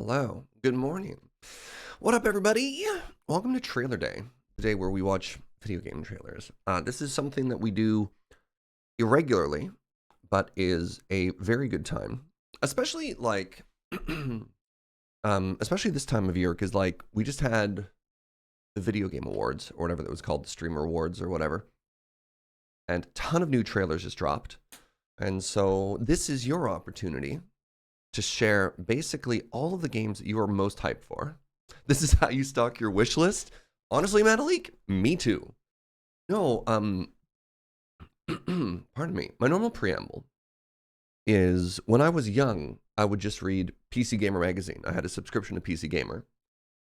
Hello. Good morning. What up, everybody? Welcome to Trailer Day, the day where we watch video game trailers. This is something that we do irregularly, but is a very good time, especially like, especially this time of year, because like we just had the Video Game Awards or whatever that was called, the Streamer Awards or whatever, and a ton of new trailers just dropped, and so this is your opportunity to share basically all of the games that you are most hyped for. This is how you stock your wish list. Honestly, Metalik, me too. No, pardon me. My normal preamble is when I was young, I would just read PC Gamer magazine. I had a subscription to PC Gamer,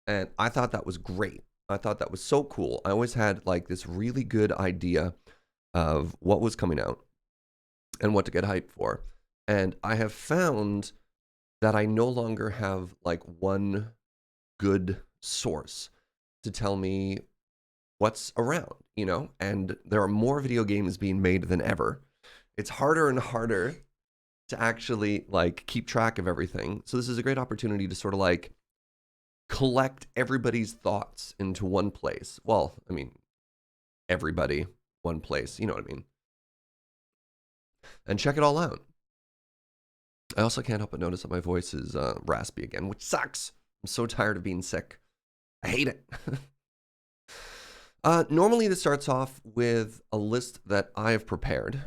and I thought that was great. I thought that was so cool. I always had like this really good idea of what was coming out and what to get hyped for. And I have found that I no longer have like one good source to tell me what's around, you know? And there are more video games being made than ever. It's harder and harder to actually like keep track of everything. So this is a great opportunity to sort of like collect everybody's thoughts into one place. Well, I mean, everybody, one place, you know what I mean? And check it all out. I also can't help but notice that my voice is raspy again, which sucks. I'm so tired of being sick. I hate it. Normally this starts off with a list that I have prepared.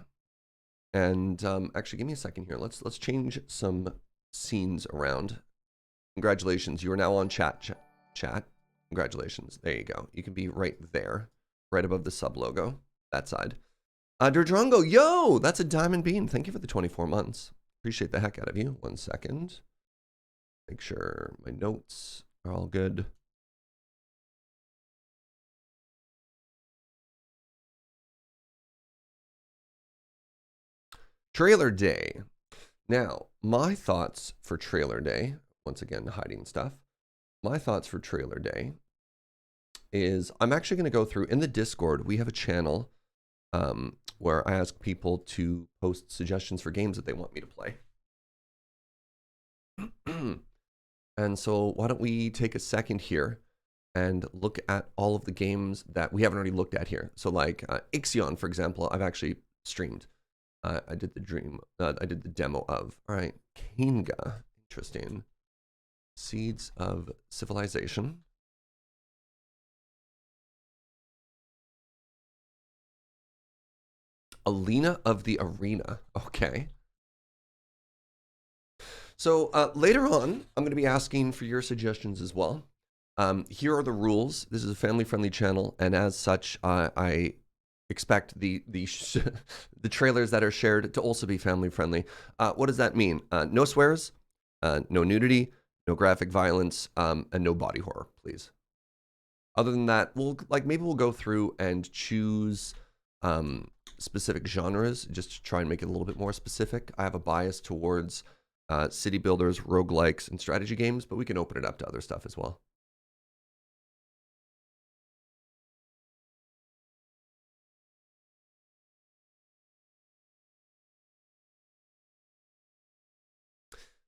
And actually, give me a second here. Let's change some scenes around. Congratulations, you are now on chat. Congratulations. There you go. You can be right there, right above the sub logo, that side. Derdrongo, yo, that's a diamond bean. Thank you for the 24 months. Appreciate the heck out of you. 1 second. Make sure my notes are all good. Trailer Day. Now, my thoughts for Trailer Day, once again, hiding stuff. My thoughts for Trailer Day is I'm actually going to go through, in the Discord, we have a channel where I ask people to post suggestions for games that they want me to play. And so why don't we take a second here and look at all of the games that we haven't already looked at here. So like Ixion, for example, I've actually streamed. I did the demo of. All right, Kainga, interesting. Seeds of Civilization. Alina of the Arena. Okay. So later on, I'm going to be asking for your suggestions as well. Here are the rules. This is a family-friendly channel, and as such, I expect the trailers that are shared to also be family-friendly. What does that mean? No swears, no nudity, no graphic violence, and no body horror, please. Other than that, maybe we'll go through and choose specific genres just to try and make it a little bit more specific. I have a bias towards city builders, roguelikes, and strategy games, but we can open it up to other stuff as well.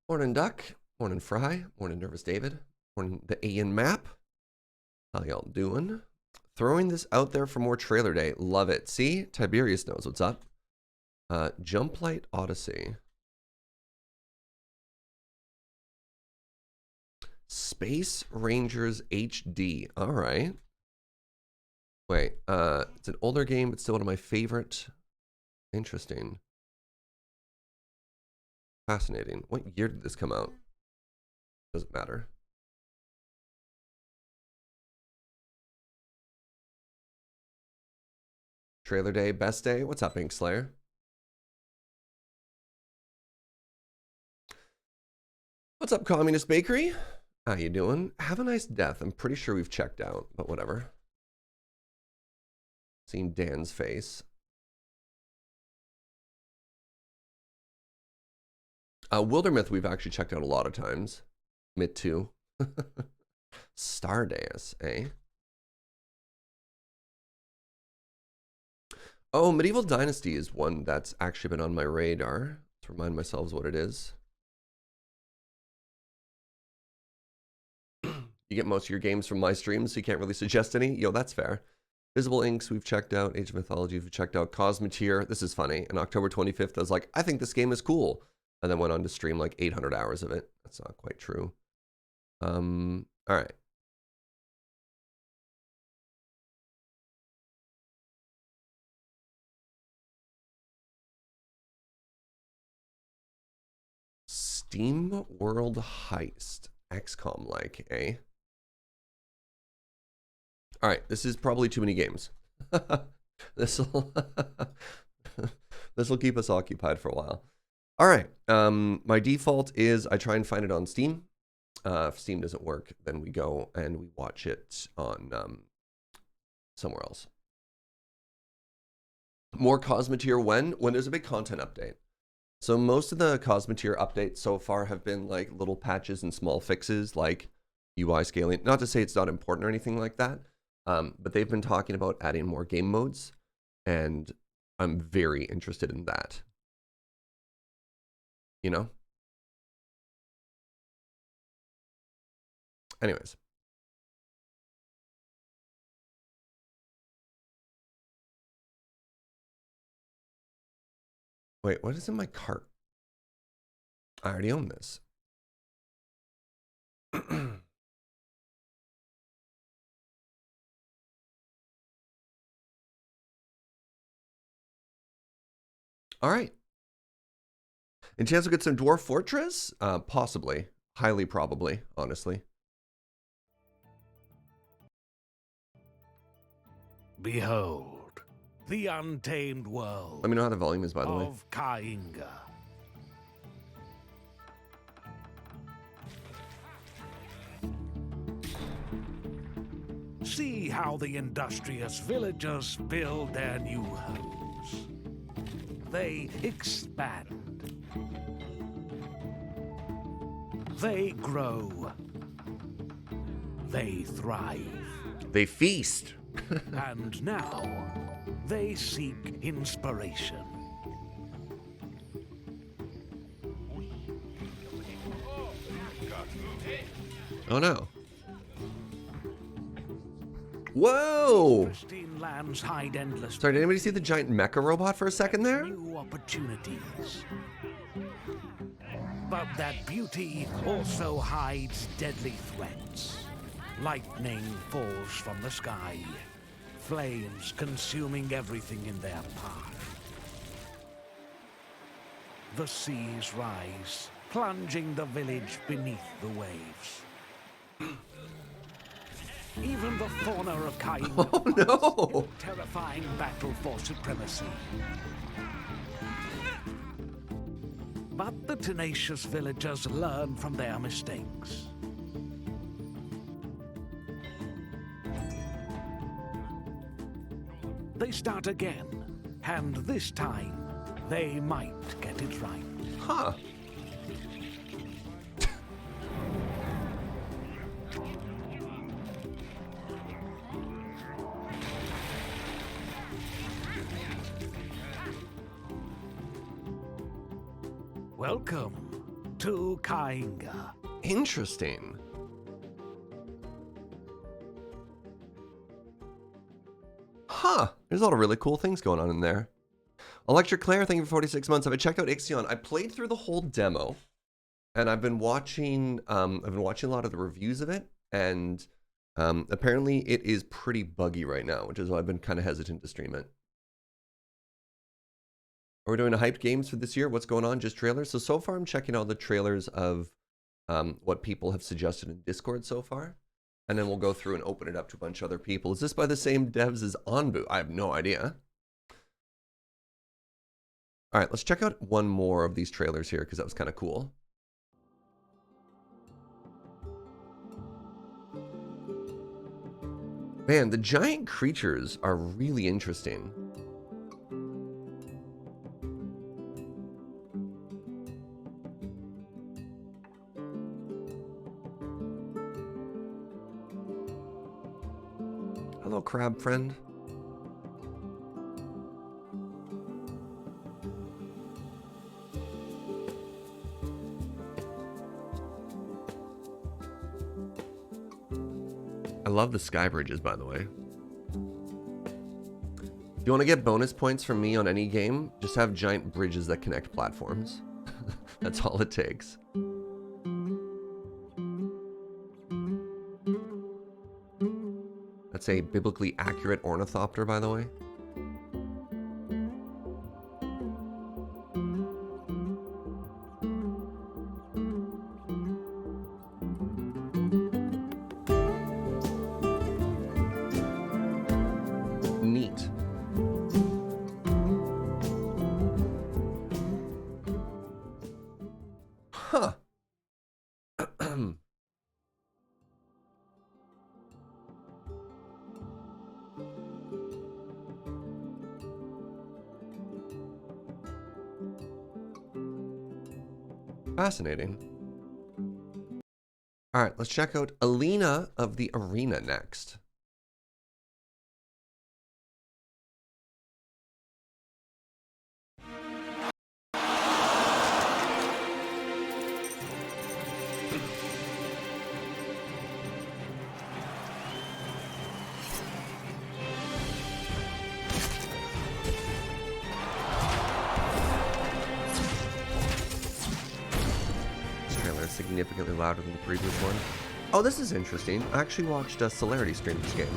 Morning, Duck. Morning, Fry. Morning, Nervous David. Morning, the Ian Map. How y'all doing? Throwing this out there for more Trailer Day. Love it. See? Tiberius knows what's up. Jumplight Odyssey. Space Rangers HD. All right. Wait, it's an older game, but still one of my favorite. Interesting. Fascinating. What year did this come out? Doesn't matter. Trailer Day, best day. What's up, Ink Slayer? What's up, Communist Bakery? How you doing? Have a nice death. I'm pretty sure we've checked out, but whatever. Seen Dan's face. Wildermyth we've actually checked out a lot of times. Myth 2. Stardeus, eh? Oh, Medieval Dynasty is one that's actually been on my radar. Let's remind myself what it is. You get most of your games from my streams, so you can't really suggest any. Yo, that's fair. Visible Inks, we've checked out. Age of Mythology, we've checked out. Cosmeteer, this is funny. On October 25th, I was like, I think this game is cool. And then went on to stream like 800 hours of it. That's not quite true. All right. SteamWorld Heist. XCOM like, eh? All right, this is probably too many games. This'll keep us occupied for a while. All right, my default is I try and find it on Steam. If Steam doesn't work, then we go and we watch it on somewhere else. More Cosmeteer when there's a big content update. So most of the Cosmeteer updates so far have been like little patches and small fixes like UI scaling. Not to say it's not important or anything like that, but they've been talking about adding more game modes, and I'm very interested in that. You know? Anyways. Wait, what is in my cart? I already own this. All right. And chance we'll get some Dwarf Fortress? Possibly. Highly probably, honestly. Behold, the untamed world. Let me know how the volume is, by the way. Of Kainga. See how the industrious villagers build their new homes. They expand. They grow. They thrive. They feast. And now, they seek inspiration. Oh no. Whoa! Lands hide endless. Sorry, did anybody see the giant mecha robot for a second there? New opportunities. But that beauty also hides deadly threats. Lightning falls from the sky, flames consuming everything in their path. The seas rise, plunging the village beneath the waves. Even the fauna of Kainga. Oh no! Terrifying battle for supremacy. But the tenacious villagers learn from their mistakes. They start again, and this time, they might get it right. Huh. Welcome to Kainga. Interesting. Huh. There's a lot of really cool things going on in there. Electric Claire, thank you for 46 months. Have I checked out Ixion? I played through the whole demo, and I've been watching a lot of the reviews of it, and apparently it is pretty buggy right now, which is why I've been kind of hesitant to stream it. Are we doing a hyped games for this year? What's going on? Just trailers? So far I'm checking out the trailers of what people have suggested in Discord so far. And then we'll go through and open it up to a bunch of other people. Is this by the same devs as Onbu? I have no idea. All right, let's check out one more of these trailers here because that was kind of cool. Man, the giant creatures are really interesting. Hello, crab friend. I love the sky bridges, by the way. If you want to get bonus points from me on any game, just have giant bridges that connect platforms. That's all it takes. That's a biblically accurate ornithopter, by the way. Neat. Huh. Fascinating. All right, let's check out Alina of the Arena next. Significantly louder than the previous one. Oh, this is interesting. I actually watched Celerity stream this game.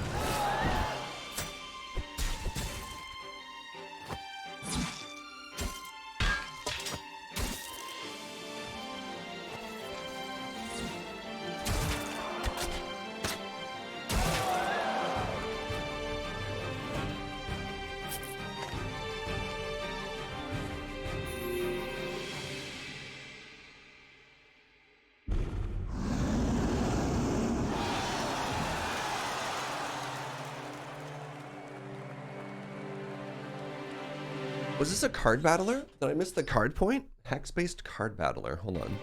Was this a card battler? Did I miss the card point? Hex-based card battler. Hold on.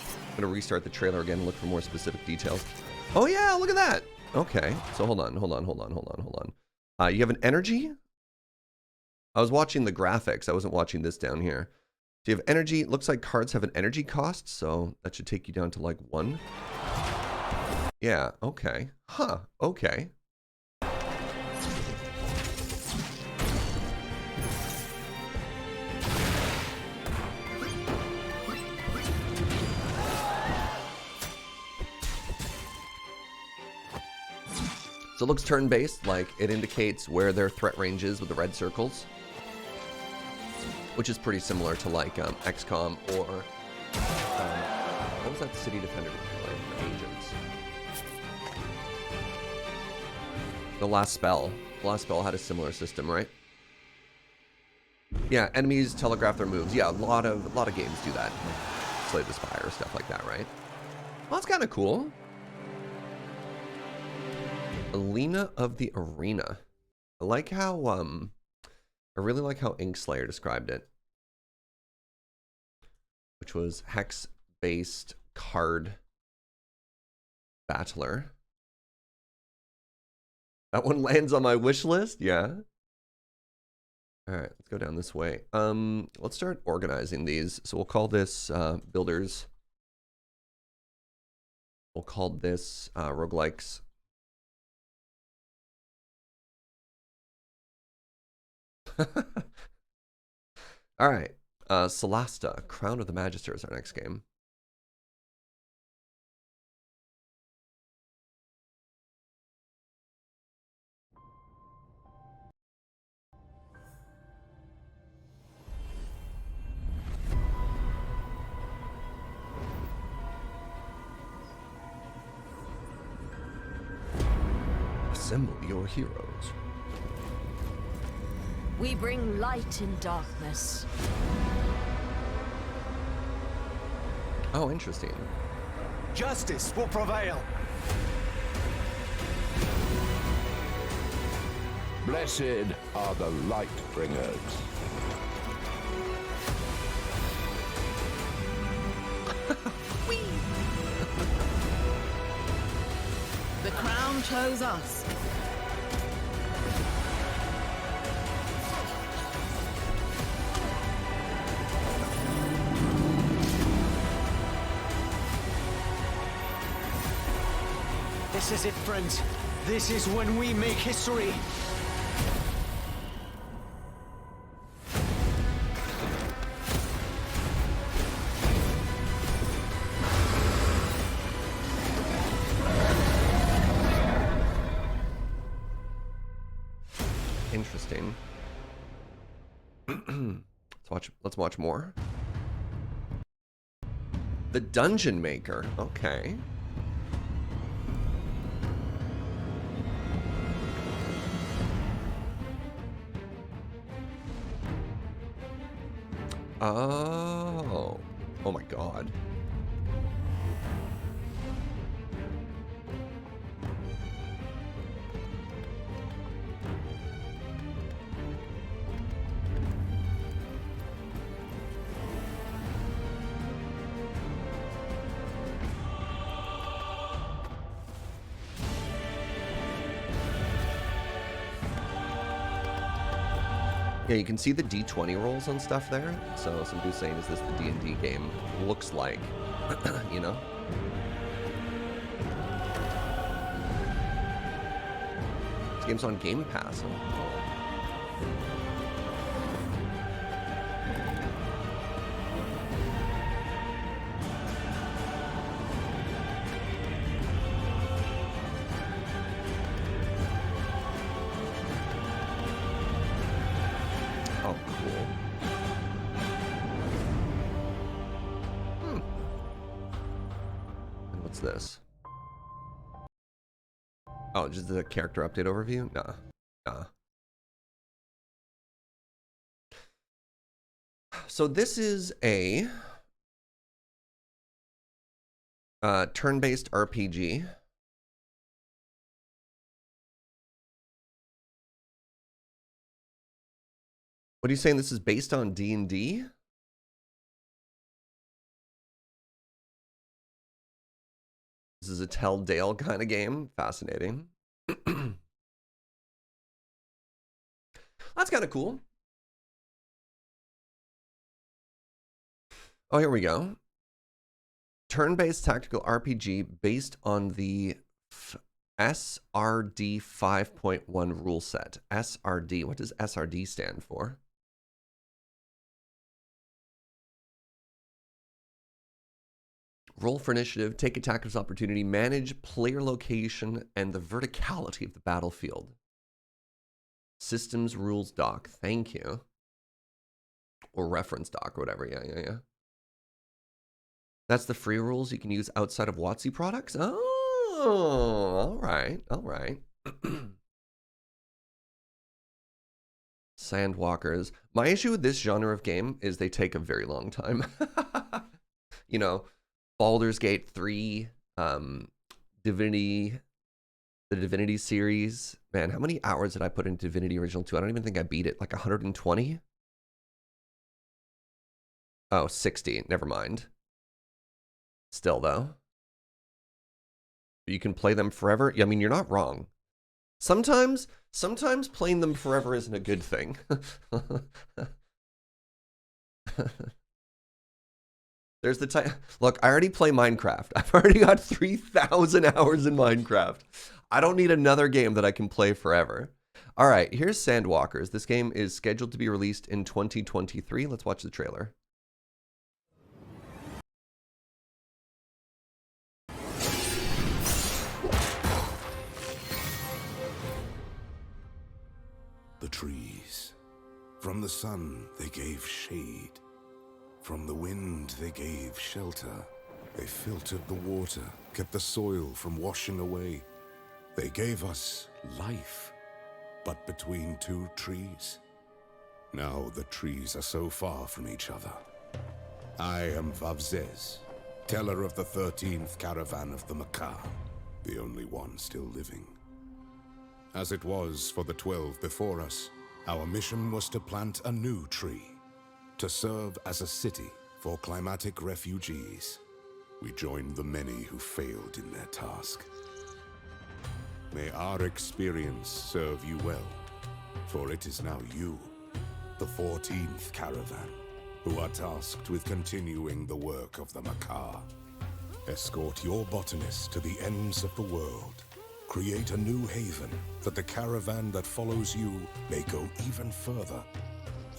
I'm gonna restart the trailer again and look for more specific details. Oh yeah, look at that. Okay, so hold on. You have an energy? I was watching the graphics. I wasn't watching this down here. So you have energy. It looks like cards have an energy cost, so that should take you down to like 1. Yeah, okay. Huh, okay. So it looks turn-based, like it indicates where their threat range is with the red circles, which is pretty similar to like XCOM or what was that City Defender like Agents? The Last Spell. The Last Spell had a similar system, right? Yeah, enemies telegraph their moves. Yeah, a lot of games do that. Like Slay the Spire, stuff like that, right? Well, that's kind of cool. Alina of the Arena. I like how I really like how Inkslayer described it, which was hex-based card battler. That one lands on my wish list, yeah. All right, let's go down this way. Let's start organizing these. So we'll call this builders. We'll call this roguelikes. All right, Solasta, Crown of the Magister is our next game. Assemble your heroes. We bring light in darkness. Oh, interesting. Justice will prevail. Blessed are the light bringers. The crown chose us. This is it, friends. This is when we make history. Interesting. Let's watch more. The Dungeon Maker. Okay. Oh. Oh my god. Yeah, you can see the D20 rolls and stuff there. So some dude's saying, is this the D&D game looks like? You know? This game's on Game Pass. Huh? This? Oh, just the character update overview? Nah. So this is a turn-based RPG. What are you saying? This is based on D&D? This is a Telltale kind of game. Fascinating. That's kind of cool. Oh, here we go. Turn-based tactical RPG based on the SRD 5.1 rule set. SRD. What does SRD stand for? Roll for initiative, take attacker's opportunity, manage player location, and the verticality of the battlefield. Systems rules doc. Thank you. Or reference doc or whatever. Yeah. That's the free rules you can use outside of WotC products? Oh, all right. Sandwalkers. My issue with this genre of game is they take a very long time. You know, Baldur's Gate 3, Divinity, the Divinity series. Man, how many hours did I put into Divinity Original 2? I don't even think I beat it. Like 120? Oh, 60. Never mind. Still, though. You can play them forever. I mean, you're not wrong. Sometimes playing them forever isn't a good thing. There's the time. Look, I already play Minecraft. I've already got 3,000 hours in Minecraft. I don't need another game that I can play forever. All right, here's Sandwalkers. This game is scheduled to be released in 2023. Let's watch the trailer. The trees. From the sun, they gave shade. From the wind, they gave shelter. They filtered the water, kept the soil from washing away. They gave us life, but between two trees. Now the trees are so far from each other. I am Vessles, teller of the 13th caravan of the Macaw, the only one still living. As it was for the 12 before us, our mission was to plant a new tree, to serve as a city for climatic refugees. We joined the many who failed in their task. May our experience serve you well, for it is now you, the 14th caravan, who are tasked with continuing the work of the Macaw. Escort your botanist to the ends of the world Create a new haven that the caravan that follows you may go even further.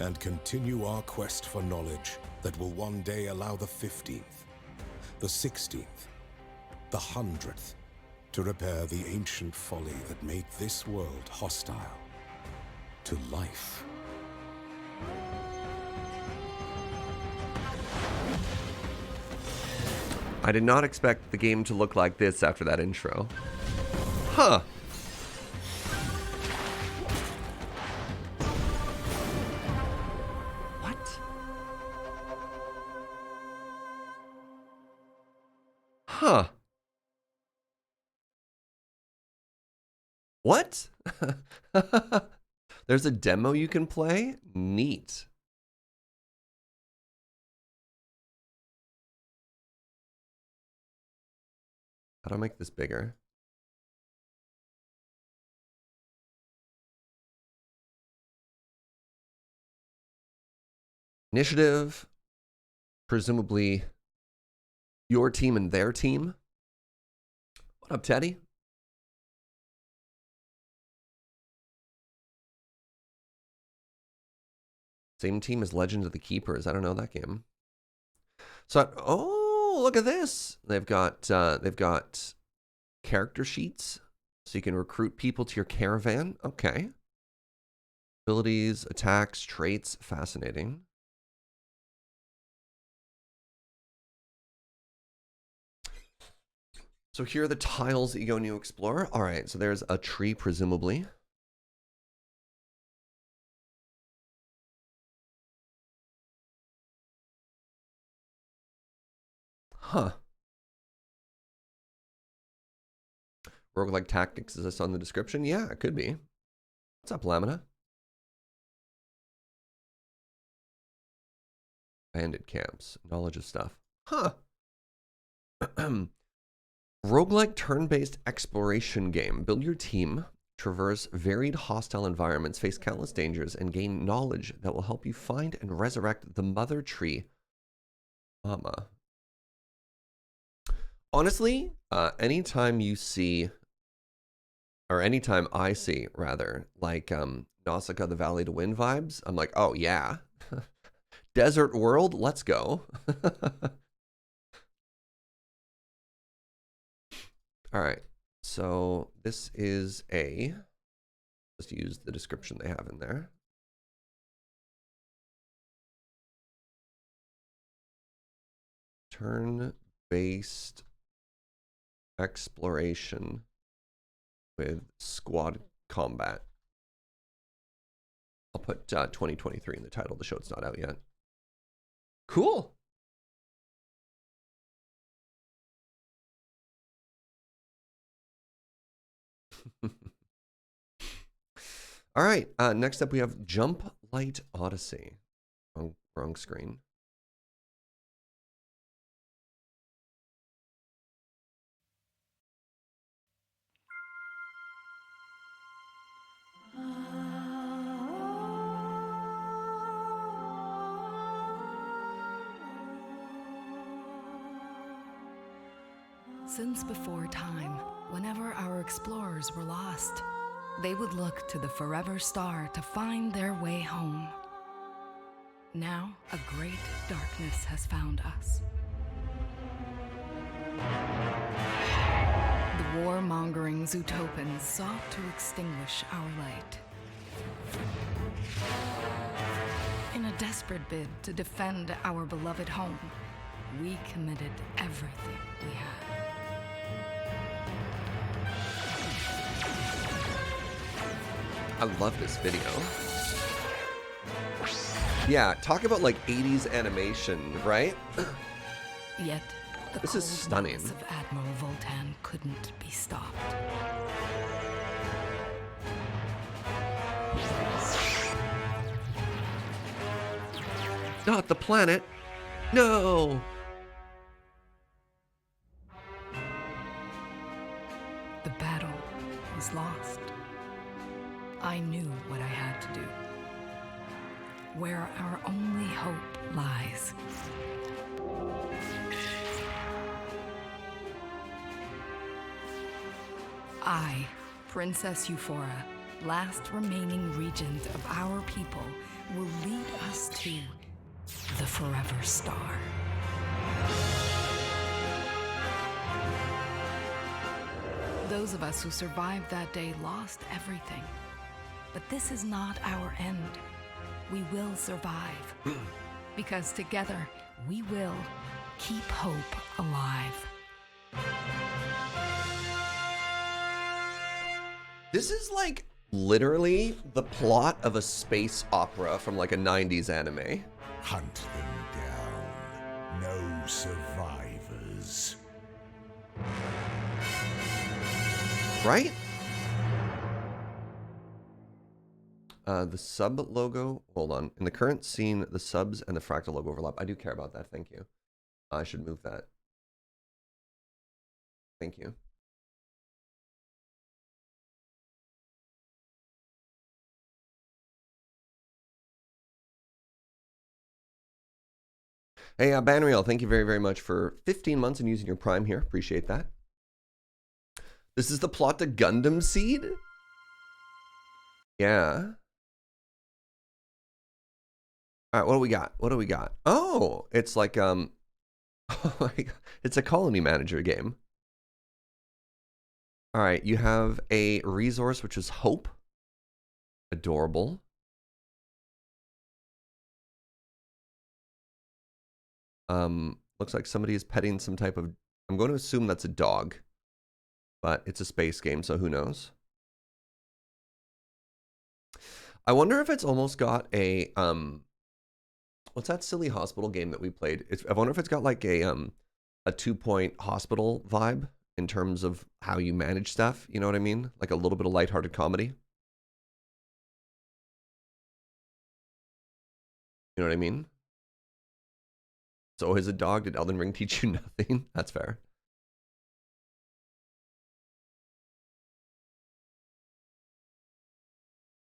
And continue our quest for knowledge that will one day allow the 15th, the 16th, the 100th to repair the ancient folly that made this world hostile to life. I did not expect the game to look like this after that intro. Huh. What? Huh. What? There's a demo you can play? Neat. How do I make this bigger? Initiative. Presumably your team and their team. What up, Teddy? Same team as Legend of the Keepers. I don't know that game. So, oh, look at this. They've got character sheets, so you can recruit people to your caravan. Okay. Abilities, attacks, traits. Fascinating. So here are the tiles that you go and you explore. All right, so there's a tree, presumably. Huh. Roguelike tactics, is this on the description? Yeah, it could be. What's up, Lamina? Bandit camps, knowledge of stuff. Huh. Roguelike turn-based exploration game. Build your team, traverse varied hostile environments, face countless dangers, and gain knowledge that will help you find and resurrect the mother tree. Mama. Honestly, anytime you see, or anytime I see, rather, like Nausicaa, the Valley to Wind vibes, I'm like, oh yeah. Desert world, let's go. All right, so this is just use the description they have in there. Turn-based exploration with squad combat. I'll put 2023 in the title. The show it's not out yet. Cool. All right. Next up, we have Jumplight Odyssey. Wrong screen. Since before time, whenever our explorers were lost, they would look to the forever star to find their way home. Now, a great darkness has found us. The war-mongering Zootopans sought to extinguish our light. In a desperate bid to defend our beloved home, we committed everything we had. I love this video. Yeah, talk about like 80s animation, right? Yet, the This is cold stunning. malice of Admiral Voltan couldn't be stopped. Not the planet. No. The battle was lost. I knew what I had to do. Where our only hope lies. I, Princess Euphora, last remaining regent of our people, will lead us to the Forever Star. Those of us who survived that day lost everything. But this is not our end. We will survive. Because together, we will keep hope alive. This is like literally the plot of a space opera from like a 90s anime. Hunt them down. No survivors. Right? The sub logo, hold on. In the current scene, the subs and the fractal logo overlap. I do care about that, thank you. I should move that. Thank you. Hey, Banriel, thank you very, very much for 15 months and using your Prime here. Appreciate that. This is the plot to Gundam Seed? Yeah. All right, what do we got? What do we got? Oh, it's like, oh my God. It's a colony manager game. All right, you have a resource, which is hope. Adorable. Looks like somebody is petting some type of, I'm going to assume that's a dog, but it's a space game, so who knows? I wonder if it's almost got a, what's that silly hospital game that we played? I wonder if it's got like a 2-point hospital vibe in terms of how you manage stuff. You know what I mean? Like a little bit of lighthearted comedy. You know what I mean? So is a dog. Did Elden Ring teach you nothing? That's fair.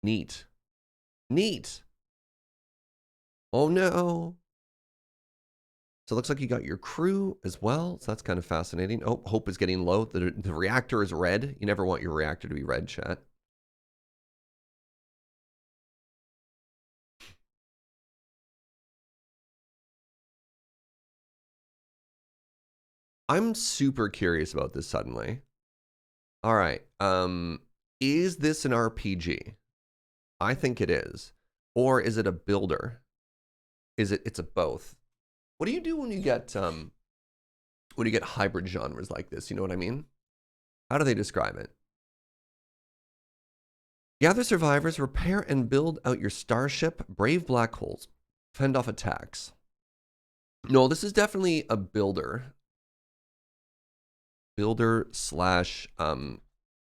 Neat. Neat. Oh no. So it looks like you got your crew as well. So that's kind of fascinating. Oh, hope is getting low. The reactor is red. You never want your reactor to be red, chat. I'm super curious about this suddenly. All right. Is this an RPG? I think it is. Or is it a builder? It's a both. What do you do when you get hybrid genres like this? You know what I mean? How do they describe it? Gather survivors, repair and build out your starship, brave black holes, fend off attacks. No, this is definitely a builder. Builder slash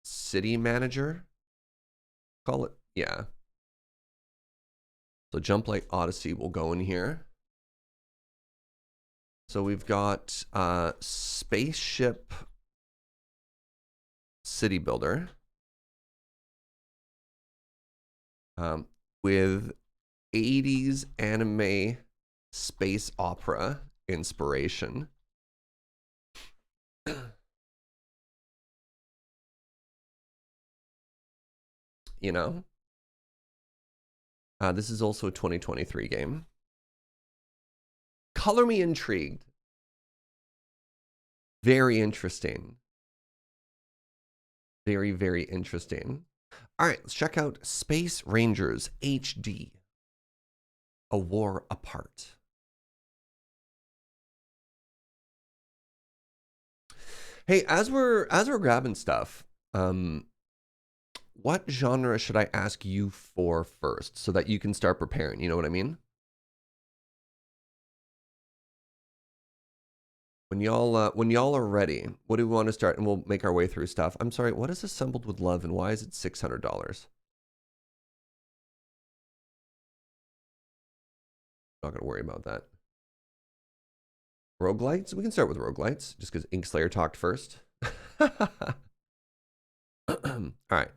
city manager. Call it, yeah. So Jumplight Odyssey will go in here. So we've got spaceship city builder with 80s anime space opera inspiration. You know? This is also a 2023 game. Color me intrigued. Very interesting. Very, very interesting. All right, let's check out Space Rangers HD. A War Apart. Hey, as we're grabbing stuff, what genre should I ask you for first so that you can start preparing? You know what I mean? When y'all are ready, what do we want to start? And we'll make our way through stuff. I'm sorry, what is Assembled with Love and why is it $600? Not gonna worry about that. Roguelites? We can start with roguelites, just because Inkslayer talked first. All right.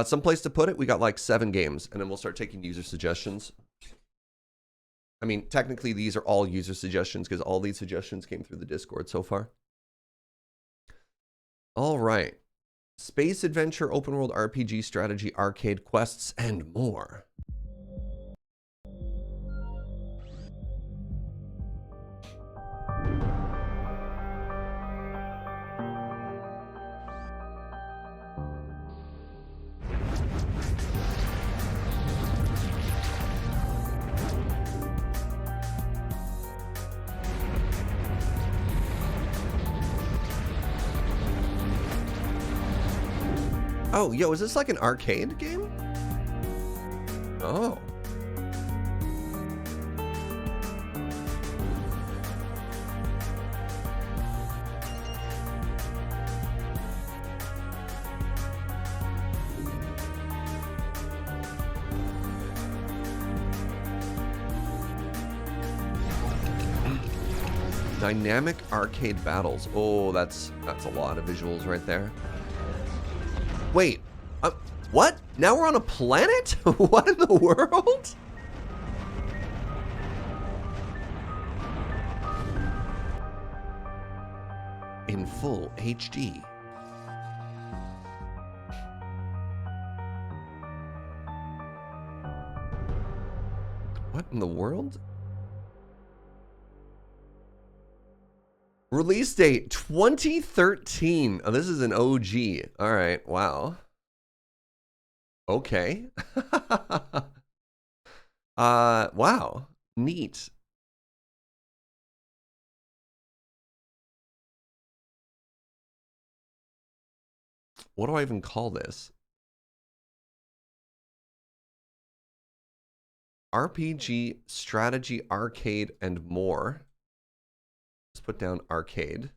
Some place to put it, we got like 7 games, and then we'll start taking user suggestions. I mean, technically, these are all user suggestions because all these suggestions came through the Discord so far. All right. Space adventure, open world RPG, strategy, arcade, quests, and more. Oh, yo, is this like an arcade game? Oh. Dynamic arcade battles. Oh, that's a lot of visuals right there. Wait, what? Now we're on a planet? What in the world? In full HD. What in the world? Release date 2013. Oh, this is an OG. All right. Wow. Okay. Wow. Neat. What do I even call this? RPG, strategy, arcade, and more. Let's put down arcade.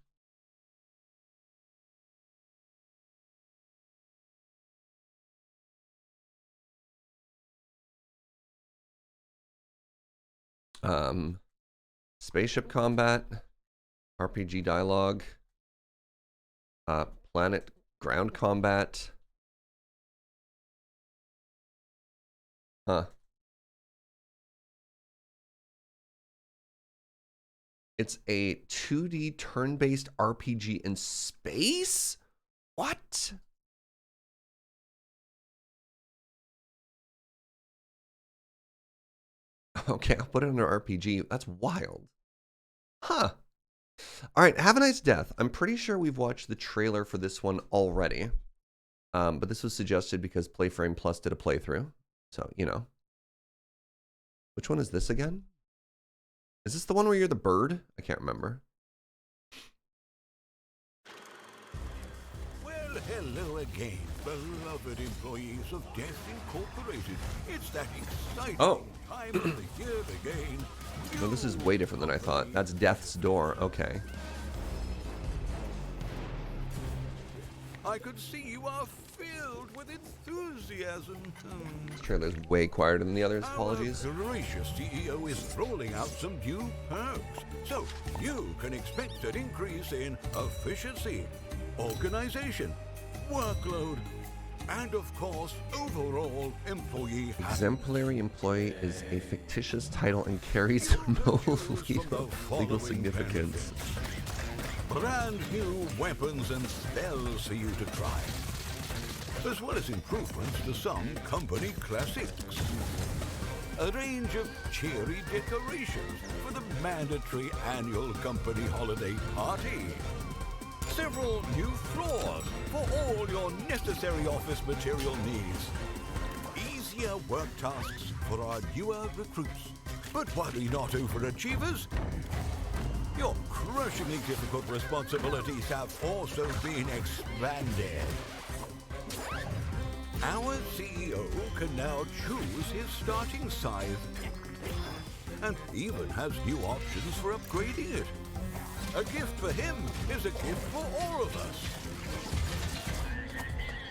Spaceship combat, RPG dialogue, planet ground combat. Huh. It's a 2D turn-based RPG in space? What? Okay, I'll put it under RPG. That's wild. Huh. All right, Have a Nice Death. I'm pretty sure we've watched the trailer for this one already. But this was suggested because Playframe Plus did a playthrough. So, you know. Which one is this again? Is this the one where you're the bird? I can't remember. Well, hello again, beloved employees of Death Incorporated. It's that exciting time of the year again. No, this is way different than I thought. That's Death's Door. Okay. I could see you are filled with enthusiasm. This trailer's way quieter than the others. Apologies. Our gracious CEO is rolling out some new perks, so you can expect an increase in efficiency, organization, workload, and of course, overall employee Exemplary employee is a fictitious title and carries no legal significance. Brand new weapons and spells for you to try, as well as improvements to some company classics. A range of cheery decorations for the mandatory annual company holiday party. Several new floors for all your necessary office material needs. Easier work tasks for our newer recruits. But worry not, overachievers. Your crushingly difficult responsibilities have also been expanded. Our CEO can now choose his starting size and even has new options for upgrading it. A gift for him is a gift for all of us.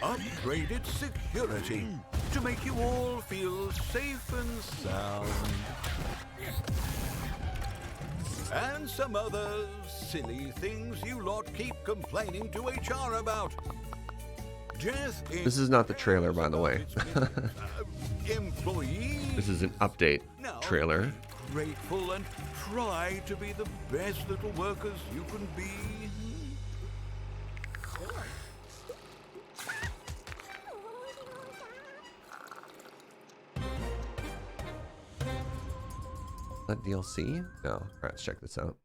Upgraded security to make you all feel safe and sound. And some other silly things you lot keep complaining to HR about. This is not the trailer, by the way. Employees. This is an update trailer. Grateful and try to be the best little workers you can be. that DLC? No. All right, let's check this out.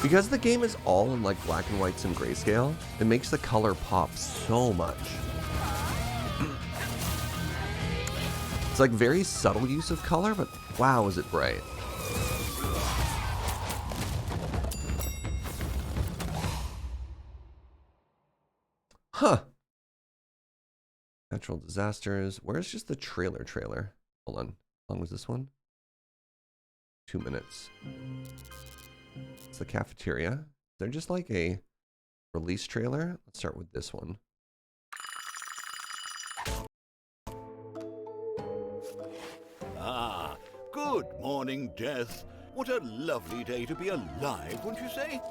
Because the game is all in like black and whites and grayscale, it makes the color pop so much. It's like very subtle use of color, but wow, is it bright. Huh. Natural disasters. Where's just the trailer? Hold on. How long was this one? 2 minutes. It's the cafeteria. They're just like a release trailer. Let's start with this one. Ah, good morning, Death. What a lovely day to be alive, wouldn't you say?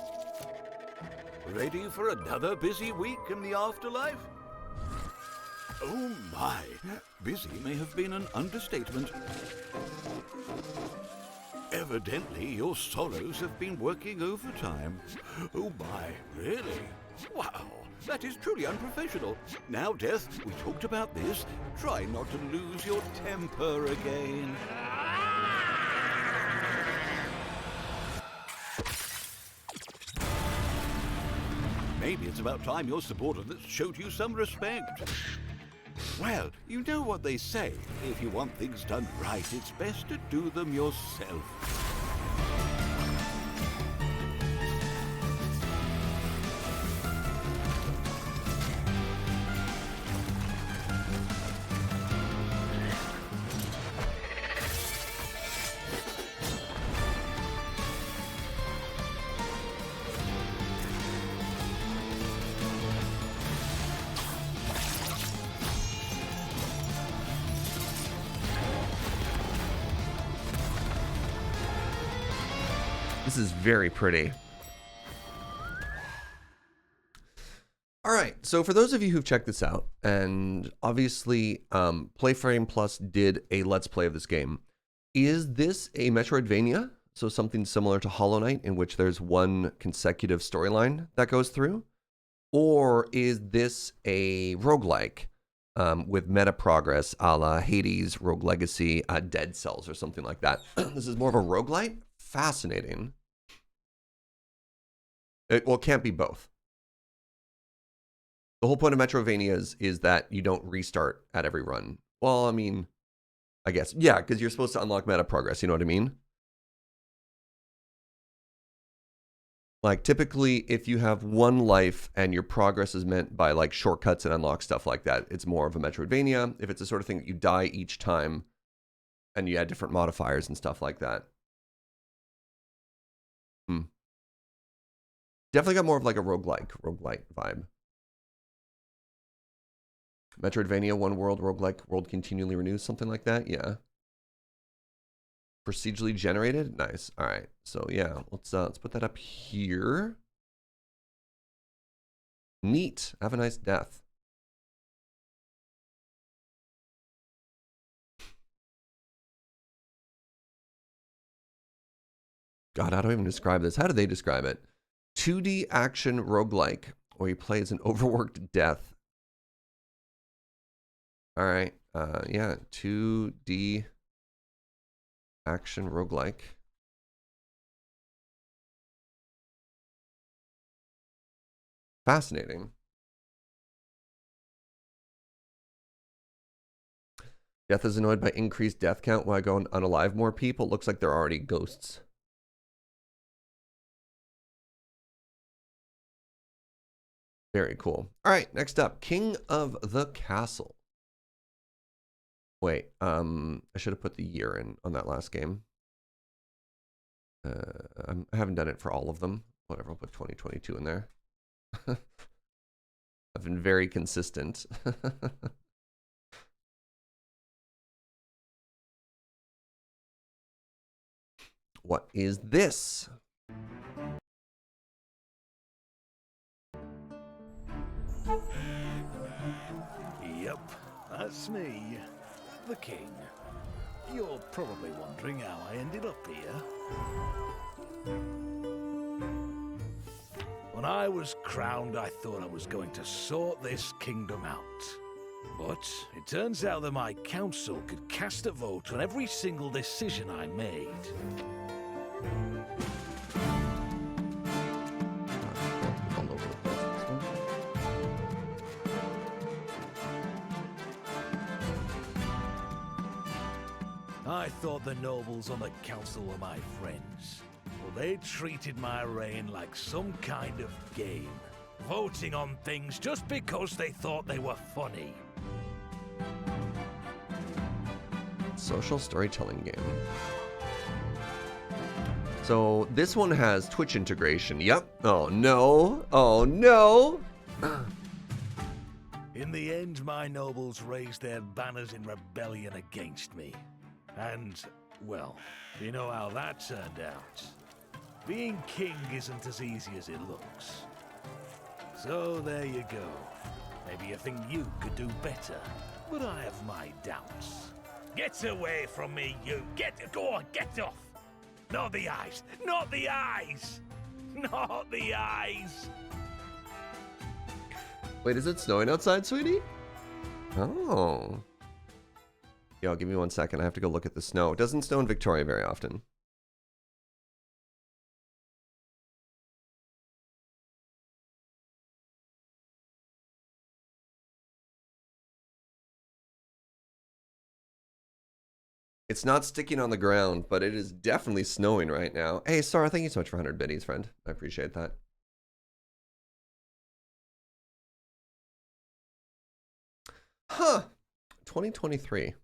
Ready for another busy week in the afterlife? Oh my, busy may have been an understatement. Evidently, your sorrows have been working overtime. Oh my, really? Wow, that is truly unprofessional. Now, Death, we talked about this. Try not to lose your temper again. Maybe it's about time your subordinates showed you some respect. Well, you know what they say. If you want things done right, it's best to do them yourself. This is very pretty. All right, so for those of you who've checked this out, and obviously Playframe Plus did a Let's Play of this game, is this a Metroidvania? So something similar to Hollow Knight, in which there's one consecutive storyline that goes through? Or is this a roguelike with meta progress a la Hades, Rogue Legacy, Dead Cells, or something like that? This is more of a roguelite? Fascinating. It can't be both. The whole point of Metroidvanias is that you don't restart at every run. Well, I mean, I guess, yeah, because you're supposed to unlock meta progress, you know what I mean? Like, typically, if you have one life and your progress is meant by, like, shortcuts and unlock stuff like that, it's more of a Metroidvania. If it's the sort of thing that you die each time and you add different modifiers and stuff like that. Definitely got more of like a roguelike vibe. Metroidvania, one world, roguelike, world continually renews, something like that. Yeah. Procedurally generated, nice. All right, so yeah, let's put that up here. Neat. Have a nice death. God, how do I even describe this? How do they describe it? 2D action roguelike, where you play as an overworked death. All right, yeah, 2D action roguelike. Fascinating. Death is annoyed by increased death count while going unalive more people. Looks like they're already ghosts. Very cool. All right, next up, King of the Castle. Wait, I should have put the year in on that last game. I haven't done it for all of them. Whatever, I'll put 2022 in there. I've been very consistent. What is this? Yep, that's me, the king. You're probably wondering how I ended up here. When I was crowned, I thought I was going to sort this kingdom out. But it turns out that my council could cast a vote on every single decision I made. All over the place, this one. I thought the nobles on the council were my friends. Well, they treated my reign like some kind of game, voting on things just because they thought they were funny. Social storytelling game. So this one has Twitch integration. Yep. Oh no. Oh no. In the end, my nobles raised their banners in rebellion against me. And, well, you know how that turned out. Being king isn't as easy as it looks. So there you go. Maybe you think you could do better, but I have my doubts. Get away from me, you! Go on, get off! Not the eyes! Not the eyes! Not the eyes! Wait, is it snowing outside, sweetie? Oh. Yo, give me 1 second. I have to go look at the snow. It doesn't snow in Victoria very often. It's not sticking on the ground, but it is definitely snowing right now. Hey, Sarah, thank you so much for 100 biddies, friend. I appreciate that. Huh. 2023.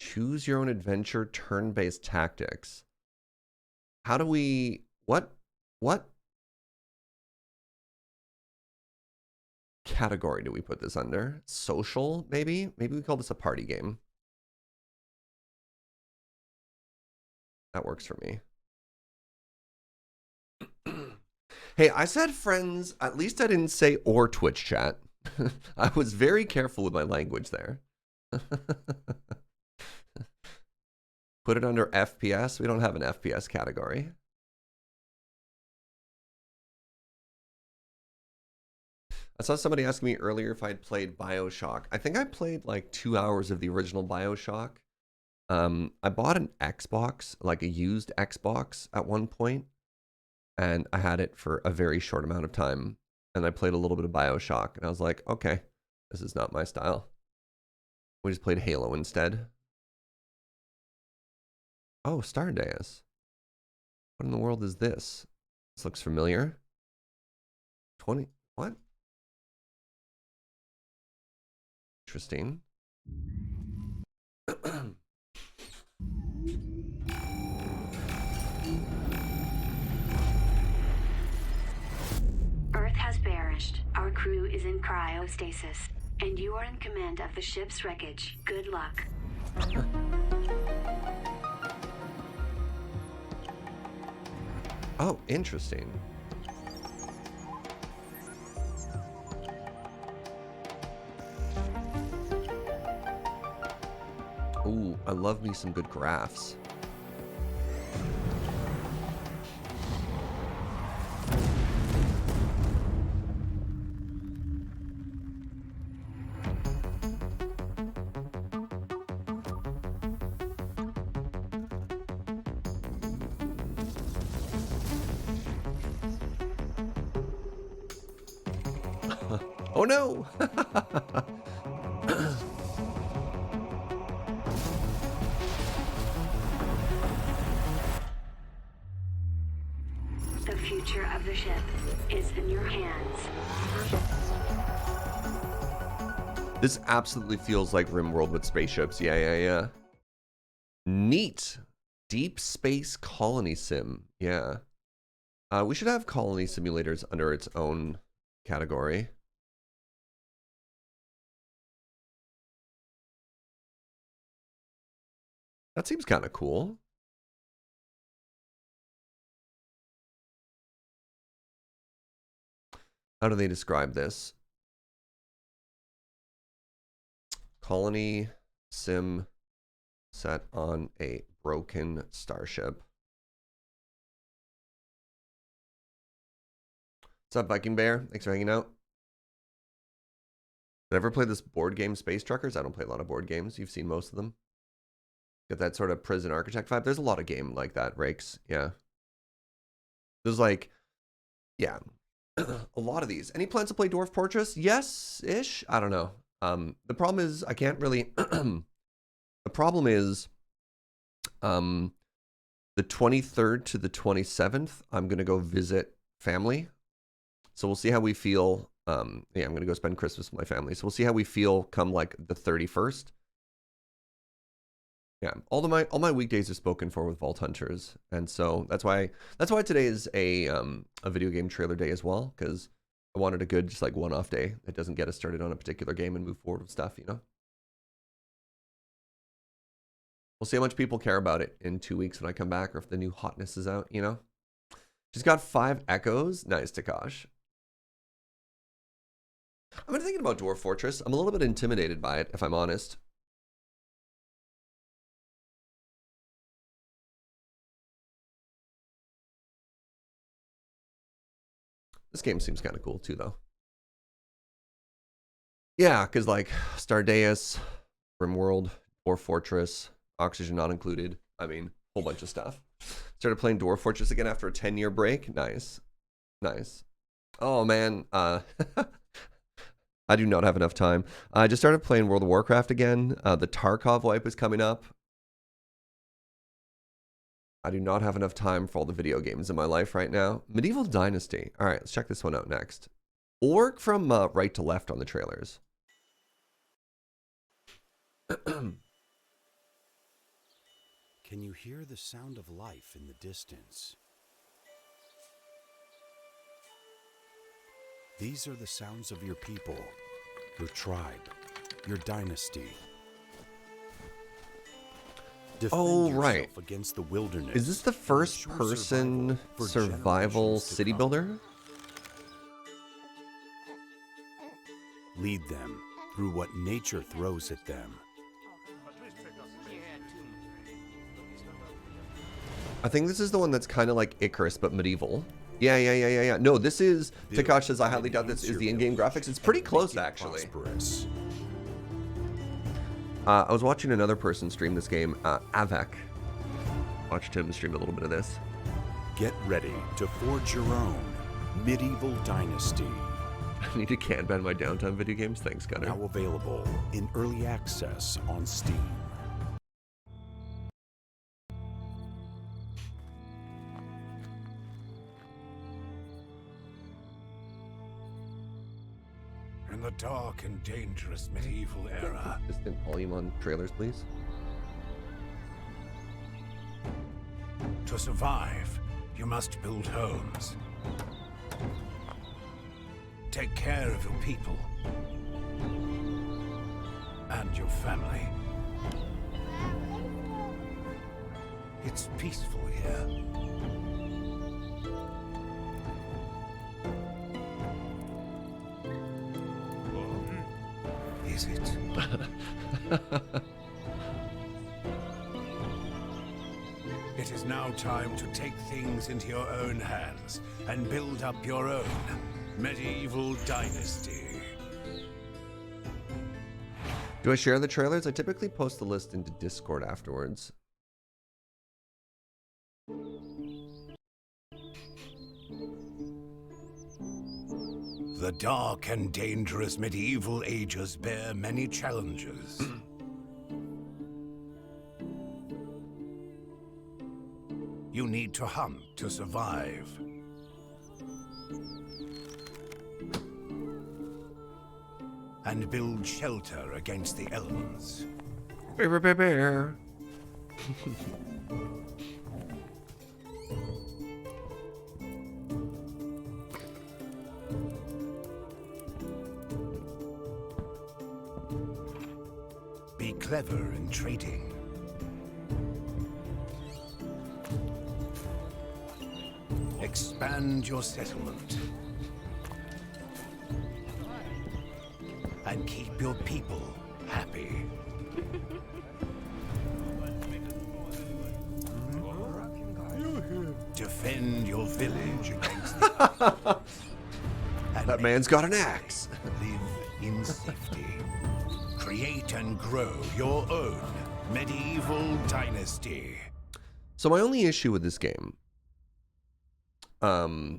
Choose your own adventure, turn-based tactics. How do we... What category do we put this under? Social, maybe? Maybe we call this a party game. That works for me. Hey, I said friends. At least I didn't say or Twitch chat. I was very careful with my language there. Put it under FPS. We don't have an FPS category. I saw somebody ask me earlier if I'd played BioShock. I think I played like 2 hours of the original BioShock. I bought an Xbox, like a used Xbox at one point, and I had it for a very short amount of time. And I played a little bit of BioShock, and I was like, okay, this is not my style. We just played Halo instead. Oh, Stardeus. What in the world is this? This looks familiar. 20, what? Interesting. Earth has perished. Our crew is in cryostasis, and you are in command of the ship's wreckage. Good luck. Oh, interesting. Ooh, I love me some good graphs. Oh no! future of the ship is in your hands. This absolutely feels like RimWorld with spaceships. Yeah. Neat. Deep Space Colony Sim. Yeah. We should have colony simulators under its own category. That seems kind of cool. How do they describe this? Colony sim set on a broken starship. What's up, Viking Bear? Thanks for hanging out. Did I ever play this board game, Space Truckers? I don't play a lot of board games. You've seen most of them. Get that sort of prison architect vibe. There's a lot of game like that, Rakes. Yeah. There's like, yeah, a lot of these. Any plans to play Dwarf Fortress? Yes-ish. I don't know. The problem is I can't really. The problem is, the 23rd to the 27th, I'm gonna go visit family. So we'll see how we feel. Yeah, I'm gonna go spend Christmas with my family. So we'll see how we feel come like the 31st. Yeah, all my weekdays are spoken for with Vault Hunters, and so that's why today is a video game trailer day as well, because I wanted a good just like one-off day that doesn't get us started on a particular game and move forward with stuff, you know. We'll see how much people care about it in 2 weeks when I come back, or if the new hotness is out, you know. She's got 5 echoes. Nice, Takash. I've been thinking about Dwarf Fortress. I'm a little bit intimidated by it, if I'm honest. This game seems kind of cool too, though. Yeah, because like Stardeus, RimWorld, Dwarf Fortress, Oxygen not included. I mean, a whole bunch of stuff. Started playing Dwarf Fortress again after a 10-year break. Nice. Nice. Oh, man. I do not have enough time. I just started playing World of Warcraft again. The Tarkov wipe is coming up. I do not have enough time for all the video games in my life right now. Medieval Dynasty. All right, let's check this one out next. Orc from right to left on the trailers. Can you hear the sound of life in the distance? These are the sounds of your people, your tribe, your dynasty. Oh, right. Against the wilderness. Is this the first person survival city builder? Lead them through what nature throws at them. I think this is the one that's kind of like Icarus, but medieval. Yeah. No, this is, Takash says, I highly doubt this is the in-game graphics. It's pretty close, actually. I was watching another person stream this game, Avek. Watched him stream a little bit of this. Get ready to forge your own medieval dynasty. I need to can ban my downtime video games. Thanks, Gunner. Now available in early access on Steam. In the dark and dangerous medieval era. Distant volume on trailers, please. To survive, you must build homes. Take care of your people. And your family. It's peaceful here. Is it? It is now time to take things into your own hands and build up your own medieval dynasty. Do I share the trailers? I typically post the list into Discord afterwards. The dark and dangerous medieval ages bear many challenges. You need to hunt to survive. and build shelter against the elements. Bear, bear, bear. Be clever in trading. Expand your settlement. And keep your people happy. Defend your village against the That man's got an axe. Live in safety. Create and grow your own medieval dynasty. So my only issue with this game, a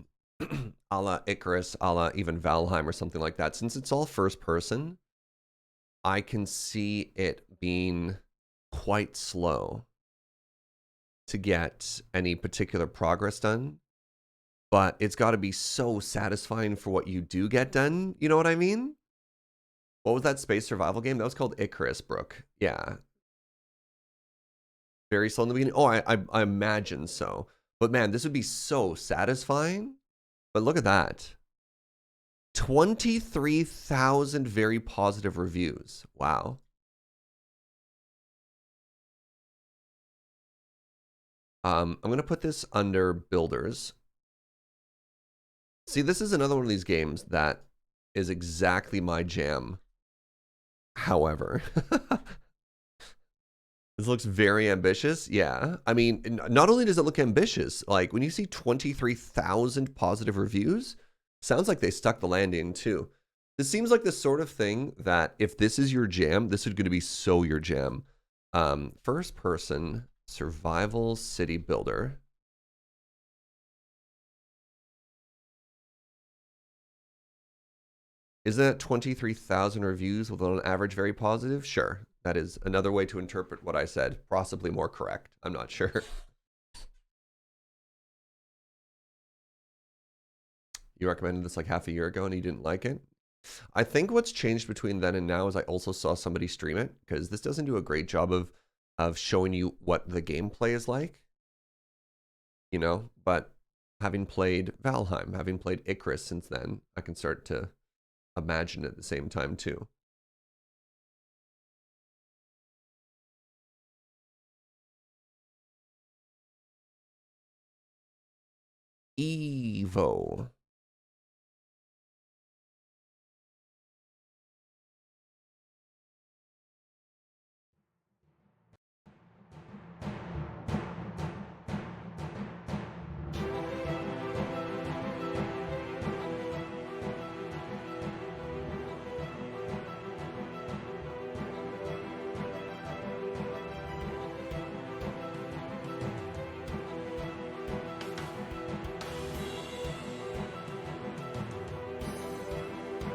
la Icarus, a la even Valheim or something like that, since it's all first person, I can see it being quite slow to get any particular progress done. But it's got to be so satisfying for what you do get done. You know what I mean? What was that space survival game? That was called Icarus, Brooke. Yeah. Very slow in the beginning. Oh, I imagine so. But man, this would be so satisfying. But look at that. 23,000 very positive reviews. Wow. I'm going to put this under builders. See, this is another one of these games that is exactly my jam. However, this looks very ambitious. Yeah. I mean, not only does it look ambitious, like when you see 23,000 positive reviews, sounds like they stuck the landing too. This seems like the sort of thing that if this is your jam, this is going to be so your jam. First person survival city builder. Is that 23,000 reviews with on average very positive? Sure. That is another way to interpret what I said. Possibly more correct. I'm not sure. You recommended this like half a year ago and you didn't like it? I think what's changed between then and now is I also saw somebody stream it, because this doesn't do a great job of showing you what the gameplay is like. You know, but having played Valheim, having played Icarus since then, I can start to imagine at the same time too. Evo.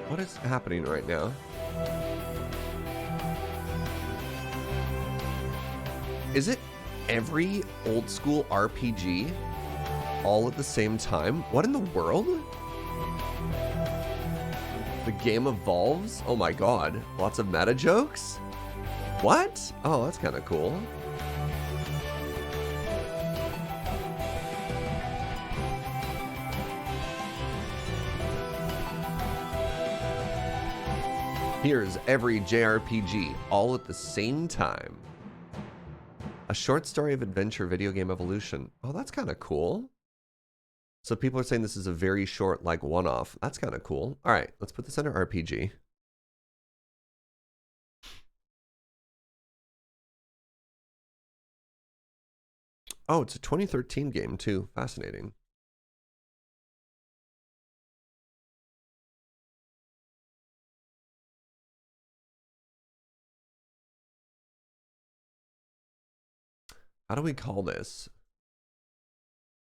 What is happening right now? Is it every old school RPG all at the same time? What in the world? The game evolves? Oh my god. Lots of meta jokes? What? Oh, that's kind of cool. Here's every JRPG all at the same time. A short story of adventure video game evolution. Oh, that's kind of cool. So people are saying this is a very short, like, one-off. That's kind of cool. All right, let's put this under RPG. Oh, it's a 2013 game, too. Fascinating. How do we call this?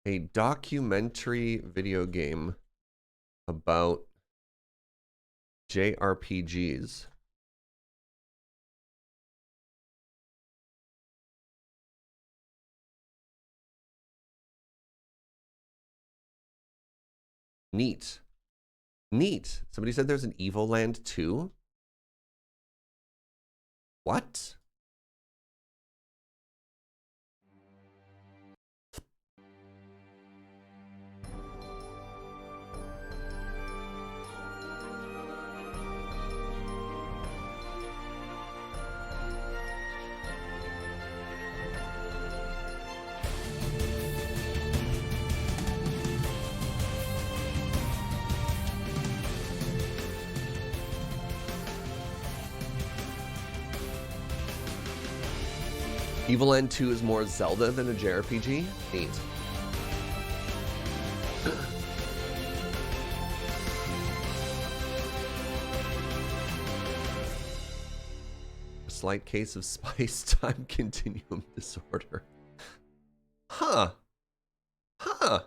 A documentary video game about JRPGs. Neat. Neat. Somebody said there's an Evoland 2. What? Evoland 2 is more Zelda than a JRPG? Neat. A slight case of space-time continuum disorder. Huh. Huh.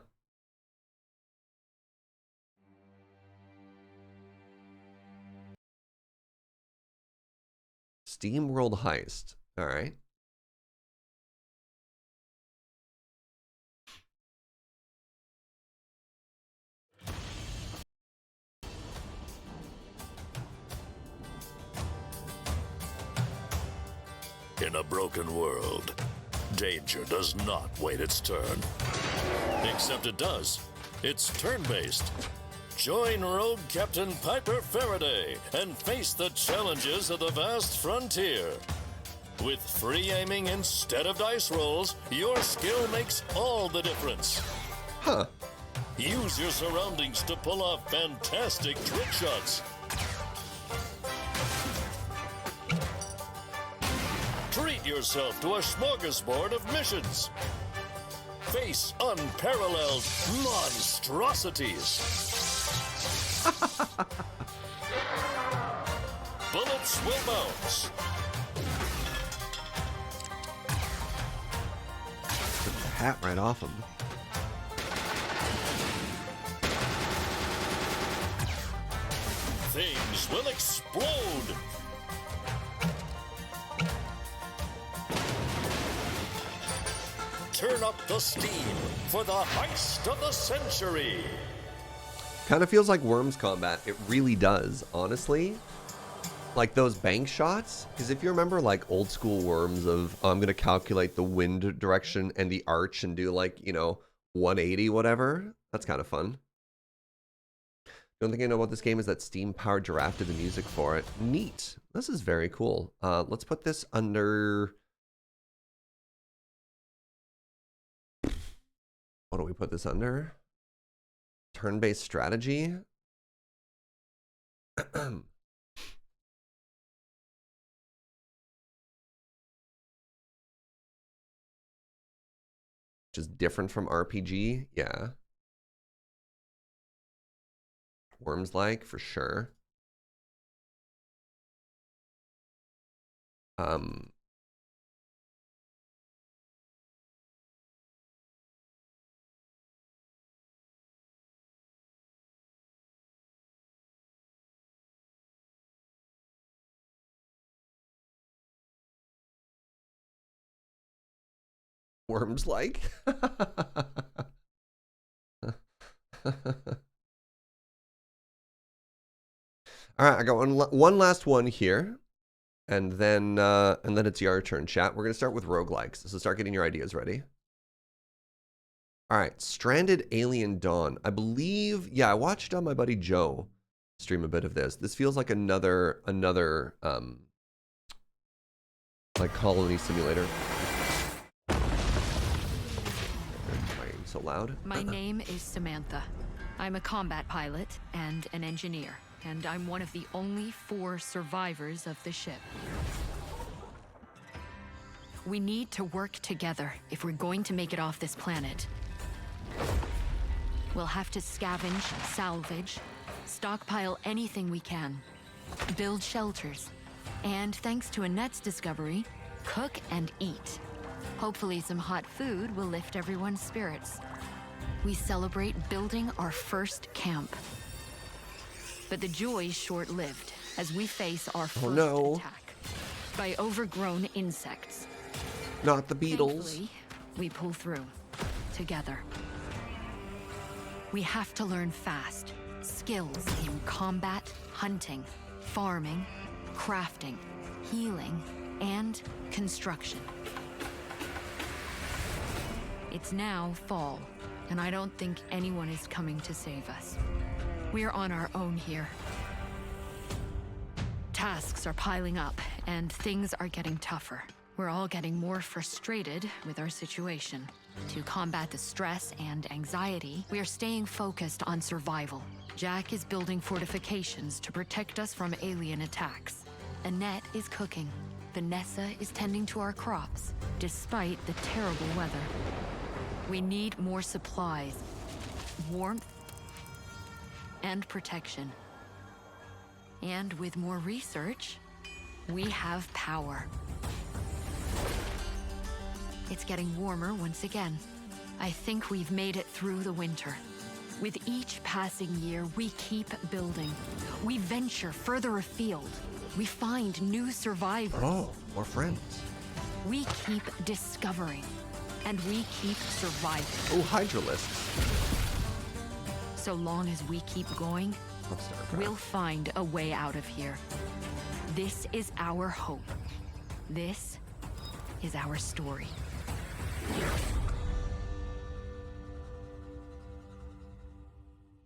SteamWorld Heist. All right. In a broken world, danger does not wait its turn. Except it does. It's turn-based. Join Rogue Captain Piper Faraday and face the challenges of the vast frontier. With free aiming instead of dice rolls, your skill makes all the difference. Huh. Use your surroundings to pull off fantastic trick shots. Treat yourself to a smorgasbord of missions. Face unparalleled monstrosities. Bullets will bounce. Took the hat right off him. Things will explode. Turn up the steam for the heist of the century. Kind of feels like Worms combat. It really does, honestly. Like those bank shots. Because if you remember like old school Worms of, oh, I'm going to calculate the wind direction and the arch and do like, you know, 180 whatever. That's kind of fun. The only thing I know about this game is that Steam Power drafted the music for it. Neat. This is very cool. Let's put this under... What do we put this under? Turn-based strategy. Which is different from RPG. Yeah. Worms-like, for sure. Worms-like? All right, I got one last one here, and then it's your turn, chat. We're gonna start with roguelikes, so start getting your ideas ready. All right, Stranded Alien Dawn. I believe, yeah, I watched my buddy Joe stream a bit of this. This feels like another like colony simulator. So loud. My name is Samantha. I'm a combat pilot and an engineer, and I'm one of the only 4 survivors of the ship. We need to work together if we're going to make it off this planet. We'll have to scavenge, salvage, stockpile anything we can, build shelters, and thanks to Annette's discovery, cook and eat. Hopefully some hot food will lift everyone's spirits. We celebrate building our first camp. But the joy is short-lived as we face our first attack by overgrown insects. Not the beetles. Thankfully, we pull through together. We have to learn fast. Skills in combat, hunting, farming, crafting, healing, and construction. It's now fall, and I don't think anyone is coming to save us. We're on our own here. Tasks are piling up, and things are getting tougher. We're all getting more frustrated with our situation. To combat the stress and anxiety, we are staying focused on survival. Jack is building fortifications to protect us from alien attacks. Annette is cooking. Vanessa is tending to our crops, despite the terrible weather. We need more supplies, warmth, and protection. And with more research, we have power. It's getting warmer once again. I think we've made it through the winter. With each passing year, we keep building. We venture further afield. We find new survivors. Oh, more friends. We keep discovering. And we keep surviving. Oh, Hydralisks. So long as we keep going, we'll find a way out of here. This is our hope. This is our story.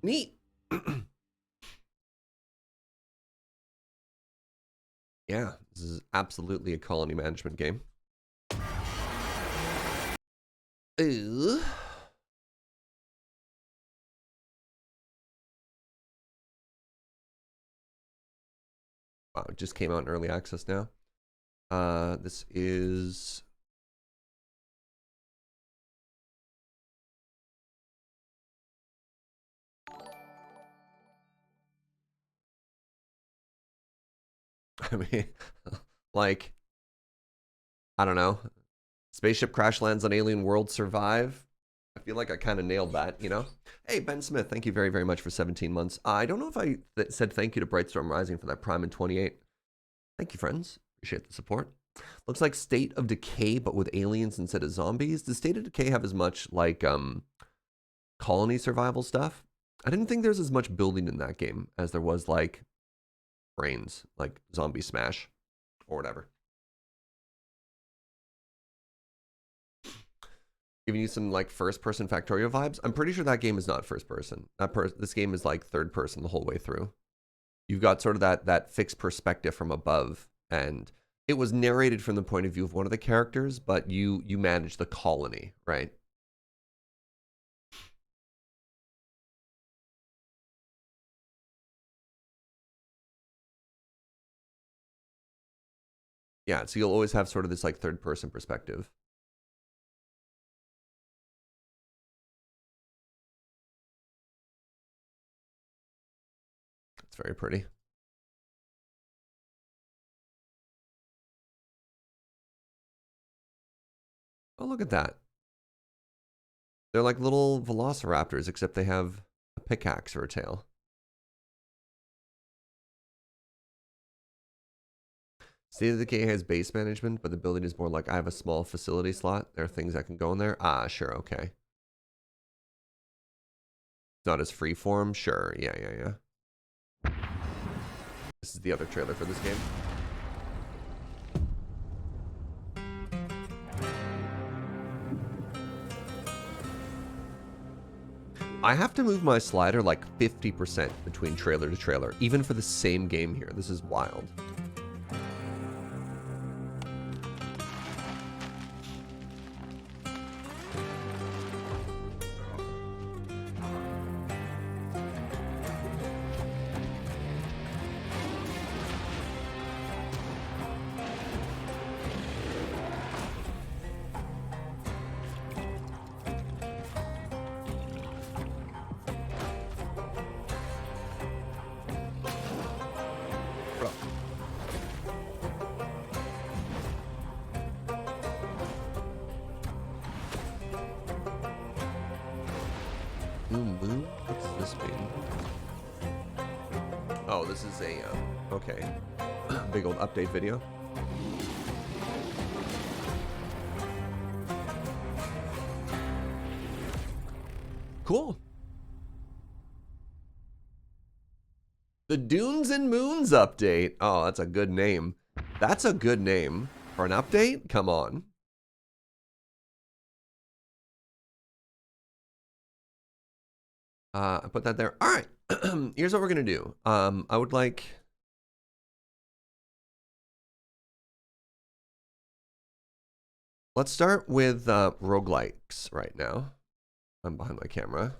Neat. Yeah, this is absolutely a colony management game. Ooh. Wow, it just came out in early access now. This is I mean, like, I don't know. Spaceship crash lands on alien world, survive. I feel like I kind of nailed that, you know? Hey, Ben Smith, thank you very, very much for 17 months. I don't know if I said thank you to Brightstorm Rising for that Prime in 28. Thank you, friends. Appreciate the support. Looks like State of Decay, but with aliens instead of zombies. Does State of Decay have as much, like, colony survival stuff? I didn't think there's as much building in that game as there was, like, brains, like Zombie Smash or whatever. Giving you some like first-person Factorio vibes. I'm pretty sure that game is not first-person. This game is like third-person the whole way through. You've got sort of that fixed perspective from above, and it was narrated from the point of view of one of the characters, but you manage the colony, right? Yeah, so you'll always have sort of this like third-person perspective. It's very pretty. Oh, look at that. They're like little velociraptors, except they have a pickaxe or a tail. State of Decay has base management, but the building is more like I have a small facility slot. There are things that can go in there. Ah, sure, okay. Not as freeform? Sure, yeah. This is the other trailer for this game. I have to move my slider like 50% between trailer to trailer, even for the same game here. This is wild. What does this mean? Oh, this is a, okay. Big old update video. Cool. The Dunes and Moons update. Oh, that's a good name. That's a good name. For an update? Come on. I put that there. All right. Here's what we're going to do. I would like... Let's start with roguelikes right now. I'm behind my camera.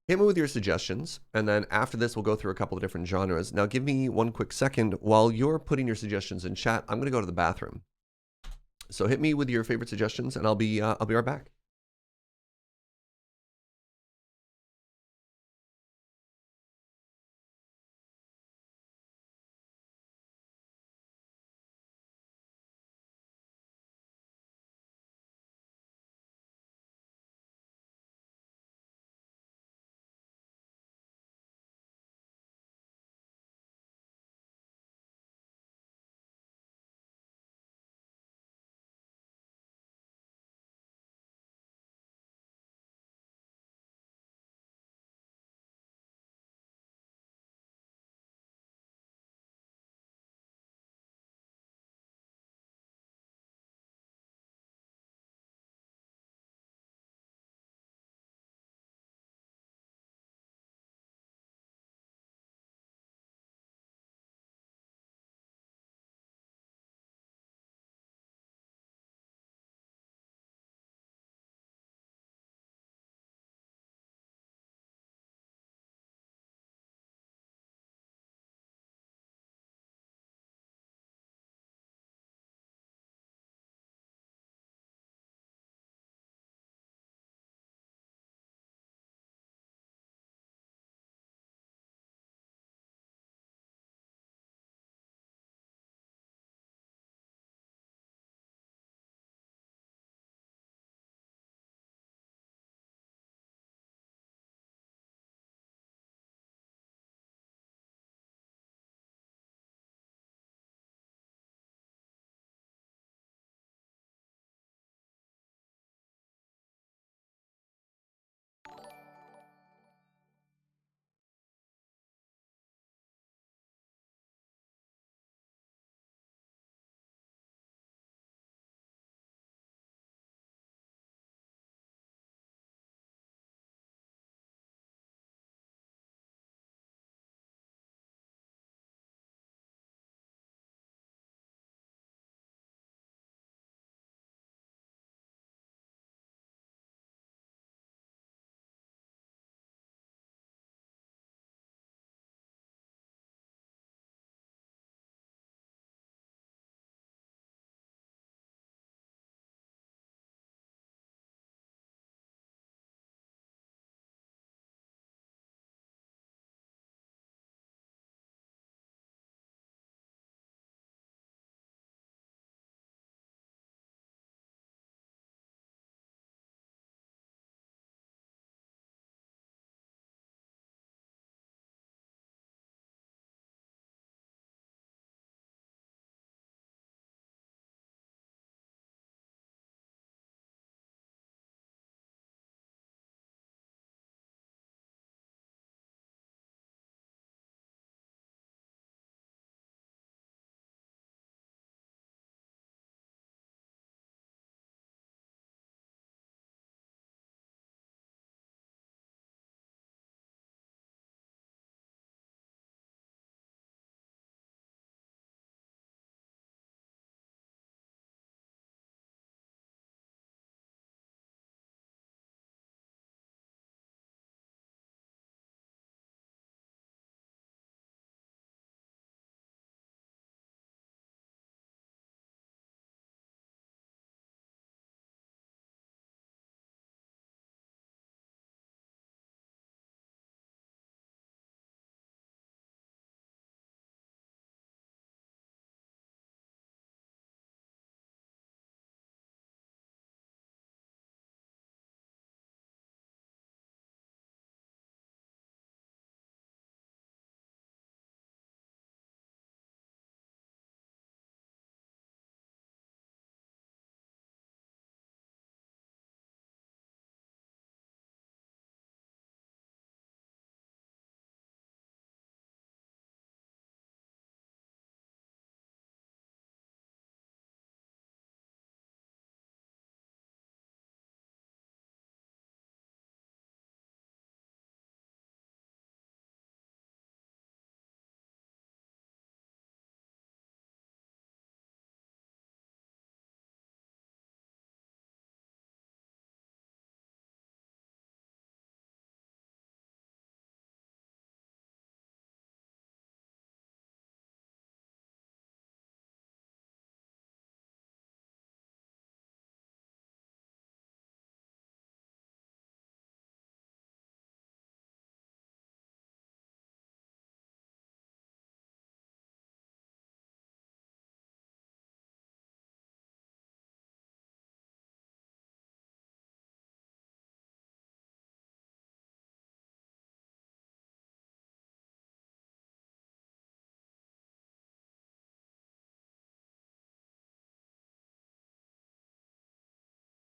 Hit me with your suggestions, and then after this, we'll go through a couple of different genres. Now, give me one quick second. While you're putting your suggestions in chat, I'm going to go to the bathroom. So hit me with your favorite suggestions, and I'll be right back.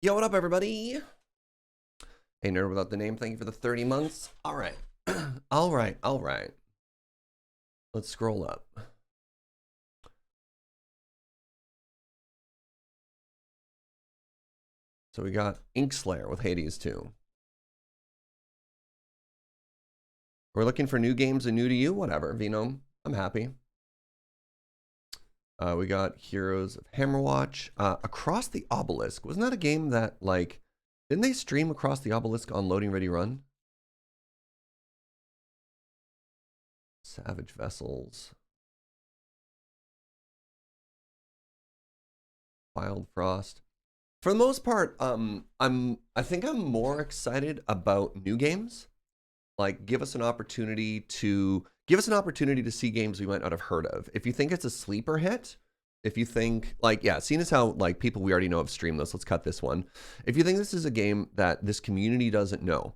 Yo, what up, everybody? Hey, nerd without the name, thank you for the 30 months. All right. All right. Let's scroll up. So we got Inkslayer with Hades 2. We're looking for new games and new to you. Whatever, Vino. I'm happy. We got Heroes of Hammerwatch. Across the Obelisk. Wasn't that a game that, like, didn't they stream Across the Obelisk on Loading Ready Run? Savage Vessels. Wild Frost. For the most part, I think I'm more excited about new games. Like, give us an opportunity to see games we might not have heard of. If you think it's a sleeper hit, if you think, like, yeah, seeing as how, like, people we already know have streamed this, let's cut this one. If you think this is a game that this community doesn't know,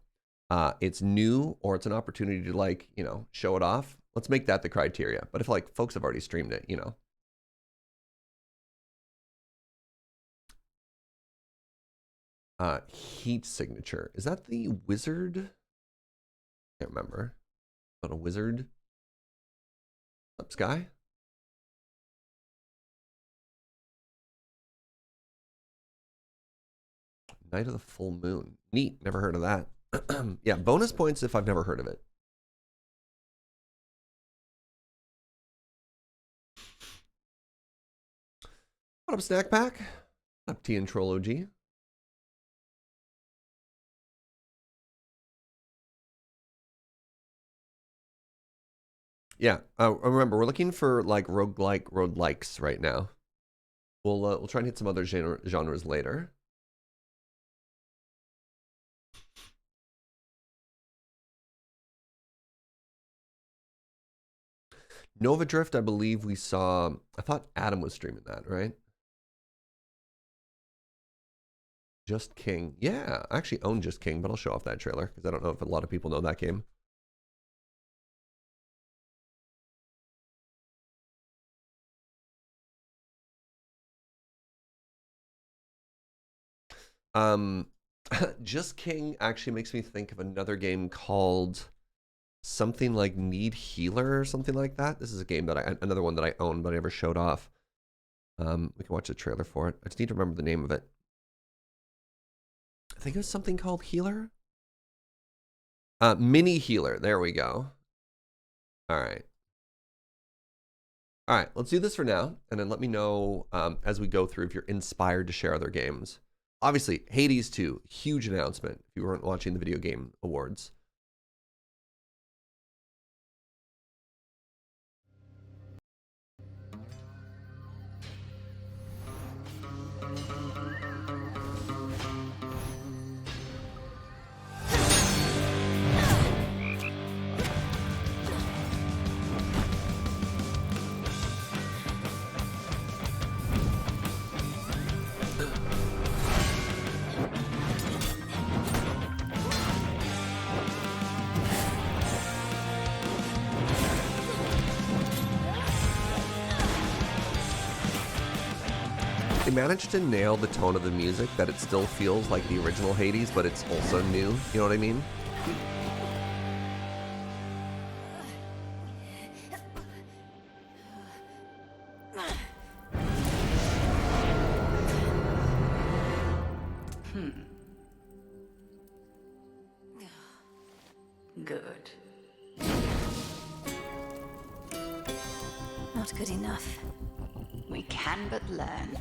it's new, or it's an opportunity to, like, you know, show it off, let's make that the criteria. But if, like, folks have already streamed it, you know. Heat Signature. Is that the wizard? Can't remember. Not a wizard. Up, Sky? Night of the Full Moon. Neat. Never heard of that. Yeah, bonus points if I've never heard of it. What up, Snack Pack? What up, T and Troll OG? Yeah, remember, we're looking for, like, roguelikes right now. We'll try and hit some other genres later. Nova Drift, I believe we saw. I thought Adam was streaming that, right? Just King. Yeah, I actually own Just King, but I'll show off that trailer because I don't know if a lot of people know that game. Just King actually makes me think of another game called something like Need Healer or something like that. This is a game that another one that I own, but I never showed off. We can watch a trailer for it. I just need to remember the name of it. I think it was something called Healer. Mini Healer. There we go. All right. All right, let's do this for now, and then let me know as we go through if you're inspired to share other games. Obviously, Hades 2, huge announcement if you weren't watching the Video Game Awards. They managed to nail the tone of the music that it still feels like the original Hades, but it's also new. You know what I mean? Good. Not good enough. We can but learn.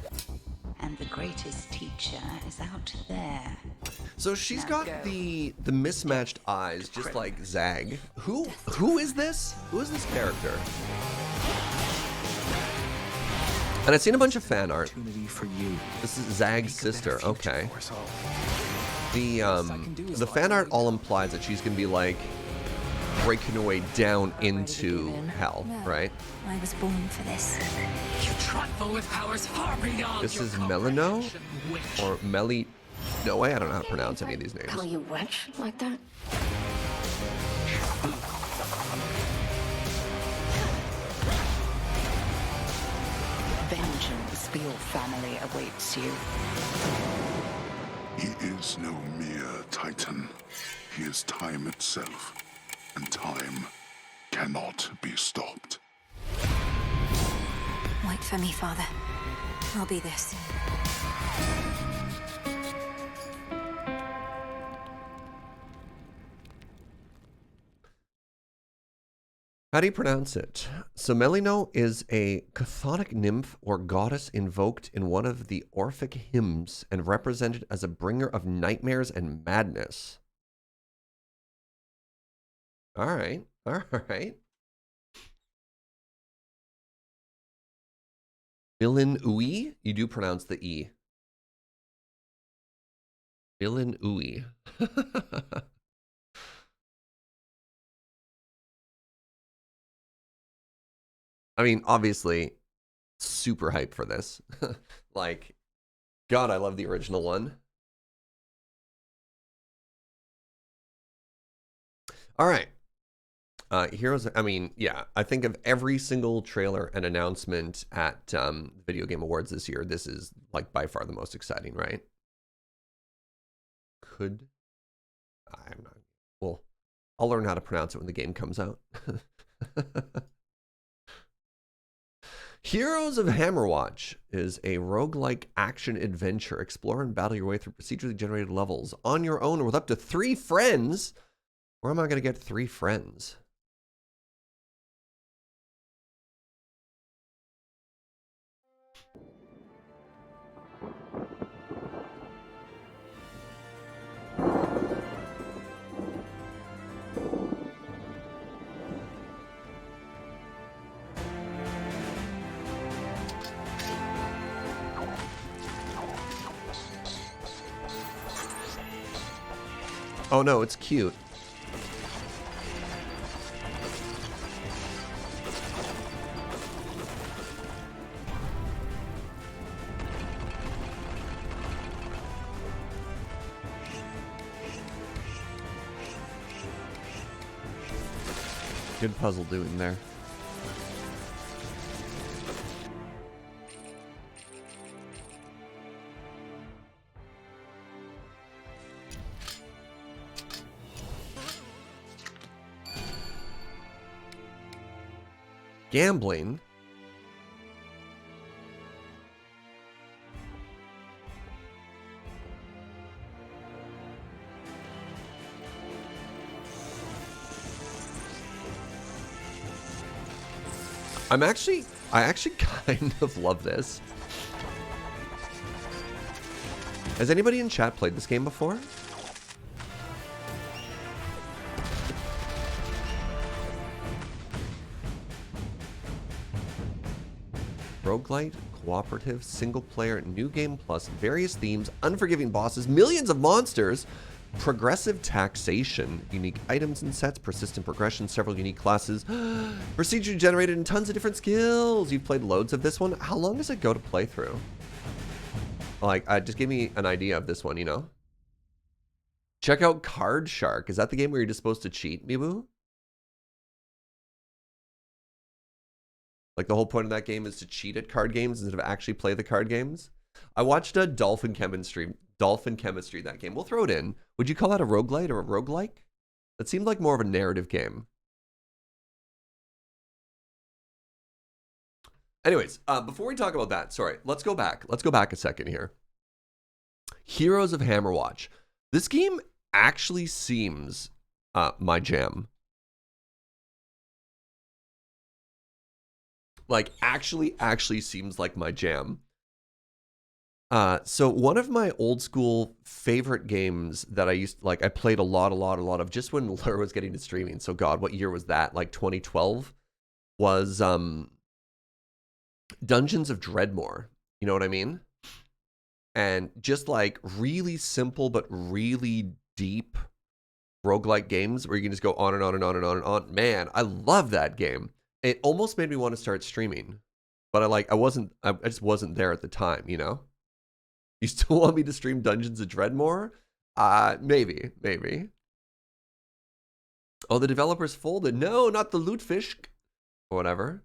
And the greatest teacher is out there. So she's got the mismatched eyes, just like Zag. Who is this? Who is this character? And I've seen a bunch of fan art. This is Zag's sister. Okay. The fan art all implies that she's gonna be like breaking her way down into hell, right? I was born for this. You trifle with powers far beyond. This is Melino or Meli. No way, I don't know how to pronounce any of these names. Call you wench like that? Vengeance for your family awaits you. He is no mere titan. He is time itself, and time cannot be stopped. Wait for me, Father. I'll be this. How do you pronounce it? So Melino is a chthonic nymph or goddess invoked in one of the Orphic hymns and represented as a bringer of nightmares and madness. All right, all right. Bilin Ui? You do pronounce the E. Bilin Ui. I mean, obviously, super hyped for this. Like, God, I love the original one. All right. Heroes, I mean, yeah, I think of every single trailer and announcement at Video Game Awards this year, this is, like, by far the most exciting, right? I'm not, well, I'll learn how to pronounce it when the game comes out. Heroes of Hammerwatch is a roguelike action-adventure. Explore and battle your way through procedurally generated levels on your own or with up to 3 friends. Where am I going to get 3 friends? Oh no, it's cute. Good puzzle doing there. Gambling. I actually kind of love this. Has anybody in chat played this game before? Roguelite, cooperative, single player, new game plus, various themes, unforgiving bosses, millions of monsters, progressive taxation, unique items and sets, persistent progression, several unique classes, procedure generated, and tons of different skills. You've played loads of this one. How long does it go to play through? Like, just give me an idea of this one, you know? Check out Card Shark. Is that the game where you're just supposed to cheat, Mibu? Like, the whole point of that game is to cheat at card games instead of actually play the card games? I watched a Dolphin Chemistry, that game. We'll throw it in. Would you call that a roguelite or a roguelike? That seemed like more of a narrative game. Anyways, before we talk about that, sorry, let's go back. Let's go back a second here. Heroes of Hammerwatch. This game actually seems my jam. Like, actually seems like my jam. So one of my old school favorite games that I played a lot of just when Lure was getting to streaming. So God, what year was that? Like 2012 was Dungeons of Dreadmore. You know what I mean? And just like really simple but really deep roguelike games where you can just go on and on and on and on and on. Man, I love that game. It almost made me want to start streaming, but I just wasn't there at the time, you know? You still want me to stream Dungeons of Dreadmore? Maybe. Oh, the developers folded. No, not the Lootfish or whatever.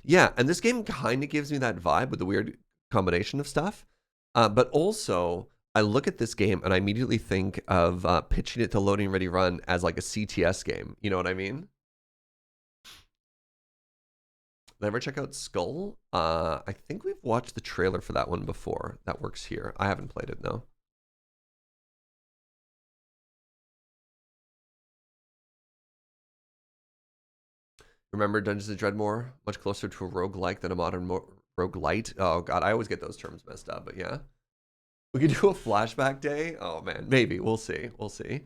Yeah, and this game kind of gives me that vibe with the weird combination of stuff. But also, I look at this game and I immediately think of pitching it to Loading Ready Run as like a CTS game. You know what I mean? Ever check out Skul? I think we've watched the trailer for that one before. That works here. I haven't played it, though. Remember Dungeons & Dreadmore? Much closer to a roguelike than a modern roguelite. Oh, God. I always get those terms messed up, but yeah. We could do a flashback day? Oh, man. Maybe. We'll see. We'll see.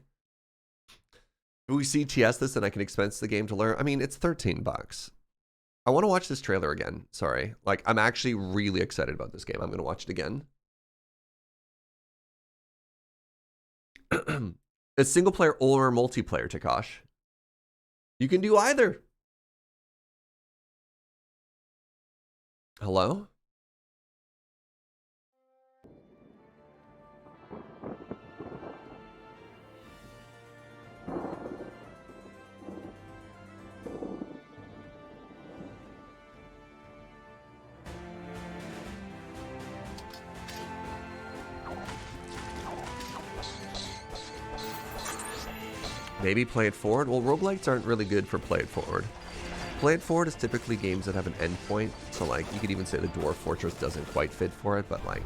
If we CTS this and I can expense the game to learn. I mean, it's $13. I want to watch this trailer again. Sorry. Like, I'm actually really excited about this game. I'm going to watch it again. It's single player or multiplayer, Takash. You can do either. Hello? Maybe play it forward? Well, roguelites aren't really good for play it forward. Play it forward is typically games that have an endpoint. So, like, you could even say the Dwarf Fortress doesn't quite fit for it, but, like,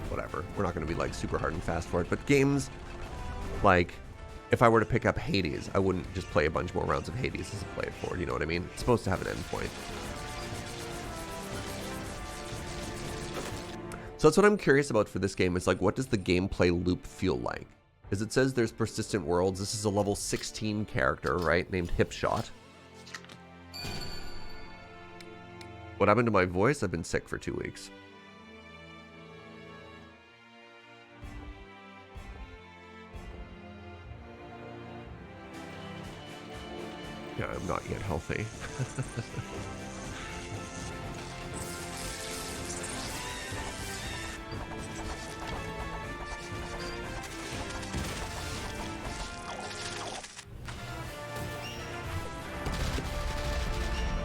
whatever. We're not going to be, like, super hard and fast for it. But games, like, if I were to pick up Hades, I wouldn't just play a bunch more rounds of Hades as a play it forward. You know what I mean? It's supposed to have an endpoint. So that's what I'm curious about for this game. Is, like, what does the gameplay loop feel like? As it says, there's persistent worlds. This is a level 16 character, right? Named Hipshot. What happened to my voice? I've been sick for 2 weeks. Yeah, I'm not yet healthy.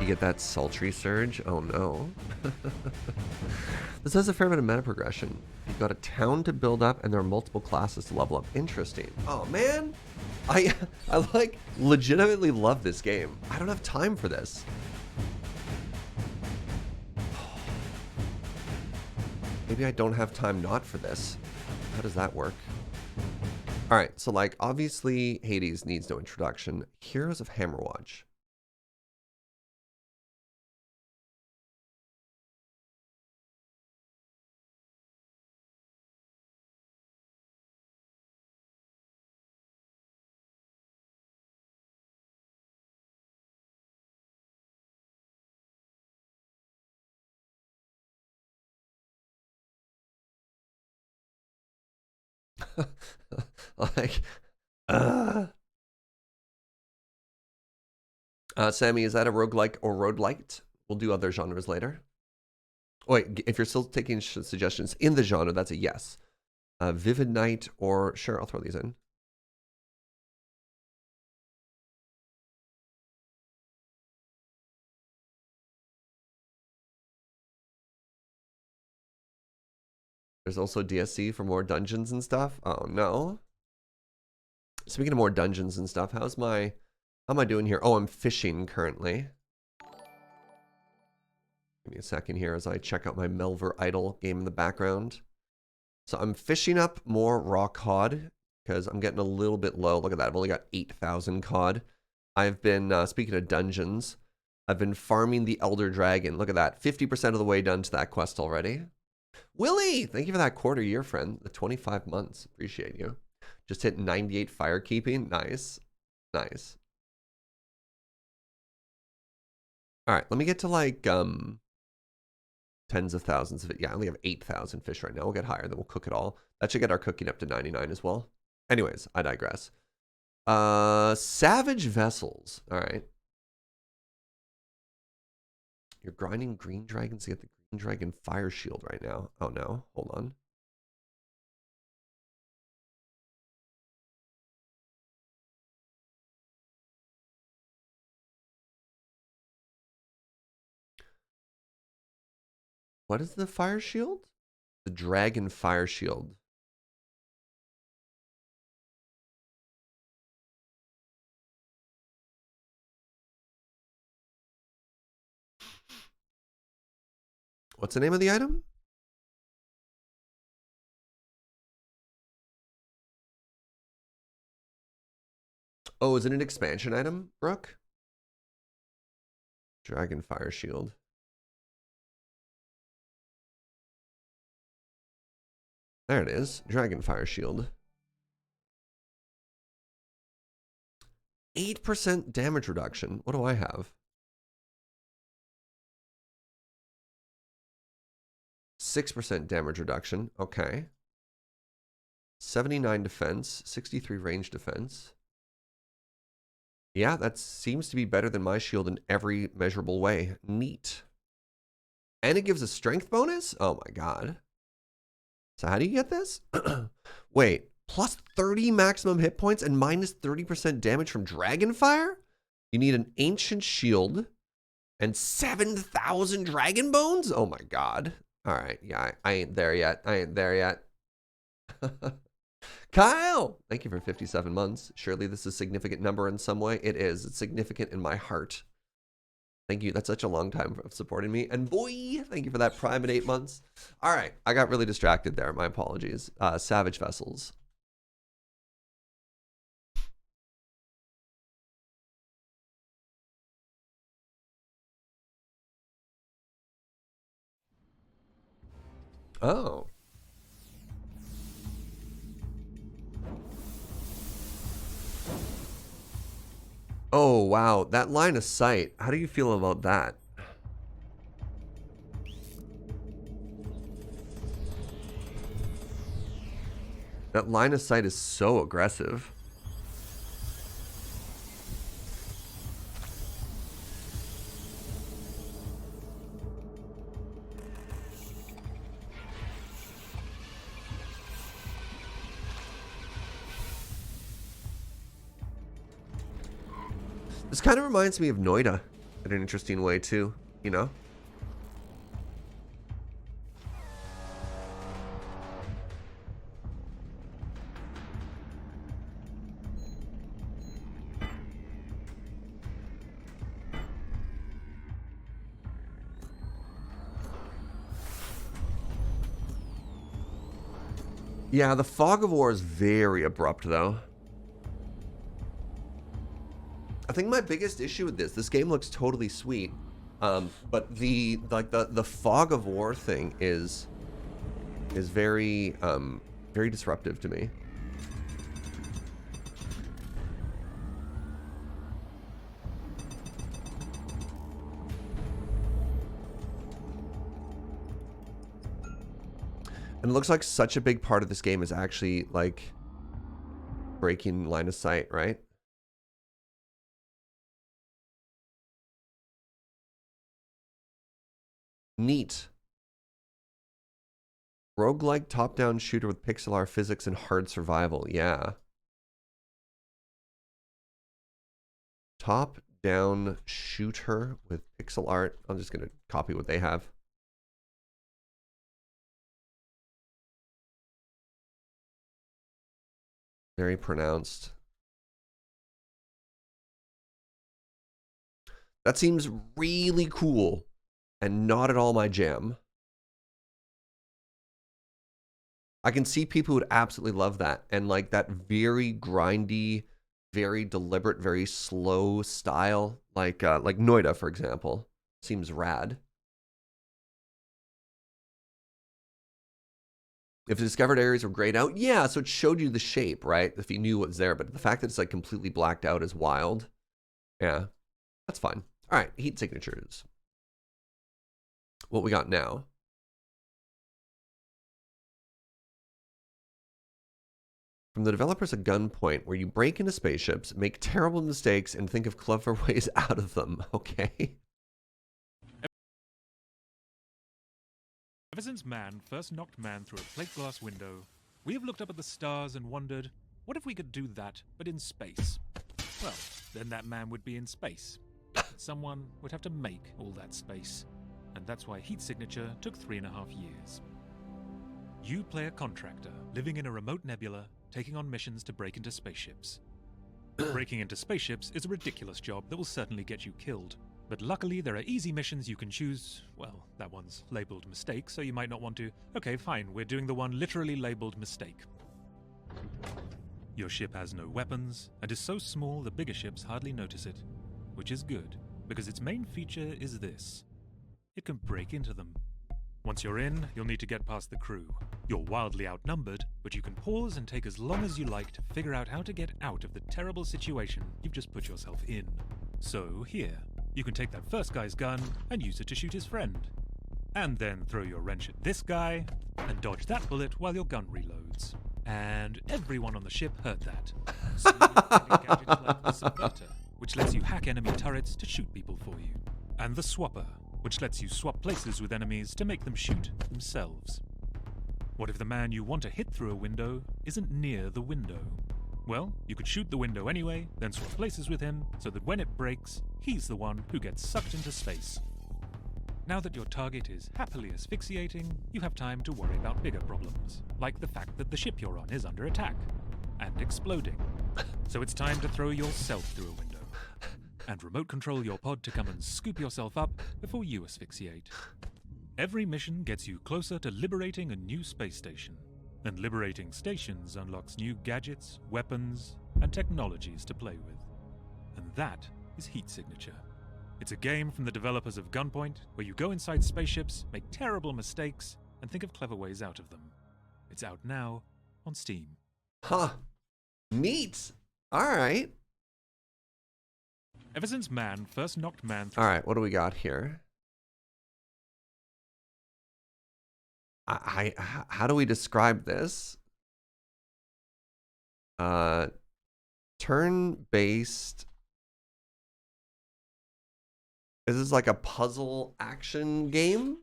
You get that sultry surge? Oh no. This has a fair bit of meta progression. You've got a town to build up and there are multiple classes to level up. Interesting. Oh man. I like legitimately love this game. I don't have time for this. Maybe I don't have time not for this. How does that work? All right, so like obviously Hades needs no introduction. Heroes of Hammerwatch. Like, Sammy, is that a roguelike or roguelite? We'll do other genres later. Wait, if you're still taking suggestions in the genre, that's a yes. Vivid Night or... Sure, I'll throw these in. There's also DSC for more dungeons and stuff. Oh, no. Speaking of more dungeons and stuff, how am I doing here? Oh, I'm fishing currently. Give me a second here as I check out my Melvor Idle game in the background. So I'm fishing up more raw cod because I'm getting a little bit low. Look at that. I've only got 8,000 cod. I've been, speaking of dungeons, I've been farming the Elder Dragon. Look at that. 50% of the way done to that quest already. Willie, thank you for that quarter year, friend. The 25 months. Appreciate you. Just hit 98 firekeeping. Nice. Nice. All right, let me get to like tens of thousands of it. Yeah, I only have 8,000 fish right now. We'll get higher, then we'll cook it all. That should get our cooking up to 99 as well. Anyways, I digress. Savage Vessels. All right. You're grinding green dragons to get the green dragon fire shield right now. Oh no, hold on. What is the fire shield? The dragon fire shield. What's the name of the item? Oh, is it an expansion item, Brooke? Dragonfire Shield. There it is. Dragonfire Shield. 8% damage reduction. What do I have? 6% damage reduction. Okay. 79 defense. 63 range defense. Yeah, that seems to be better than my shield in every measurable way. Neat. And it gives a strength bonus? Oh my god. So how do you get this? Wait, plus 30 maximum hit points and minus 30% damage from Dragonfire? You need an ancient shield and 7,000 dragon bones? Oh my god. All right, yeah, I ain't there yet. I ain't there yet. Kyle, thank you for 57 months. Surely this is a significant number in some way. It is. It's significant in my heart. Thank you. That's such a long time of supporting me. And boy, thank you for that prime at 8 months. All right, I got really distracted there. My apologies. Savage Vessels. Oh. Oh, wow. That line of sight. How do you feel about that? That line of sight is so aggressive. This kind of reminds me of Noida in an interesting way too, you know? Yeah, the Fog of War is very abrupt though. I think my biggest issue with this game looks totally sweet, but the Fog of War thing is very very disruptive to me. And it looks like such a big part of this game is actually like breaking line of sight, right? Neat. Roguelike top-down shooter with pixel art physics and hard survival. Yeah. Top-down shooter with pixel art. I'm just going to copy what they have. Very pronounced. That seems really cool. And not at all my jam. I can see people who would absolutely love that. And like that very grindy, very deliberate, very slow style. Like Noida, for example. Seems rad. If the discovered areas were grayed out, yeah, so it showed you the shape, right? If you knew what was there. But the fact that it's like completely blacked out is wild. Yeah, that's fine. All right, heat signatures. What we got now? From the developers at gunpoint, where you break into spaceships, make terrible mistakes, and think of clever ways out of them. Okay. Ever since man first knocked man through a plate glass window, we have looked up at the stars and wondered, what if we could do that, but in space? Well, then that man would be in space. Someone would have to make all that space. And that's why heat signature took 3.5 years. You play a contractor, living in a remote nebula, taking on missions to break into spaceships. Breaking into spaceships is a ridiculous job that will certainly get you killed. But luckily there are easy missions you can choose. Well, that one's labeled mistake, so you might not want to. Okay, fine, we're doing the one literally labeled mistake. Your ship has no weapons, and is so small the bigger ships hardly notice it. Which is good, because its main feature is this. It can break into them. Once you're in, you'll need to get past the crew. You're wildly outnumbered, but you can pause and take as long as you like to figure out how to get out of the terrible situation you've just put yourself in. So here, you can take that first guy's gun and use it to shoot his friend. And then throw your wrench at this guy, and dodge that bullet while your gun reloads. And everyone on the ship heard that. So you've got a gadget like the Subverter, which lets you hack enemy turrets to shoot people for you. And the Swapper, which lets you swap places with enemies to make them shoot themselves. What if the man you want to hit through a window isn't near the window? Well, you could shoot the window anyway, then swap places with him, so that when it breaks, he's the one who gets sucked into space. Now that your target is happily asphyxiating, you have time to worry about bigger problems, like the fact that the ship you're on is under attack, and exploding. So it's time to throw yourself through a window. And remote control your pod to come and scoop yourself up before you asphyxiate. Every mission gets you closer to liberating a new space station, and liberating stations unlocks new gadgets, weapons, and technologies to play with. And that is Heat Signature. It's a game from the developers of Gunpoint, where you go inside spaceships, make terrible mistakes, and think of clever ways out of them. It's out now on Steam. Huh. Neat. Alright. Ever since man first knocked man through... Alright, what do we got here? How do we describe this? Turn-based... Is this like a puzzle action game?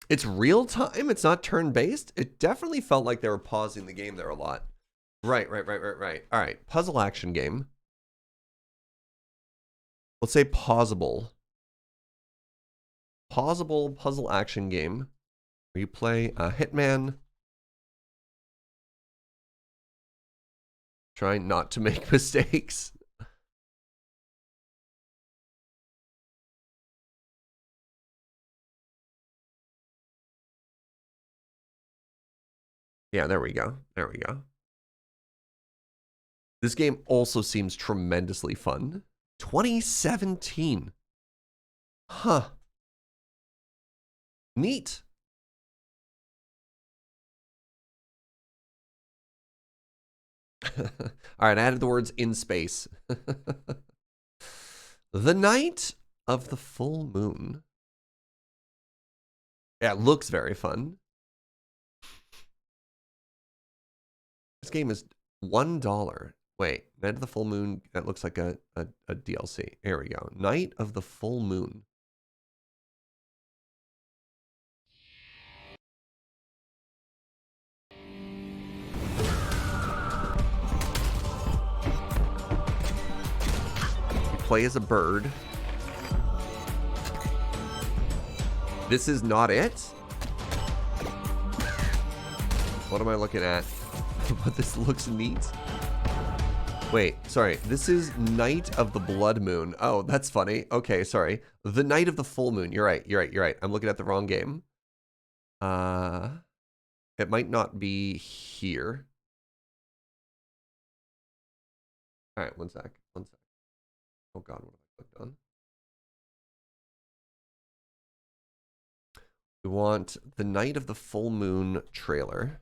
It's real time? It's not turn-based? It definitely felt like they were pausing the game there a lot. Right. All right, puzzle action game. Let's say pausable. Pausable puzzle action game where you play a hitman trying not to make mistakes. Yeah, there we go. There we go. This game also seems tremendously fun. 2017. Huh. Neat. All right, I added the words in space. The Night of the Full Moon. Yeah, it looks very fun. This game is $1. Wait, Night of the Full Moon, that looks like a DLC. Here we go. Night of the Full Moon. You play as a bird. This is not it? What am I looking at? But this looks neat. Wait, sorry. This is Night of the Blood Moon. Oh, that's funny. Okay, sorry. The Night of the Full Moon. You're right. I'm looking at the wrong game. It might not be here. All right, one sec. Oh God, what have I clicked on? We want the Night of the Full Moon trailer.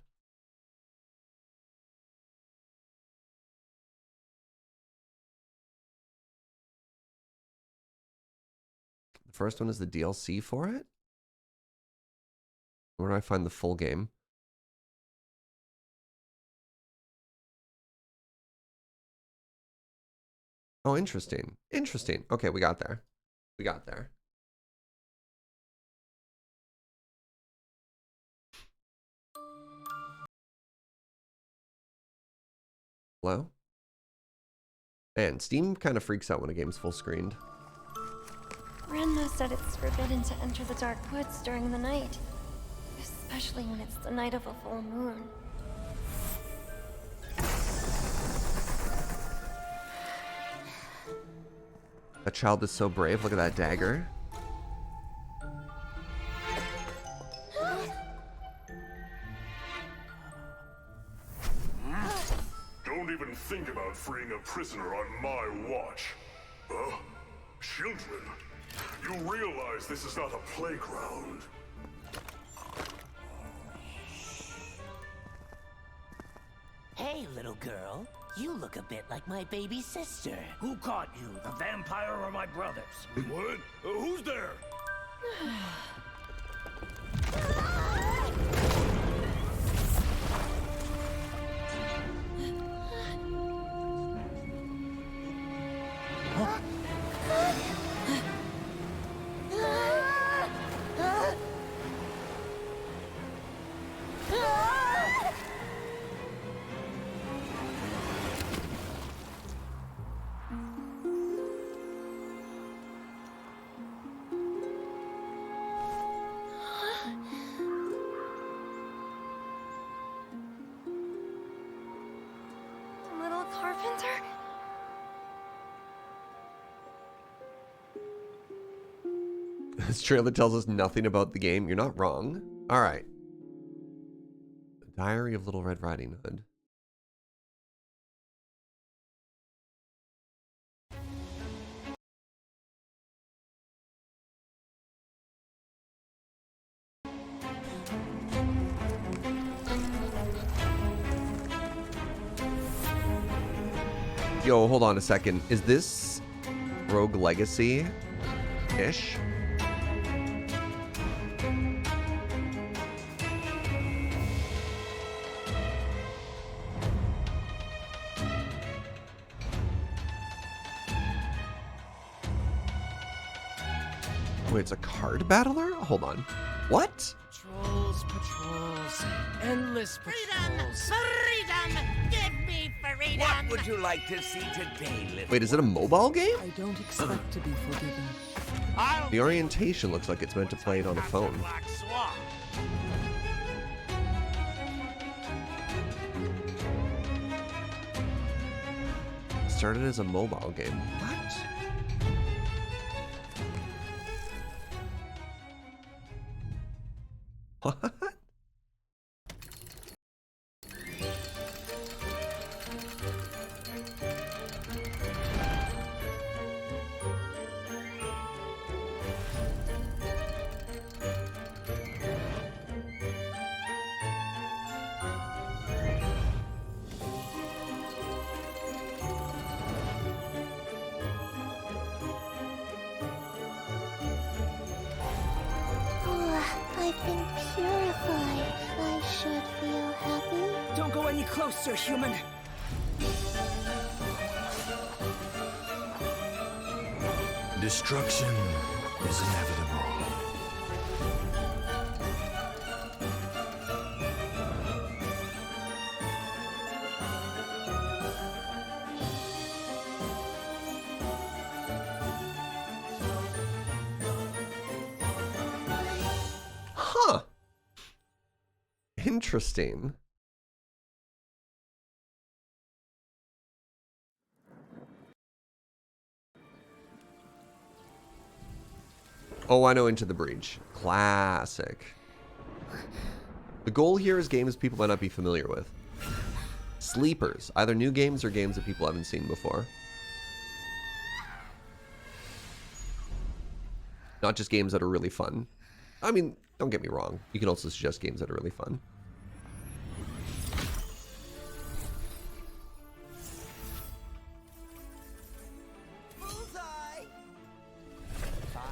The first one is the DLC for it. Where do I find the full game? Oh, interesting. Interesting. Okay, we got there. Hello? Man, Steam kind of freaks out when a game's full screened. Grandma said it's forbidden to enter the dark woods during the night. This especially when it's the night of a full moon. That child is so brave. Look at that dagger. Don't even think about freeing a prisoner on my watch. Huh? Children, you realize this is not a playground. Hey, little girl. You look a bit like my baby sister. Who caught you, the vampire or my brothers? What? Who's there? Little carpenter? This trailer tells us nothing about the game. You're not wrong. All right. The Diary of Little Red Riding Hood. Yo, hold on a second. Is this Rogue Legacy-ish? Wait, it's a card battler? Hold on. What? Patrols, endless patrols. Freedom! Give me freedom! What would you like to see today, little Wait, is it a mobile game? I don't expect to be forgiven. The orientation looks like it's meant to play it on a phone. Black Swan? Started as a mobile game. What? What? I've been purified. I should feel happy. Don't go any closer, human. Destruction is inevitable. Huh. Interesting. Oh, I know, Into the Breach. Classic. The goal here is games people might not be familiar with. Sleepers. Either new games or games that people haven't seen before. Not just games that are really fun. I mean, don't get me wrong. You can also suggest games that are really fun.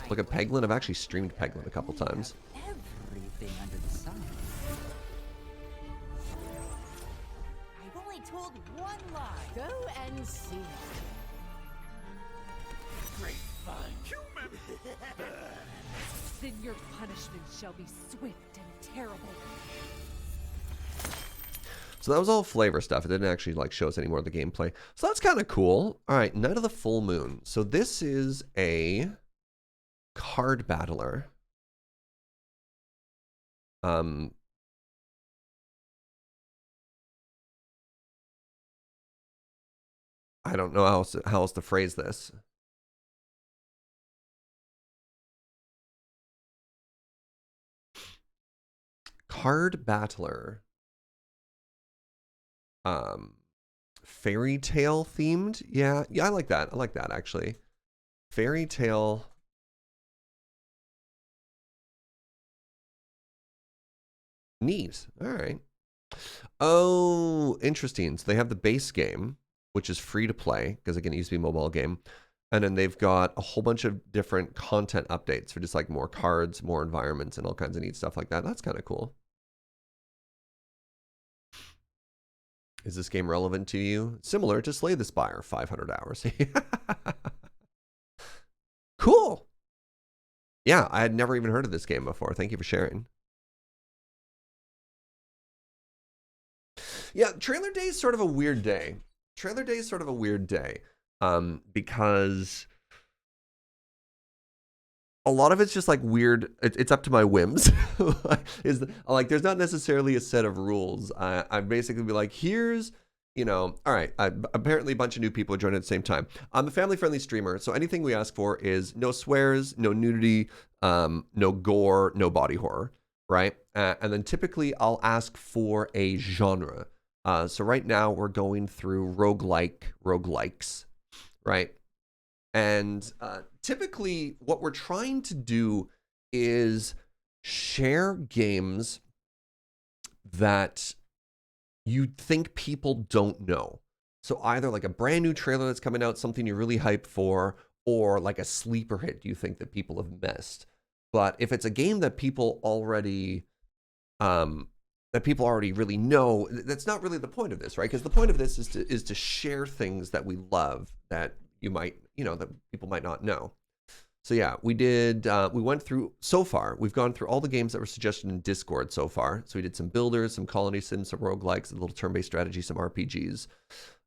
Look at Peglin. I've actually streamed Peglin a couple times. Everything under the sun. I've only told one lie. Go and see. Great fun. Human! Then your punishment shall be swift and terrible. So that was all flavor stuff. It didn't actually like show us any more of the gameplay. So that's kind of cool. All right, Night of the Full Moon. So this is a card battler. I don't know how else to phrase this. Card Battler. Fairy tale themed. Yeah, I like that. I like that actually. Fairy tale. Neat. All right. Oh, interesting. So they have the base game, which is free to play because again, it used to be a mobile game. And then they've got a whole bunch of different content updates for just like more cards, more environments, and all kinds of neat stuff like that. That's kind of cool. Is this game relevant to you? Similar to Slay the Spire, 500 hours. Cool. Yeah, I had never even heard of this game before. Thank you for sharing. Yeah, trailer day is sort of a weird day. Trailer day is sort of a weird day because a lot of it's just like weird. It's up to my whims. Like there's not necessarily a set of rules. I basically be like, here's, you know, all right. Apparently a bunch of new people are joining at the same time. I'm a family-friendly streamer, so anything we ask for is no swears, no nudity, no gore, no body horror, right? And then typically I'll ask for a genre. So right now we're going through roguelikes, right? And typically what we're trying to do is share games that you think people don't know. So either like a brand new trailer that's coming out, something you're really hyped for, or like a sleeper hit you think that people have missed. But if it's a game that people already really know, that's not really the point of this, right? Because the point of this is to share things that we love that you might, you know, that people might not know. So yeah, we went through, so far, we've gone through all the games that were suggested in Discord so far. So we did some builders, some colony sims, some roguelikes, a little turn-based strategy, some RPGs.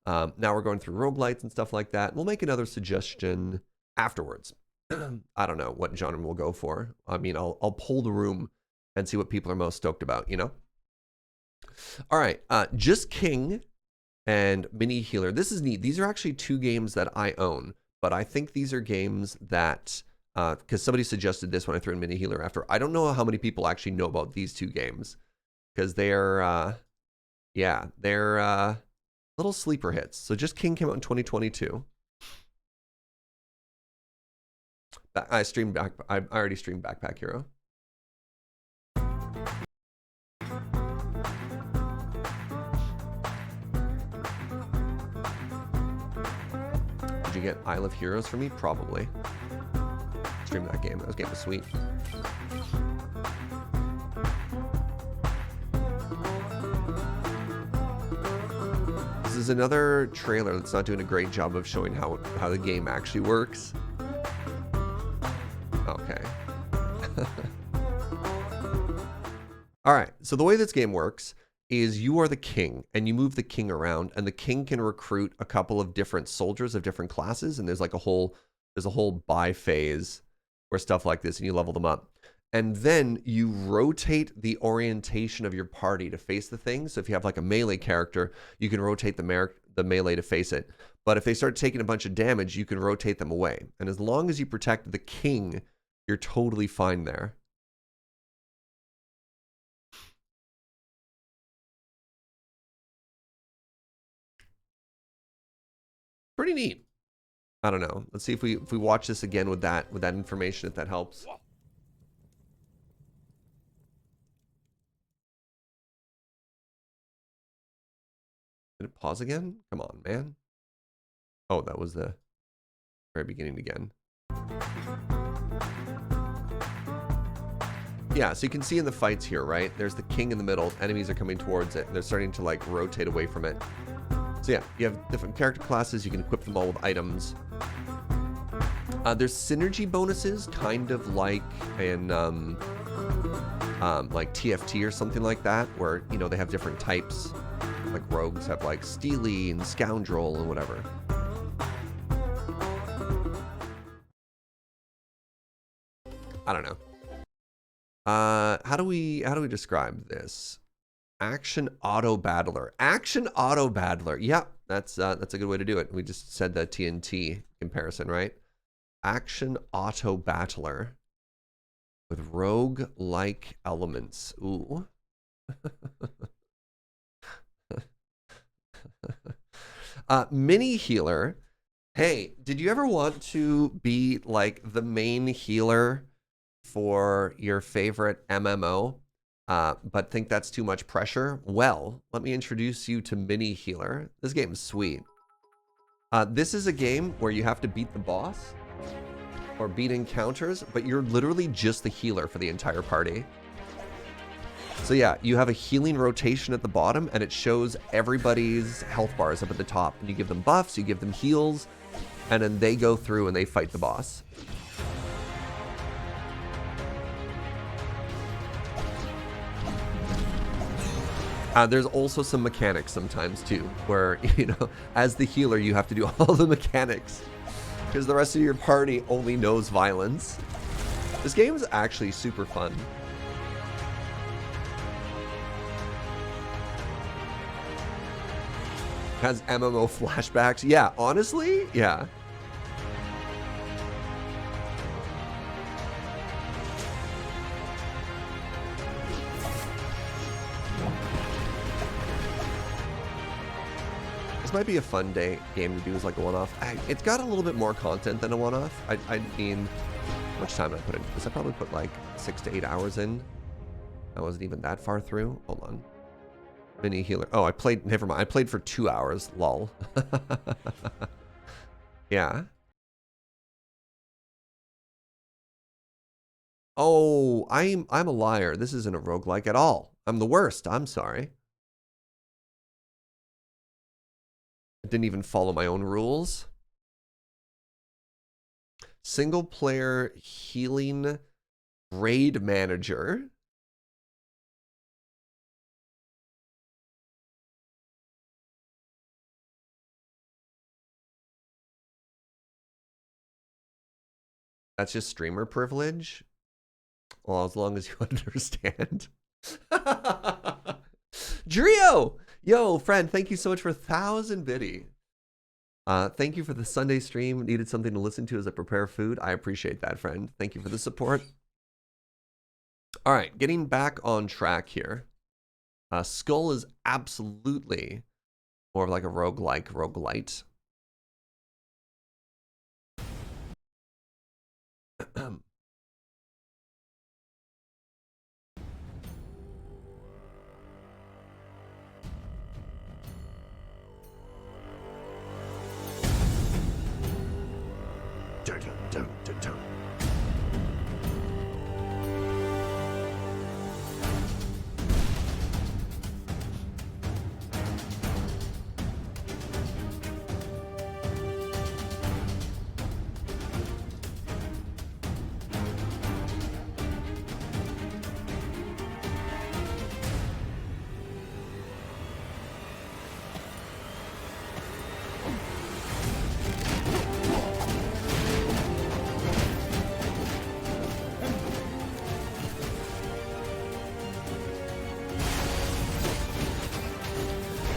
Now we're going through roguelites and stuff like that. We'll make another suggestion afterwards. I don't know what genre we'll go for. I mean, I'll poll the room and see what people are most stoked about, you know? All right, Just King and Mini Healer. This is neat. These are actually two games that I own, but I think these are games that, because somebody suggested this when I threw in Mini Healer after. I don't know how many people actually know about these two games, because they're, yeah, they're little sleeper hits. So Just King came out in 2022. I already streamed Backpack Hero. Did you get Isle of Heroes for me? Probably. Stream that game. That game was sweet. This is another trailer that's not doing a great job of showing how the game actually works. Okay. All right. So the way this game works is you are the king and you move the king around, and the king can recruit a couple of different soldiers of different classes, and there's like a whole buy phase where stuff like this, and you level them up. And then you rotate the orientation of your party to face the thing. So if you have like a melee character, you can rotate the melee to face it. But if they start taking a bunch of damage, you can rotate them away. And as long as you protect the king, you're totally fine there. Pretty neat. I don't know. Let's see if we watch this again with that information, if that helps. Did it pause again? Come on, man. Oh, that was the very beginning again. Yeah, so you can see in the fights here, right? There's the king in the middle. Enemies are coming towards it, and they're starting to like rotate away from it. So yeah, you have different character classes. You can equip them all with items. There's synergy bonuses, kind of like in like TFT or something like that, where, you know, they have different types. Like rogues have like Steely and Scoundrel and whatever. I don't know. How do we describe this? Action Auto Battler. Action Auto Battler. Yep, That's a good way to do it. We just said the TNT comparison, right? Action auto battler with rogue-like elements. Ooh. Mini healer. Hey, did you ever want to be like the main healer for your favorite MMO, but think that's too much pressure? Well, let me introduce you to Mini Healer. This game is sweet. This is a game where you have to beat the boss or beat encounters, but you're literally just the healer for the entire party. So yeah, you have a healing rotation at the bottom, and it shows everybody's health bars up at the top. And you give them buffs, you give them heals, and then they go through and they fight the boss. There's also some mechanics sometimes too, where, you know, as the healer, you have to do all the mechanics because the rest of your party only knows violence. This game is actually super fun. Has MMO flashbacks. Yeah, honestly, yeah. This might be a fun game to do as like a one-off. It's got a little bit more content than a one-off. I mean, how much time did I put in this? I probably put like 6 to 8 hours in. I wasn't even that far through. Hold on. Mini healer. Oh, I played. Never mind. I played for 2 hours. Lol. Yeah. Oh, I'm a liar. This isn't a roguelike at all. I'm the worst. I'm sorry. I didn't even follow my own rules. Single player healing raid manager. That's just streamer privilege? Well, as long as you understand. Drio! Yo, friend, thank you so much for 1,000 biddy. Thank you for the Sunday stream. Needed something to listen to as I prepare food. I appreciate that, friend. Thank you for the support. All right, getting back on track here. Skul is absolutely more of like a roguelite.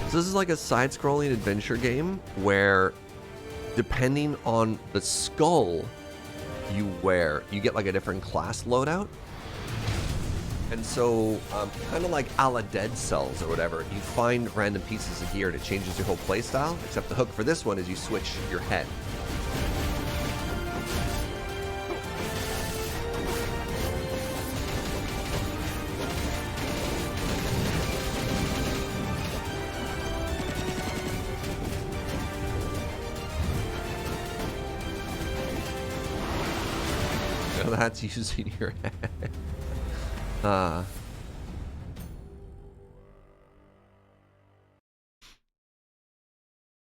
So this is like a side-scrolling adventure game where, depending on the skull you wear, you get like a different class loadout. And so, kind of like a la Dead Cells or whatever, you find random pieces of gear and it changes your whole playstyle, except the hook for this one is you switch your head. That's using your head.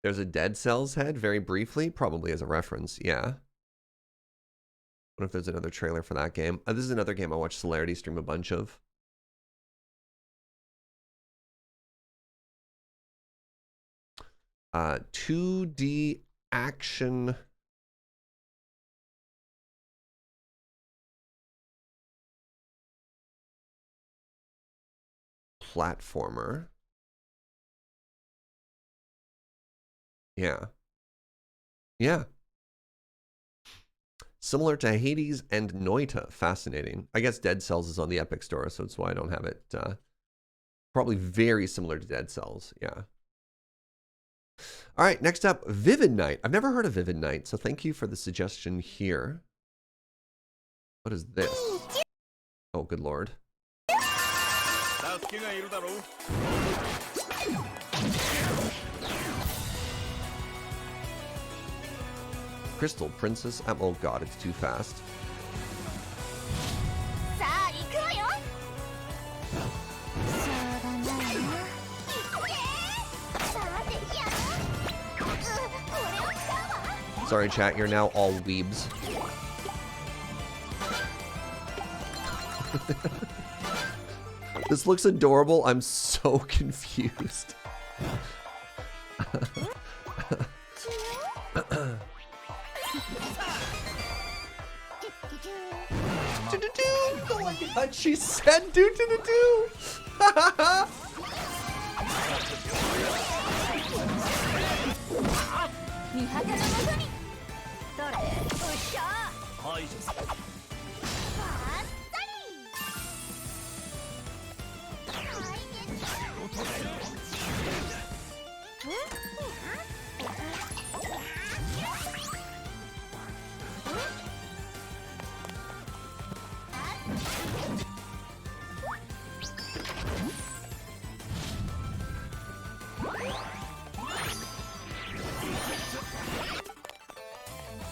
There's a Dead Cells head, very briefly, probably as a reference, yeah. What if there's another trailer for that game? This is another game I watched Celerity stream a bunch of. Uh, 2D action... platformer. Yeah. Yeah. Similar to Hades and Noita. Fascinating. I guess Dead Cells is on the Epic Store, so that's why I don't have it. Probably very similar to Dead Cells. Yeah. All right, next up, Vivid Night. I've never heard of Vivid Night, so thank you for the suggestion here. What is this? Oh, good lord. Crystal Princess. Oh god, it's too fast. Sorry, chat, you're now all weebs. This looks adorable. I'm so confused. Go like what she said, do to the do.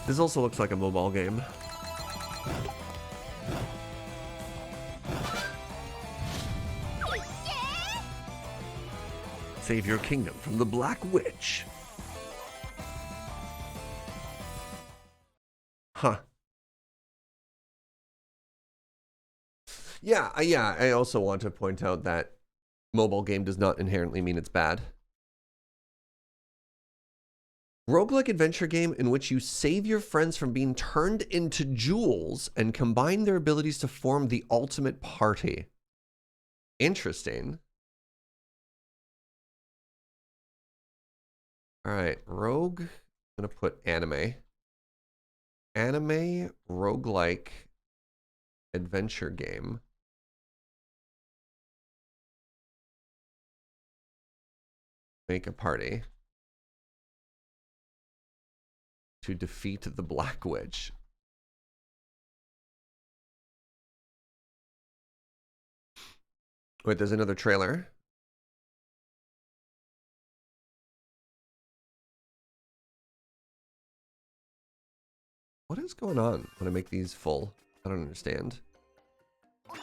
This also looks like a mobile game. Save your kingdom from the Black Witch. Huh. Yeah, I also want to point out that mobile game does not inherently mean it's bad. Roguelike adventure game in which you save your friends from being turned into jewels and combine their abilities to form the ultimate party. Interesting. All right, rogue. I'm going to put anime. Anime roguelike adventure game. Make a party. To defeat the Black Witch. Wait, there's another trailer. What is going on when I make these full? I don't understand. I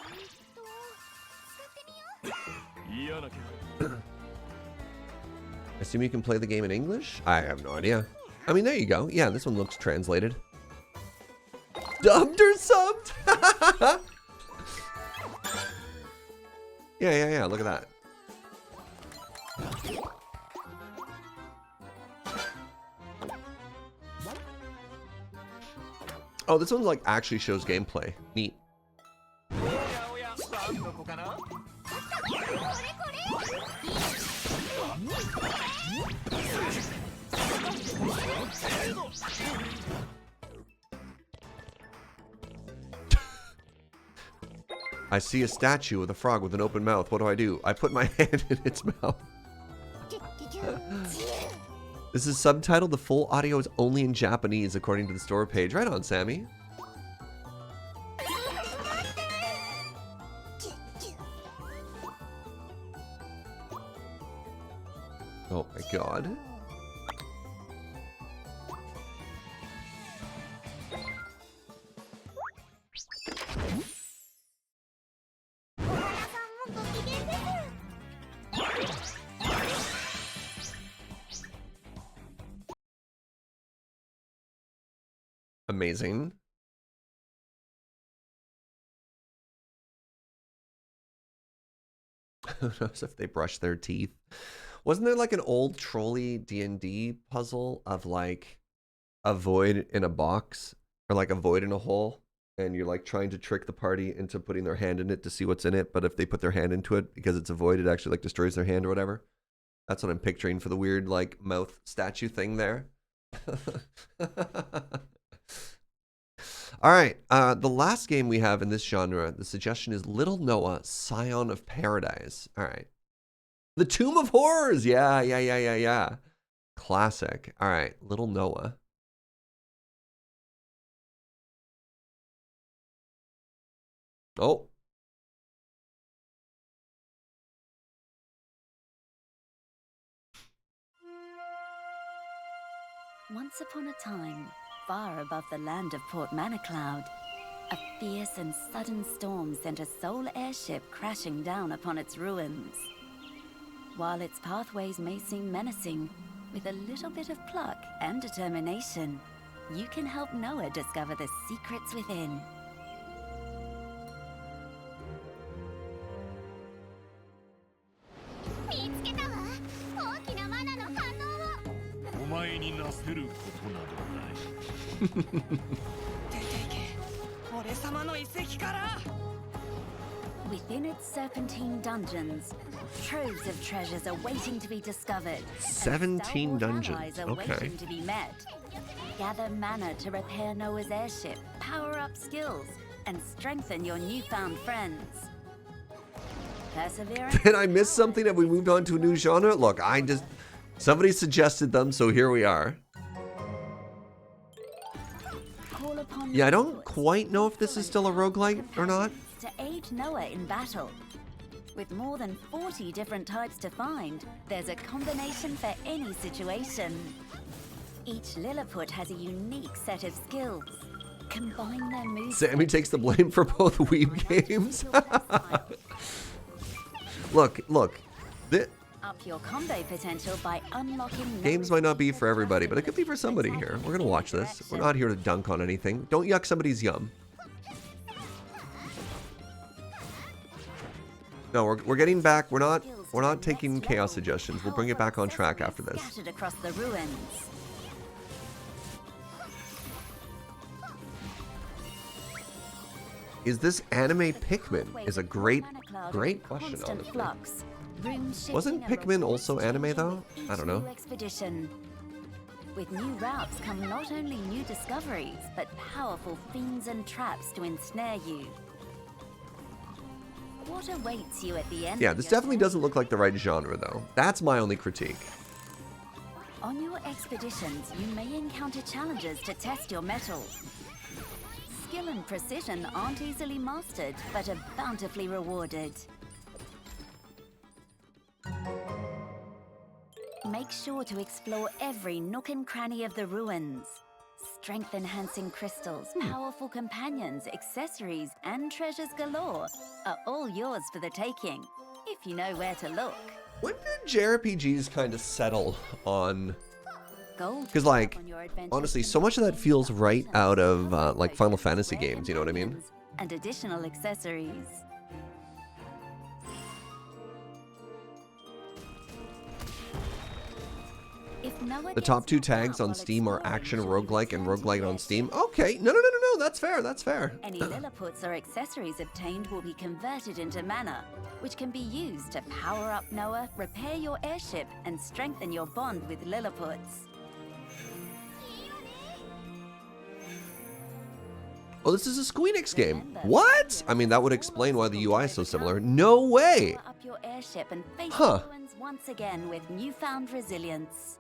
assume you can play the game in English? I have no idea. I mean, there you go. Yeah, this one looks translated. Dubbed or subbed? Yeah. Look at that. Oh, this one like actually shows gameplay. Neat. I see a statue with a frog with an open mouth. What do? I put my hand in its mouth. This is subtitled. The full audio is only in Japanese, according to the store page. Right on, Sammy. Oh my god. Amazing. Who knows if they brush their teeth? Wasn't there like an old trolley D&D puzzle of like a void in a box or like a void in a hole, and you're like trying to trick the party into putting their hand in it to see what's in it, but if they put their hand into it because it's a void, it actually like destroys their hand or whatever? That's what I'm picturing for the weird, like, mouth statue thing there. All right, the last game we have in this genre, the suggestion is Little Noah, Scion of Paradise. All right. The Tomb of Horrors. Yeah. Classic. All right, Little Noah. Oh. Once upon a time, far above the land of Port Manacloud, a fierce and sudden storm sent a soul airship crashing down upon its ruins. While its pathways may seem menacing, with a little bit of pluck and determination, you can help Noah discover the secrets within. Within its serpentine dungeons, troves of treasures are waiting to be discovered. 17 dungeons. Are Okay. waiting to be met. Gather mana to repair Noah's airship, power up skills, and strengthen your newfound friends. Perseverance. Did I miss something? Have we moved on to a new genre? Look, somebody suggested them, so here we are. Yeah, I don't quite know if this is still a roguelike or not. To aid Noah in battle. With more than 40 different types to find, there's a combination for any situation. Each Lilliput has a unique set of skills. Combine their moves. Sammy takes the blame for both Weeb games. Look. Up your combo potential by unlocking Games might not be for everybody, but it could be for somebody here. We're gonna watch this. We're not here to dunk on anything. Don't yuck somebody's yum. No, we're getting back. We're not taking chaos suggestions. We'll bring it back on track after this. scattered across the ruins. Is this anime Pikmin? Is a great question, honestly. Wasn't Pikmin also anime though? I don't know. Expedition. With new routes come not only new discoveries, but powerful fiends and traps to ensnare you. What awaits you at the end? Yeah, this definitely doesn't look like the right genre though. That's my only critique. On your expeditions, you may encounter challenges to test your mettle. Skill and precision aren't easily mastered, but are bountifully rewarded. Make sure to explore every nook and cranny of the ruins. Strength-enhancing crystals, powerful companions, accessories, and treasures galore are all yours for the taking, if you know where to look. When did JRPGs kind of settle on... Gold. Because, like, honestly, so much of that feels right out of, like, Final Fantasy games, you know what I mean? And additional accessories. The top 2 tags on Steam are Action Roguelike and Roguelite on Steam. Okay, no, that's fair, that's fair. Any Lilliputs or accessories obtained will be converted into mana, which can be used to power up Noah, repair your airship, and strengthen your bond with Lilliputs. Oh, this is a Squeenix game. What? I mean, that would explain why the UI is so similar. No way! Power up your airship and face the ruins once again with newfound resilience.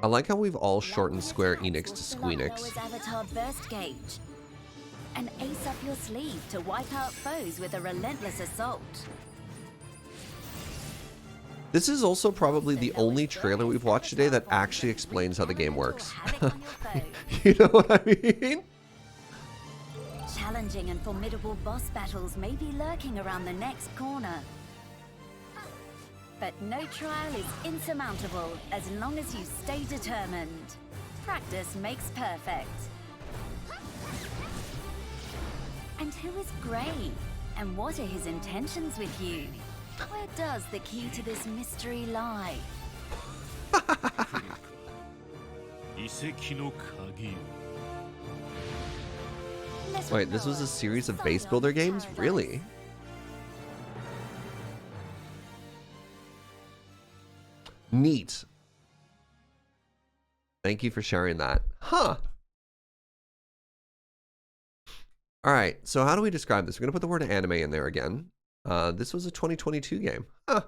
I like how we've all shortened Square Enix to Squeenix. Noah's avatar burst gauge. An ace up your sleeve to wipe out foes with a relentless assault. This is also probably the only trailer we've watched today that actually explains how the game works. You know what I mean? Challenging and formidable boss battles may be lurking around the next corner. But no trial is insurmountable as long as you stay determined. Practice makes perfect. And who is Gray? And what are his intentions with you? Where does the key to this mystery lie? Wait, this was a series of base builder games? Really? Neat. Thank you for sharing that. Huh. All right, so how do we describe this? We're going to put the word anime in there again. This was a 2022 game. Huh.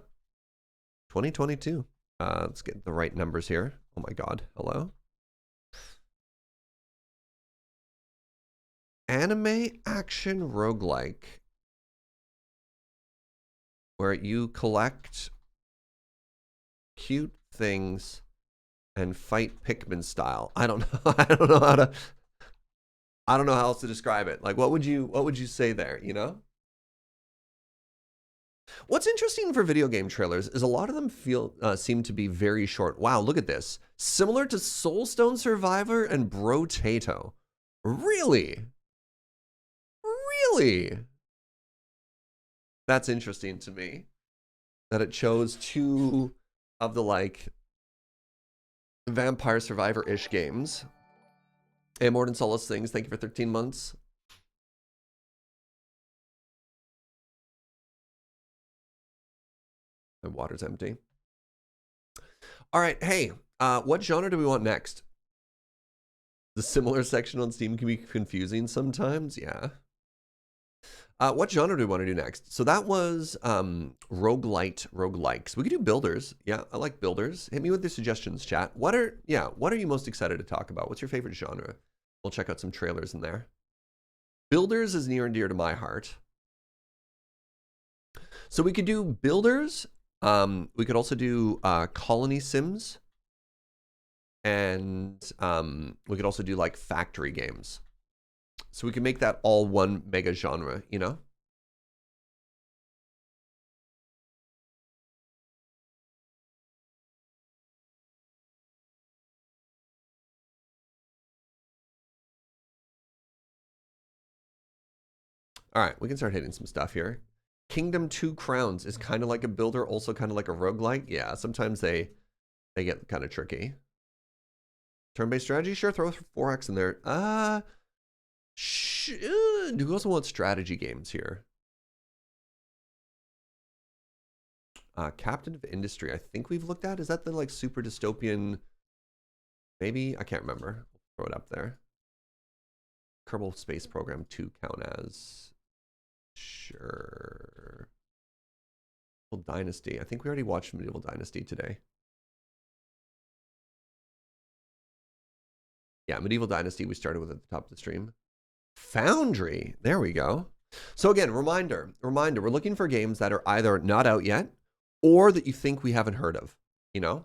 2022. Let's get the right numbers here. Oh my god. Hello? Anime action roguelike. Where you collect cute things and fight Pikmin style. I don't know. I don't know how else to describe it. Like, what would you say there, you know? What's interesting for video game trailers is a lot of them seem to be very short. Wow, look at this. Similar to Soulstone Survivor and Brotato. Really? Really? That's interesting to me. That it chose two of the, like, Vampire Survivor-ish games. Hey, Morden Solace Things, thank you for 13 months. My water's empty. All right, hey, what genre do we want next? The similar section on Steam can be confusing sometimes, yeah. What genre do we want to do next? So that was roguelikes. We could do builders. Yeah, I like builders. Hit me with your suggestions, chat. What are you most excited to talk about? What's your favorite genre? We'll check out some trailers in there. Builders is near and dear to my heart. So we could do builders. We could also do colony sims. And we could also do like factory games. So we can make that all one mega genre, you know? All right, we can start hitting some stuff here. Kingdom 2 Crowns is kind of like a builder, also kind of like a roguelike. Yeah, sometimes they get kind of tricky. Turn-based strategy? Sure, throw 4X in there. Do we also want strategy games here? Captain of Industry, I think we've looked at. Is that the like super dystopian? Maybe? I can't remember. Throw it up there. Kerbal Space Program 2 count as? Sure. Medieval Dynasty. I think we already watched Medieval Dynasty today. Yeah, Medieval Dynasty we started with at the top of the stream. Foundry. There we go. So again, reminder, we're looking for games that are either not out yet or that you think we haven't heard of, you know?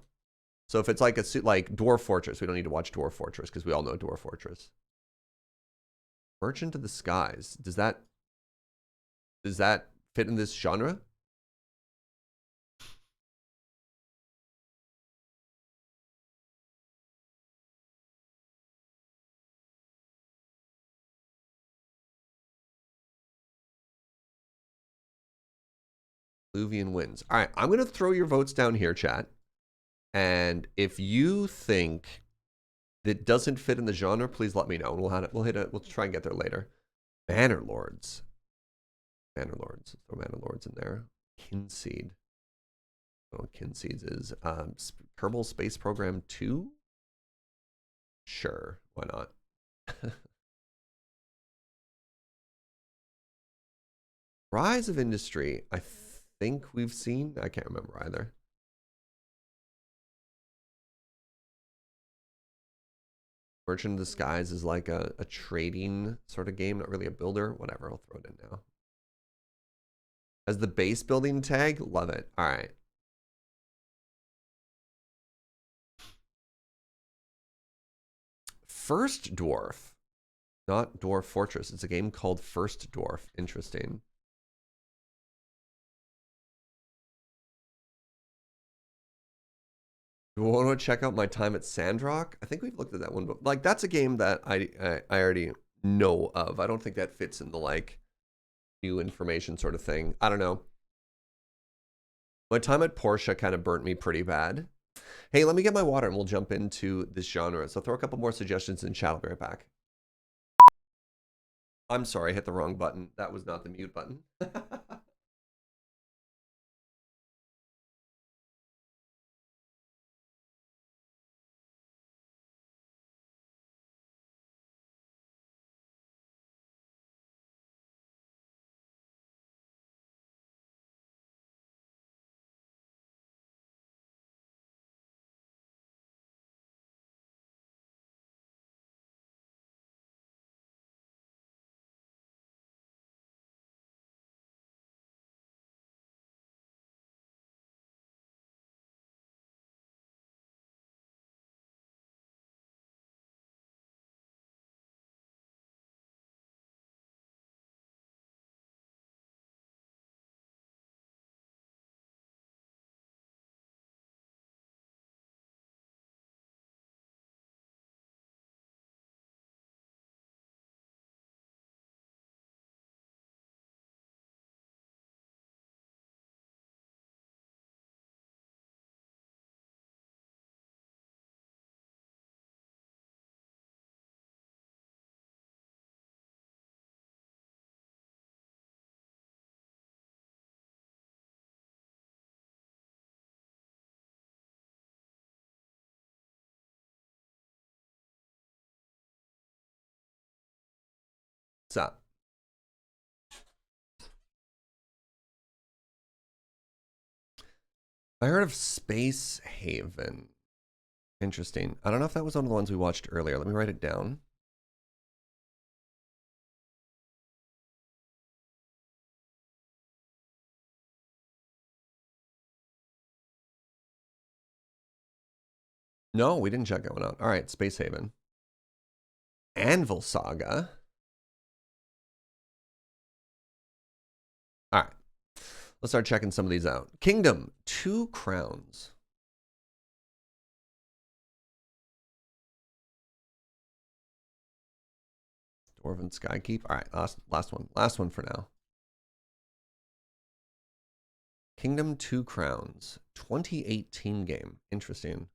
So if it's like like Dwarf Fortress, we don't need to watch Dwarf Fortress because we all know Dwarf Fortress. Merchant of the Skies. Does that fit in this genre? Diluvian Winds. All right, I'm going to throw your votes down here, chat. And if you think that doesn't fit in the genre, please let me know. And we'll try and get there later. Manor Lords. Manor Lords. Throw Manor Lords in there. Kynseed. I don't know what Kynseed is. Kerbal Space Program 2? Sure, why not? Rise of Industry. I think we've seen. I can't remember either. Merchant of the Skies is like a trading sort of game, not really a builder. Whatever, I'll throw it in now. As the base building tag, love it. All right. First Dwarf, not Dwarf Fortress. It's a game called First Dwarf. Interesting. Do you want to check out My Time at Sandrock? I think we've looked at that one, but like that's a game that I already know of. I don't think that fits in the like new information sort of thing. I don't know. My Time at Porsche kind of burnt me pretty bad. Hey, let me get my water and we'll jump into this genre. So throw a couple more suggestions in chat. I'll be right back. I'm sorry, I hit the wrong button. That was not the mute button. What's up? I heard of Space Haven. Interesting. I don't know if that was one of the ones we watched earlier. Let me write it down. No, we didn't check that one out. All right, Space Haven. Anvil Saga. All right. Let's start checking some of these out. Kingdom, 2 crowns. Dwarven Skykeep. All right, last one. Last one for now. Kingdom, 2 crowns. 2018 game. Interesting.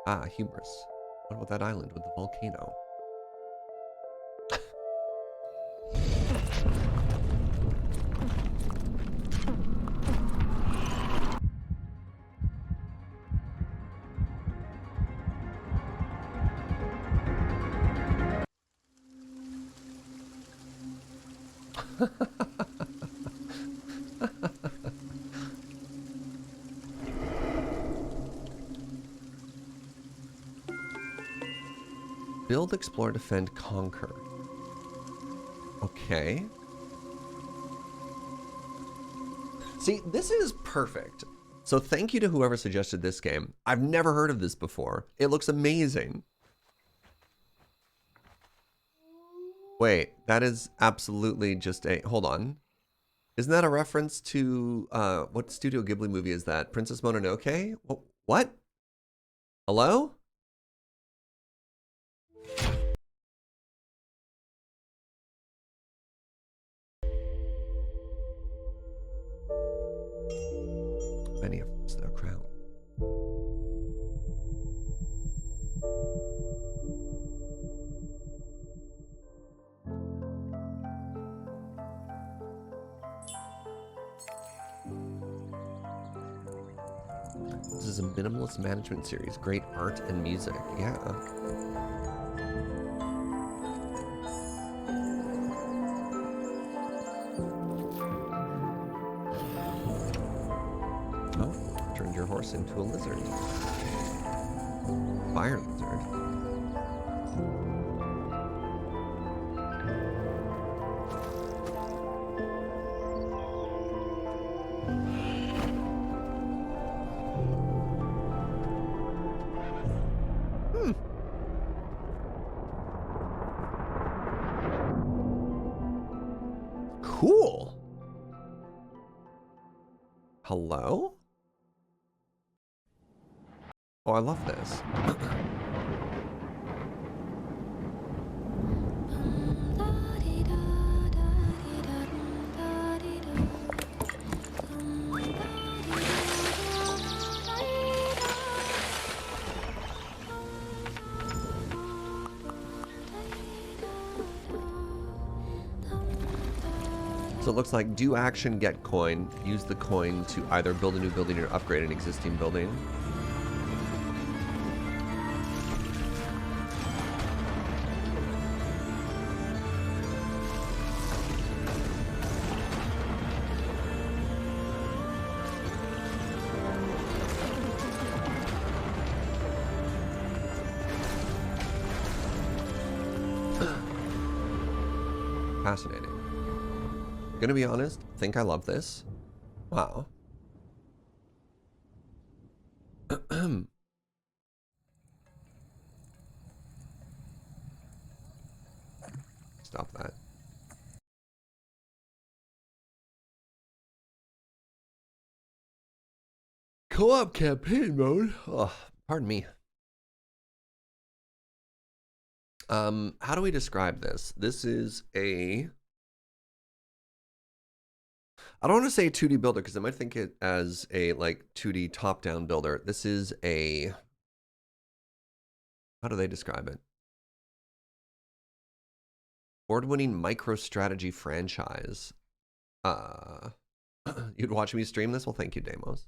Ah, hubris. What about that island with the volcano? Build, explore, defend, conquer. Okay. See, this is perfect. So thank you to whoever suggested this game. I've never heard of this before. It looks amazing. Wait, that is absolutely just a... Hold on. Isn't that a reference to... what Studio Ghibli movie is that? Princess Mononoke? What? Hello? Many of them to their crown. This is a minimalist management series. Great art and music. Yeah. Oh, turned your horse into a lizard. Fire lizard. Cool. Hello? Oh, I love this. So it looks like do action, get coin. Use the coin to either build a new building or upgrade an existing building. Fascinating. Gonna be honest, think I love this. Wow. Stop that. Co-op campaign mode. Oh, pardon me. How do we describe this? This is a... I don't want to say 2D builder because I might think it as a like 2D top-down builder. This is a... How do they describe it? Award-winning micro-strategy franchise. You'd watch me stream this? Well, thank you, Damos.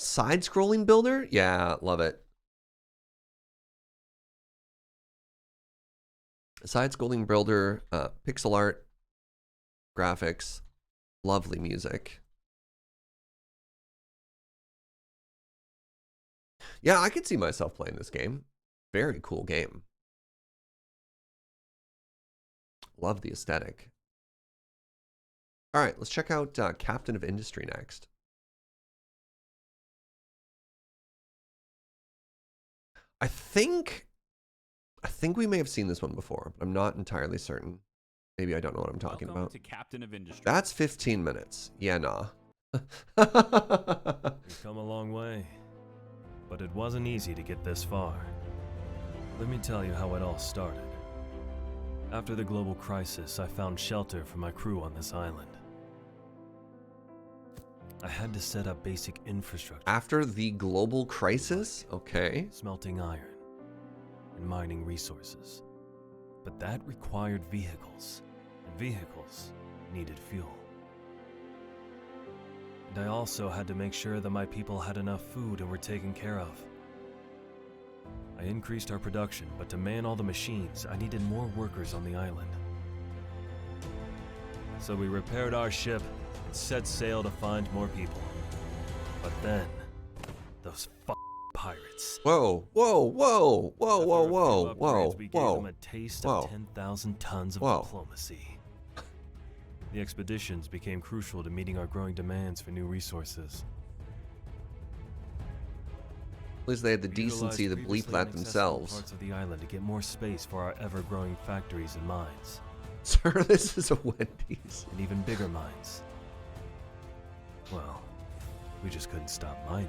Side-scrolling builder? Yeah, love it. Side-scrolling builder, pixel art, graphics, lovely music. Yeah, I could see myself playing this game. Very cool game. Love the aesthetic. All right, let's check out Captain of Industry next. I think we may have seen this one before, but I'm not entirely certain. Maybe I don't know what I'm talking about. To Captain of Industry. That's 15 minutes. Yeah, nah. We've come a long way, but it wasn't easy to get this far. Let me tell you how it all started. After the global crisis, I found shelter for my crew on this island. I had to set up basic infrastructure. After the global crisis? Okay. Smelting iron and mining resources. But that required vehicles, and vehicles needed fuel. And I also had to make sure that my people had enough food and were taken care of. I increased our production, but to man all the machines, I needed more workers on the island. So we repaired our ship and set sail to find more people. But then, those pirates. Whoa, whoa, whoa, whoa, whoa, whoa, whoa, We gave whoa. them a taste of 10,000 tons of diplomacy. The expeditions became crucial to meeting our growing demands for new resources. At least they had the decency to bleep that themselves. Parts of the island to get more space for our ever-growing factories and mines. Sir, this is a Wendy's. And even bigger mines. Well, we just couldn't stop mining.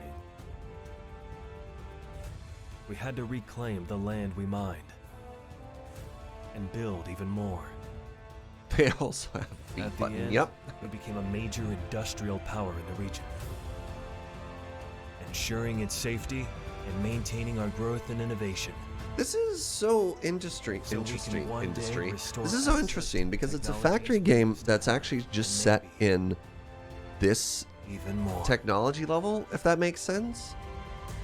We had to reclaim the land we mined. And build even more. They also have a At the button. end, Yep. we became a major industrial power in the region. Ensuring its safety and maintaining our growth and innovation. This is so interesting. So This restore is so interesting because it's a factory game that's actually just set in this even more technology level, if that makes sense.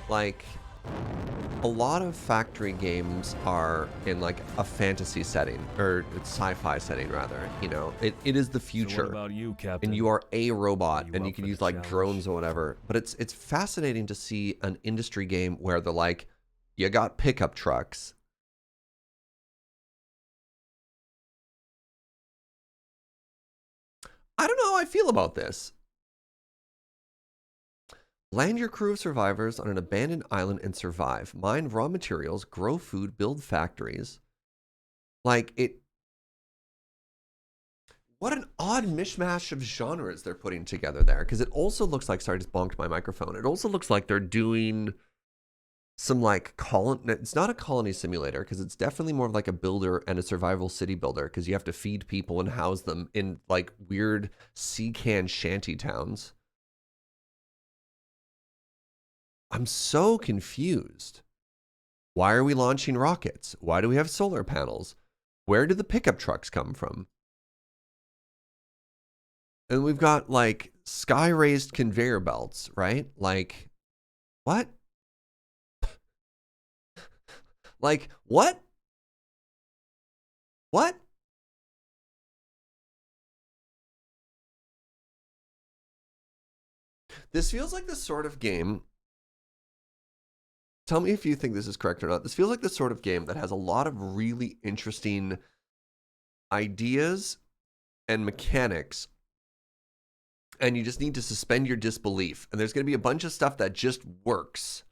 Like, a lot of factory games are in like a fantasy setting, or sci-fi setting rather. You know, it is the future. So what about you, Captain? And you are a robot, and you up can for use the like challenge? drones or whatever. But it's fascinating to see an industry game where they're like, you got pickup trucks. I don't know how I feel about this. Land your crew of survivors on an abandoned island and survive. Mine raw materials, grow food, build factories. Like it. What an odd mishmash of genres they're putting together there. Because it also looks like, sorry, I just bonked my microphone. It also looks like they're doing some like it's not a colony simulator, because it's definitely more of like a builder and a survival city builder, because you have to feed people and house them in like weird sea can shanty towns. I'm so confused. Why are we launching rockets? Why do we have solar panels? Where do the pickup trucks come from? And we've got like sky raised conveyor belts, right? Like, what? Like, what? What? This feels like the sort of game. Tell me if you think this is correct or not. This feels like the sort of game that has a lot of really interesting ideas and mechanics, and you just need to suspend your disbelief. And there's going to be a bunch of stuff that just works.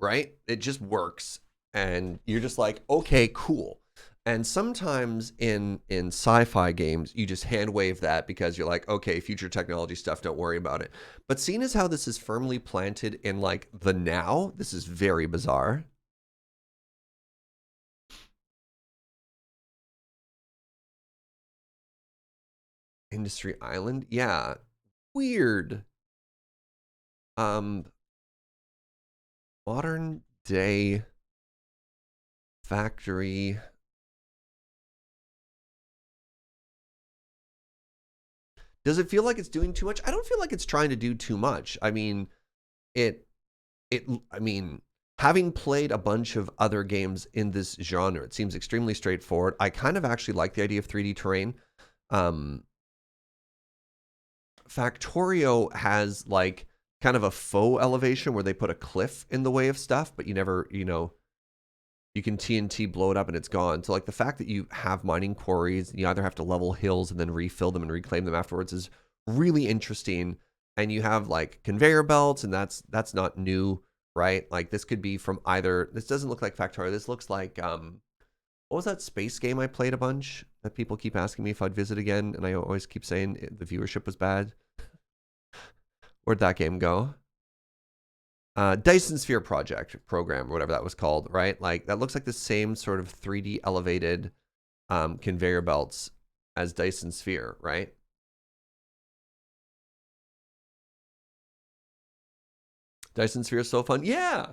Right? It just works. And you're just like, okay, cool. And sometimes in sci-fi games, you just hand wave that because you're like, okay, future technology stuff, don't worry about it. But seeing as how this is firmly planted in like the now, this is very bizarre. Industry Island? Yeah. Weird. Modern day factory. Does it feel like it's doing too much? I don't feel like it's trying to do too much. I mean, having played a bunch of other games in this genre, it seems extremely straightforward. I kind of actually like the idea of 3D terrain. Factorio has like kind of a faux elevation where they put a cliff in the way of stuff, but you never, you know, you can TNT blow it up and it's gone. So like the fact that you have mining quarries, you either have to level hills and then refill them and reclaim them afterwards is really interesting. And you have like conveyor belts, and that's not new, right? Like this could be from either, this doesn't look like Factorio. This looks like, what was that space game I played a bunch that people keep asking me if I'd visit again? And I always keep saying the viewership was bad. Where'd that game go? Dyson Sphere program, or whatever that was called, right? Like that looks like the same sort of 3D elevated conveyor belts as Dyson Sphere, right? Dyson Sphere is so fun. Yeah,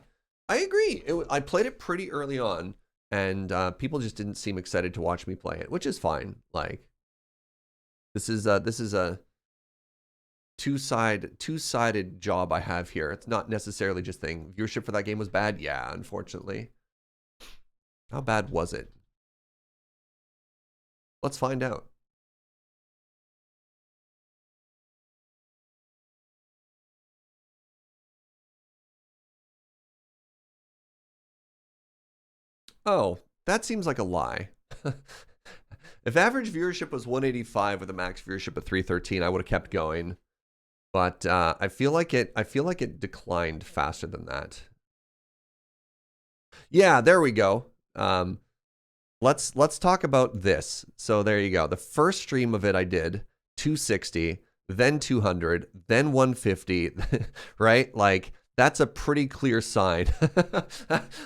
I agree. I played it pretty early on, and people just didn't seem excited to watch me play it, which is fine. Like this is a two-sided job I have here. It's not necessarily just thing. Viewership for that game was bad. Yeah, unfortunately. How bad was it? Let's find out. Oh, that seems like a lie. If average viewership was 185 with a max viewership of 313, I would have kept going. But I feel like it declined faster than that. Yeah, there we go. Let's talk about this. So there you go. The first stream of it I did 260, then 200, then 150, right? Like that's a pretty clear sign.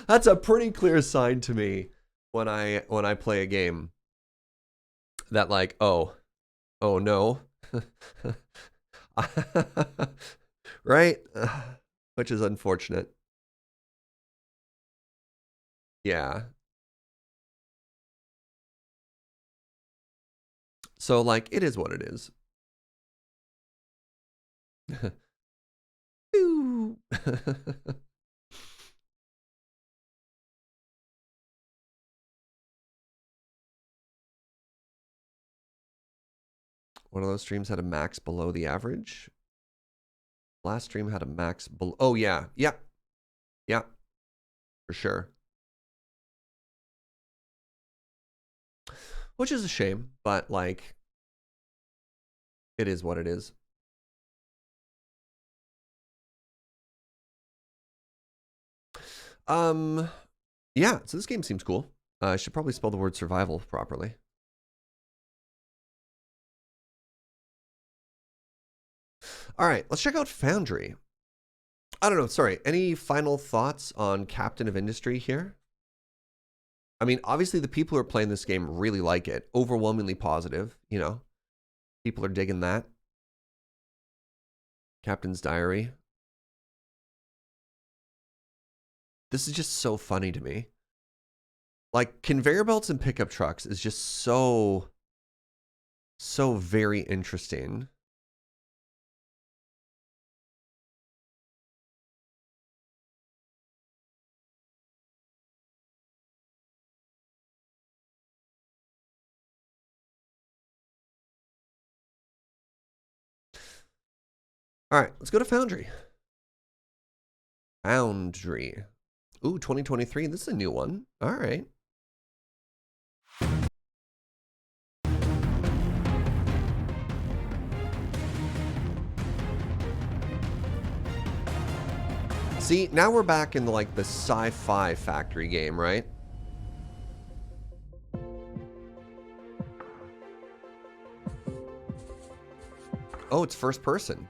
That's a pretty clear sign to me when I play a game that like, oh no. Right? Which is unfortunate. Yeah. So like it is what it is. One of those streams had a max below the average. Last stream had a max below. Oh, yeah. Yep. Yeah. For sure. Which is a shame, but like, it is what it is. Yeah, so this game seems cool. I should probably spell the word survival properly. All right, let's check out Foundry. I don't know, sorry, any final thoughts on Captain of Industry here? I mean, obviously the people who are playing this game really like it. Overwhelmingly positive, you know. People are digging that. Captain's Diary. This is just so funny to me. Like, conveyor belts and pickup trucks is just so very interesting. All right, let's go to Foundry. Foundry. Ooh, 2023. This is a new one. All right. See, now we're back in like the sci-fi factory game, right? Oh, it's first person.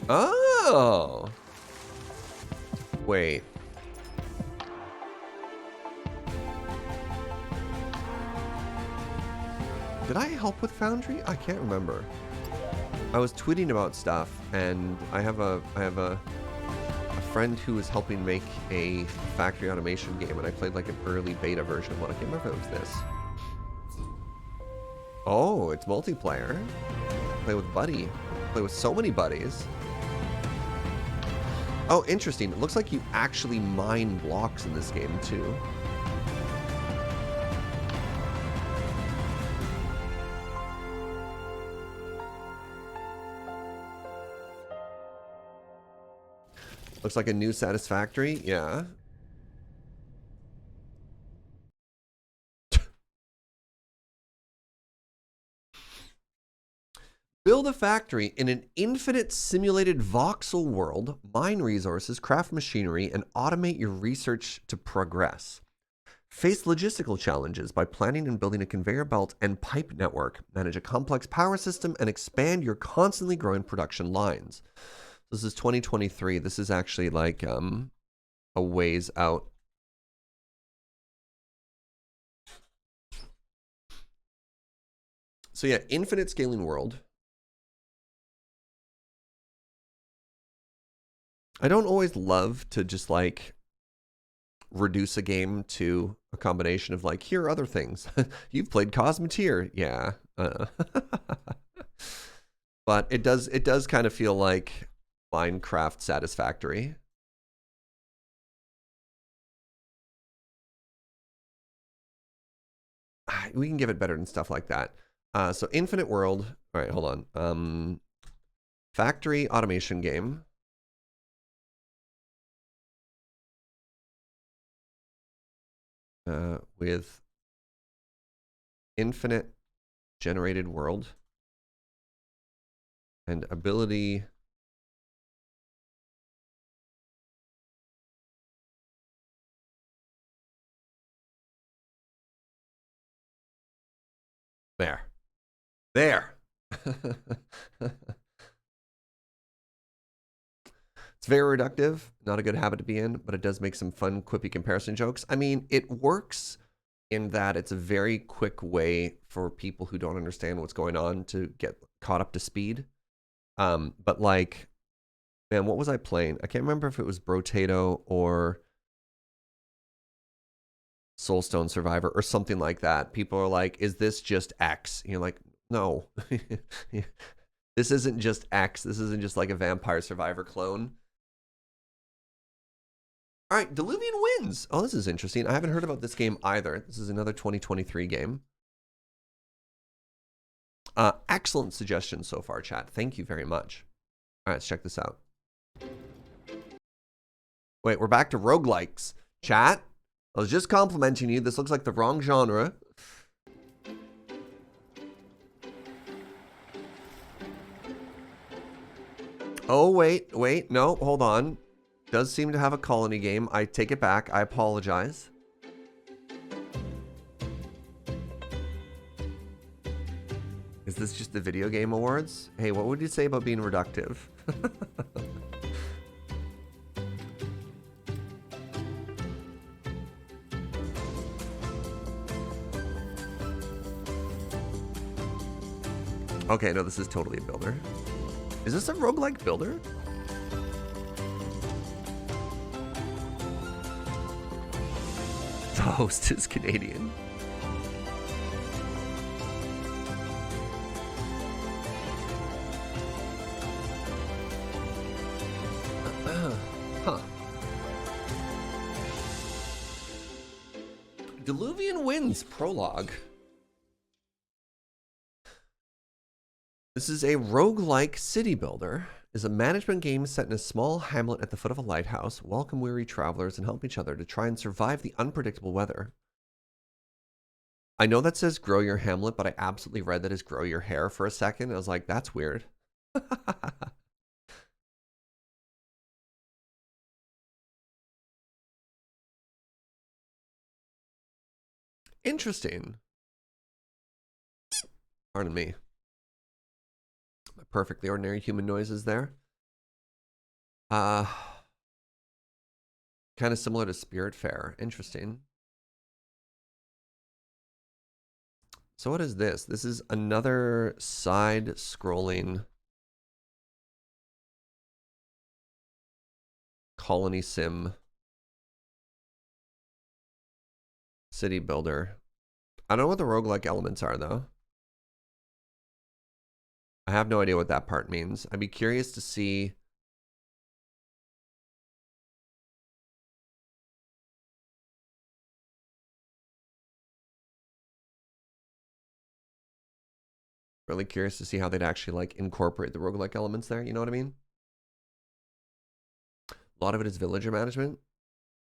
Oh. Wait. Did I help with Foundry? I can't remember. I was tweeting about stuff, and I have a friend who was helping make a factory automation game, and I played like an early beta version of one. I can't remember if it was this. Oh, it's multiplayer. Play with Buddy. Play with so many buddies. Oh, interesting. It looks like you actually mine blocks in this game, too. Looks like a new Satisfactory. Yeah. Build a factory in an infinite simulated voxel world, mine resources, craft machinery, and automate your research to progress. Face logistical challenges by planning and building a conveyor belt and pipe network. Manage a complex power system and expand your constantly growing production lines. This is 2023. This is actually like a ways out. So yeah, infinite scaling world. I don't always love to just like reduce a game to a combination of like, here are other things. You've played Cosmeteer. Yeah. But it does kind of feel like Minecraft Satisfactory. We can give it better than stuff like that. So Infinite World. All right, hold on. Factory automation game. With infinite generated world and ability there. It's very reductive, not a good habit to be in, but it does make some fun, quippy comparison jokes. I mean, it works in that it's a very quick way for people who don't understand what's going on to get caught up to speed. But like, man, what was I playing? I can't remember if it was Brotato or Soulstone Survivor or something like that. People are like, is this just X? And you're like, no. This isn't just X. This isn't just like a Vampire Survivor clone. All right, Diluvian Winds. Oh, this is interesting. I haven't heard about this game either. This is another 2023 game. Excellent suggestion so far, chat. Thank you very much. All right, let's check this out. Wait, we're back to roguelikes. Chat, I was just complimenting you. This looks like the wrong genre. Oh, wait. No, hold on. Does seem to have a colony game. I take it back. I apologize. Is this just the video game awards? Hey, what would you say about being reductive? Okay, no, this is totally a builder. Is this a roguelike builder? The host is Canadian. Huh. Diluvian Winds prologue. This is a roguelike city builder. Is a management game set in a small hamlet at the foot of a lighthouse. Welcome weary travelers and help each other to try and survive the unpredictable weather. I know that says grow your hamlet, but I absolutely read that as grow your hair for a second. I was like, that's weird. Interesting. Pardon me. Perfectly ordinary human noises there. Kind of similar to Spiritfarer. Interesting. So what is this? This is another side-scrolling colony sim city builder. I don't know what the roguelike elements are, though. I have no idea what that part means. I'd be curious to see. Really curious to see how they'd actually like incorporate the roguelike elements there. You know what I mean? A lot of it is villager management,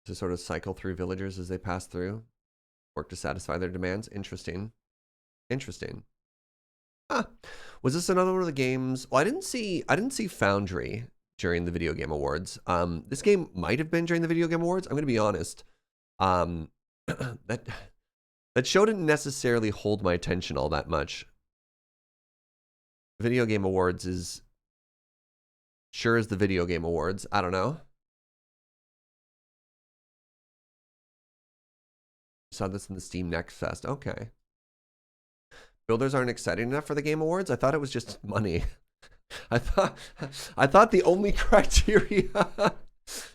to sort of cycle through villagers as they pass through, work to satisfy their demands. Interesting. Interesting. Ah, was this another one of the games? Well, I didn't see Foundry during the Video Game Awards. This game might have been during the Video Game Awards. I'm going to be honest. That show didn't necessarily hold my attention all that much. Video Game Awards is sure as the Video Game Awards. I don't know. Saw this in the Steam Next Fest. Okay. Builders aren't exciting enough for the Game Awards. I thought it was just money. I thought the only criteria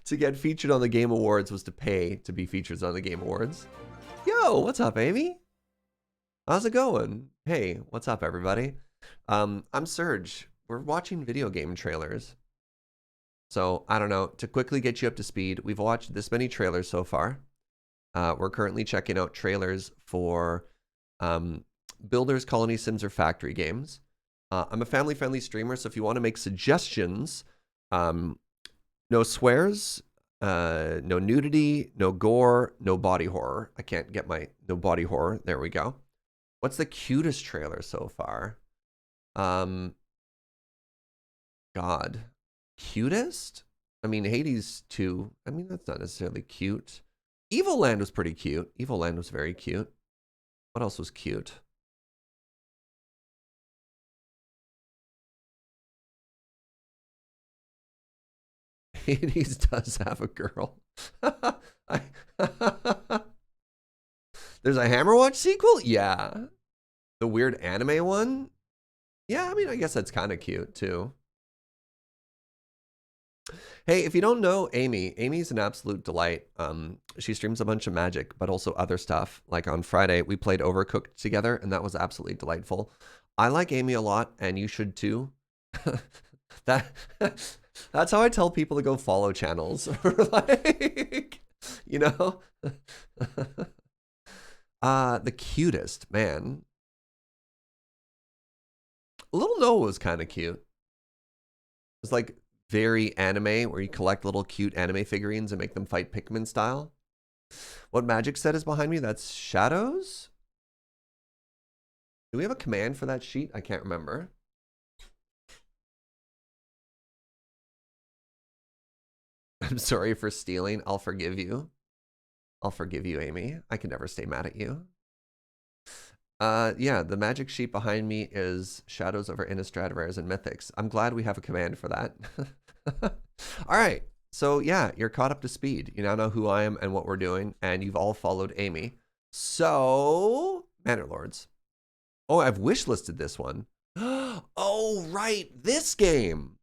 to get featured on the Game Awards was to pay to be featured on the Game Awards. Yo, what's up, Amy? How's it going? Hey, what's up, everybody? I'm Serge. We're watching video game trailers. So, I don't know, to quickly get you up to speed, we've watched this many trailers so far. We're currently checking out trailers for Builders, Colony Sims, or Factory games. I'm a family-friendly streamer, so if you want to make suggestions, no swears, no nudity, no gore, no body horror. I can't get my no body horror. There we go. What's the cutest trailer so far? God. Cutest? I mean, Hades 2. I mean, that's not necessarily cute. Evoland was pretty cute. Evoland was very cute. What else was cute? Hades does have a girl. There's a Hammerwatch sequel? Yeah. The weird anime one? Yeah, I mean, I guess that's kind of cute too. Hey, if you don't know Amy's an absolute delight. She streams a bunch of Magic, but also other stuff. Like on Friday, we played Overcooked together, and that was absolutely delightful. I like Amy a lot, and you should too. That's how I tell people to go follow channels. Like, you know? The cutest, man. Little Noah was kind of cute. It's like very anime, where you collect little cute anime figurines and make them fight Pikmin style. What magic set is behind me? That's Shadows? Do we have a command for that sheet? I can't remember. I'm sorry for stealing. I'll forgive you. I'll forgive you, Amy. I can never stay mad at you. Yeah, the magic sheet behind me is Shadows over Innistrad Rares and Mythics. I'm glad we have a command for that. All right. So yeah, you're caught up to speed. You now know who I am and what we're doing, and you've all followed Amy. So, Manor Lords. Oh, I've wishlisted this one. Oh, right. This game.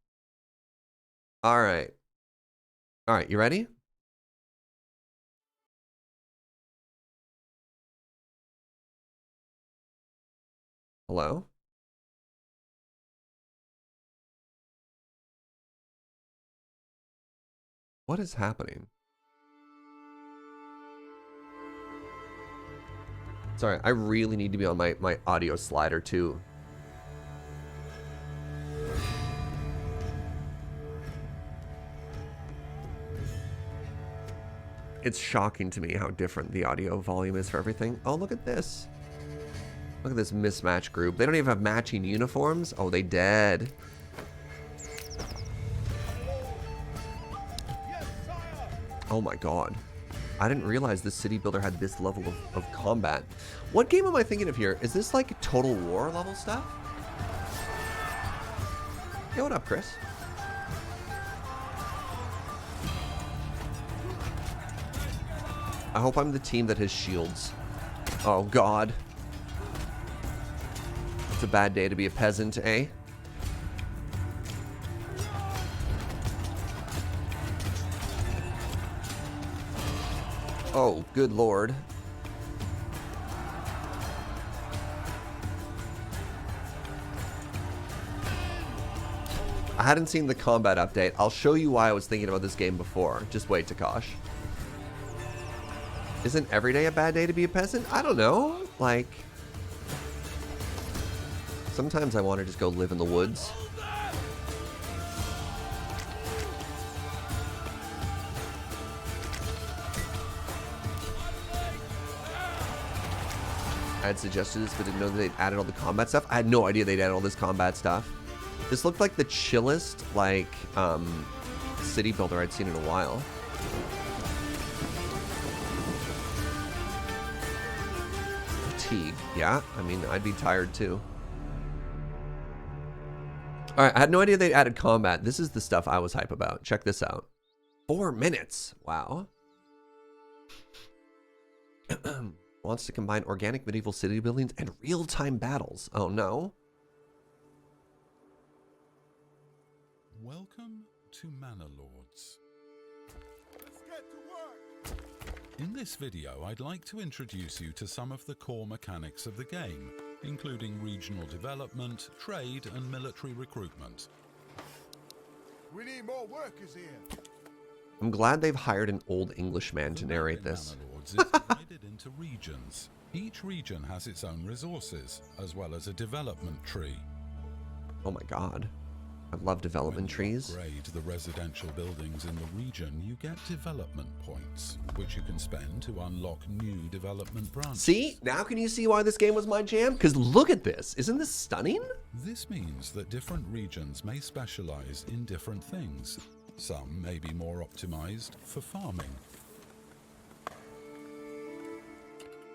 All right. All right, you ready? Hello? What is happening? Sorry, I really need to be on my audio slider too. It's shocking to me how different the audio volume is for everything. Oh, look at this. Look at this mismatch group. They don't even have matching uniforms. Oh, they dead. Oh my god. I didn't realize this city builder had this level of combat. What game am I thinking of here? Is this like Total War level stuff? Hey, what up, Chris? I hope I'm the team that has shields. Oh god. It's a bad day to be a peasant, eh? Oh, good lord. I hadn't seen the combat update. I'll show you why I was thinking about this game before. Just wait, Takash. Isn't every day a bad day to be a peasant? I don't know. Like, sometimes I want to just go live in the woods. I had suggested this, but didn't know that they'd added all the combat stuff. I had no idea they'd added all this combat stuff. This looked like the chillest, like, city builder I'd seen in a while. Fatigue. Yeah, I mean, I'd be tired too. All right, I had no idea they'd added combat. This is the stuff I was hype about. Check this out. 4 minutes. Wow. Wants to combine organic medieval city buildings and real-time battles. Oh no. Welcome to Manor Lords. Let's get to work. In this video, I'd like to introduce you to some of the core mechanics of the game, including regional development, trade, and military recruitment. We need more workers here. I'm glad they've hired an old Englishman to narrate this. Manor Lords is divided into regions. Each region has its own resources, as well as a development tree. Oh my god. I love development trees. When you upgrade the residential buildings in the region, you get development points, which you can spend to unlock new development branches. See? Now can you see why this game was my jam? Because look at this. Isn't this stunning? This means that different regions may specialize in different things. Some may be more optimized for farming.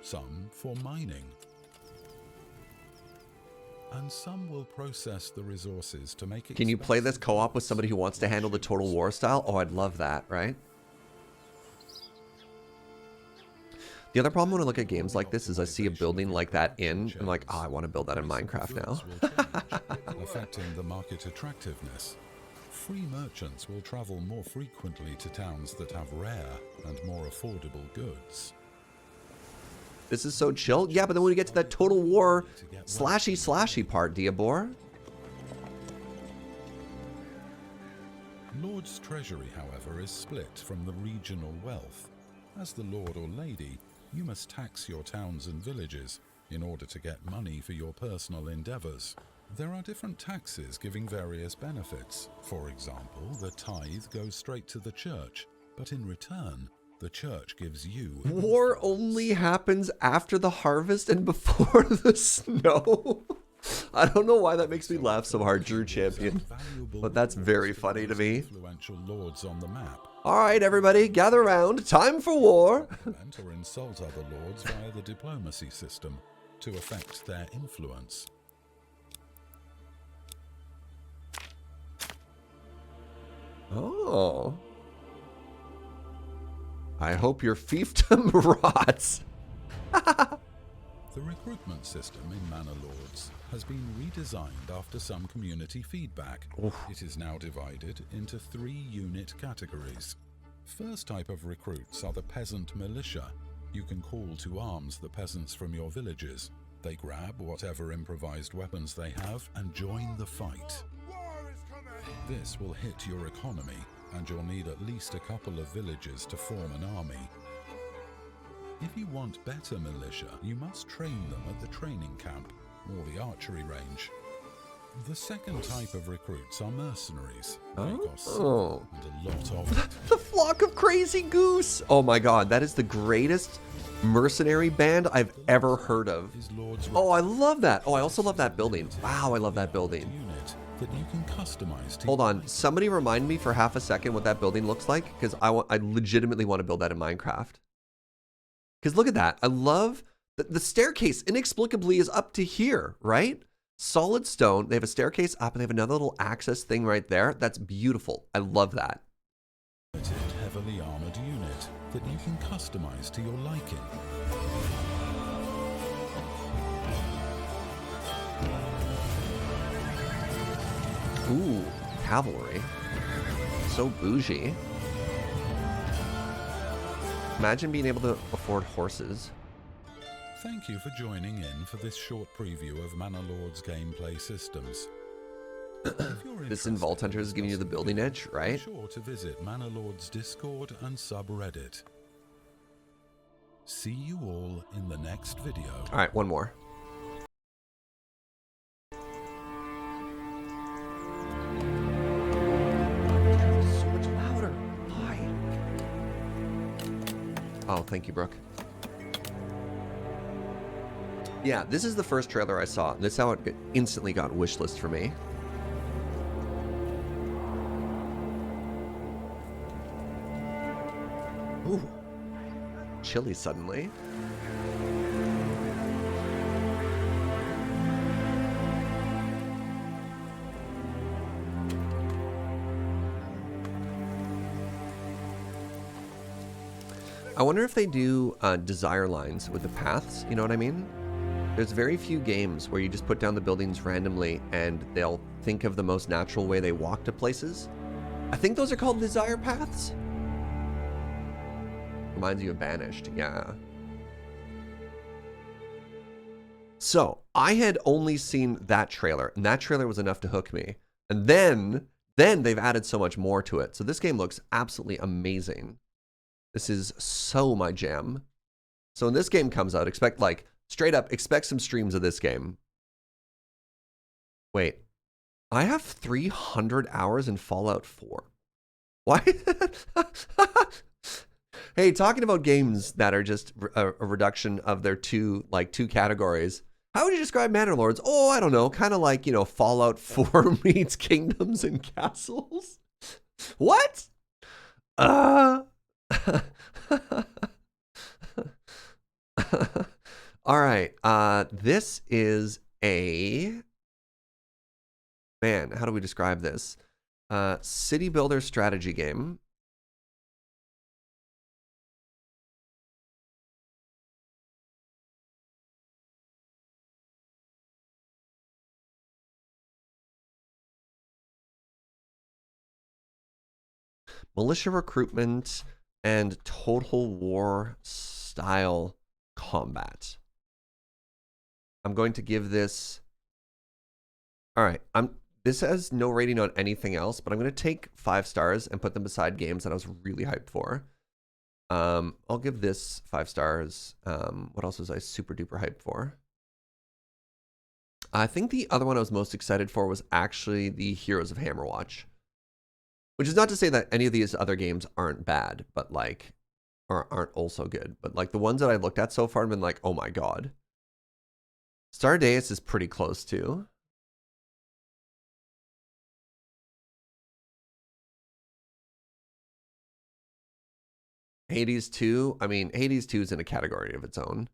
Some for mining. And some will process the resources to make it. Can you play this co-op with somebody who wants to handle the Total War style? Oh, I'd love that, right? The other problem when I look at games like this is I see a building like that in, I'm like, oh, I want to build that in Minecraft now. Affecting the market attractiveness. Free merchants will travel more frequently to towns that have rare and more affordable goods. This is so chill. Yeah, but then when we get to that Total War slashy part, Diabor. Lord's treasury, however, is split from the regional wealth. As the Lord or Lady, you must tax your towns and villages in order to get money for your personal endeavors. There are different taxes giving various benefits. For example, the tithe goes straight to the church, but in return, the church gives you... War only happens after the harvest and before the snow. I don't know why that makes me laugh so hard, Drew Champion, but that's very funny to me. Influential lords on the map. All right, everybody, gather around. Time for war. Or insult other lords via the diplomacy system to affect their influence. Oh. I hope your fiefdom rots. The recruitment system in Manor Lords has been redesigned after some community feedback. Oof. It is now divided into 3 unit categories. First type of recruits are the peasant militia. You can call to arms the peasants from your villages. They grab whatever improvised weapons they have and join the fight. This will hit your economy, and you'll need at least a couple of villages to form an army. If you want better militia, you must train them at the training camp or the archery range. The second type of recruits are mercenaries. They cost silver and a lot of it. The flock of crazy goose. Oh my god, that is the greatest mercenary band I've ever heard of. Oh, I love that. Oh, I also love that building. Wow, I love that building. That you can customize to Hold on, somebody remind me for half a second what that building looks like, because I legitimately want to build that in Minecraft. Because look at that. I love the staircase inexplicably is up to here, right? Solid stone. They have a staircase up and they have another little access thing right there. That's beautiful. I love that. Heavily armored unit that you can customize to your liking. Ooh, cavalry. So bougie. Imagine being able to afford horses. Thank you for joining in for this short preview of Manor Lords gameplay systems. If in Vault Hunter is giving you the building edge, right? Be sure to visit Manor Lords Discord and subreddit. See you all in the next video. All right, one more. So much louder. Why? Oh, thank you, Brooke. Yeah, this is the first trailer I saw. This is how it instantly got wishlist for me. Ooh. Chilly suddenly. I wonder if they do desire lines with the paths, you know what I mean? There's very few games where you just put down the buildings randomly and they'll think of the most natural way they walk to places. I think those are called desire paths. Reminds you of Banished, yeah. So, I had only seen that trailer, and that trailer was enough to hook me. And then they've added so much more to it. So this game looks absolutely amazing. This is so my jam. So when this game comes out, expect, like, straight up, expect some streams of this game. Wait. I have 300 hours in Fallout 4. Why? Hey, talking about games that are just a reduction of their two categories. How would you describe Manor Lords? Oh, I don't know. Kind of like, you know, Fallout 4 meets Kingdoms and Castles. What? All right. This is a... Man, how do we describe this? City builder strategy game. Militia recruitment and total war style combat. I'm going to give this... All right, this has no rating on anything else, but I'm going to take 5 stars and put them beside games that I was really hyped for. I'll give this 5 stars. What else was I super duper hyped for? I think the other one I was most excited for was actually the Heroes of Hammerwatch. Which is not to say that any of these other games aren't bad, but like, or aren't also good. But like the ones that I looked at so far have been like, oh my god. Stardeus is pretty close too. Hades 2, I mean, Hades 2 is in a category of its own.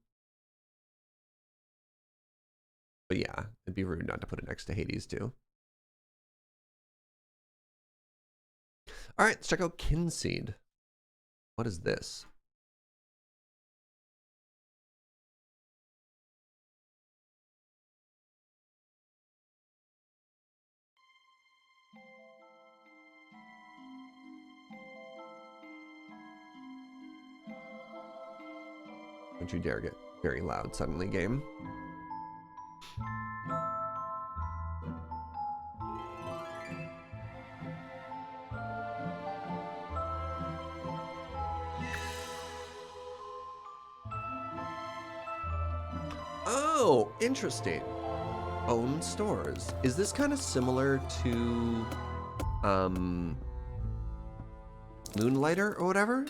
But yeah, it'd be rude not to put it next to Hades 2. All right, let's check out Kynseed. What is this? Don't you dare get very loud suddenly, game. Oh, interesting. Own stores. Is this kind of similar to Moonlighter or whatever?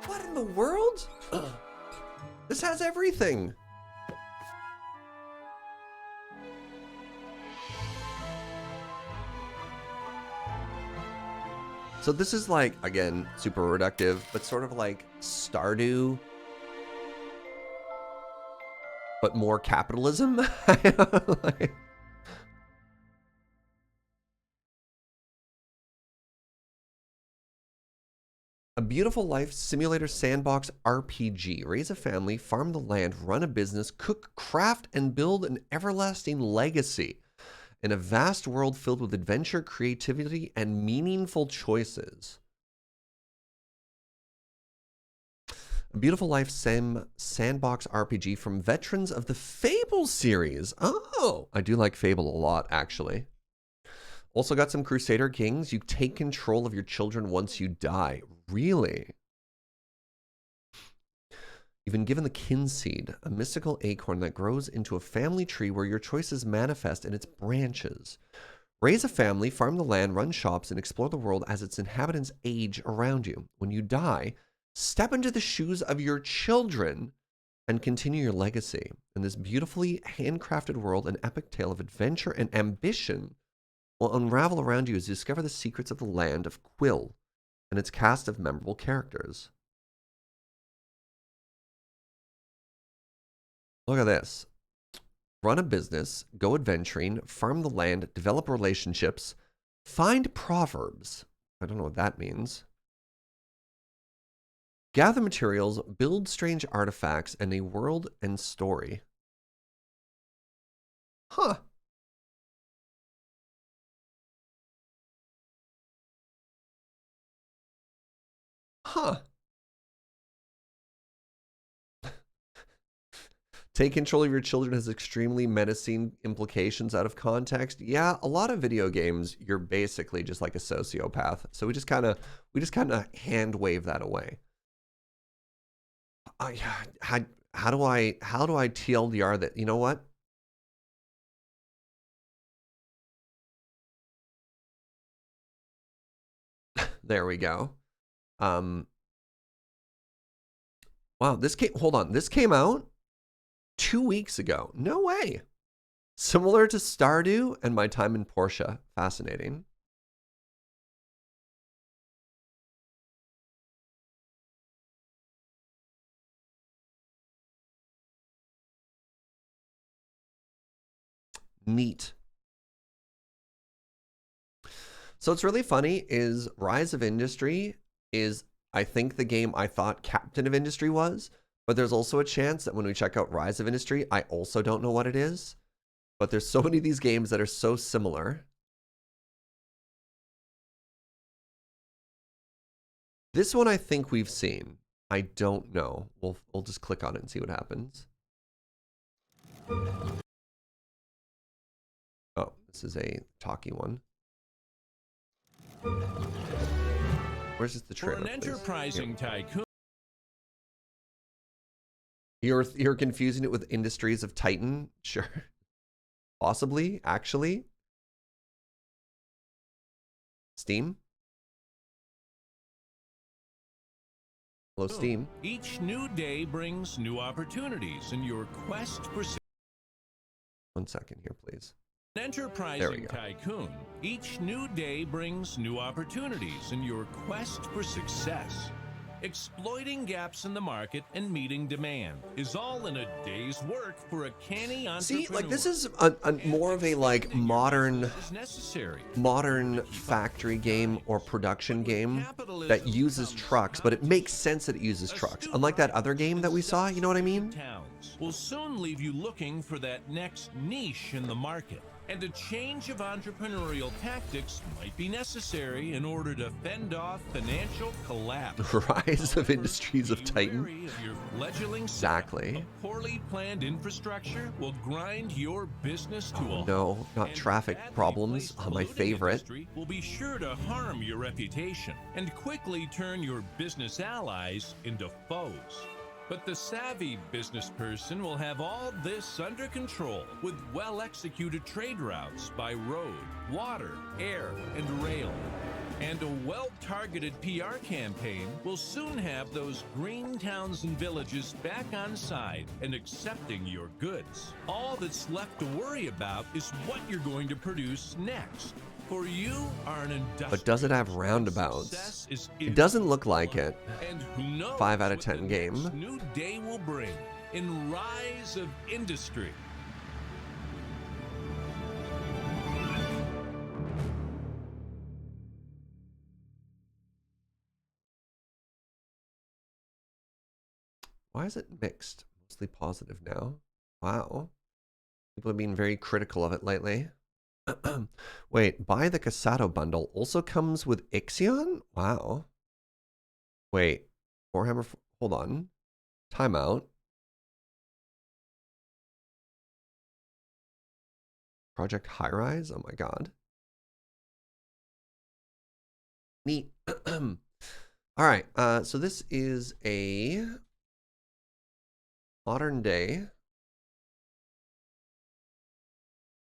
What in the world? This has everything. So this is like, again, super reductive, but sort of like Stardew, but more capitalism. Like, a beautiful life simulator sandbox RPG. Raise a family, farm the land, run a business, cook, craft, and build an everlasting legacy. in a vast world filled with adventure, creativity, and meaningful choices. A Beautiful Life Sim sandbox RPG from veterans of the Fable series. Oh, I do like Fable a lot, actually. Also got some Crusader Kings. You take control of your children once you die. Really? You've been given the Kynseed, a mystical acorn that grows into a family tree where your choices manifest in its branches. Raise a family, farm the land, run shops, and explore the world as its inhabitants age around you. When you die, step into the shoes of your children and continue your legacy. In this beautifully handcrafted world, an epic tale of adventure and ambition will unravel around you as you discover the secrets of the land of Quill and its cast of memorable characters. Look at this. Run a business, go adventuring, farm the land, develop relationships, find proverbs. I don't know what that means. Gather materials, build strange artifacts, and a world and story. Huh. Huh. Take control of your children has extremely menacing implications out of context. Yeah, a lot of video games, you're basically just like a sociopath. So we just kind of hand wave that away. How do I TLDR that? You know what? There we go. Wow, hold on. This came out 2 weeks ago. No way. Similar to Stardew and my time in Portia. Fascinating. Neat. So what's really funny is Rise of Industry is, I think, the game I thought Captain of Industry was, but there's also a chance that when we check out Rise of Industry, I also don't know what it is. But there's so many of these games that are so similar. This one I think we've seen. I don't know. We'll just click on it and see what happens. Oh, this is a talkie one. Where's the trailer? For an enterprising tycoon. You're confusing it with Industries of Titan? Sure. Possibly, actually. Steam? Hello, Steam. Each new day brings new opportunities in your quest for... 1 second here, please. An enterprising tycoon. Each new day brings new opportunities in your quest for success. Exploiting gaps in the market and meeting demand is all in a day's work for a canny entrepreneur. See, like this is a more of a like modern factory game or production game that uses trucks, but it makes sense that it uses trucks. Unlike that other game that we saw, you know what I mean? Will soon leave you looking for that next niche in the market. And a change of entrepreneurial tactics might be necessary in order to fend off financial collapse. Rise of Industries of Titan. Exactly. A poorly planned infrastructure will grind your business to a no, not traffic problems. My favorite. Will be sure to harm your reputation and quickly turn your business allies into foes. But the savvy business person will have all this under control with well-executed trade routes by road, water, air, and rail. And a well-targeted PR campaign will soon have those green towns and villages back on side and accepting your goods. All that's left to worry about is what you're going to produce next. For you are an industrial. But does it have roundabouts? It doesn't look like it. And who knows 5 out of 10 game. New day will bring in Rise of Industry. Why is it mixed? Mostly positive now. Wow. People have been very critical of it lately. Wait, buy the Casado bundle. Also comes with Ixion? Wow. Wait, Warhammer, hold on. Timeout. Project High Rise? Oh my god. Neat. All right, so this is a modern day.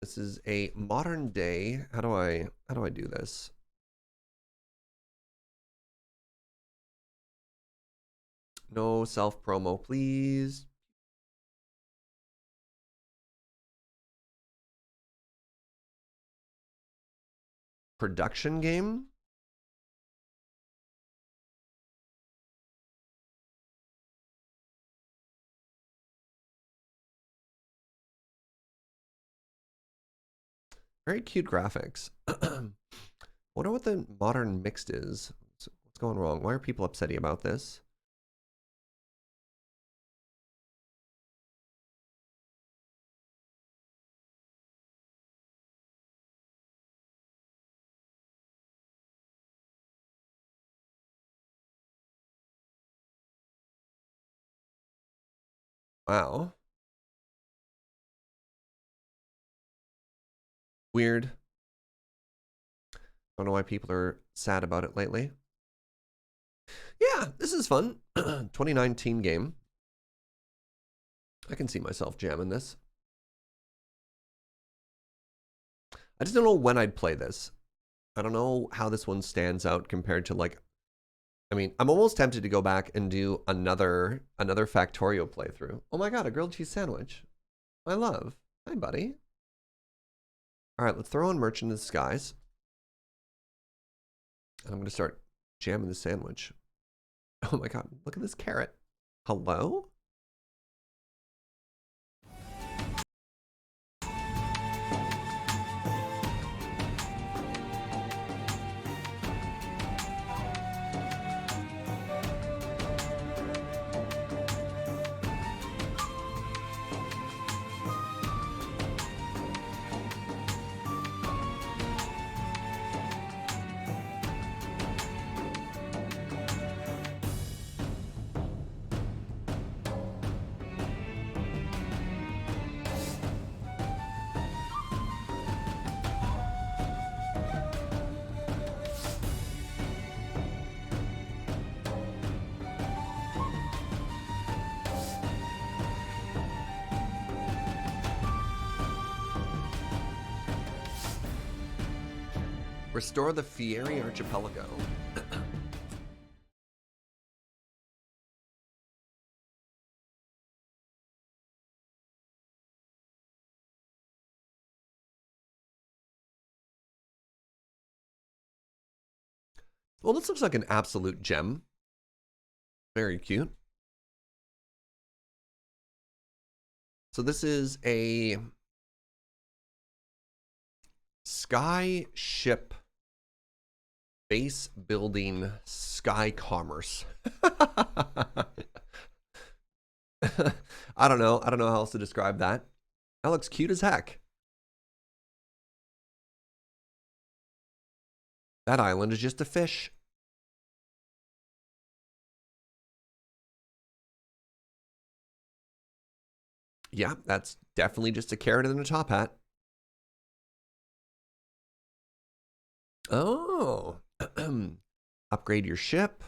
This is a modern day. How do I do this? No self promo, please. Production game? Very cute graphics. Wonder what the modern mixed is. What's going wrong? Why are people upsetty about this? Wow. Weird. Don't know why people are sad about it lately. Yeah, this is fun. 2019 game. I can see myself jamming this. I just don't know when I'd play this. I don't know how this one stands out compared to, like, I mean, I'm almost tempted to go back and do another Factorio playthrough. Oh my god, a grilled cheese sandwich. My love. Hi, buddy. All right, let's throw on Merchant of the Skies. And I'm going to start jamming the sandwich. Oh my god, look at this carrot. Hello? Restore the Fieri Archipelago. Well, this looks like an absolute gem. Very cute. So this is a sky ship base building sky commerce. I don't know how else to describe that. That looks cute as heck. That island is just a fish. Yeah, that's definitely just a carrot in a top hat. Oh, upgrade your ship.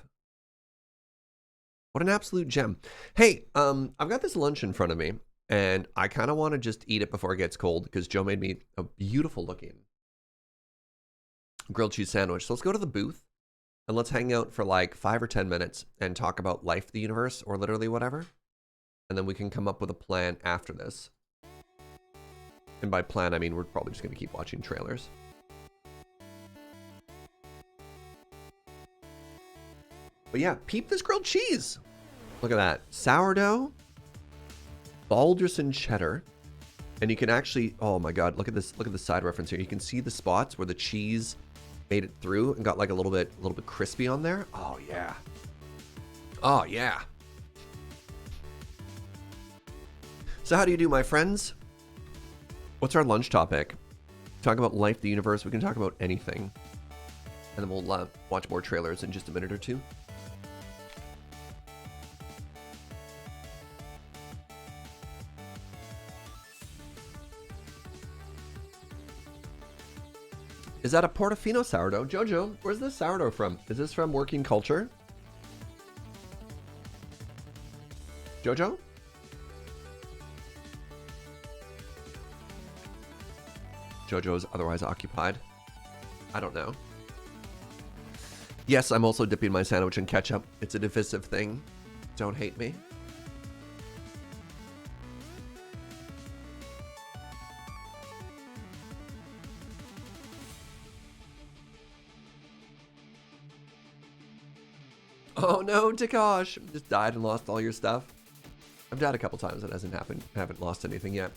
What an absolute gem. Hey, I've got this lunch in front of me, and I kind of want to just eat it before it gets cold because Joe made me a beautiful looking grilled cheese sandwich. So let's go to the booth and let's hang out for like 5 or 10 minutes and talk about life, the universe, or literally whatever. And then we can come up with a plan after this. And by plan, I mean we're probably just going to keep watching trailers. But yeah, peep this grilled cheese. Look at that. Sourdough, Balderson cheddar. And you can actually, oh my god, look at this. Look at the side reference here. You can see the spots where the cheese made it through and got like a little bit crispy on there. Oh yeah. Oh yeah. So how do you do, my friends? What's our lunch topic? talk about life, the universe. We can talk about anything. And then we'll watch more trailers in just a minute or two. Is that a Portofino sourdough? Jojo, where's this sourdough from? Is this from Working Culture? Jojo? Jojo is otherwise occupied. I don't know. Yes, I'm also dipping my sandwich in ketchup. It's a divisive thing. Don't hate me. Oh no, Takash! Just died and lost all your stuff. I've died a couple times. That hasn't happened. I haven't lost anything yet.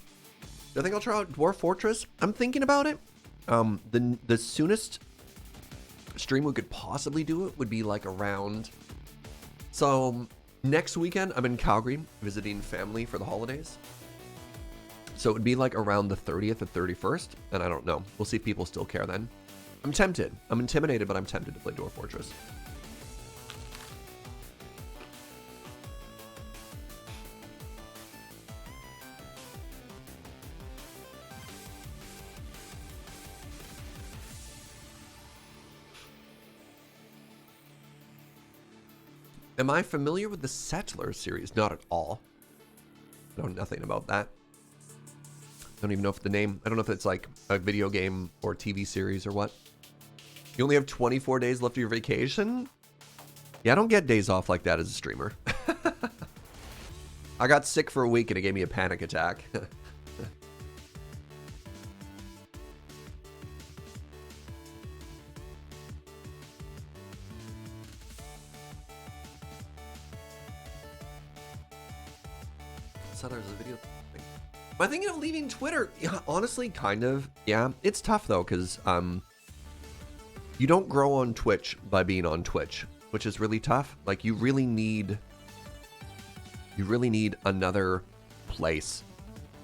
Do I think I'll try out Dwarf Fortress? I'm thinking about it. The soonest stream we could possibly do it would be like around... So next weekend, I'm in Calgary visiting family for the holidays. So it would be like around the 30th or 31st. And I don't know. We'll see if people still care then. I'm tempted. I'm intimidated, but I'm tempted to play Dwarf Fortress. Am I familiar with the Settler series? Not at all. I know nothing about that. I don't even know if the name... I don't know if it's like a video game or TV series or what. You only have 24 days left of your vacation? Yeah, I don't get days off like that as a streamer. I got sick for a week and it gave me a panic attack. There's a video thing. Am I thinking of leaving Twitter? Yeah, honestly, kind of. Yeah, it's tough though, because you don't grow on Twitch by being on Twitch, which is really tough. Like you really need another place.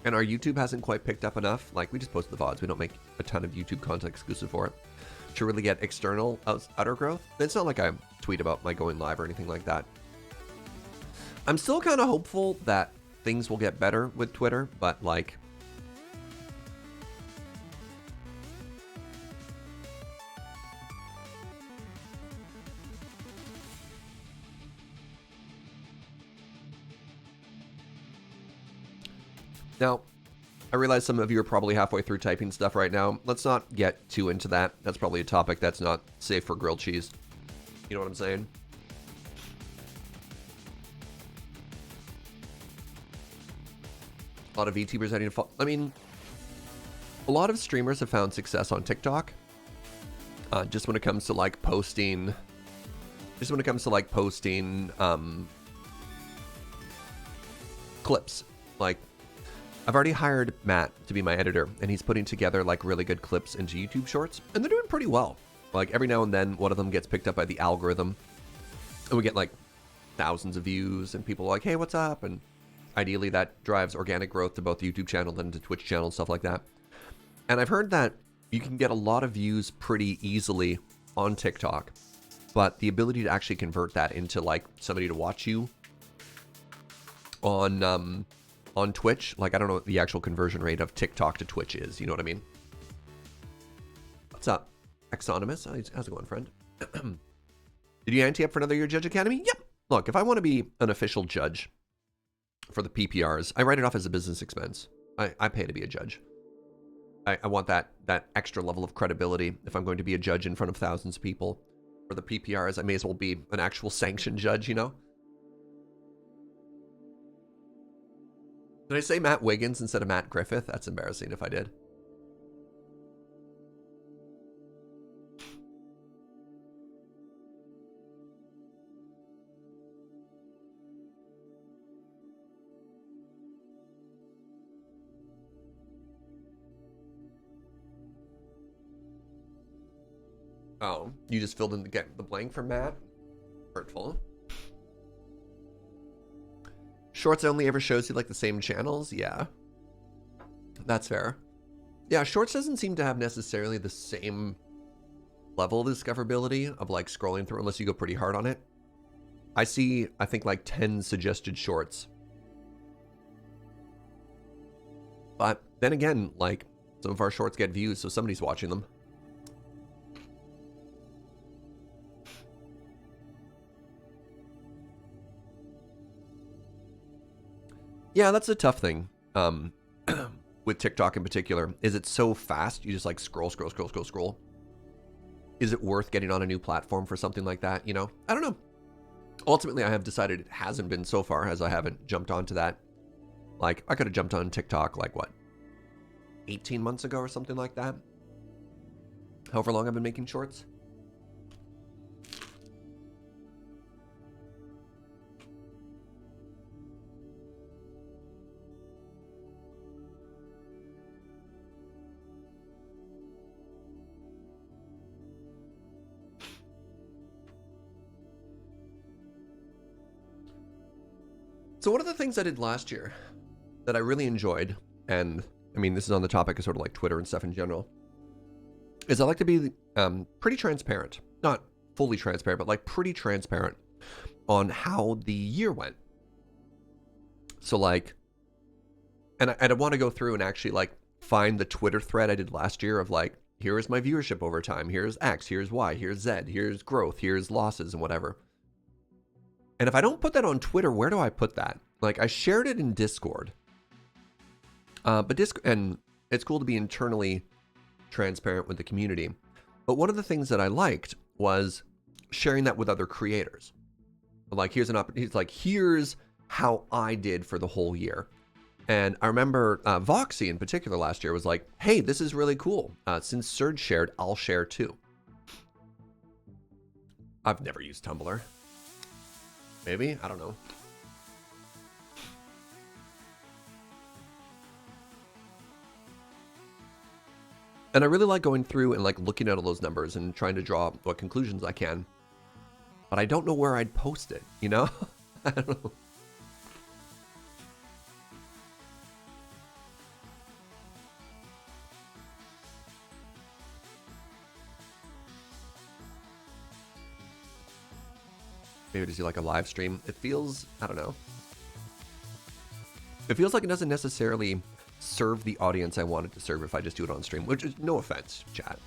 And our YouTube hasn't quite picked up enough. Like we just post the VODs. We don't make a ton of YouTube content exclusive for it. To really get external outer growth. It's not like I tweet about my going live or anything like that. I'm still kind of hopeful that things will get better with Twitter, but like now I realize some of you are probably halfway through typing stuff right now. Let's not get too into that. That's probably a topic that's not safe for grilled cheese. You know what I'm saying? A lot of VTubers heading to I mean, a lot of streamers have found success on TikTok. Just when it comes to like posting, clips. Like, I've already hired Matt to be my editor, and he's putting together like really good clips into YouTube Shorts, and they're doing pretty well. Like every now and then, one of them gets picked up by the algorithm, and we get like thousands of views, and people are like, "Hey, what's up?" And ideally, that drives organic growth to both the YouTube channel and to Twitch channel and stuff like that. And I've heard that you can get a lot of views pretty easily on TikTok, but the ability to actually convert that into like somebody to watch you on Twitch, like I don't know what the actual conversion rate of TikTok to Twitch is. You know what I mean? What's up, Exonymous? How's it going, friend? Did you ante up for another year Judge Academy? Yep. Look, if I want to be an official judge for the PPRs, I write it off as a business expense. I pay to be a judge. I want that extra level of credibility. If I'm going to be a judge in front of thousands of people for the PPRs, I may as well be an actual sanctioned judge, you know? Did I say Matt Wiggins instead of Matt Griffith? That's embarrassing if I did. Oh, you just filled in the blank for Matt? Hurtful. Shorts only ever shows you like the same channels? Yeah. That's fair. Yeah, Shorts doesn't seem to have necessarily the same level of discoverability of like scrolling through unless you go pretty hard on it. I see, I think like 10 suggested shorts. But then again, like some of our shorts get views, so somebody's watching them. Yeah, that's a tough thing. With TikTok in particular, is it so fast? You just like scroll. Is it worth getting on a new platform for something like that? You know, I don't know. Ultimately, I have decided it hasn't been so far, as I haven't jumped onto that. Like, I could have jumped on TikTok, like, what, 18 months ago or something like that? However long I've been making shorts. So one of the things I did last year that I really enjoyed, and I mean, this is on the topic of sort of like Twitter and stuff in general, is I like to be pretty transparent. Not fully transparent, but like pretty transparent on how the year went. So like, and I want to go through and actually like find the Twitter thread I did last year of like, here is my viewership over time. Here's X, here's Y, here's Z, here's growth, here's losses and whatever. And if I don't put that on Twitter, where do I put that? Like, I shared it in Discord. And it's cool to be internally transparent with the community. But one of the things that I liked was sharing that with other creators. Like, here's how I did for the whole year. And I remember Voxy in particular last year was like, hey, this is really cool. Since Surge shared, I'll share too. I've never used Tumblr. Maybe? I don't know. And I really like going through and like looking at all those numbers and trying to draw what conclusions I can. But I don't know where I'd post it, you know? I don't know. Maybe to do like a live stream. It feels, I don't know. It feels like it doesn't necessarily serve the audience I wanted to serve if I just do it on stream, which is no offense, chat.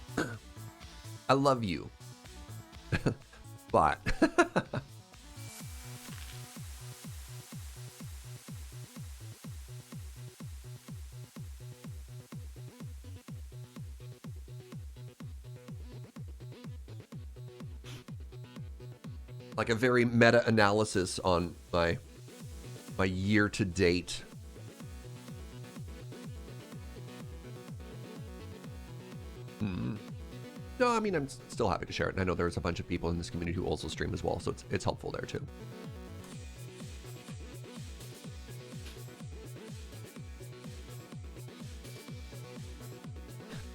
I love you. But like a very meta-analysis on my year-to-date. No, I mean, I'm still happy to share it. And I know there's a bunch of people in this community who also stream as well, so it's helpful there too.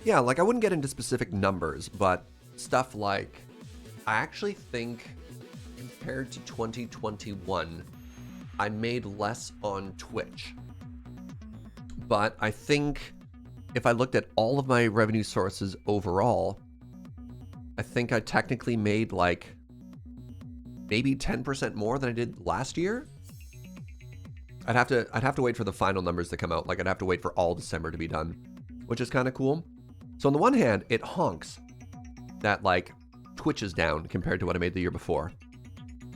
Yeah, like I wouldn't get into specific numbers, but stuff like, I actually think compared to 2021, I made less on Twitch. But I think if I looked at all of my revenue sources overall, I think I technically made like maybe 10% more than I did last year. I'd have to wait for the final numbers to come out. Like I'd have to wait for all December to be done, which is kind of cool. So on the one hand, it honks that like Twitch is down compared to what I made the year before.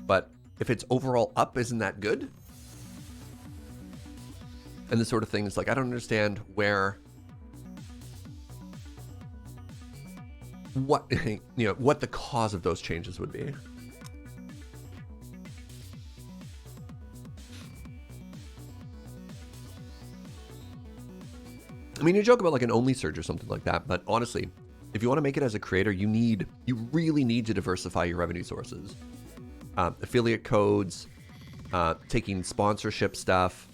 But if it's overall up, isn't that good? And this sort of thing is like, I don't understand what the cause of those changes would be. I mean, you joke about like an only surge or something like that, but honestly, if you want to make it as a creator, you really need to diversify your revenue sources. Affiliate codes, taking sponsorship stuff.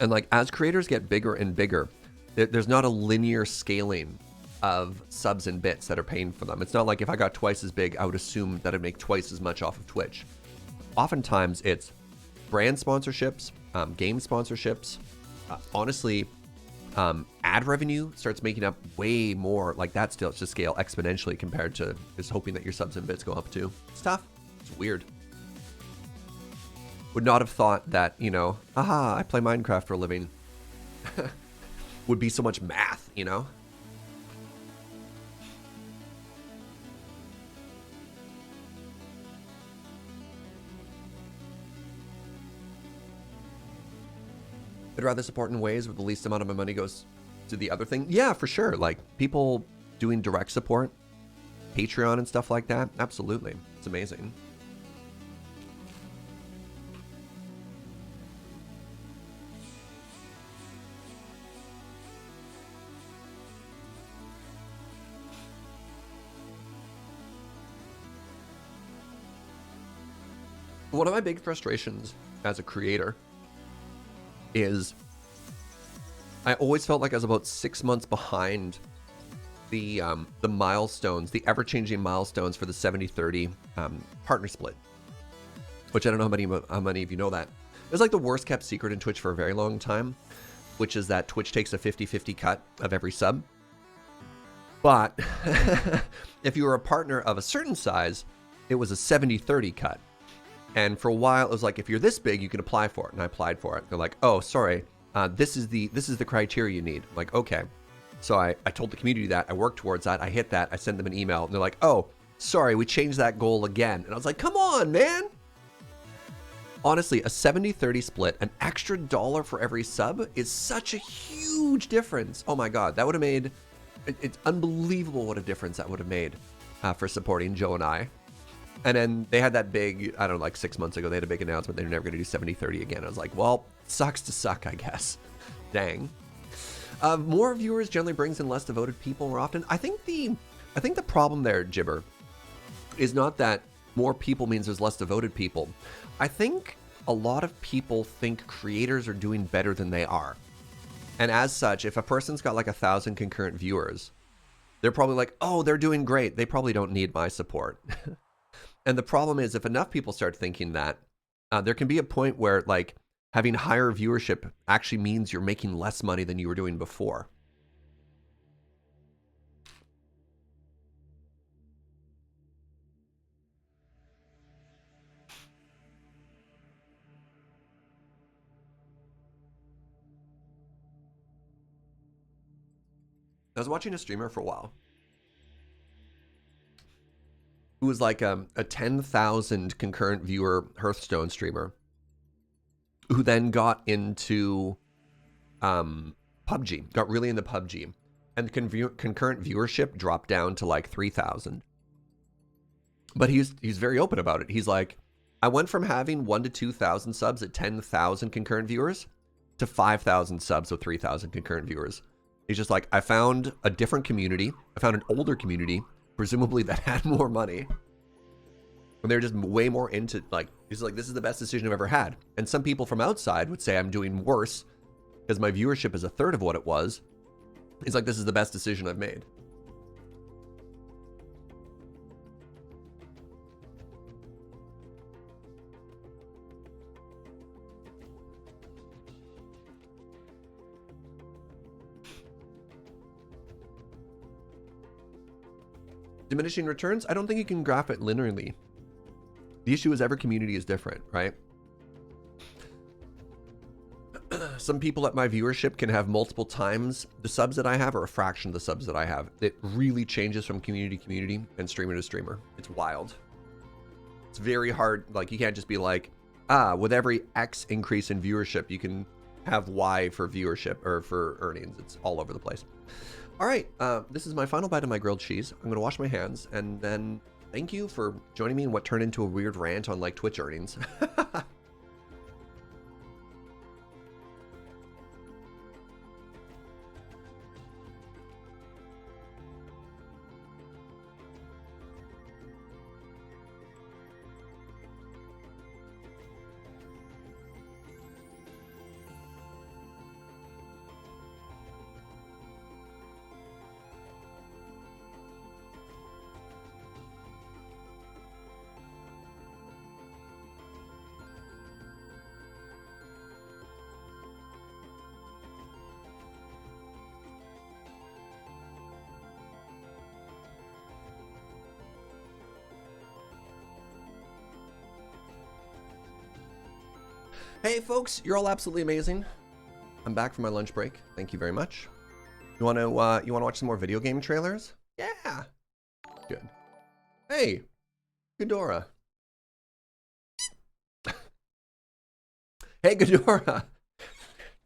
And like as creators get bigger and bigger, there's not a linear scaling of subs and bits that are paying for them. It's not like if I got twice as big, I would assume that I'd make twice as much off of Twitch. Oftentimes it's brand sponsorships, game sponsorships. Honestly, ad revenue starts making up way more, like that still has to scale exponentially compared to just hoping that your subs and bits go up too. It's tough. It's weird. Would not have thought that, you know, aha, I play Minecraft for a living would be so much math, you know? I'd rather support in ways where the least amount of my money goes to the other thing. Yeah, for sure. Like people doing direct support, Patreon and stuff like that. Absolutely. It's amazing. One of my big frustrations as a creator is I always felt like I was about 6 months behind the milestones, the ever-changing milestones for the 70-30 partner split, which I don't know how many of you know that. It was like the worst kept secret in Twitch for a very long time, which is that Twitch takes a 50-50 cut of every sub. But if you were a partner of a certain size, it was a 70-30 cut. And for a while, it was like, if you're this big, you can apply for it. And I applied for it. They're like, oh, sorry, this is the criteria you need. I'm like, okay. So I told the community that. I worked towards that. I hit that. I sent them an email. And they're like, oh, sorry, we changed that goal again. And I was like, come on, man. Honestly, a 70-30 split, an extra $1 for every sub is such a huge difference. Oh my God, that would have made, it's unbelievable what a difference that would have made for supporting Joe and I. And then they had that big, I don't know, like 6 months ago, they had a big announcement they're never going to do 70-30 again. I was like, well, sucks to suck, I guess. Dang. More viewers generally brings in less devoted people more often. I think the problem there, Jibber, is not that more people means there's less devoted people. I think a lot of people think creators are doing better than they are. And as such, if a person's got like 1,000 concurrent viewers, they're probably like, oh, they're doing great. They probably don't need my support. And the problem is, if enough people start thinking that, there can be a point where like having higher viewership actually means you're making less money than you were doing before. I was watching a streamer for a while who was like a 10,000 concurrent viewer Hearthstone streamer who then got into PUBG, got really into PUBG, and concurrent viewership dropped down to like 3,000. But he's very open about it. He's like, I went from having 1,000 to 2,000 subs at 10,000 concurrent viewers to 5,000 subs with 3,000 concurrent viewers. He's just like, I found a different community. I found an older community, presumably that had more money. And they're just way more into, like, he's like, this is the best decision I've ever had. And some people from outside would say I'm doing worse because my viewership is a third of what it was. He's like, this is the best decision I've made. Diminishing returns? I don't think you can graph it linearly. The issue is every community is different, right? Some people at my viewership can have multiple times the subs that I have or a fraction of the subs that I have. It really changes from community to community and streamer to streamer. It's wild. It's very hard. Like, you can't just be like, with every X increase in viewership, you can have Y for viewership or for earnings. It's all over the place. All right, this is my final bite of my grilled cheese. I'm going to wash my hands, and then thank you for joining me in what turned into a weird rant on, like, Twitch earnings. Hey folks, you're all absolutely amazing. I'm back from my lunch break. Thank you very much. You want to watch some more video game trailers? Yeah. Good. Hey, Ghidorah. Hey, Ghidorah.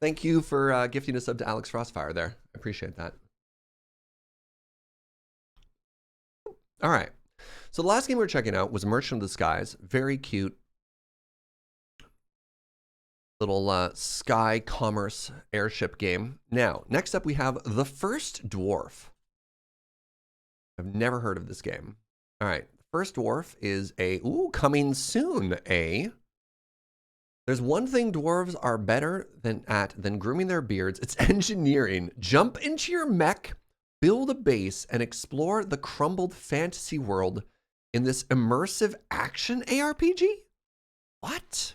Thank you for gifting a sub to Alex Frostfire there. I appreciate that. All right. So the last game we were checking out was Merchant of the Skies. Very cute. Little sky commerce airship game. Now, next up we have The First Dwarf. I've never heard of this game. All right. First Dwarf is coming soon, There's one thing dwarves are better than grooming their beards. It's engineering. Jump into your mech, build a base, and explore the crumbled fantasy world in this immersive action ARPG? What?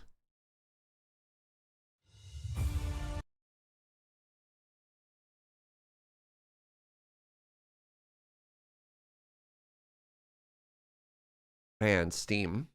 And Steam.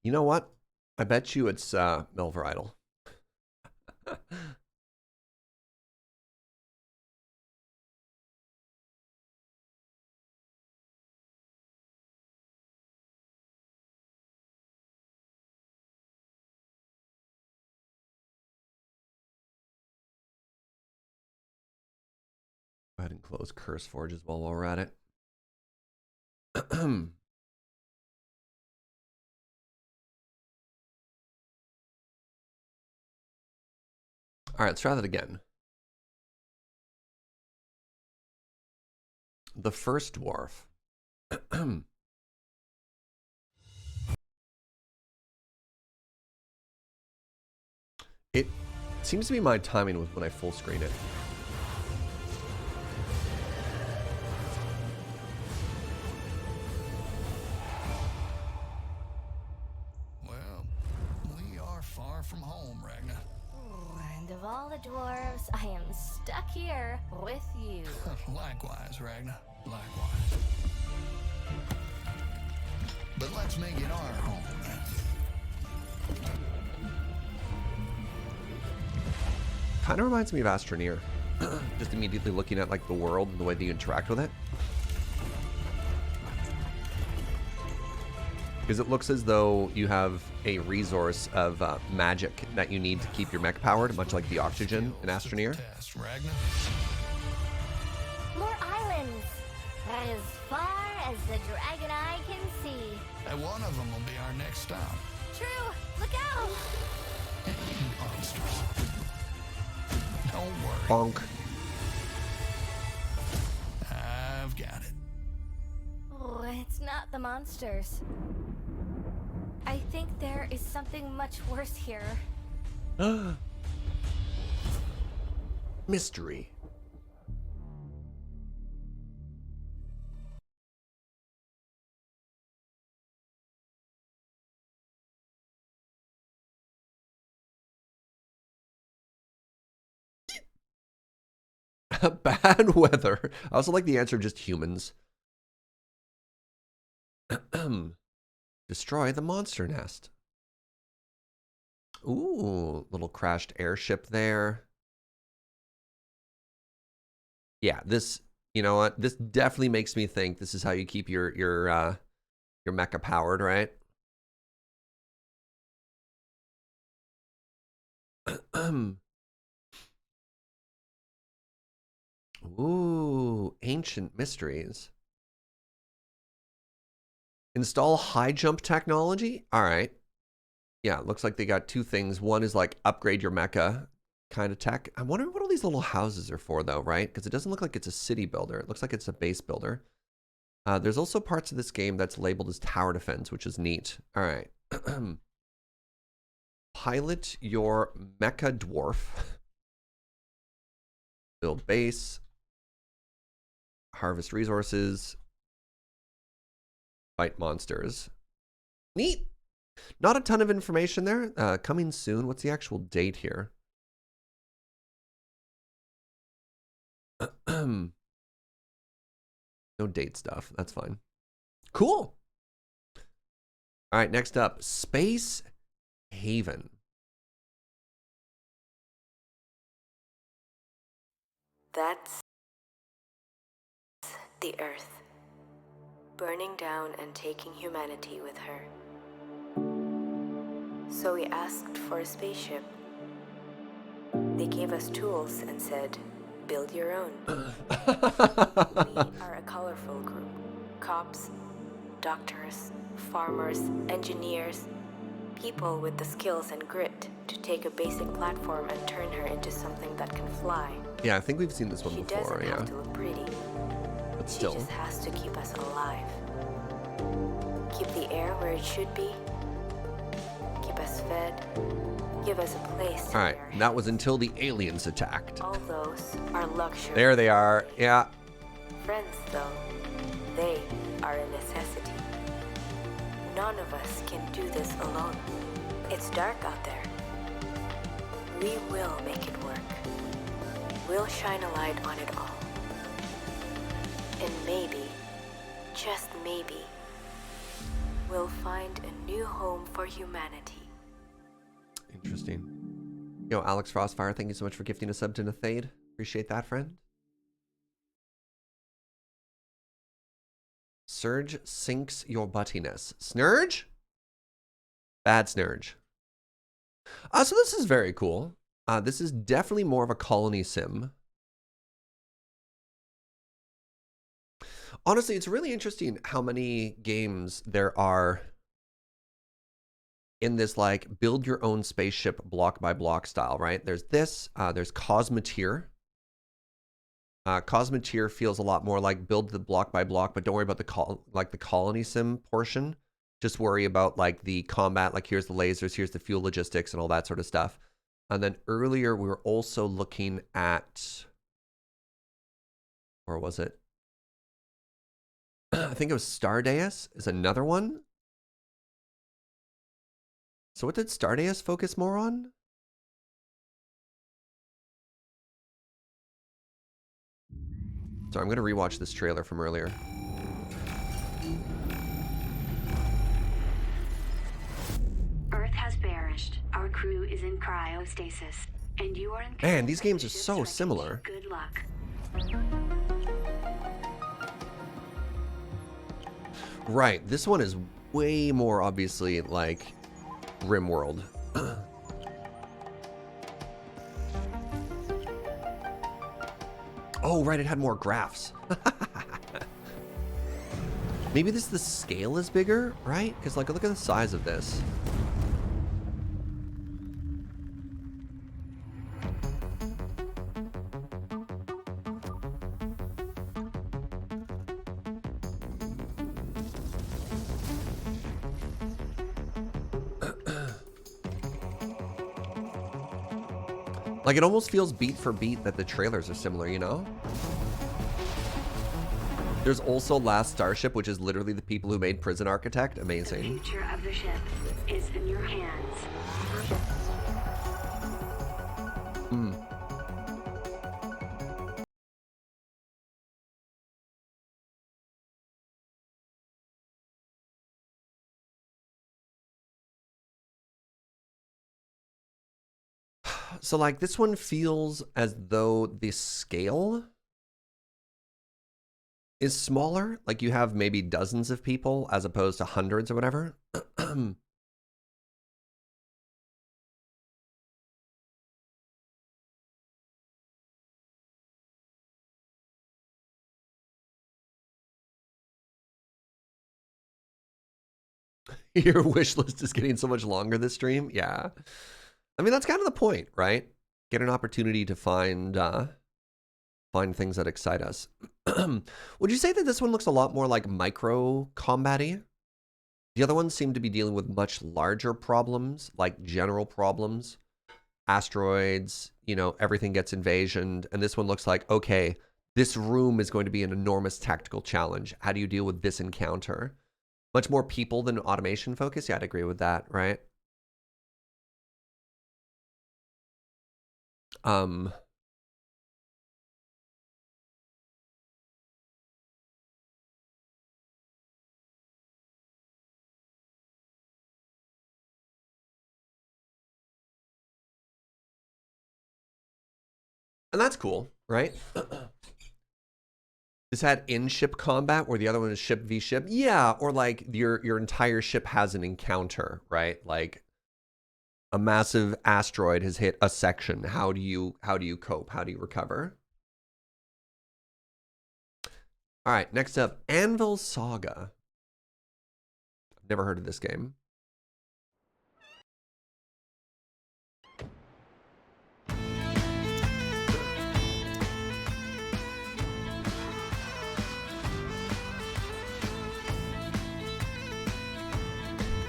You know what? I bet you it's Melvor Idle. Go ahead and close Curse Forge as well while we're at it. All right, let's try that again. The First Dwarf. It seems to be my timing with when I full screen it. Well, we are far from home, Ragnar. And of all the dwarves, I am stuck here with you. Likewise, Ragnar. Likewise. But let's make it our home then. Kind of reminds me of Astroneer. Just immediately looking at like the world and the way that you interact with it. Because it looks as though you have a resource of magic that you need to keep your mech powered, much like the oxygen in Astroneer. More islands. As far as the dragon eye can see. And one of them will be our next stop. True. Look out. Monsters. Don't worry. Bonk. I've got it. Oh, it's not the monsters. I think there is something much worse here. Mystery. Bad weather. I also like the answer of just humans. Destroy the monster nest. Ooh, little crashed airship there. Yeah, this, you know what? This definitely makes me think this is how you keep your mecha powered, right? Ooh, ancient mysteries. Install high jump technology? All right. Yeah, looks like they got two things. One is like upgrade your mecha kind of tech. I'm wondering what all these little houses are for though, right? Because it doesn't look like it's a city builder. It looks like it's a base builder. There's also parts of this game that's labeled as tower defense, which is neat. All right. Pilot your mecha dwarf. Build base. Harvest resources. Fight monsters. Neat. Not a ton of information there. Coming soon. What's the actual date here? No date stuff. That's fine. Cool. All right, next up, Space Haven. That's the Earth, burning down and taking humanity with her. So we asked for a spaceship. They gave us tools and said, build your own. We are a colorful group. Cops, doctors, farmers, engineers, people with the skills and grit to take a basic platform and turn her into something that can fly. Yeah, I think we've seen this one She before, doesn't yeah. have to look pretty. But She still. just has to keep us alive. Keep the air where it should be. Keep us fed. Give us a place to All right, that was until the aliens attacked. all those are luxuries. There they are. Yeah. Friends, though, they are a necessity. None of us can do this alone. It's dark out there. We will make it work. We'll shine a light on it all. And maybe, just maybe, we'll find a new home for humanity. Interesting. Yo, Alex Frostfire, thank you so much for gifting a sub to Nathade. Appreciate that, friend. Surge sinks your buttiness. Snurge? Bad Snurge. So this is very cool. This is definitely more of a colony sim. Honestly, it's really interesting how many games there are in this like build your own spaceship block by block style, right? There's this, there's Cosmeteer. Cosmeteer feels a lot more like build the block by block, but don't worry about the colony sim portion. Just worry about like the combat, like here's the lasers, here's the fuel logistics and all that sort of stuff. And then earlier we were also looking at, or was it? I think it was Stardeus is another one. So what did Stardeus focus more on? Sorry, I'm going to rewatch this trailer from earlier. Earth has perished. Our crew is in cryostasis. And you are in Man, these games are so similar. good luck. Right, this one is way more obviously like RimWorld. Oh, right, it had more graphs. Maybe the scale is bigger, right? Because like, look at the size of this. Like, it almost feels beat for beat that the trailers are similar, you know? There's also Last Starship, which is literally the people who made Prison Architect. Amazing. The future of the ship is in your hands. Hmm. So like this one feels as though the scale is smaller. Like you have maybe dozens of people as opposed to hundreds or whatever. Your wish list is getting so much longer this stream. Yeah. I mean, that's kind of the point, right? Get an opportunity to find things that excite us. Would you say that this one looks a lot more like micro combat-y? The other ones seem to be dealing with much larger problems, like general problems. Asteroids, you know, everything gets invasioned. And this one looks like, okay, this room is going to be an enormous tactical challenge. How do you deal with this encounter? Much more people than automation focus. Yeah, I'd agree with that, right? And that's cool, right? This had in-ship combat where the other one is ship v ship. Yeah, or like your entire ship has an encounter, right? Like a massive asteroid has hit a section. How do you cope? How do you recover? All right, next up, Anvil Saga. I've never heard of this game.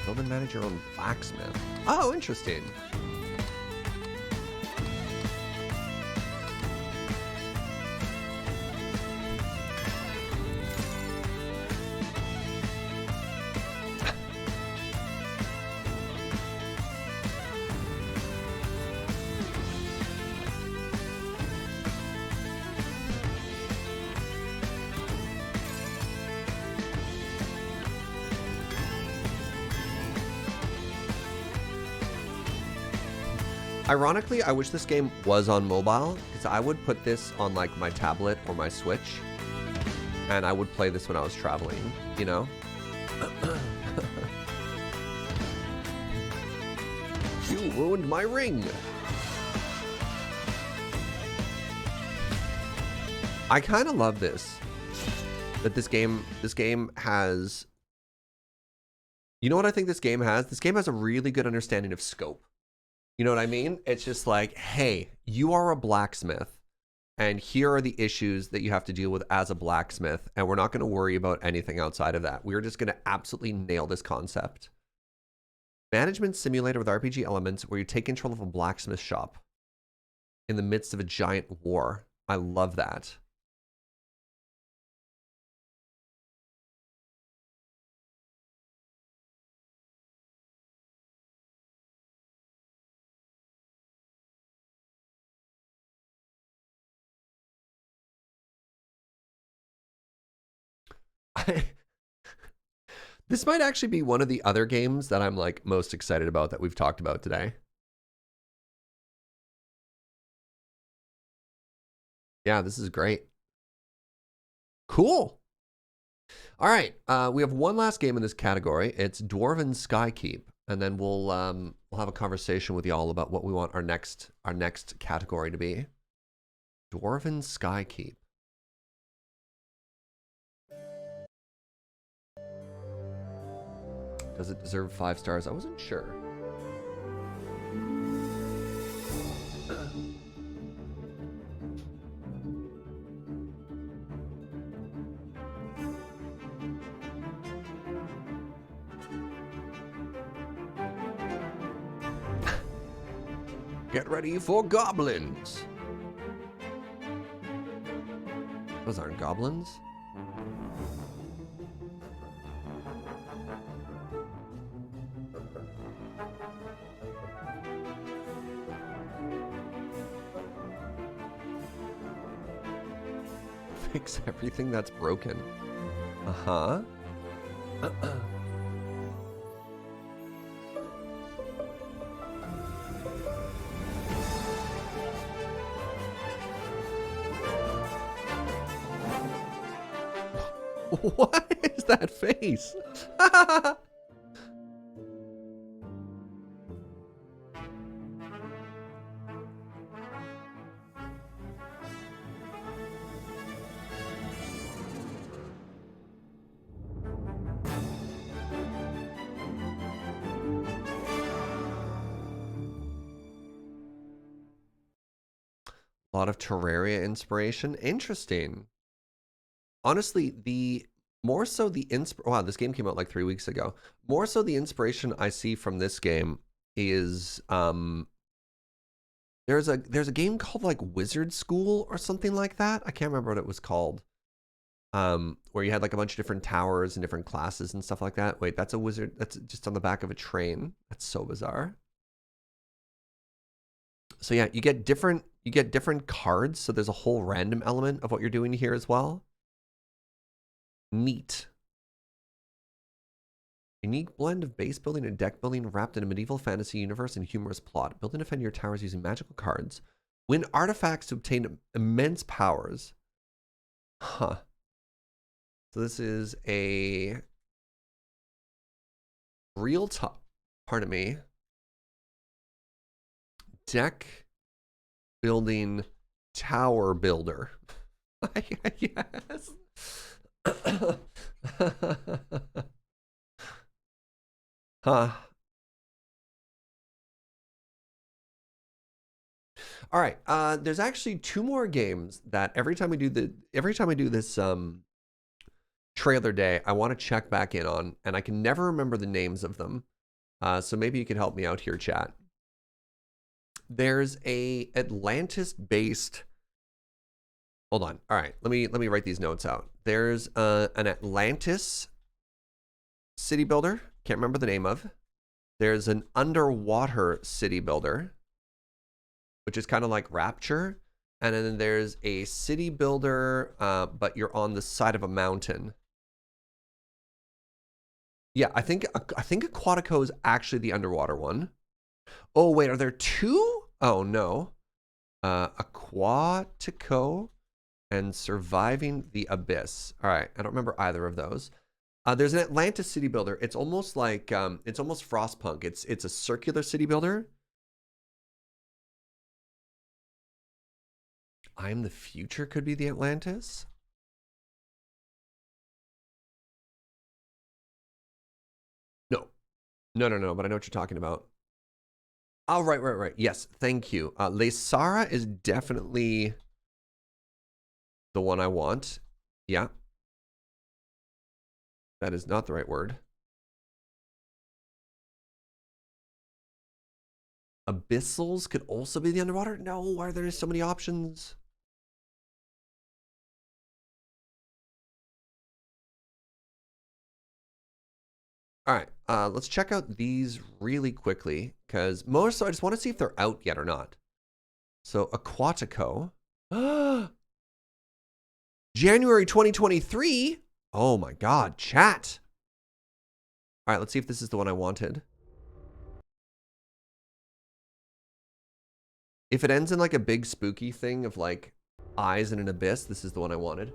Build and manage your own blacksmith. Oh, interesting. Ironically, I wish this game was on mobile, because I would put this on like my tablet or my Switch, and I would play this when I was traveling, you know? You ruined my ring! I kind of love this. That this game has... You know what I think this game has? This game has a really good understanding of scope. You know what I mean? It's just like, hey, you are a blacksmith, and here are the issues that you have to deal with as a blacksmith, and we're not going to worry about anything outside of that. We're just going to absolutely nail this concept. Management simulator with RPG elements where you take control of a blacksmith shop in the midst of a giant war. I love that. This might actually be one of the other games that I'm like most excited about that we've talked about today. Yeah, this is great. Cool. All right, we have one last game in this category. It's Dwarven Skykeep, and then we'll have a conversation with y'all about what we want our next category to be. Dwarven Skykeep. Does it deserve 5 stars? I wasn't sure. Get ready for goblins. Those aren't goblins. Fix everything that's broken. Uh-huh. What is that face? A lot of Terraria inspiration. Interesting. Honestly, wow, this game came out like 3 weeks ago. More so the inspiration I see from this game is there's a game called like Wizard School or something like that. I can't remember what it was called. where you had like a bunch of different towers and different classes and stuff like that. Wait, that's a wizard. That's just on the back of a train. That's so bizarre. So yeah, you get different cards. So there's a whole random element of what you're doing here as well. Neat. Unique blend of base building and deck building wrapped in a medieval fantasy universe and humorous plot. Build and defend your towers using magical cards. Win artifacts to obtain immense powers. Huh. So this is a pardon me. Deck building tower builder. Yes. Huh. All right. There's actually 2 more games that every time I do this trailer day, I want to check back in on, and I can never remember the names of them. So maybe you can help me out here, chat. There's a Atlantis-based. Hold on. All right. Let me write these notes out. There's an Atlantis city builder. Can't remember the name of. There's an underwater city builder, which is kind of like Rapture. And then there's a city builder, but you're on the side of a mountain. Yeah, I think Aquatico is actually the underwater one. Oh, wait, are there 2? Oh, no. Aquatico and Surviving the Abyss. All right, I don't remember either of those. There's an Atlantis city builder. It's almost like, it's almost Frostpunk. It's a circular city builder. I'm the Future could be the Atlantis. No, but I know what you're talking about. Oh, right. Yes, thank you. Laysara is definitely the one I want. Yeah. That is not the right word. Abyssals could also be the underwater? No, why are there so many options? All right, let's check out these really quickly, because I just want to see if they're out yet or not. So, Aquatico. January 2023? Oh my god, chat. All right, let's see if this is the one I wanted. If it ends in like a big spooky thing of like eyes in an abyss, this is the one I wanted.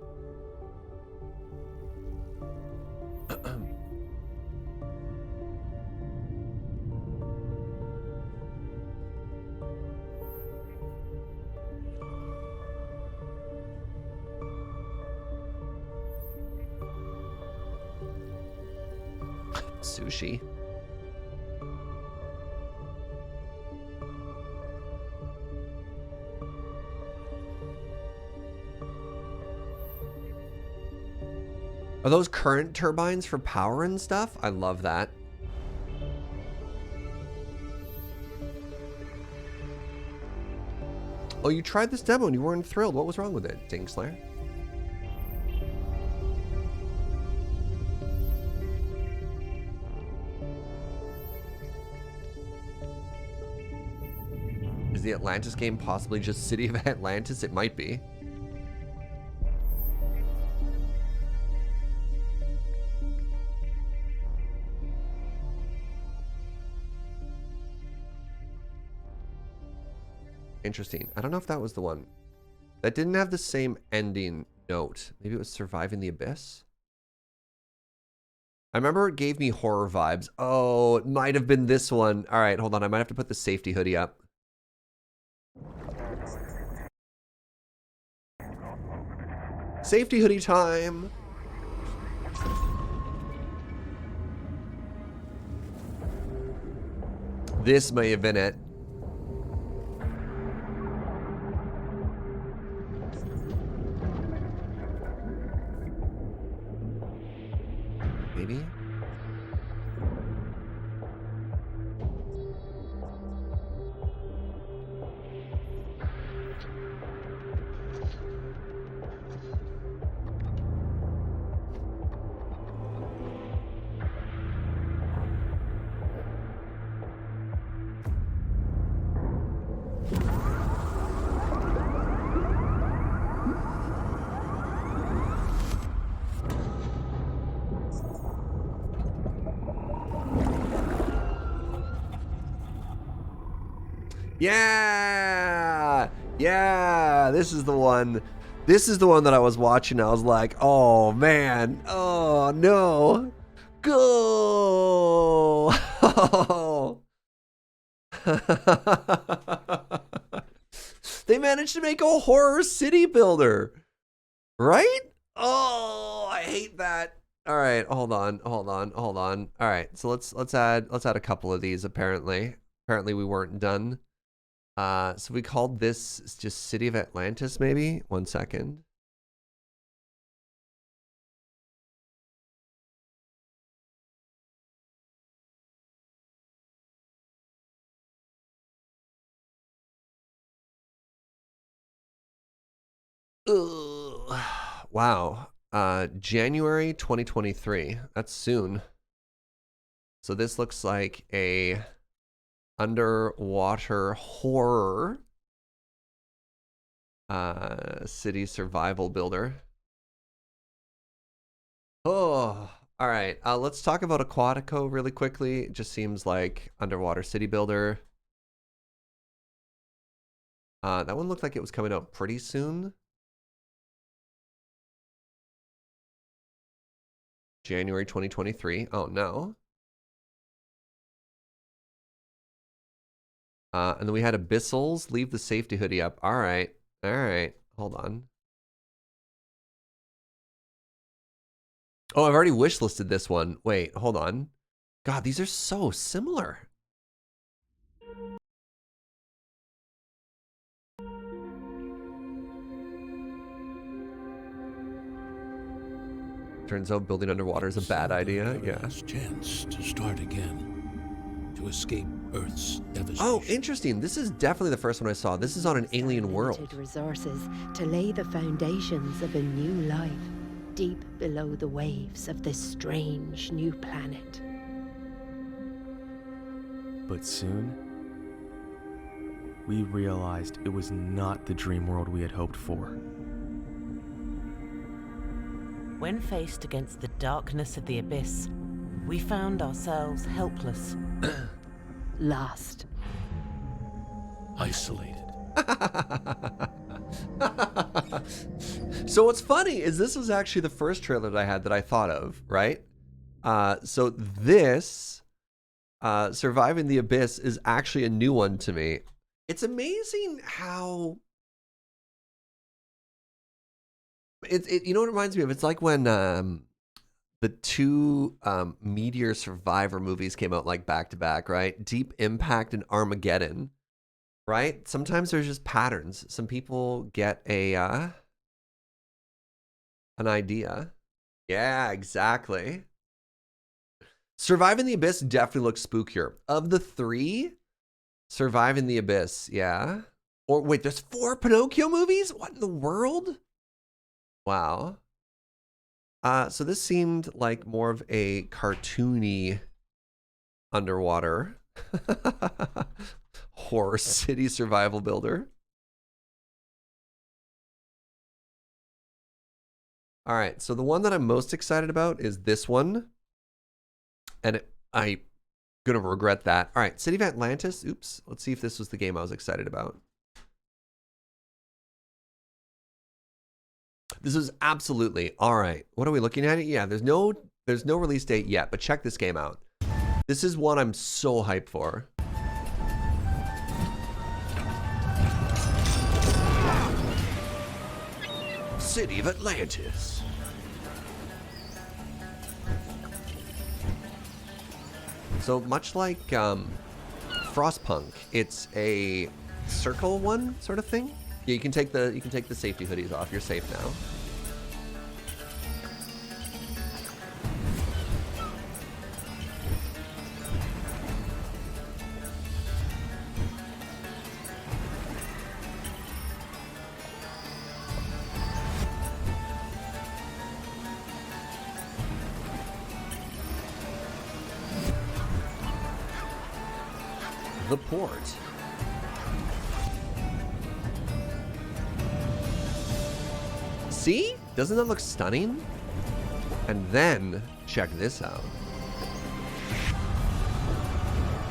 Sushi. Are those current turbines for power and stuff? I love that. Oh, you tried this demo and you weren't thrilled. What was wrong with it, Dingslayer? Is the Atlantis game possibly just City of Atlantis? It might be. Interesting. I don't know if that was the one. That didn't have the same ending note. Maybe it was Surviving the Abyss? I remember it gave me horror vibes. Oh, it might have been this one. All right, hold on. I might have to put the safety hoodie up. Safety hoodie time. This may have been it. Maybe? Yeah! Yeah! This is the one. This is the one that I was watching. I was like, oh, man. Oh, no. Go! They managed to make a horror city builder. Right? Oh, I hate that. All right, hold on. All right, so let's add a couple of these. Apparently we weren't done. So we called this just City of Atlantis, maybe. 1 second. Ugh. Wow. January 2023. That's soon. So this looks like a underwater horror city survival builder. Oh, all right. Let's talk about Aquatico really quickly. It just seems like underwater city builder. That one looked like it was coming out pretty soon. January 2023. Oh, no. And then we had Abyssals. Leave the safety hoodie up. All right. All right. Hold on. Oh, I've already wishlisted this one. Wait, hold on. God, these are so similar. Turns out building underwater is a bad idea. Yeah. Chance to start again, to escape Earth's devastation. Oh, interesting. This is definitely the first one I saw. This is on an alien world. Resources to lay the foundations of a new life deep below the waves of this strange new planet. But soon, we realized it was not the dream world we had hoped for. When faced against the darkness of the abyss, we found ourselves helpless. Lost. Isolated. So what's funny is this was actually the first trailer that I had that I thought of, right? So this, Surviving the Abyss, is actually a new one to me. It's amazing how... You know what it reminds me of? It's like when the two Meteor Survivor movies came out like back to back, right? Deep Impact and Armageddon, right? Sometimes there's just patterns. Some people get a an idea. Yeah, exactly. Surviving the Abyss definitely looks spookier. Of the three, Surviving the Abyss, yeah. Or wait, there's 4 Pinocchio movies? What in the world? Wow. So this seemed like more of a cartoony underwater horror city survival builder. All right, so the one that I'm most excited about is this one. And I'm going to regret that. All right, City of Atlantis. Oops. Let's see if this was the game I was excited about. This is absolutely all right. What are we looking at? Yeah, there's no release date yet, but check this game out. This is one I'm so hyped for. City of Atlantis. So much like Frostpunk, it's a circle one sort of thing. Yeah, you can take the safety hoodies off. You're safe now. The port. See? Doesn't that look stunning? And then, check this out.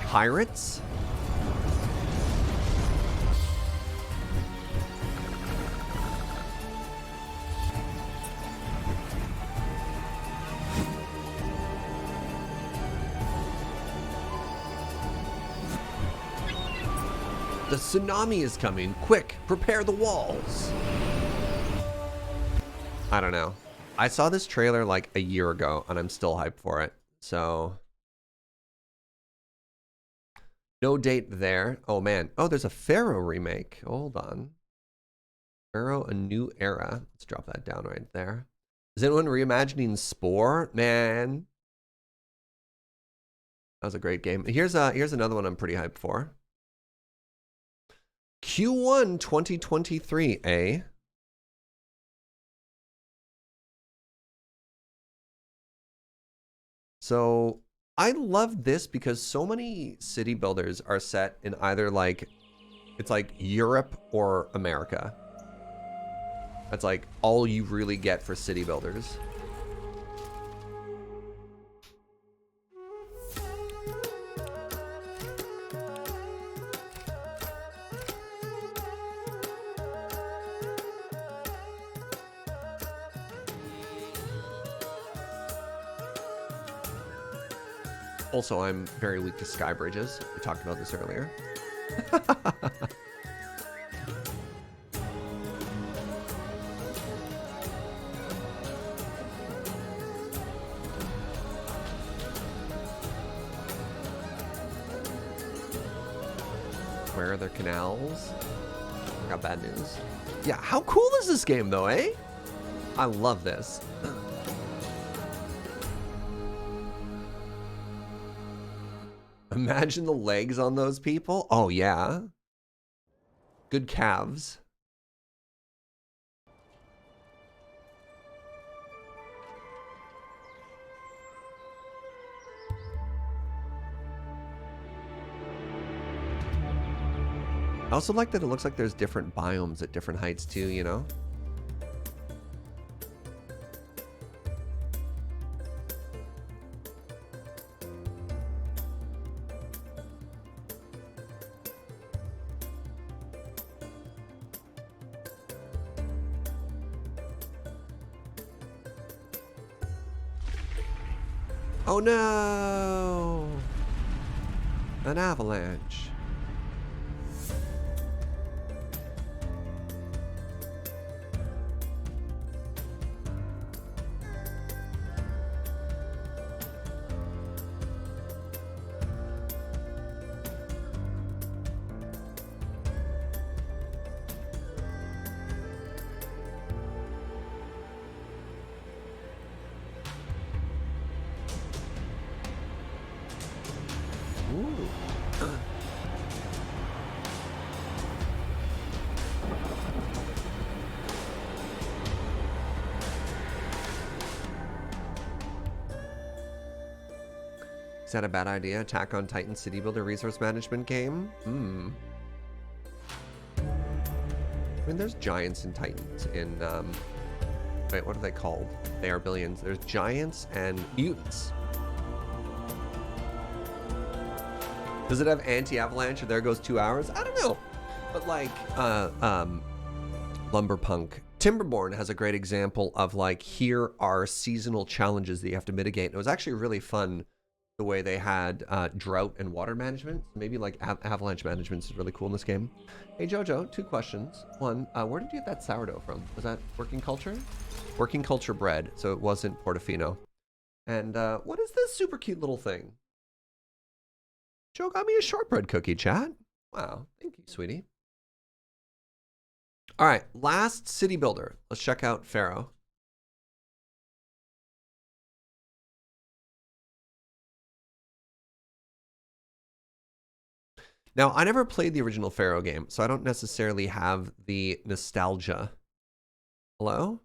Pirates? The tsunami is coming. Quick, prepare the walls. I don't know. I saw this trailer like a year ago and I'm still hyped for it. So no date there. Oh man. Oh, there's a Pharaoh remake. Hold on. Pharaoh, A New Era. Let's drop that down right there. Is anyone reimagining Spore? Man. That was a great game. Here's another one I'm pretty hyped for. Q1 2023, eh? So I love this because so many city builders are set in either like, it's like Europe or America. That's like all you really get for city builders. Also, I'm very weak to sky bridges. We talked about this earlier. Where are their canals? I got bad news. Yeah, how cool is this game though, eh? I love this. Imagine the legs on those people. Oh, yeah. Good calves. I also like that it looks like there's different biomes at different heights too, you know? Oh no! An avalanche. Is that a bad idea? Attack on Titan City Builder resource management game? Hmm. I mean, there's giants and titans in, wait, what are they called? They are billions. There's giants and mutants. Does it have anti-avalanche or there goes 2 hours? I don't know. But like, Lumberpunk. Timberborn has a great example of like, here are seasonal challenges that you have to mitigate. And it was actually really fun the way they had drought and water management. Maybe like avalanche management is really cool in this game. Hey Jojo, 2 questions. One, where did you get that sourdough from? Was that Working Culture? Working Culture bread, so it wasn't Portofino. And what is this super cute little thing? Joe got me a shortbread cookie, chat. Wow, thank you, sweetie. All right, last city builder. Let's check out Pharaoh. Now, I never played the original Pharaoh game, so I don't necessarily have the nostalgia. Hello?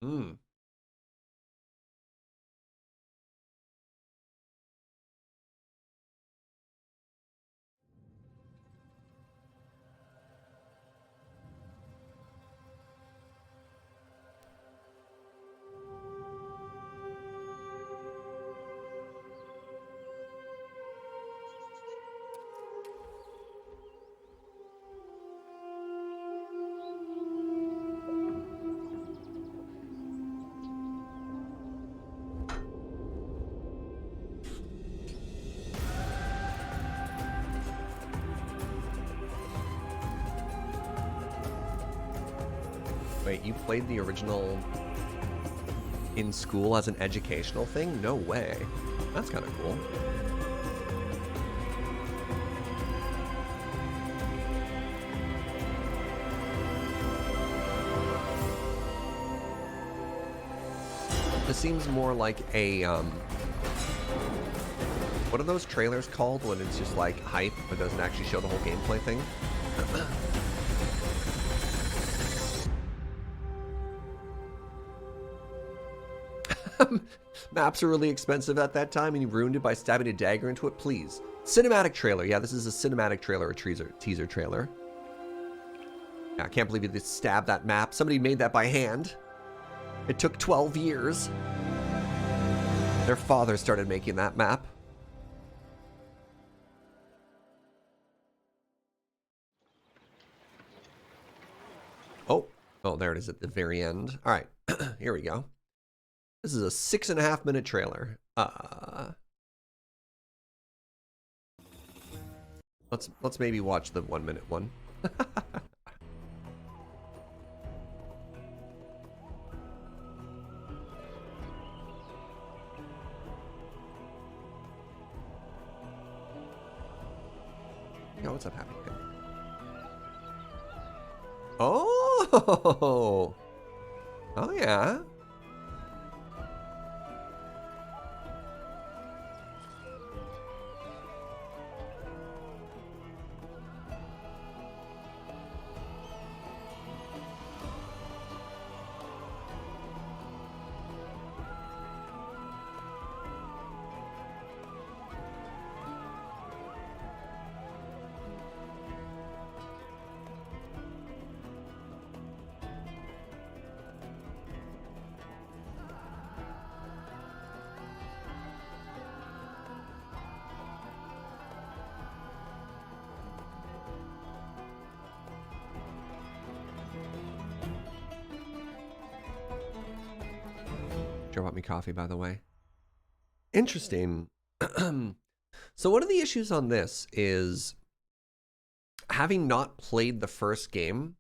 Hmm. Wait, you played the original in school as an educational thing? No way. That's kind of cool. This seems more like a, what are those trailers called when it's just like hype but doesn't actually show the whole gameplay thing? Maps are really expensive at that time and you ruined it by stabbing a dagger into it, please. Cinematic trailer. Yeah, this is a cinematic trailer, a teaser trailer. Yeah, I can't believe you just stabbed that map. Somebody made that by hand. It took 12 years. Their father started making that map. Oh, there it is at the very end. All right, here we go. This is a 6.5 minute trailer. Let's maybe watch the 1 minute one. Yo, what's up, Happy Kid? Oh! Oh, yeah. Joe bought me coffee, by the way. Interesting. So one of the issues on this is having not played the first game,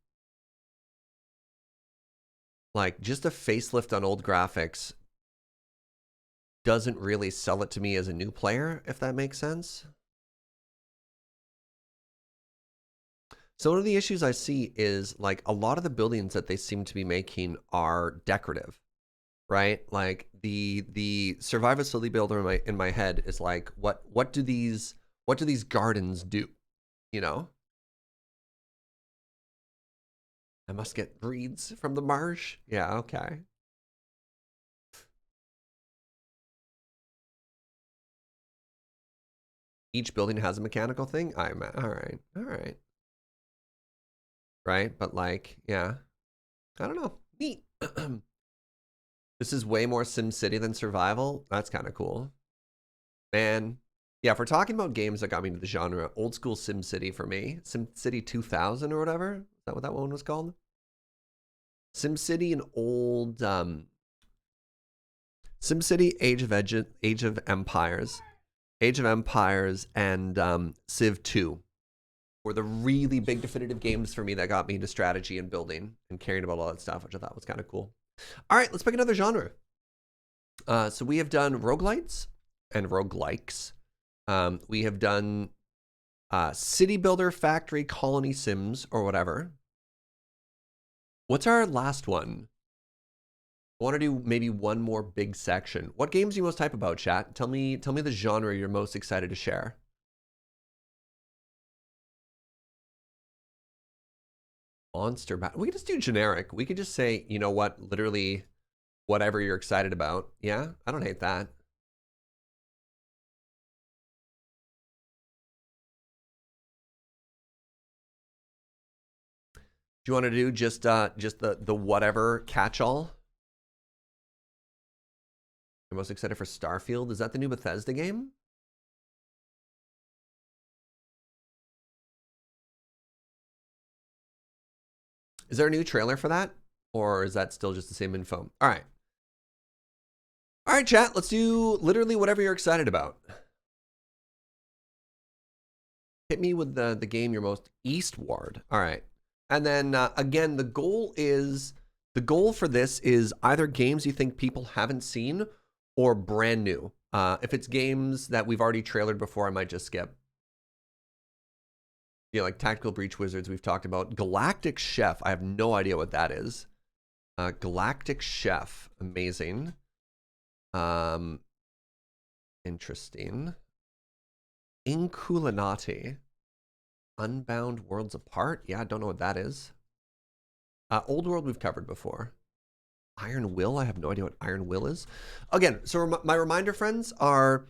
like just a facelift on old graphics doesn't really sell it to me as a new player, if that makes sense. So one of the issues I see is like a lot of the buildings that they seem to be making are decorative. Right, like the survivability builder in my head is like, what do these gardens do? You know, I must get reeds from the marsh. Yeah, okay. Each building has a mechanical thing. All right. Right, but like, yeah, I don't know. Neat. This is way more SimCity than survival. That's kind of cool. Man, yeah, if we're talking about games that got me into the genre, old school SimCity for me. SimCity 2000 or whatever. Is that what that one was called? SimCity and old... SimCity, Age of Empires. Age of Empires and Civ 2 were the really big definitive games for me that got me into strategy and building and caring about all that stuff, which I thought was kind of cool. All right, let's pick another genre. So we have done roguelites and roguelikes. We have done city builder, factory, colony sims, or whatever. What's our last one? I want to do maybe one more big section. What games are you most hype about, chat? Tell me the genre you're most excited to share. Monster battle. We could just do generic. We could just say, you know what, literally whatever you're excited about. Yeah, I don't hate that. Do you want to do just the whatever catch-all? You're most excited for Starfield? Is that the new Bethesda game? Is there a new trailer for that? Or is that still just the same info? All right. All right, chat. Let's do literally whatever you're excited about. Hit me with the game you're most... Eastward. All right. And then, again, the goal is The goal for this is either games you think people haven't seen or brand new. If it's games that we've already trailered before, I might just skip. Yeah, like Tactical Breach Wizards we've talked about. Galactic Chef, I have no idea what that is. Galactic Chef, amazing. Interesting. Inkulinati. Unbound Worlds Apart? Yeah, I don't know what that is. Old World we've covered before. Iron Will? I have no idea what Iron Will is. Again, so my reminder, friends, are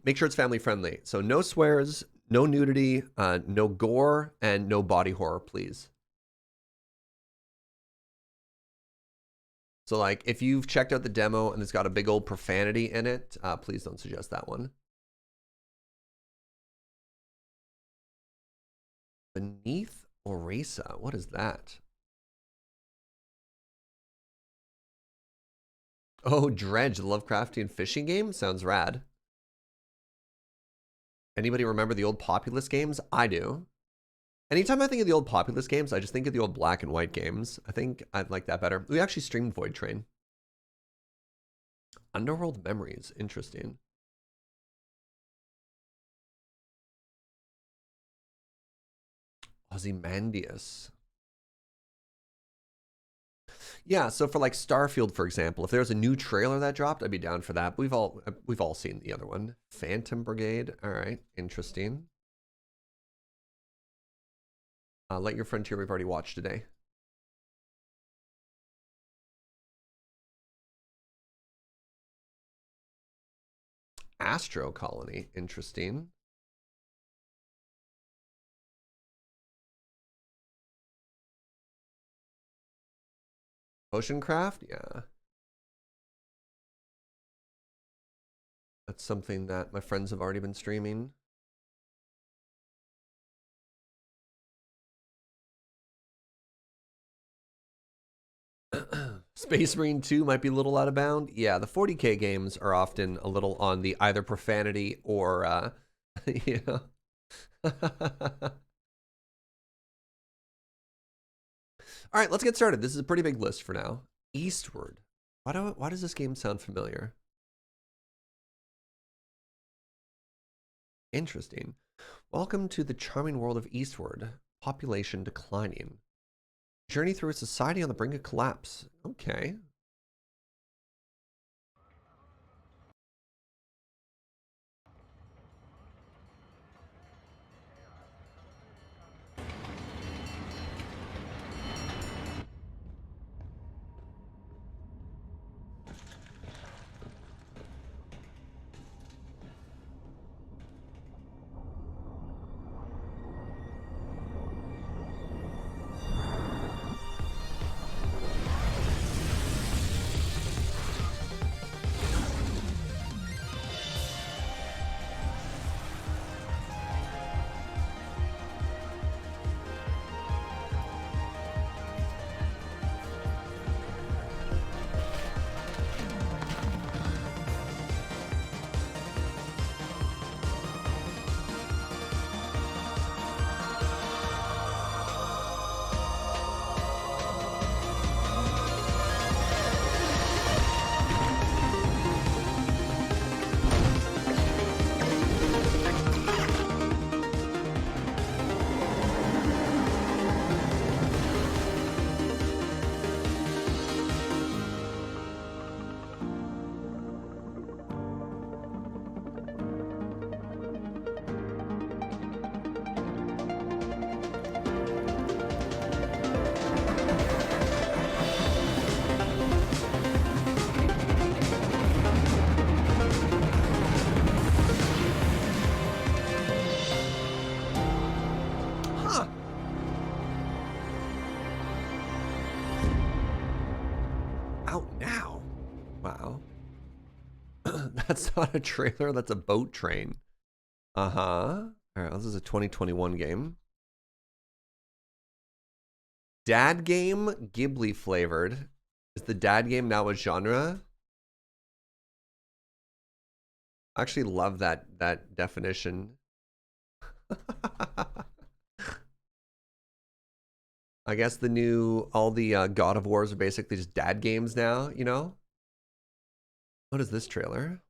make sure it's family friendly. So no swears, no nudity, no gore, and no body horror, please. So like, if you've checked out the demo and it's got a big old profanity in it, please don't suggest that one. Beneath Oresa, what is that? Oh, Dredge, the Lovecraftian fishing game? Sounds rad. Anybody remember the old Populous games? I do. Anytime I think of the old Populous games, I just think of the old black and white games. I think I'd like that better. We actually streamed Void Train. Underworld Memories, interesting. Ozymandias. Yeah, so for like Starfield, for example, if there's a new trailer that dropped, I'd be down for that. We've all seen the other one. Phantom Brigade. All right, interesting. Light Your Frontier we've already watched today. Astro Colony, interesting. Oceancraft, yeah. That's something that my friends have already been streaming. Space Marine 2 might be a little out of bound. Yeah, the 40K games are often a little on the either profanity or, you know. All right, let's get started. This is a pretty big list for now. Eastward. Why does this game sound familiar? Interesting. Welcome to the charming world of Eastward. Population declining. Journey through a society on the brink of collapse. Okay. That's not a trailer, that's a boat train. All right, this is a 2021 game. Dad game, Ghibli flavored. Is the dad game now a genre? I actually love that definition. I guess all the God of Wars are basically just dad games now, you know? What is this trailer?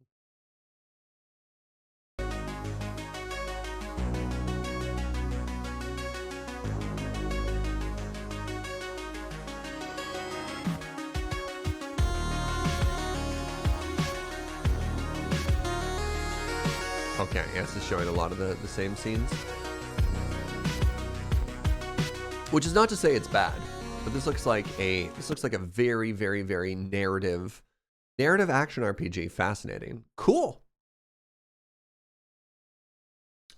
Okay, yes, it's showing a lot of the same scenes. Which is not to say it's bad, but this looks like a very, very, very narrative action RPG. Fascinating. Cool.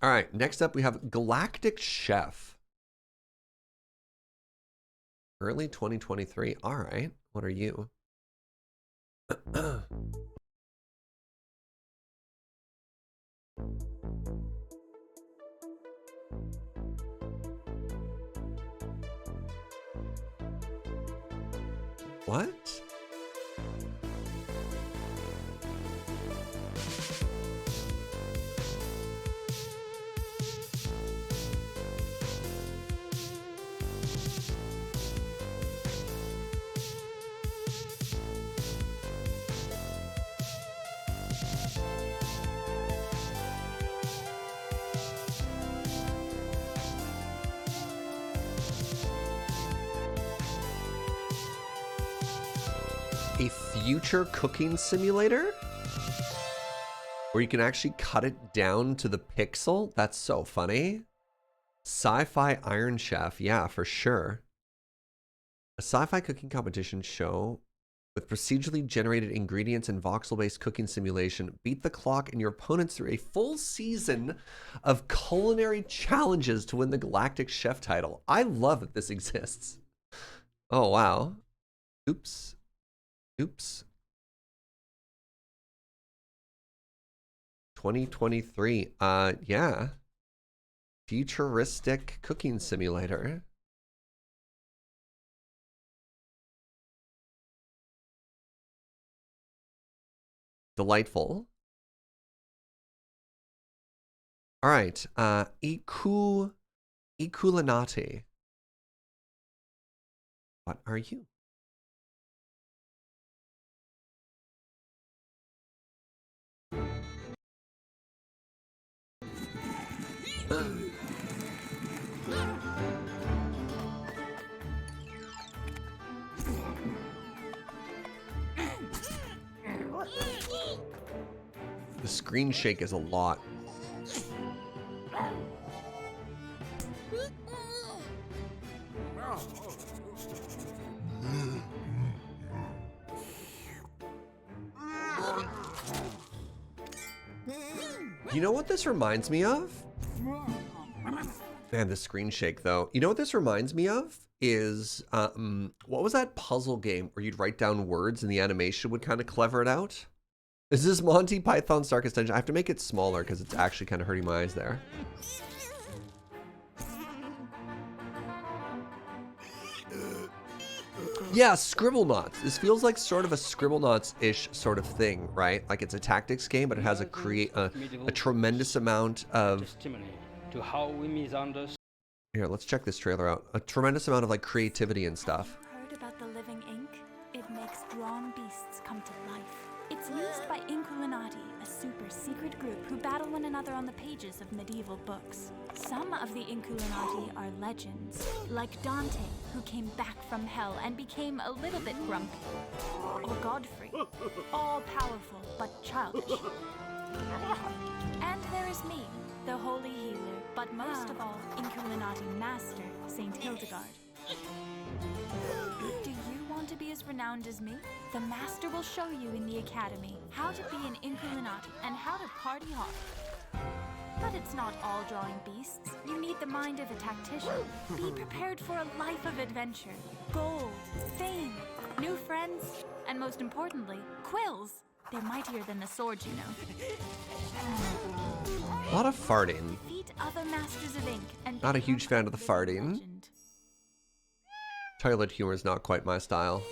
All right, next up we have Galactic Chef. Early 2023. All right, what are you? What? A future cooking simulator? Where you can actually cut it down to the pixel? That's so funny. Sci-fi Iron Chef, yeah, for sure. A sci-fi cooking competition show with procedurally generated ingredients and voxel-based cooking simulation. Beat the clock and your opponents through a full season of culinary challenges to win the Galactic Chef title. I love that this exists. Oh, wow. Oops. Oops. 2023. Yeah. Futuristic cooking simulator. Delightful. All right. Inkulinati. What are you? The screen shake is a lot. You know what this reminds me of? Man, the screen shake though. You know what this reminds me of? Is, what was that puzzle game where you'd write down words and the animation would kind of clever it out? Is this Monty Python's Darkest Dungeon? I have to make it smaller because it's actually kind of hurting my eyes there. Yeah, Scribblenauts. This feels like sort of a Scribblenauts-ish sort of thing, right? Like it's a tactics game, but it has a tremendous amount of... To how we misunderstood. Here, let's check this trailer out. A tremendous amount of like creativity and stuff. Heard about the living ink? It makes drawn beasts come to life. It's used by Inkulinati, a super secret group who battle one another on the pages of medieval books. Some of the Inkulinati are legends, like Dante, who came back from hell and became a little bit grumpy. Or Godfrey, all-powerful but childish. And there is me, the holy healer, but most of all, Inkulinati Master, Saint Hildegard. Do you want to be as renowned as me? The Master will show you in the Academy how to be an Inkulinati and how to party hard. But it's not all drawing beasts. You need the mind of a tactician. Be prepared for a life of adventure. Gold, fame, new friends, and most importantly, quills. They're mightier than the swords, you know. A lot of farting. Defeat other masters of ink and Not a huge fan of the farting. Toilet humor is not quite my style.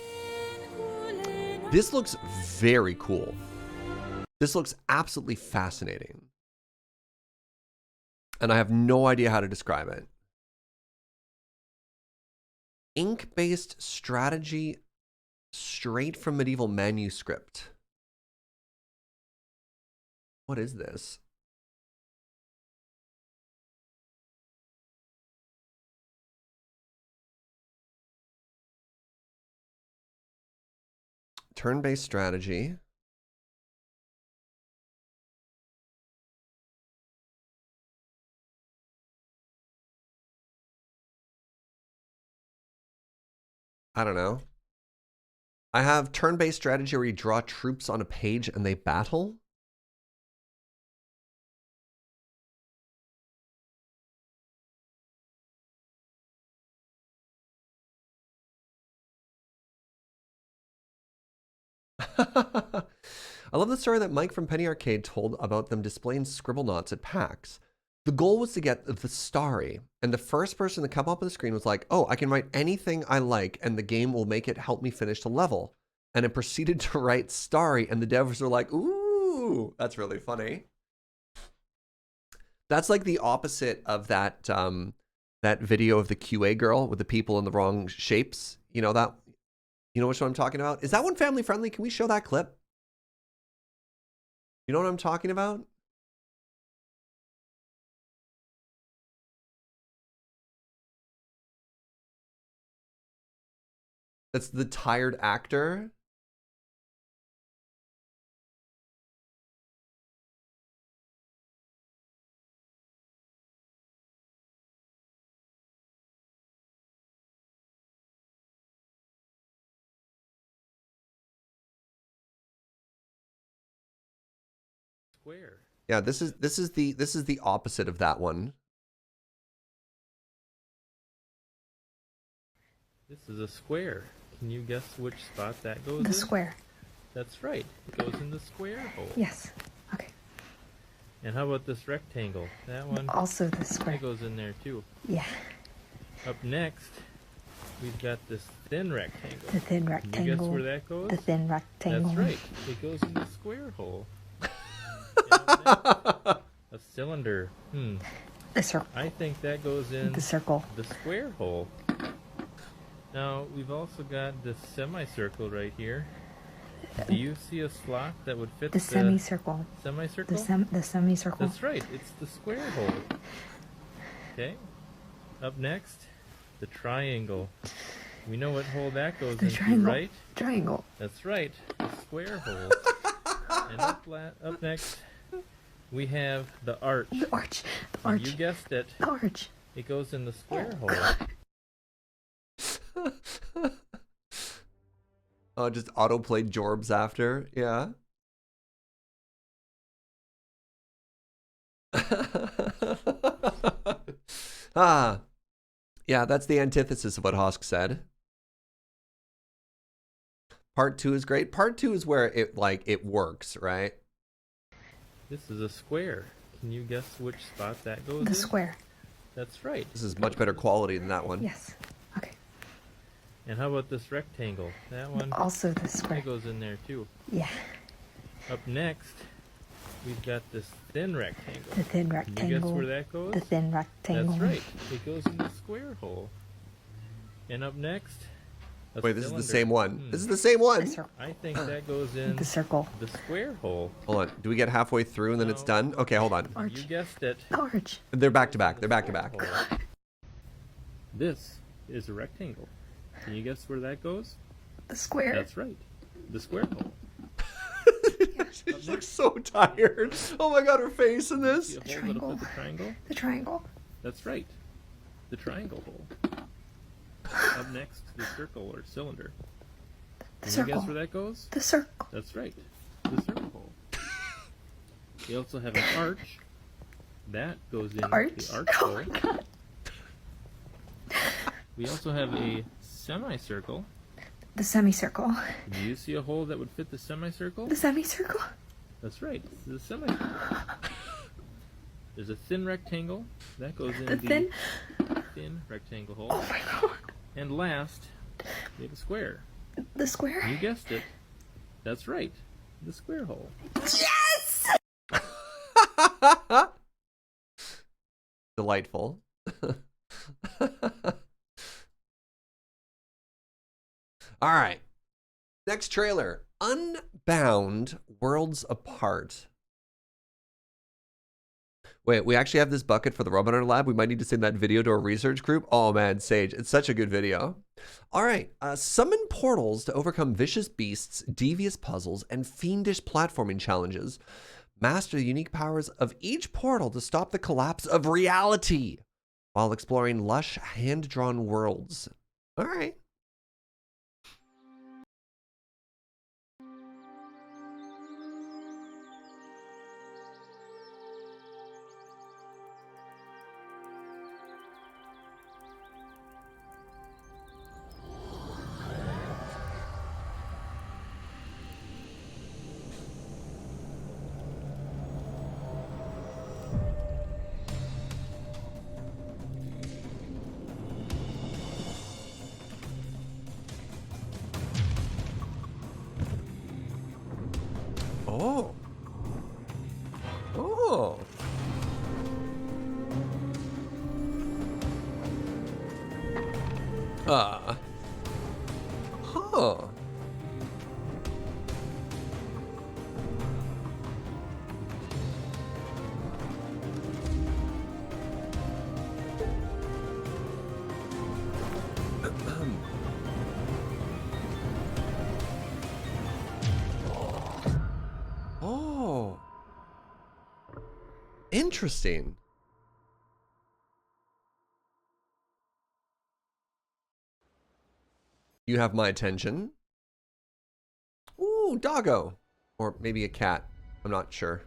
This looks very cool. This looks absolutely fascinating. And I have no idea how to describe it. ink-based strategy straight from medieval manuscript. What is this? Turn-based strategy. I don't know. I have turn-based strategy where you draw troops on a page and they battle. I love the story that Mike from Penny Arcade told about them displaying scribble knots at PAX. The goal was to get the Starry, and the first person to come up on the screen was like, oh, I can write anything I like, and the game will make it help me finish the level. And it proceeded to write Starry, and the devs were like, ooh, that's really funny. That's like the opposite of that that video of the QA girl with the people in the wrong shapes. You know that? You know which one I'm talking about? Is that one family friendly? Can we show that clip? You know what I'm talking about? That's the tired actor. Square. Yeah, this is the opposite of that one. This is a square. Can you guess which spot that goes in? The square. That's right. It goes in the square hole. Yes. Okay. And how about this rectangle? That one? Also the square. That goes in there too. Yeah. Up next, we've got this thin rectangle. The thin rectangle. Can you guess where that goes? The thin rectangle. That's right. It goes in the square hole. A cylinder. The circle. I think that goes in the circle. The square hole. Now, we've also got this semicircle right here. Do you see a slot that would fit the semicircle? Semicircle? The semicircle. That's right. It's the square hole. Okay. Up next, the triangle. We know what hole that goes into, triangle. right? Triangle. That's right. The square hole. And up next, we have the arch. The arch. The arch. You guessed it. The arch. It goes in the square hole. Oh, just autoplay Jorbs after. Yeah. Yeah, that's the antithesis of what Hosk said. Part 2 is great. Part 2 is where it works, right? This is a square. Can you guess which spot that goes in? The square. That's right. This is much better quality than that one. Yes. Okay. And how about this rectangle? That one? Also the square. That goes in there too. Yeah. Up next, we've got this thin rectangle. The thin rectangle. Can you guess where that goes? The thin rectangle. That's right. It goes in the square hole. And up next, wait, this cylinder. is the same one. This is the same one. I think that goes in the circle. The square hole. Hold on. Do we get halfway through and then it's done? Okay, hold on. Arch. You guessed it. Arch. They're back to back. They're back to back. This is a rectangle. Can you guess where that goes? The square. That's right. The square hole. She looks so tired. Oh my god, her face in this. See a hole that'll fit the triangle? The triangle. That's right. The triangle hole. Up next, the circle or cylinder. The Can circle. you guess where that goes? The circle. That's right. The circle hole. We also have an arch. That goes in the arch hole. Oh my god. We also have a semicircle. The semicircle. Do you see a hole that would fit the semicircle? The semicircle. That's right. This is a semicircle. There's a thin rectangle. That goes in The thin rectangle hole. Oh my god. And last, we have a square. The square. You guessed it. That's right. The square hole. Yes! Delightful. All right. Next trailer. Unbound Worlds Apart. Wait, we actually have this bucket for the Robot Hunter Lab. We might need to send that video to our research group. Oh man, Sage, it's such a good video. All right, summon portals to overcome vicious beasts, devious puzzles, and fiendish platforming challenges. Master the unique powers of each portal to stop the collapse of reality while exploring lush, hand-drawn worlds. All right. Oh. Oh. Huh. Oh. Interesting. You have my attention. Ooh, doggo. Or maybe a cat. I'm not sure.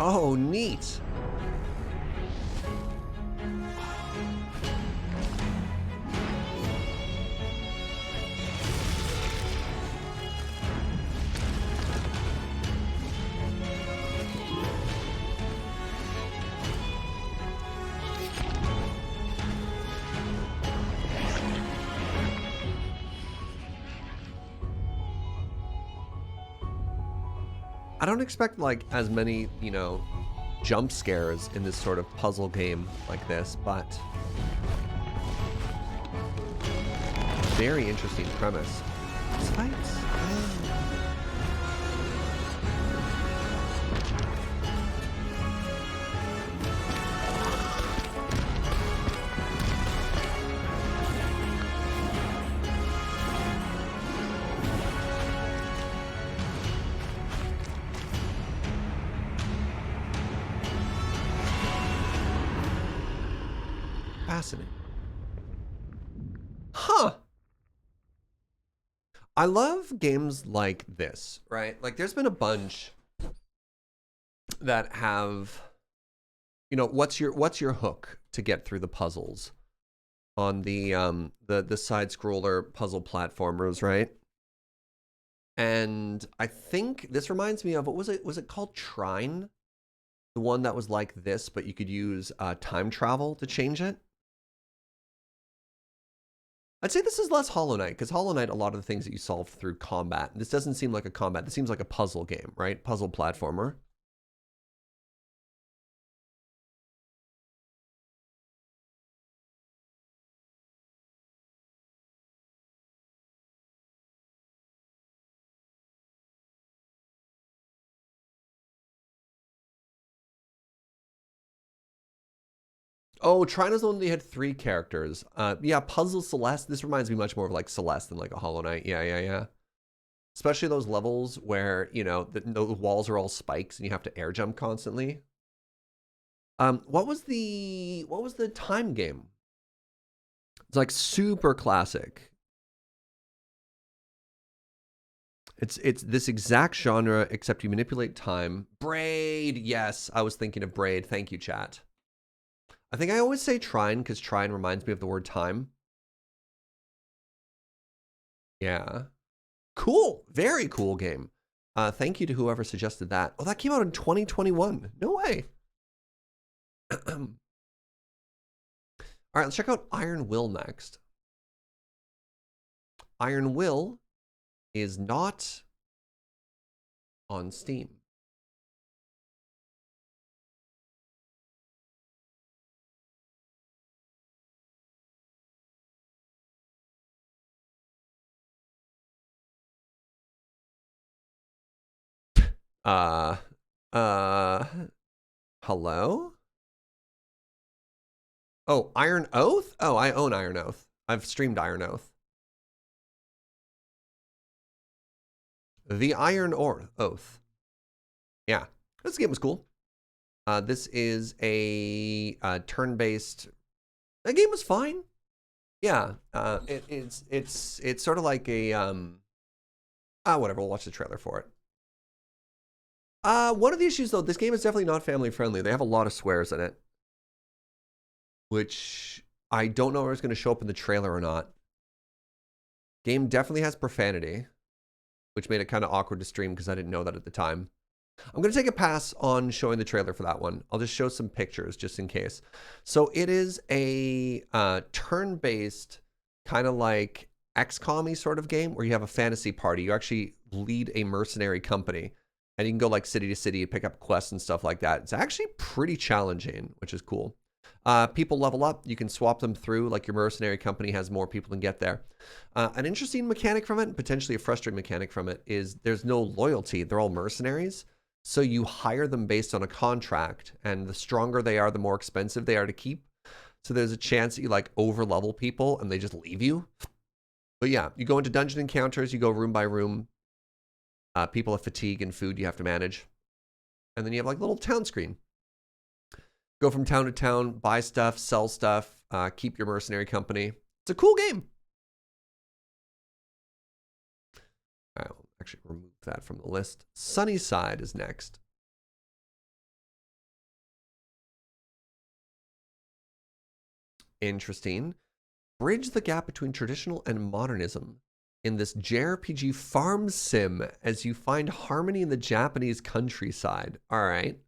Oh, neat. I don't expect like as many, you know, jump scares in this sort of puzzle game like this, but very interesting premise. These fights. Fascinating. Huh. I love games like this, right? Like there's been a bunch that have, you know, what's your hook to get through the puzzles on the side scroller puzzle platformers, right? And I think this reminds me of, what was it? Was it called Trine? The one that was like this, but you could use time travel to change it. I'd say this is less Hollow Knight, because Hollow Knight, a lot of the things that you solve through combat. This doesn't seem like a combat. This seems like a puzzle game, right? Puzzle platformer. Oh, Trina's only had 3 characters. Yeah, Puzzle Celeste. This reminds me much more of like Celeste than like a Hollow Knight. Yeah. Especially those levels where, you know, the walls are all spikes and you have to air jump constantly. What was the time game? It's like super classic. It's this exact genre, except you manipulate time. Braid, yes, I was thinking of Braid. Thank you, chat. I think I always say Trine because Trine reminds me of the word time. Yeah. Cool. Very cool game. Thank you to whoever suggested that. Oh, that came out in 2021. No way. All right, let's check out Iron Will next. Iron Will is not on Steam. Hello? Oh, Iron Oath? Oh, I own Iron Oath. I've streamed Iron Oath. The Iron Oath. Yeah, this game was cool. This is a turn-based. The game was fine. Yeah, it's sort of like a whatever. We'll watch the trailer for it. One of the issues though, this game is definitely not family friendly. They have a lot of swears in it, which I don't know if it's going to show up in the trailer or not. Game definitely has profanity, which made it kind of awkward to stream because I didn't know that at the time. I'm going to take a pass on showing the trailer for that one. I'll just show some pictures just in case. So it is a turn-based kind of like XCOM-y sort of game where you have a fantasy party. You actually lead a mercenary company and you can go like city to city and pick up quests and stuff like that. It's actually pretty challenging, which is cool. People level up. You can swap them through, like your mercenary company has more people than get there. An interesting mechanic from it, and potentially a frustrating mechanic from it, is there's no loyalty. They're all mercenaries. So you hire them based on a contract, and the stronger they are, the more expensive they are to keep. So there's a chance that you like over level people and they just leave you. But yeah, you go into dungeon encounters, you go room by room. People have fatigue and food you have to manage. And then you have like a little town screen. Go from town to town, buy stuff, sell stuff, keep your mercenary company. It's a cool game. I'll actually remove that from the list. Sunnyside is next. Interesting. Bridge the gap between traditional and modernism in this JRPG farm sim as you find harmony in the Japanese countryside. All right.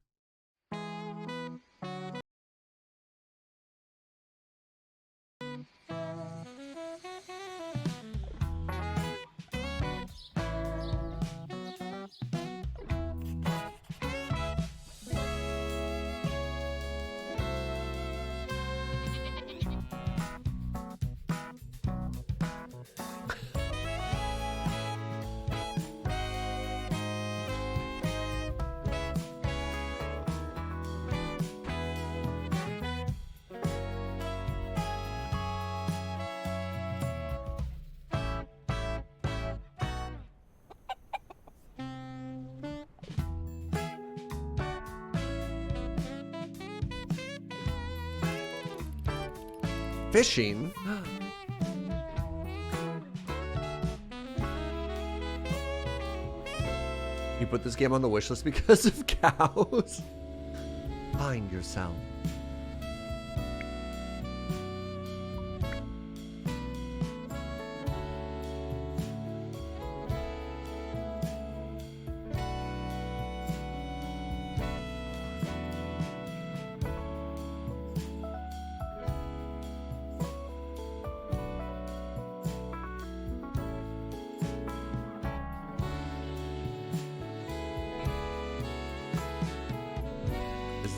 Fishing? You put this game on the wish list because of cows? Find yourself.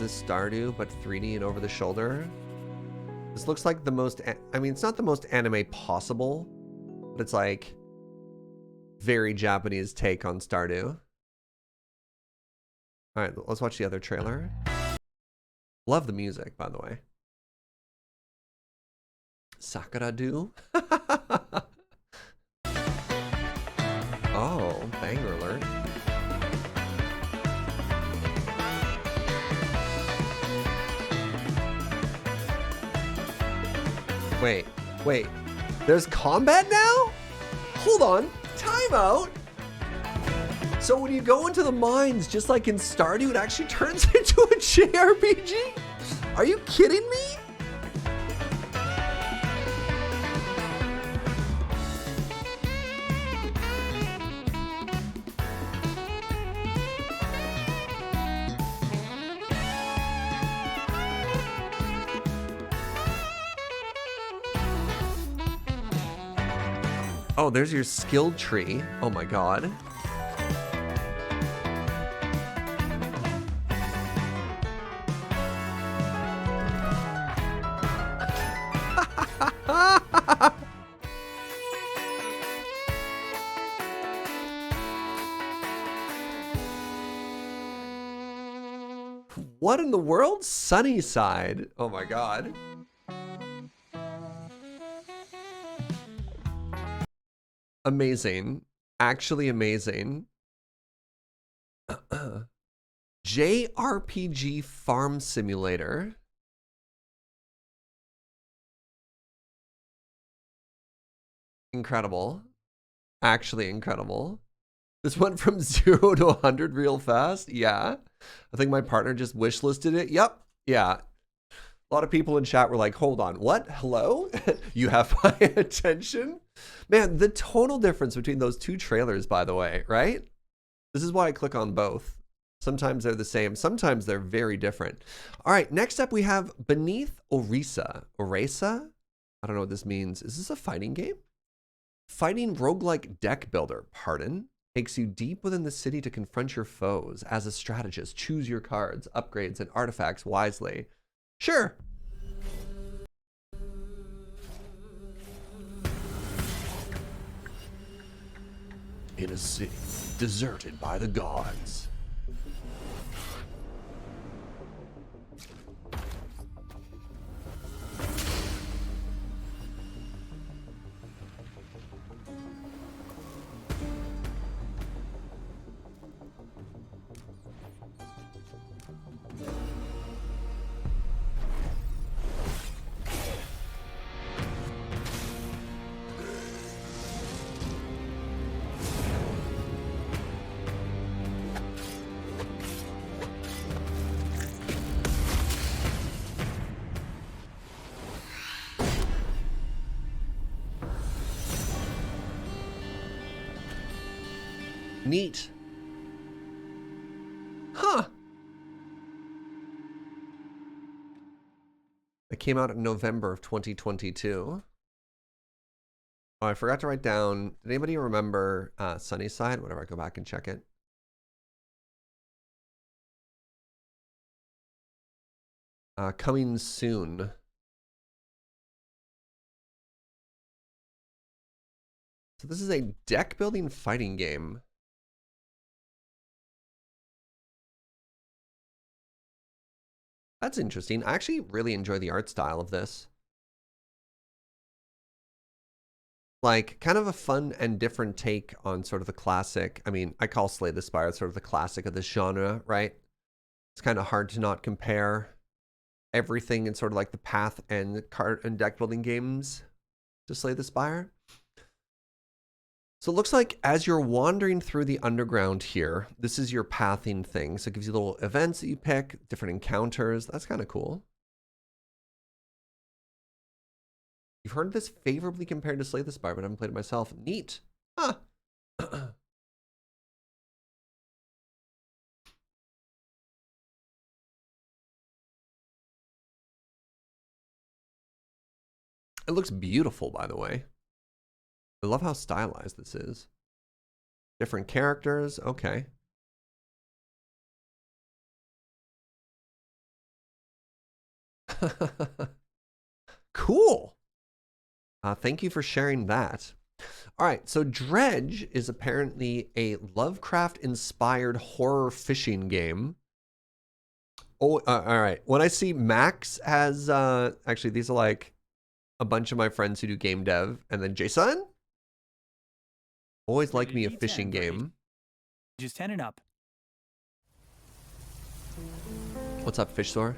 Stardew, but 3D and over the shoulder. This looks like the most, I mean, it's not the most anime possible, but it's like very Japanese take on Stardew. All right, let's watch the other trailer. Love the music, by the way. Sakura-do? Oh, banger alert. Wait, there's combat now? Hold on, time out. So when you go into the mines, just like in Stardew, it actually turns into a JRPG? Are you kidding me? Oh, there's your skill tree. Oh my god. What in the world? Sunnyside. Oh my god. Amazing. Actually amazing. JRPG Farm Simulator. Incredible. Actually incredible. This went from 0 to 100 real fast. Yeah. I think my partner just wishlisted it. Yep. Yeah. A lot of people in chat were like, hold on, what? Hello? You have my attention? Man, the tonal difference between those two trailers, by the way, right? This is why I click on both. Sometimes they're the same. Sometimes they're very different. All right, next up we have Beneath Orisa. Orisa? I don't know what this means. Is this a fighting game? Fighting roguelike deck builder, pardon. Takes you deep within the city to confront your foes. As a strategist, choose your cards, upgrades, and artifacts wisely. Sure. In a city deserted by the gods. Neat. Huh. It came out in November of 2022. Oh, I forgot to write down. Did anybody remember Sunnyside? Whatever, I go back and check it. Coming soon. So this is a deck building fighting game. That's interesting. I actually really enjoy the art style of this. Like, kind of a fun and different take on sort of the classic. I mean, I call Slay the Spire sort of the classic of this genre, right? It's kind of hard to not compare everything in sort of like the path and card and deck building games to Slay the Spire. So it looks like as you're wandering through the underground here, this is your pathing thing. So it gives you little events that you pick, different encounters. That's kind of cool. You've heard this favorably compared to Slay the Spire, but I haven't played it myself. Neat. Huh. It looks beautiful, by the way. I love how stylized this is. Different characters. Okay. Cool. Thank you for sharing that. All right, so Dredge is apparently a Lovecraft-inspired horror fishing game. Oh, all right. When I see Max has, actually, these are like a bunch of my friends who do game dev, and then Jason. Always like me a fishing game. Just 10 and up. What's up, Fish Store?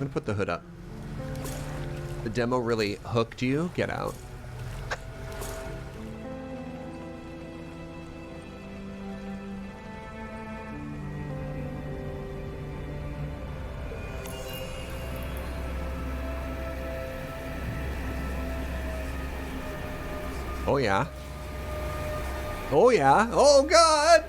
gonna put the hood up. The demo really hooked you? Get out. Oh yeah. Oh yeah. Oh God.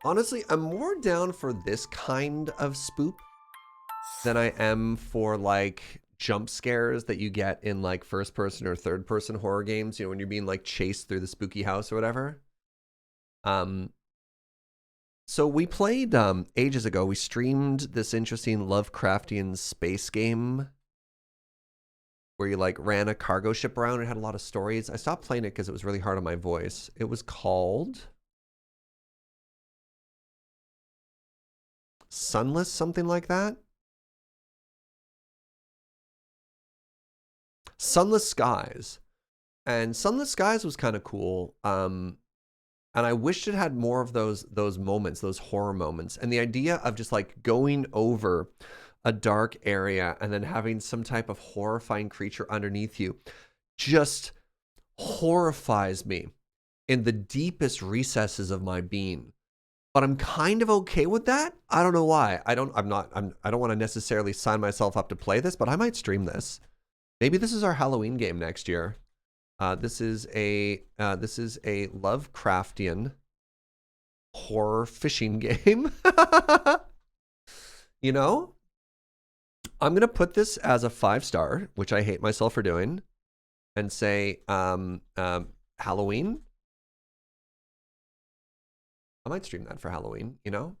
Honestly, I'm more down for this kind of spoop than I am for like jump scares that you get in like first person or third person horror games, you know, when you're being like chased through the spooky house or whatever. So we played ages ago, we streamed this interesting Lovecraftian space game where you like ran a cargo ship around and had a lot of stories. I stopped playing it because it was really hard on my voice. It was called Sunless, something like that. Sunless Skies. And Sunless Skies was kind of cool. And I wished it had more of those moments, those horror moments. And the idea of just like going over a dark area and then having some type of horrifying creature underneath you just horrifies me in the deepest recesses of my being. But I'm kind of okay with that. I don't know why. I don't want to necessarily sign myself up to play this, but I might stream this. Maybe this is our Halloween game next year. This is a Lovecraftian horror fishing game. You know, I'm gonna put this as a 5-star, which I hate myself for doing, and say Halloween. I might stream that for Halloween, you know?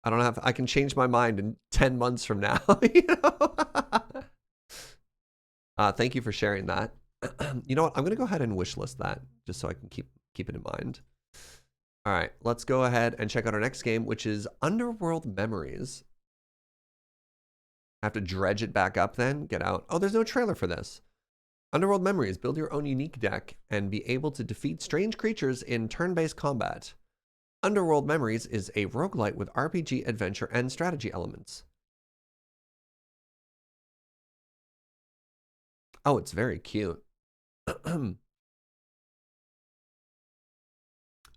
I can change my mind in 10 months from now, you know? Thank you for sharing that. You know what? I'm going to go ahead and wishlist that just so I can keep it in mind. All right, let's go ahead and check out our next game, which is Underworld Memories. I have to dredge it back up then, get out. Oh, there's no trailer for this. Underworld Memories, build your own unique deck and be able to defeat strange creatures in turn-based combat. Underworld Memories is a roguelite with RPG, adventure, and strategy elements. Oh, it's very cute.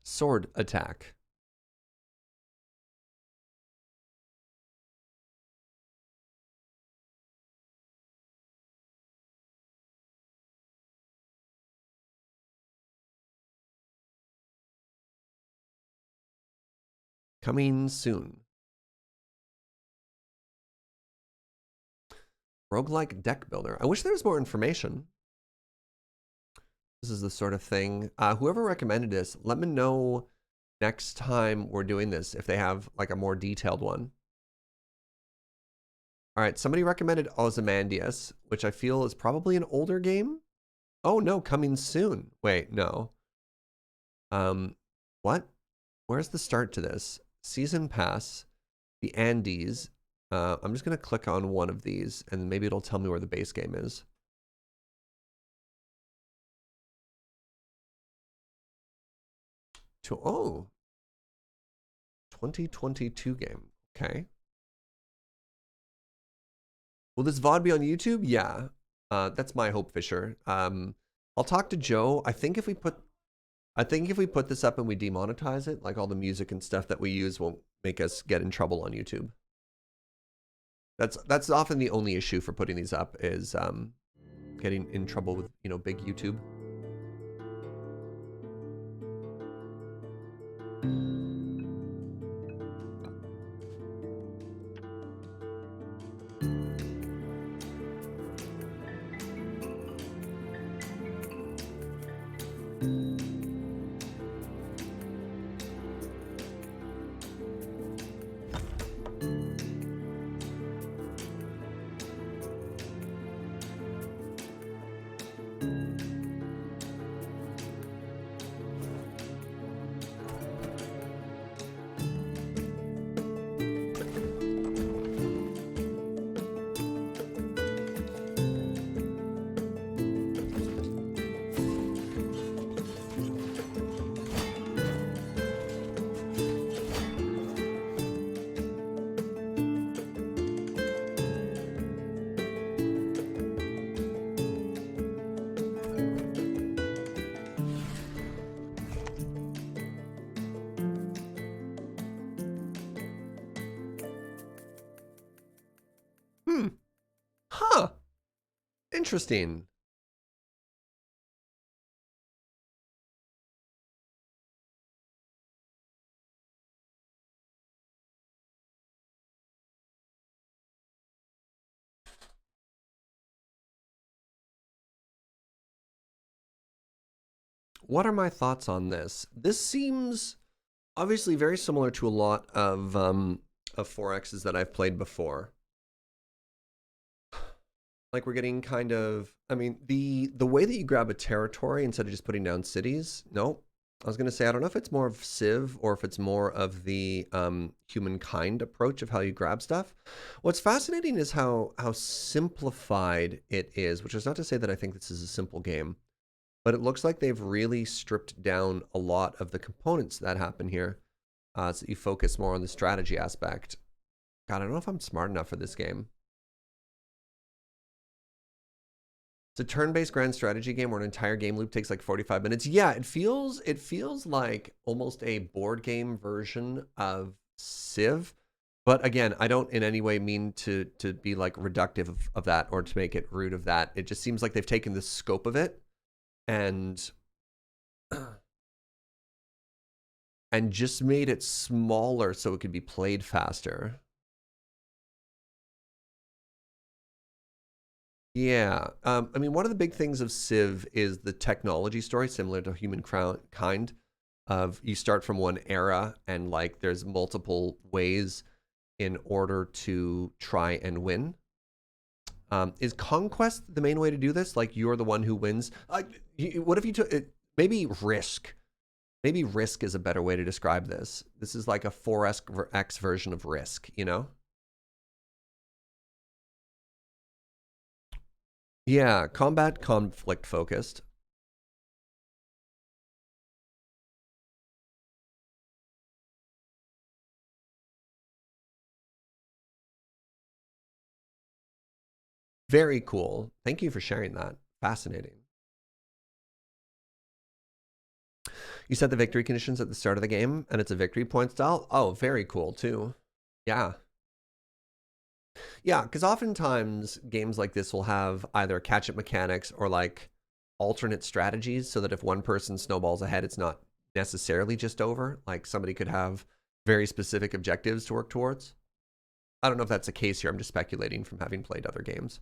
Sword attack. Coming soon. Roguelike deck builder. I wish there was more information. This is the sort of thing. Whoever recommended this, let me know next time we're doing this if they have like a more detailed one. All right, somebody recommended Ozymandias, which I feel is probably an older game. Oh no, coming soon. Wait, no. What? Where's the start to this? Season Pass, the Andes. I'm just going to click on one of these and maybe it'll tell me where the base game is. Oh, 2022 game. Okay. Will this VOD be on YouTube? Yeah. That's my hope, Fisher. I'll talk to Joe. I think if we put this up and we demonetize it, like all the music and stuff that we use won't make us get in trouble on YouTube. That's often the only issue for putting these up is getting in trouble with, you know, big YouTube. Interesting. What are my thoughts on this? This seems obviously very similar to a lot of 4Xs that I've played before. Like we're getting kind of, I mean, the way that you grab a territory instead of just putting down cities, no. I was going to say, I don't know if it's more of Civ or if it's more of the humankind approach of how you grab stuff. What's fascinating is how simplified it is, which is not to say that I think this is a simple game. But it looks like they've really stripped down a lot of the components that happen here, so that you focus more on the strategy aspect. God, I don't know if I'm smart enough for this game. It's a turn-based grand strategy game where an entire game loop takes like 45 minutes. Yeah, it feels like almost a board game version of Civ. But again, I don't in any way mean to be like reductive of that or to make it rude of that. It just seems like they've taken the scope of it and just made it smaller so it could be played faster. Yeah, I mean, one of the big things of Civ is the technology story, similar to Humankind, of you start from one era and like there's multiple ways in order to try and win. Is conquest the main way to do this? Like you're the one who wins? What if you took it? Maybe risk. Maybe risk is a better way to describe this. This is like a 4X version of Risk, you know? Yeah, combat conflict focused. Very cool. Thank you for sharing that. Fascinating. You set the victory conditions at the start of the game, and it's a victory point style. Oh, very cool, too. Yeah. Yeah, because oftentimes games like this will have either catch-up mechanics or, like, alternate strategies so that if one person snowballs ahead, it's not necessarily just over. Like, somebody could have very specific objectives to work towards. I don't know if that's the case here. I'm just speculating from having played other games.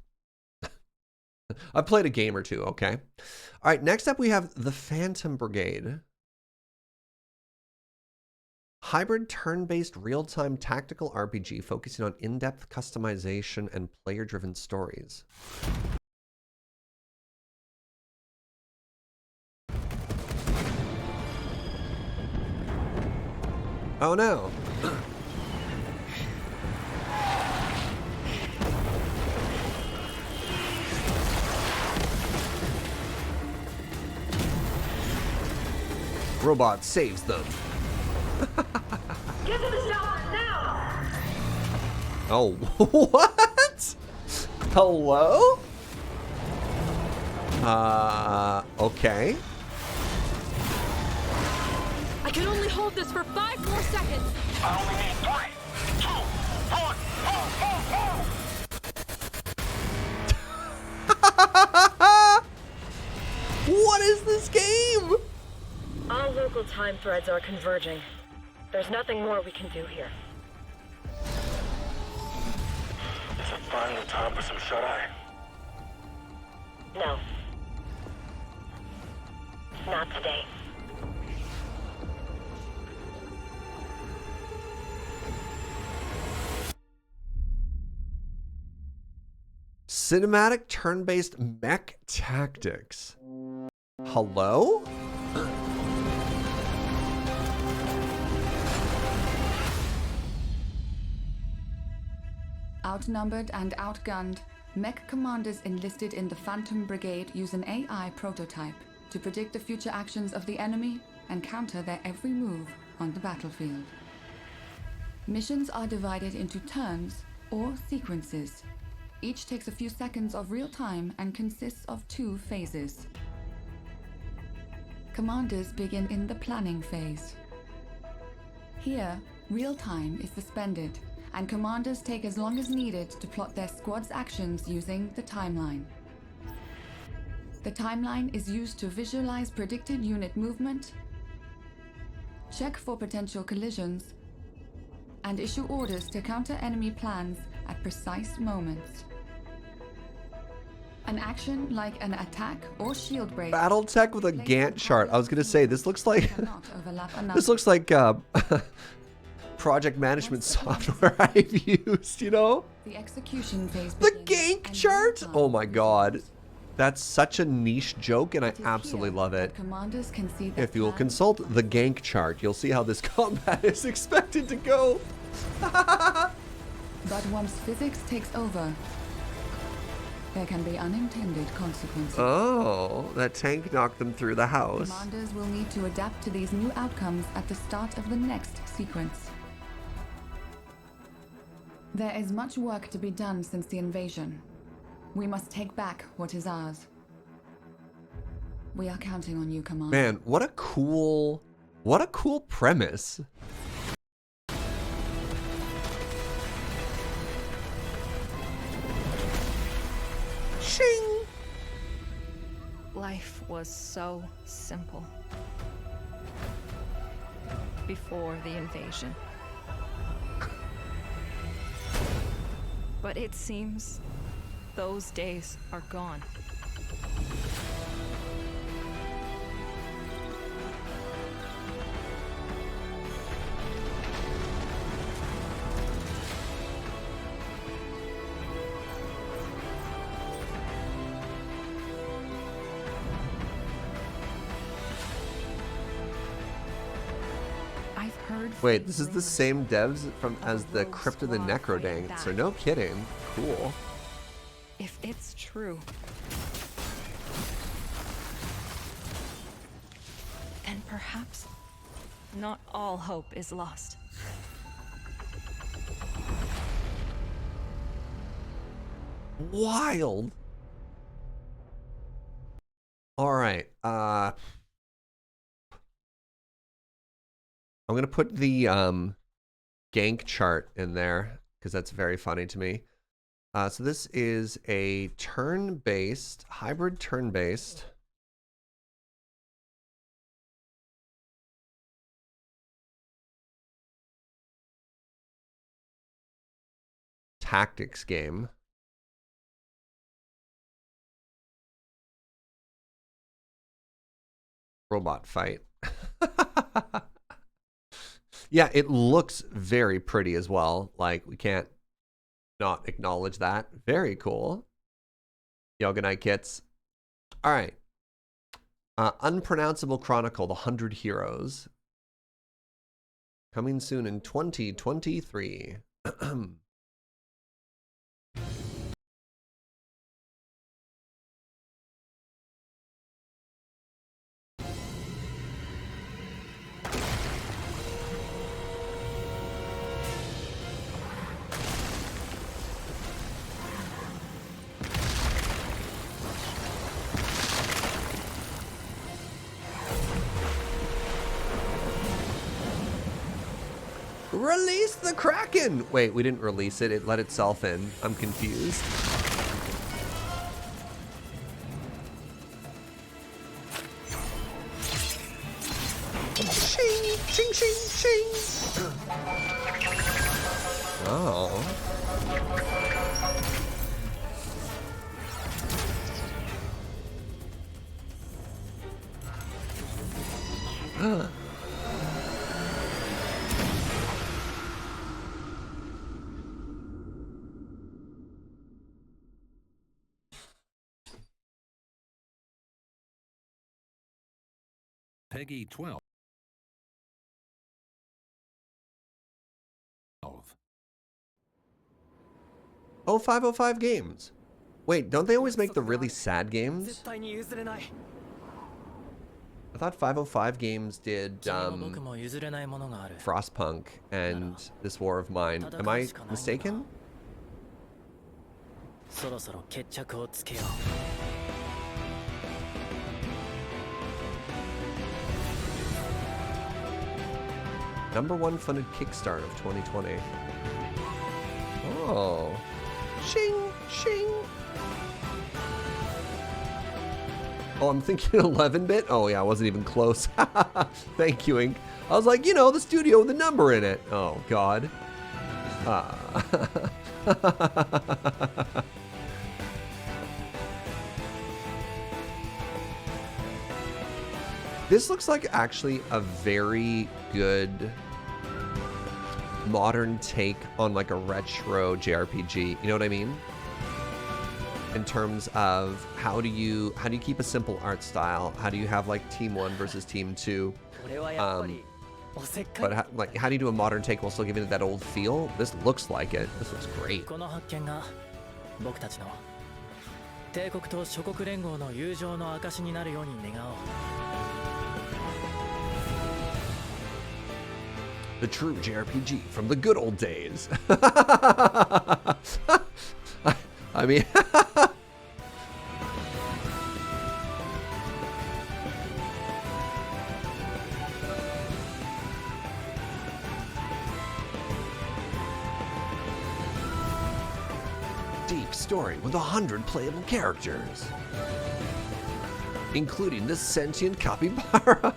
I've played a game or two, okay? All right, next up we have the Phantom Brigade. Hybrid turn-based real-time tactical RPG focusing on in-depth customization and player-driven stories. Oh no! Robot saves them. Get to the stopper now! Oh, what? Hello? Okay. I can only hold this for 5 more seconds. I only need 3, 2, 1, What is this game? All local time threads are converging. There's nothing more we can do here. Is it finally time for some shut-eye? No. Not today. Cinematic turn-based mech tactics. Hello? Outnumbered and outgunned, mech commanders enlisted in the Phantom Brigade use an AI prototype to predict the future actions of the enemy and counter their every move on the battlefield. Missions are divided into turns or sequences. Each takes a few seconds of real time and consists of 2 phases. Commanders begin in the planning phase. Here, real time is suspended, and commanders take as long as needed to plot their squad's actions using the timeline. The timeline is used to visualize predicted unit movement, check for potential collisions, and issue orders to counter enemy plans at precise moments. An action like an attack or shield break. Battle tech with a Gantt chart. I was gonna say this looks like this looks like project management software I've used. You know, the execution phase. The Gantt chart. Oh my god, that's such a niche joke, and I absolutely love it. Commanders can see If you will consult the Gantt chart, you'll see how this combat is expected to go. But once physics takes over, there can be unintended consequences. Oh, that tank knocked them through the house. Commanders will need to adapt to these new outcomes at the start of the next sequence. There is much work to be done since the invasion. We must take back what is ours. We are counting on you, Commander. Man, what a cool premise. Shing! Life was so simple before the invasion. But it seems those days are gone. Wait, this is the same devs as the Crypt of the Necrodank, so no kidding. Cool. If it's true, then perhaps not all hope is lost. Wild. All right. I'm gonna put the Gantt chart in there because that's very funny to me. So this is a turn-based, hybrid turn-based. Tactics game. Robot fight. Yeah, it looks very pretty as well. Like, we can't not acknowledge that. Very cool. Yoganite kits. All right. Unpronounceable Chronicle, The 100 Heroes. Coming soon in 2023. Release the Kraken! Wait, we didn't release it. It let itself in. I'm confused. Shing, shing, shing, shing. Oh. Peggy 12. Oh, 505 games. Wait, don't they always make the really sad games? I thought 505 games did Frostpunk and This War of Mine. Am I mistaken? #1 funded Kickstart of 2020. Oh. Shing, shing. Oh, I'm thinking 11-bit? Oh, yeah, I wasn't even close. Thank you, Ink. I was like, you know, the studio with the number in it. Oh, God. This looks like actually a very good modern take on like a retro JRPG. You know what I mean? In terms of how do you keep a simple art style? How do you have like Team 1 versus Team 2? But how do you do a modern take while still giving it that old feel? This looks like it. This looks great. The true JRPG from the good old days. I mean... Deep story with 100 playable characters, including the sentient capybara.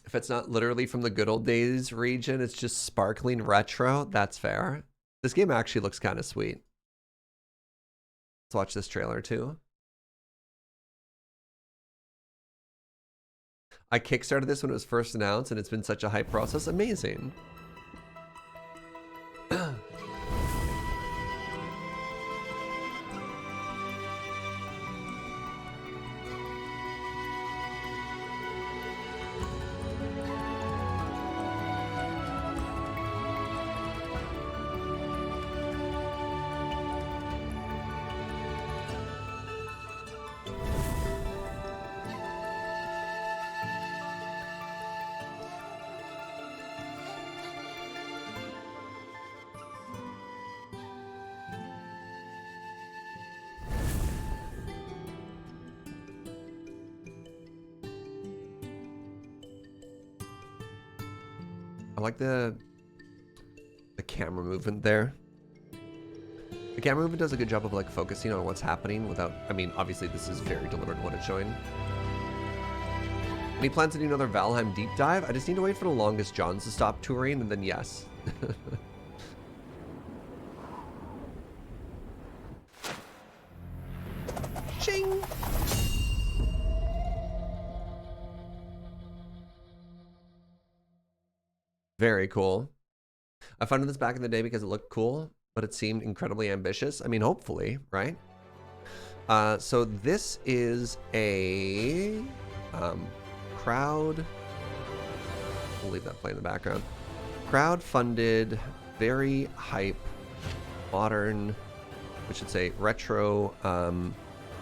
If it's not literally from the good old days region, it's just sparkling retro. That's fair. This game actually looks kind of sweet. Let's watch this trailer too. I kickstarted this when it was first announced, and it's been such a hype process. Amazing. I like the camera movement there. The camera movement does a good job of like focusing on what's happening without, I mean, obviously this is very deliberate in what it's showing. Any plans to do another Valheim deep dive? I just need to wait for the Longest Johns to stop touring, and then yes. Ching! Very cool. I funded this back in the day because it looked cool, but it seemed incredibly ambitious. I mean, hopefully, right? So this is a crowd. We'll leave that play in the background. Crowd-funded, very hype, modern, we should say retro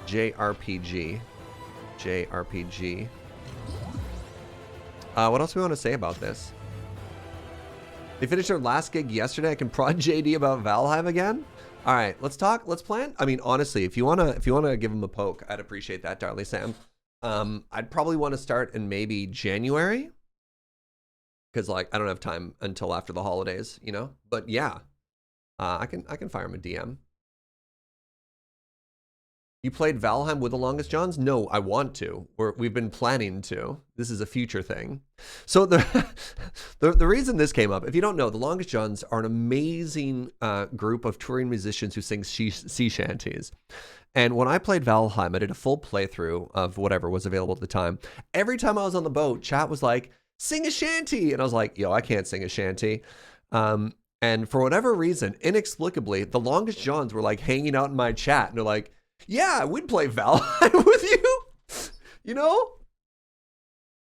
JRPG. JRPG. What else do we want to say about this? They finished their last gig yesterday. I can prod JD about Valheim again. All right, let's talk. Let's plan. I mean, honestly, if you wanna give him a poke, I'd appreciate that, Darley Sam. I'd probably want to start in maybe January, because like I don't have time until after the holidays, you know. But yeah, I can fire him a DM. You played Valheim with the Longest Johns? No, I want to. We've been planning to. This is a future thing. So the reason this came up, if you don't know, the Longest Johns are an amazing group of touring musicians who sing sea shanties. And when I played Valheim, I did a full playthrough of whatever was available at the time. Every time I was on the boat, chat was like, sing a shanty. And I was like, yo, I can't sing a shanty. And for whatever reason, inexplicably, the Longest Johns were like hanging out in my chat. And they're like, yeah, we'd play Valheim with you, you know?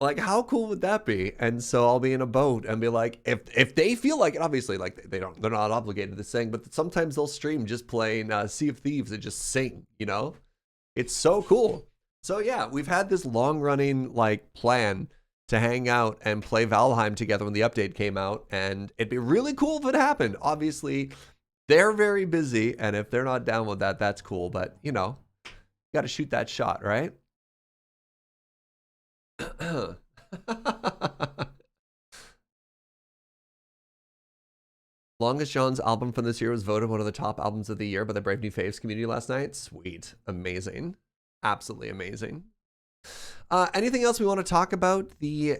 Like, how cool would that be? And so I'll be in a boat and be like, if they feel like it, obviously, like they're not obligated to sing, but sometimes they'll stream just playing Sea of Thieves and just sing, you know? It's so cool. So yeah, we've had this long running like plan to hang out and play Valheim together when the update came out, and it'd be really cool if it happened. Obviously, They're very busy, and if they're not down with that, that's cool. But, you know, you got to shoot that shot, right? Longest John's album from this year was voted one of the top albums of the year by the Brave New Faves community last night. Sweet. Amazing. Absolutely amazing. Anything else we want to talk about? The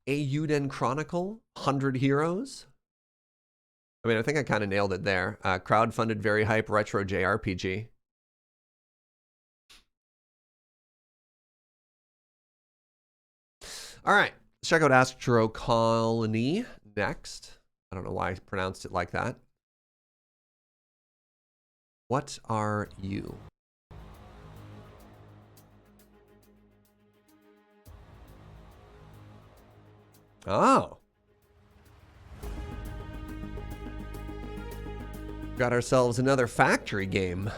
Euden Chronicle, 100 Heroes. I mean, I think I kind of nailed it there. Crowdfunded, very hype retro JRPG. All right, let's check out Astro Colony next. I don't know why I pronounced it like that. What are you? Oh. Got ourselves another factory game.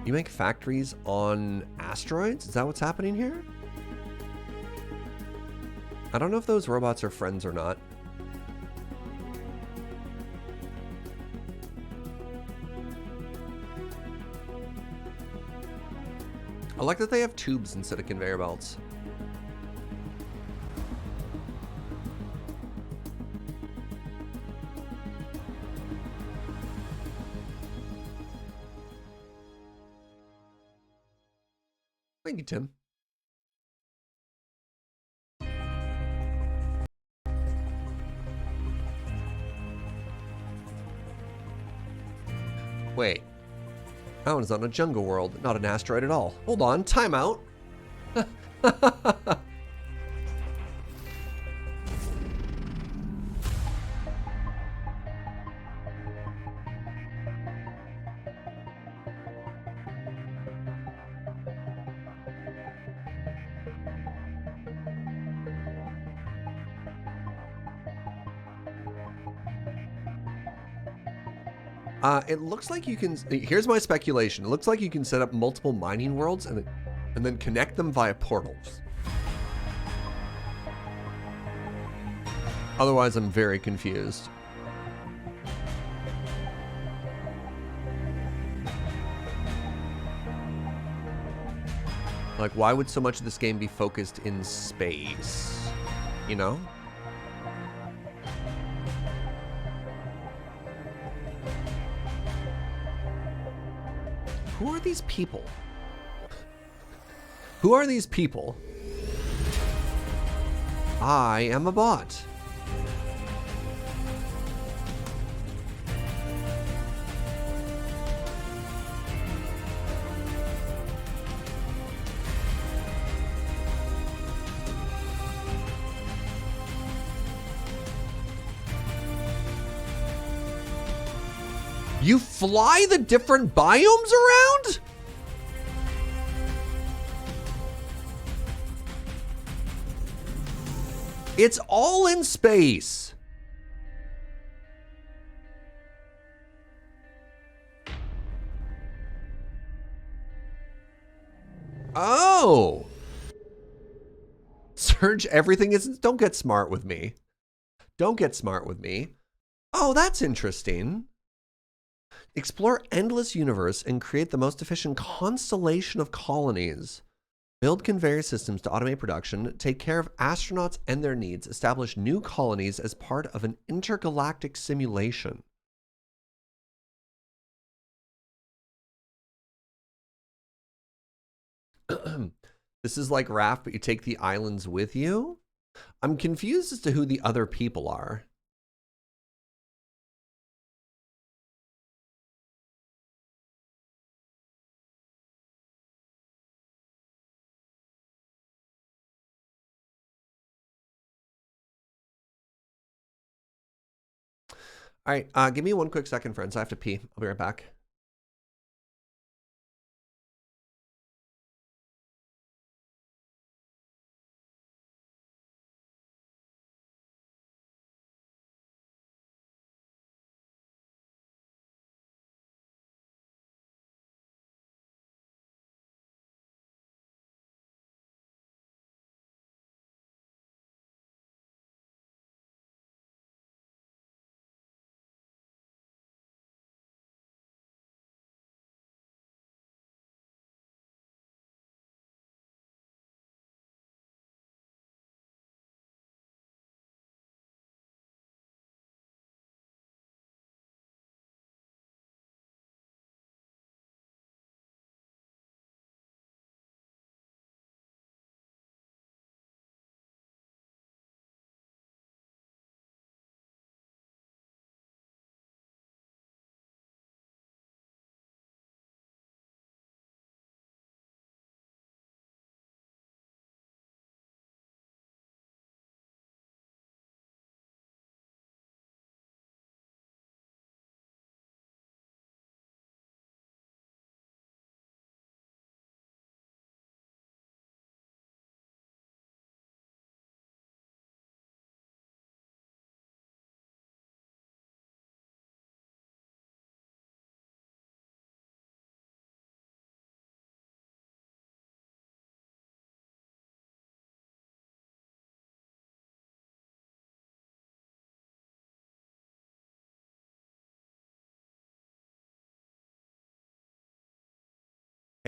You make factories on asteroids? Is that what's happening here? I don't know if those robots are friends or not. I like that they have tubes instead of conveyor belts. Thank you, Tim. Wait. That one's on a jungle world, not an asteroid at all. Hold on, timeout. It looks like you can, here's my speculation. It looks like you can set up multiple mining worlds and then connect them via portals. Otherwise, I'm very confused. Like, why would so much of this game be focused in space? You know? Who are these people? Who are these people? I am a bot. You fly the different biomes around? It's all in space. Oh. Search everything is. Don't get smart with me. Don't get smart with me. Oh, that's interesting. Explore endless universe and create the most efficient constellation of colonies. Build conveyor systems to automate production, take care of astronauts and their needs, establish new colonies as part of an intergalactic simulation. This is like Raft, but you take the islands with you? I'm confused as to who the other people are. All right, give me one quick second, friends. I have to pee. I'll be right back.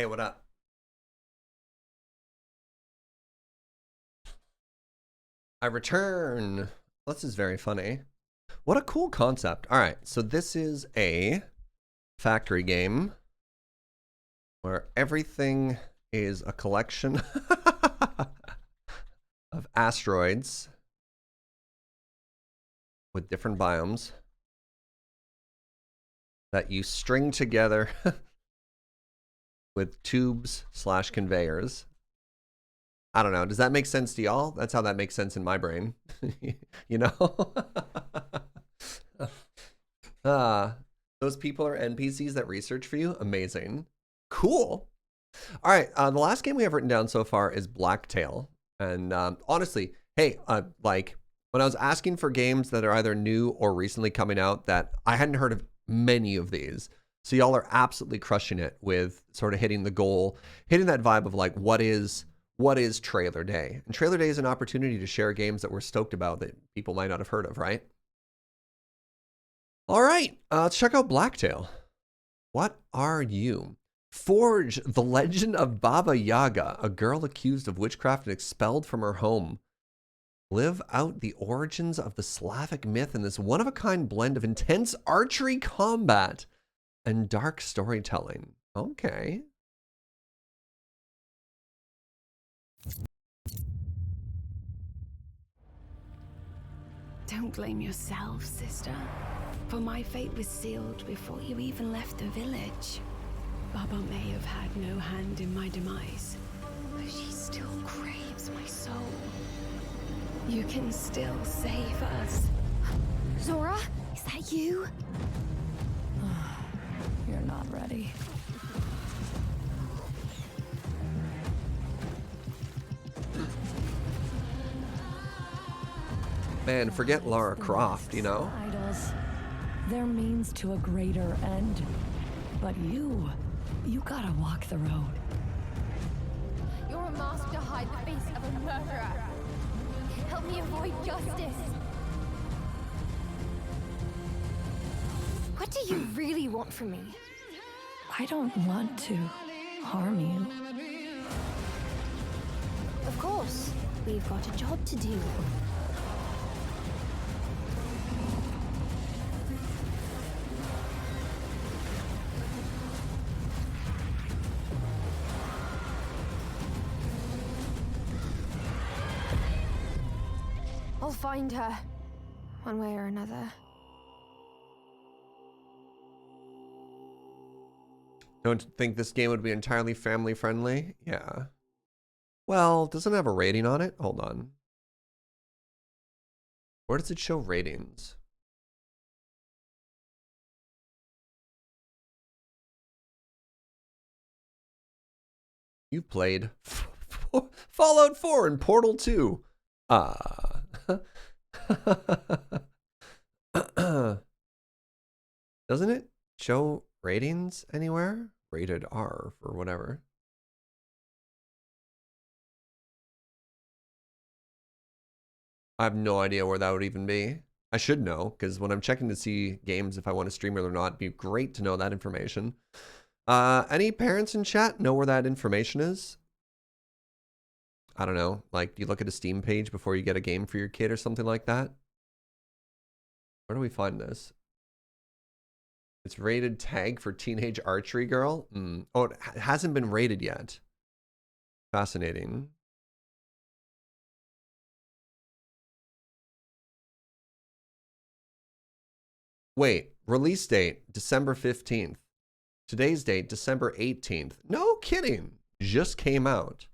Hey, what up? I return. This is very funny. What a cool concept. All right, so this is a factory game where everything is a collection of asteroids with different biomes that you string together with tubes / conveyors. I don't know. Does that make sense to y'all? That's how that makes sense in my brain. You know? Those people are NPCs that research for you. Amazing. Cool. All right. The last game we have written down so far is Blacktail. And honestly, hey, like when I was asking for games that are either new or recently coming out, that I hadn't heard of many of these. So y'all are absolutely crushing it with sort of hitting the goal, hitting that vibe of like, what is Trailer Day? And Trailer Day is an opportunity to share games that we're stoked about that people might not have heard of, right? All right, let's check out Blacktail. What are you? Forge the legend of Baba Yaga, a girl accused of witchcraft and expelled from her home. Live out the origins of the Slavic myth in this one-of-a-kind blend of intense archery combat and dark storytelling. Okay. Don't blame yourself, sister. For my fate was sealed before you even left the village. Baba may have had no hand in my demise, but she still craves my soul. You can still save us. Zora, is that you? You're not ready. Man, forget Lara Croft, you know? Idols. They're means to a greater end. But you gotta walk the road. You're a mask to hide the face of a murderer. Help me avoid justice. What do you really want from me? I don't want to harm you. Of course, we've got a job to do. I'll find her, one way or another. Don't think this game would be entirely family friendly? Yeah. Well, doesn't it have a rating on it? Hold on. Where does it show ratings? You played Fallout 4 and Portal 2. Doesn't it show ratings anywhere? Rated R for whatever. I have no idea where that would even be. I should know, because when I'm checking to see games, if I want to stream it or not, it'd be great to know that information. Any parents in chat know where that information is? I don't know, like, do you look at a Steam page before you get a game for your kid or something like that? Where do we find this? It's rated tag for teenage archery girl. Oh, it hasn't been rated yet. Fascinating. Wait, release date, December 15th. Today's date, December 18th. No kidding. Just came out.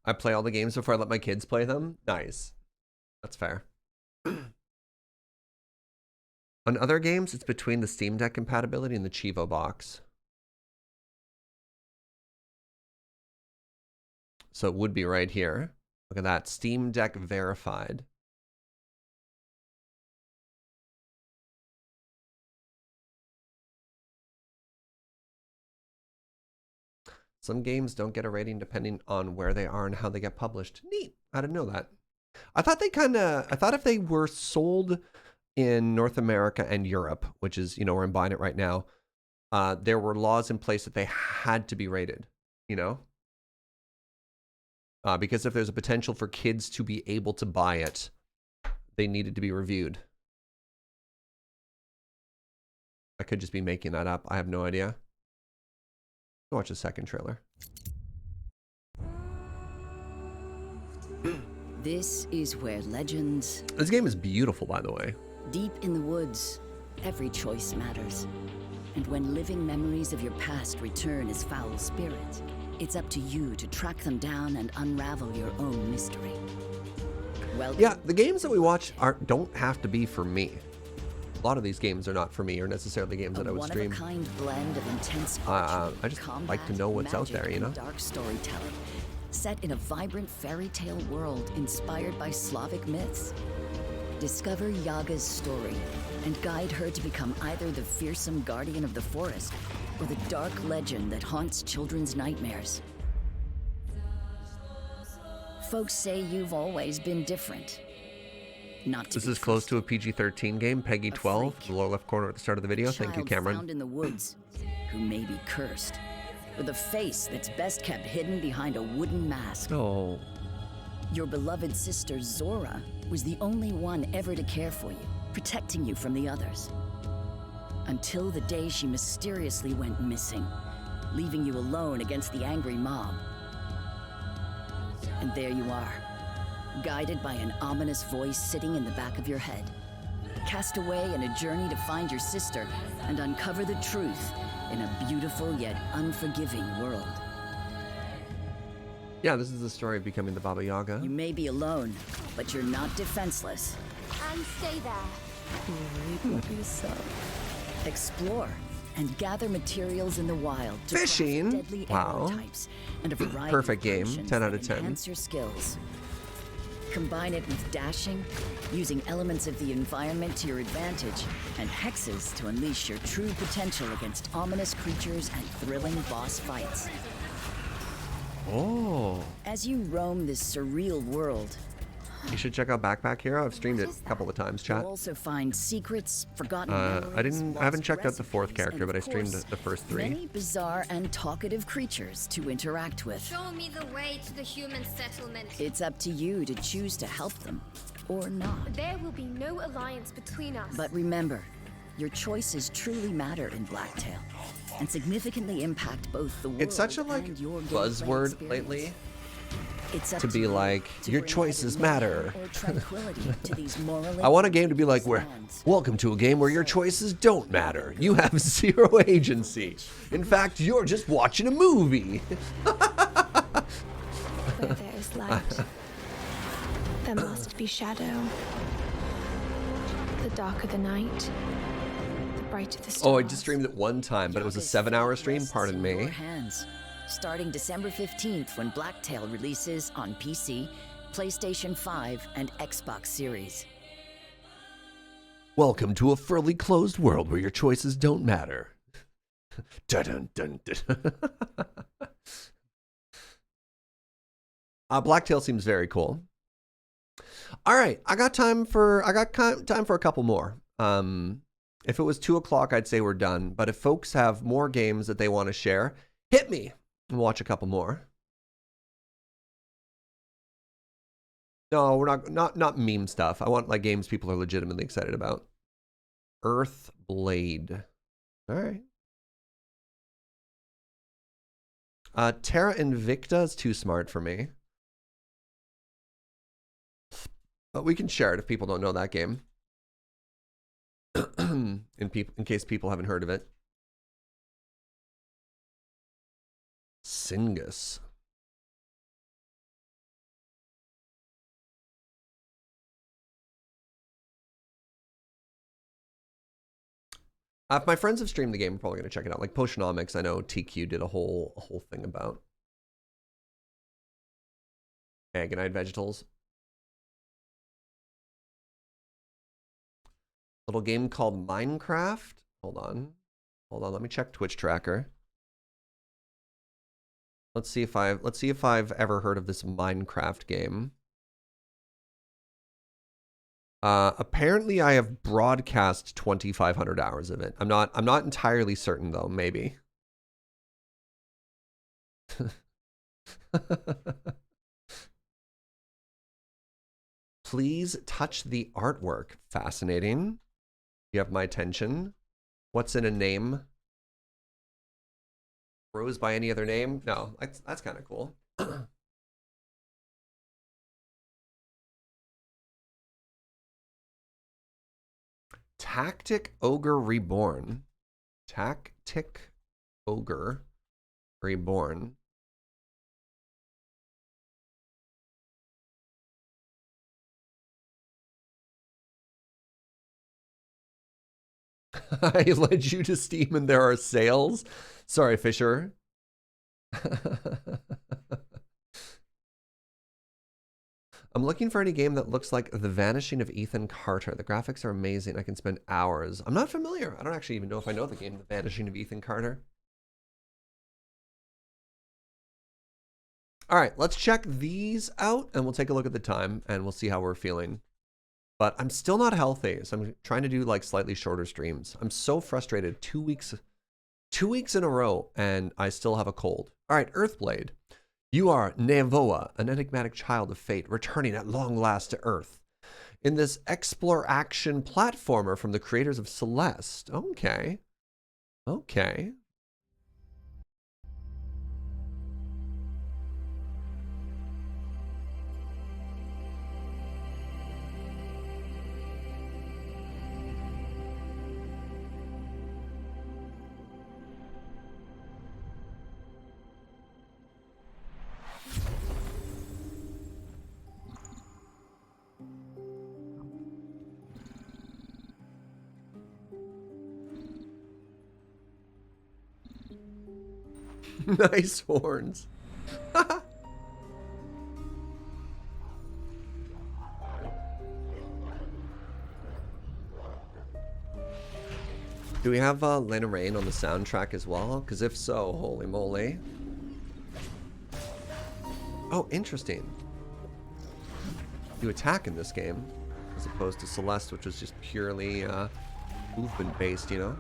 I play all the games before I let my kids play them. Nice. That's fair. On other games, it's between the Steam Deck compatibility and the Chivo box. So it would be right here. Look at that. Steam Deck verified. Some games don't get a rating depending on where they are and how they get published. Neat. I didn't know that. I thought if they were sold in North America and Europe, which is, where I'm buying it right now, there were laws in place that they had to be rated, because if there's a potential for kids to be able to buy it, they needed to be reviewed. I could just be making that up. I have no idea. Watch the second trailer. This is where legends... This game is beautiful, by the way. Deep in the woods, every choice matters. And when living memories of your past return as foul spirits, it's up to you to track them down and unravel your own mystery. Yeah, the games that we watch don't have to be for me. A lot of these games are not for me, or necessarily games that I would stream. One-of-a-kind blend of intense I just like to know what's out there, Dark storytelling, set in a vibrant fairy tale world inspired by Slavic myths. Discover Yaga's story and guide her to become either the fearsome guardian of the forest or the dark legend that haunts children's nightmares. Folks say you've always been different. This is close to a PG-13 game, Peggy 12, the lower left corner at the start of the video. Thank you, Cameron. Found in the woods, who may be cursed, with a face that's best kept hidden behind a wooden mask. Oh. Your beloved sister Zora was the only one ever to care for you, protecting you from the others. Until the day she mysteriously went missing, leaving you alone against the angry mob. And there you are, guided by an ominous voice sitting in the back of your head. Cast away in a journey to find your sister and uncover the truth in a beautiful yet unforgiving world. Yeah, this is the story of becoming the Baba Yaga. You may be alone, but you're not defenseless. And stay there. Explore and gather materials in the wild to Fishing. craft deadly arrow types and a variety Perfect of game. potions 10 out that of 10. enhance your skills. Combine it with dashing, using elements of the environment to your advantage, and hexes to unleash your true potential against ominous creatures and thrilling boss fights. Oh. As you roam this surreal world, you should check out Backpack Hero. I've streamed it a couple of times, chat. you'll also find secrets, forgotten I memories, haven't checked out the lost fourth recipes, character, and but I of streamed course, the first three. many bizarre and talkative creatures to interact with. Show me the way to the human settlement. It's up to you to choose to help them or not. There will be no alliance between us. But remember, your choices truly matter in Blacktail and significantly impact both the world It's such a and your gameplay buzzword experience. lately. It's up To be like, your bring choices either matter. or tranquility to these morally I want a game to be like, welcome to a game where your choices don't matter. You have zero agency. In fact, you're just watching a movie. Where there is light, there must be shadow. The darker the night, the brighter the stars. Oh, I just streamed it one time, but it was a 7-hour stream, pardon me. Your hands. Starting December 15th when Blacktail releases on PC, PlayStation 5, and Xbox Series. Welcome to a fully closed world where your choices don't matter. Dun, dun, dun. Blacktail seems very cool. All right, I got time for a couple more. If it was 2 o'clock, I'd say we're done. But if folks have more games that they want to share, hit me and watch a couple more. No, we're not meme stuff. I want like games people are legitimately excited about. Earthblade. All right. Terra Invicta is too smart for me. But we can share it if people don't know that game. in case people haven't heard of it. Singus. If my friends have streamed the game, I'm probably going to check it out. Like Potionomics, I know TQ did a whole thing about. Hey, good night, Vegetals. Little game called Minecraft. Hold on. Let me check Twitch tracker. Let's see if I've ever heard of this Minecraft game. Apparently I have broadcast 2,500 hours of it. I'm not entirely certain though, maybe. Please touch the artwork. Fascinating. You have my attention. What's in a name? Rose by any other name? No, that's kind of cool. Tactic Ogre Reborn. Tactic Ogre Reborn. I led you to Steam and there are sales. Sorry, Fisher. I'm looking for any game that looks like The Vanishing of Ethan Carter. The graphics are amazing. I can spend hours. I'm not familiar. I don't actually even know if I know the game The Vanishing of Ethan Carter. All right, let's check these out and we'll take a look at the time and we'll see how we're feeling. But I'm still not healthy, so I'm trying to do like slightly shorter streams. I'm so frustrated. 2 weeks in a row, and I still have a cold. All right, Earthblade. You are Nevoa, an enigmatic child of fate, returning at long last to Earth. In this explore-action platformer from the creators of Celeste. Okay. Okay. Nice horns. Do we have Lena Rain on the soundtrack as well? Because if so, holy moly. Oh, interesting. You attack in this game, as opposed to Celeste, which was just purely movement-based, you know?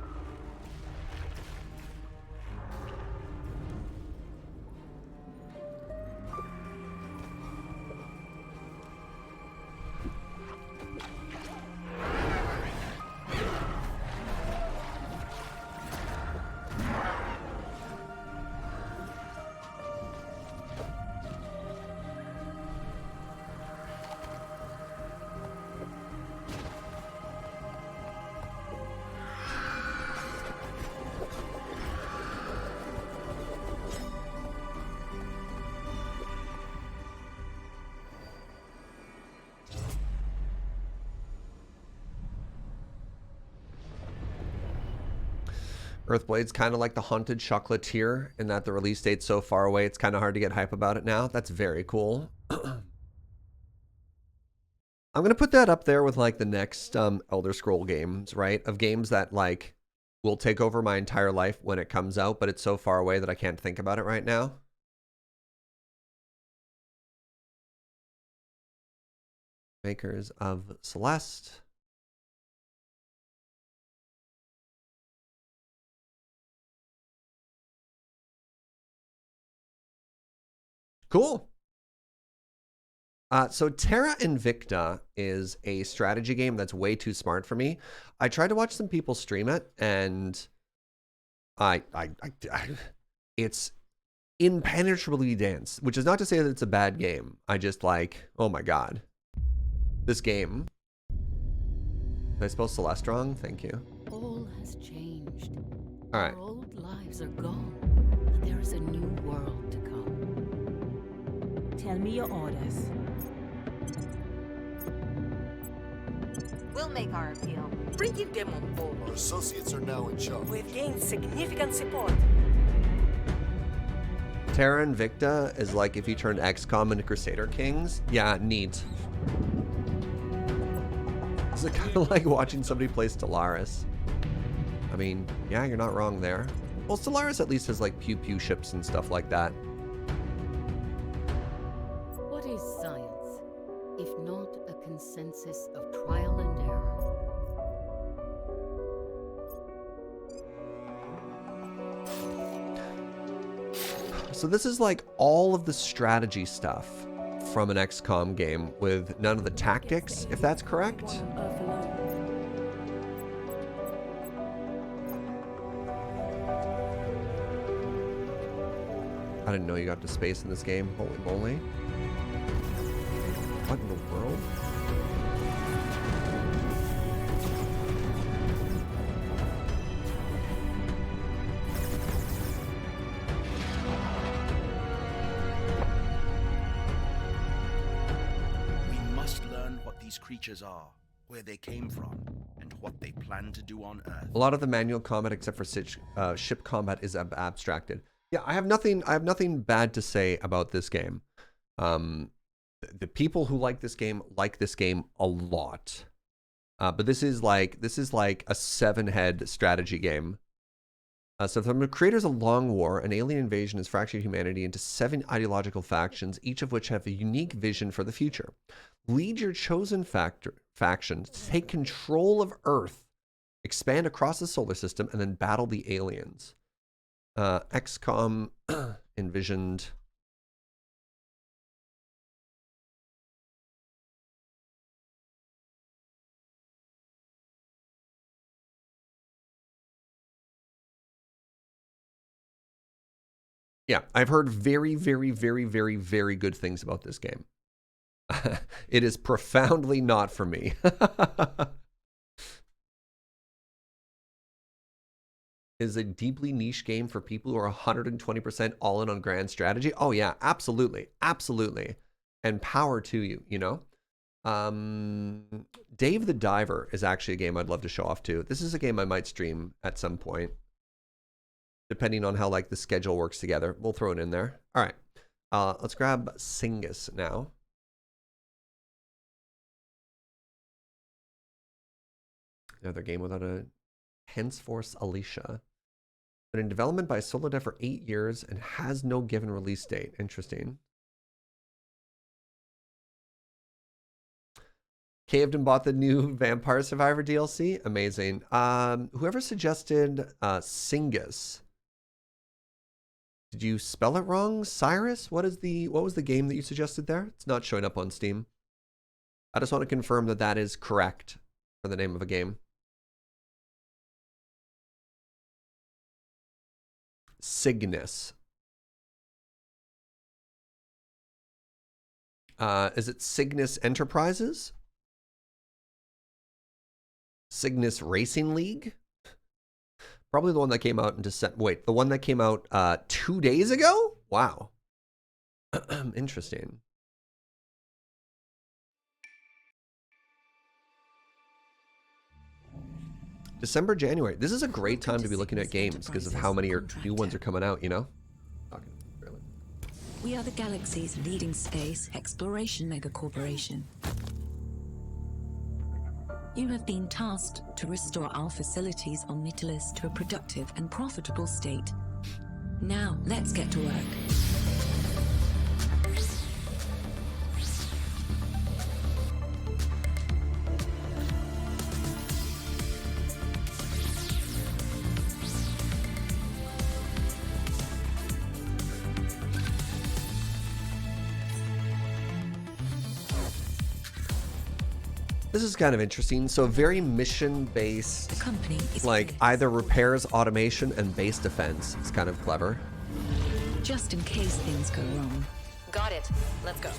Earthblade's kind of like the Haunted Chocolatier in that the release date's so far away, it's kind of hard to get hype about it now. That's very cool. I'm going to put that up there with like the next Elder Scroll games, right? Of games that like will take over my entire life when it comes out, but it's so far away that I can't think about it right now. Makers of Celeste. Cool. So Terra Invicta is a strategy game that's way too smart for me. I tried to watch some people stream it, and it's impenetrably dense, which is not to say that it's a bad game. I just like, oh my god. This game. Did I spell Celeste wrong? Thank you. All has changed. All right. Our old lives are gone, but there is a new world to come. Tell me your orders. We'll make our appeal. Bringing them on board. Our associates are now in charge. We've gained significant support. Terra Invicta is like if you turned XCOM into Crusader Kings. Yeah, neat. Is it kind of like watching somebody play Stellaris? I mean, yeah, you're not wrong there. Well, Stellaris at least has like pew-pew ships and stuff like that. What is science, if not a consensus of trial and error? So this is like all of the strategy stuff from an XCOM game with none of the tactics, if that's correct. I didn't know you got to space in this game. Holy moly. What in the world? We must learn what these creatures are, where they came from, and what they plan to do on Earth. A lot of the manual combat, except for ship combat, is abstracted. Yeah, I have nothing bad to say about this game. The people who like this game a lot. But this is like a 7-head strategy game. So from the creators of Long War, an alien invasion has fractured humanity into 7 ideological factions, each of which have a unique vision for the future. Lead your chosen faction to take control of Earth, expand across the solar system, and then battle the aliens. XCOM envisioned yeah, I've heard very, very, very, very, very good things about this game. It is profoundly not for me. Is a deeply niche game for people who are 120% all in on grand strategy. Oh yeah, absolutely. Absolutely. And power to you, you know? Dave the Diver is actually a game I'd love to show off too. This is a game I might stream at some point, depending on how like the schedule works together. We'll throw it in there. All right. Let's grab Singus now. Another game without a henceforth Alicia. Been in development by Solodev for 8 years and has no given release date. Interesting. Caved and bought the new Vampire Survivor DLC. Amazing. Whoever suggested Singus. Did you spell it wrong? Cyrus? What was the game that you suggested there? It's not showing up on Steam. I just want to confirm that that is correct for the name of a game. Cygnus. Is it Cygnus Enterprises? Cygnus Racing League? Probably the one that came out in December. Wait, the one that came out 2 days ago? Wow. Interesting. December, January. This is a great time to be looking at games because of how many new ones are coming out, you know? We are the galaxy's leading space exploration megacorporation. You have been tasked to restore our facilities on Mytilus to a productive and profitable state. Now, let's get to work. This is kind of interesting. So very mission-based, the company is like either repairs, automation, and base defense. It's kind of clever. Just in case things go wrong. Got it. Let's go.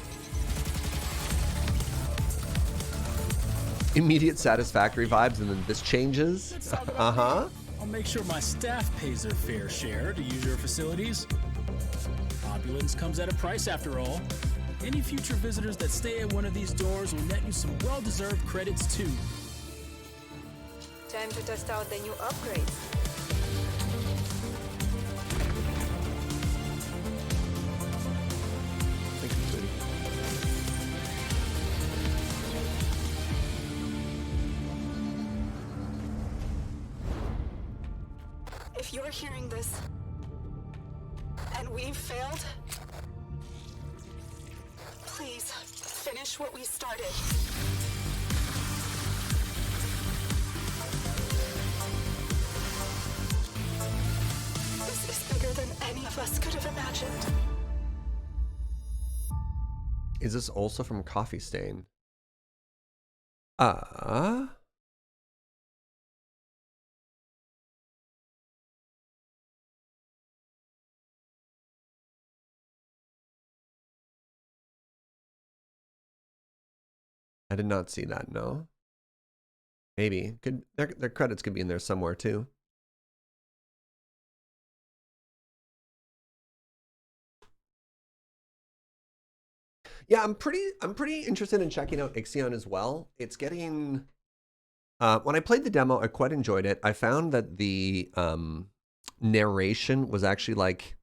Immediate satisfactory vibes, and then this changes. Uh-huh. I'll make sure my staff pays their fair share to use your facilities. Opulence comes at a price after all. Any future visitors that stay at one of these doors will net you some well-deserved credits too. Time to test out the new upgrades. If you're hearing this, and we've failed, please finish what we started. This is bigger than any of us could have imagined. Is this also from Coffee Stain? I did not see that, no. Maybe. Could their credits could be in there somewhere too. Yeah, I'm pretty interested in checking out Ixion as well. It's getting when I played the demo, I quite enjoyed it. I found that the narration was actually like,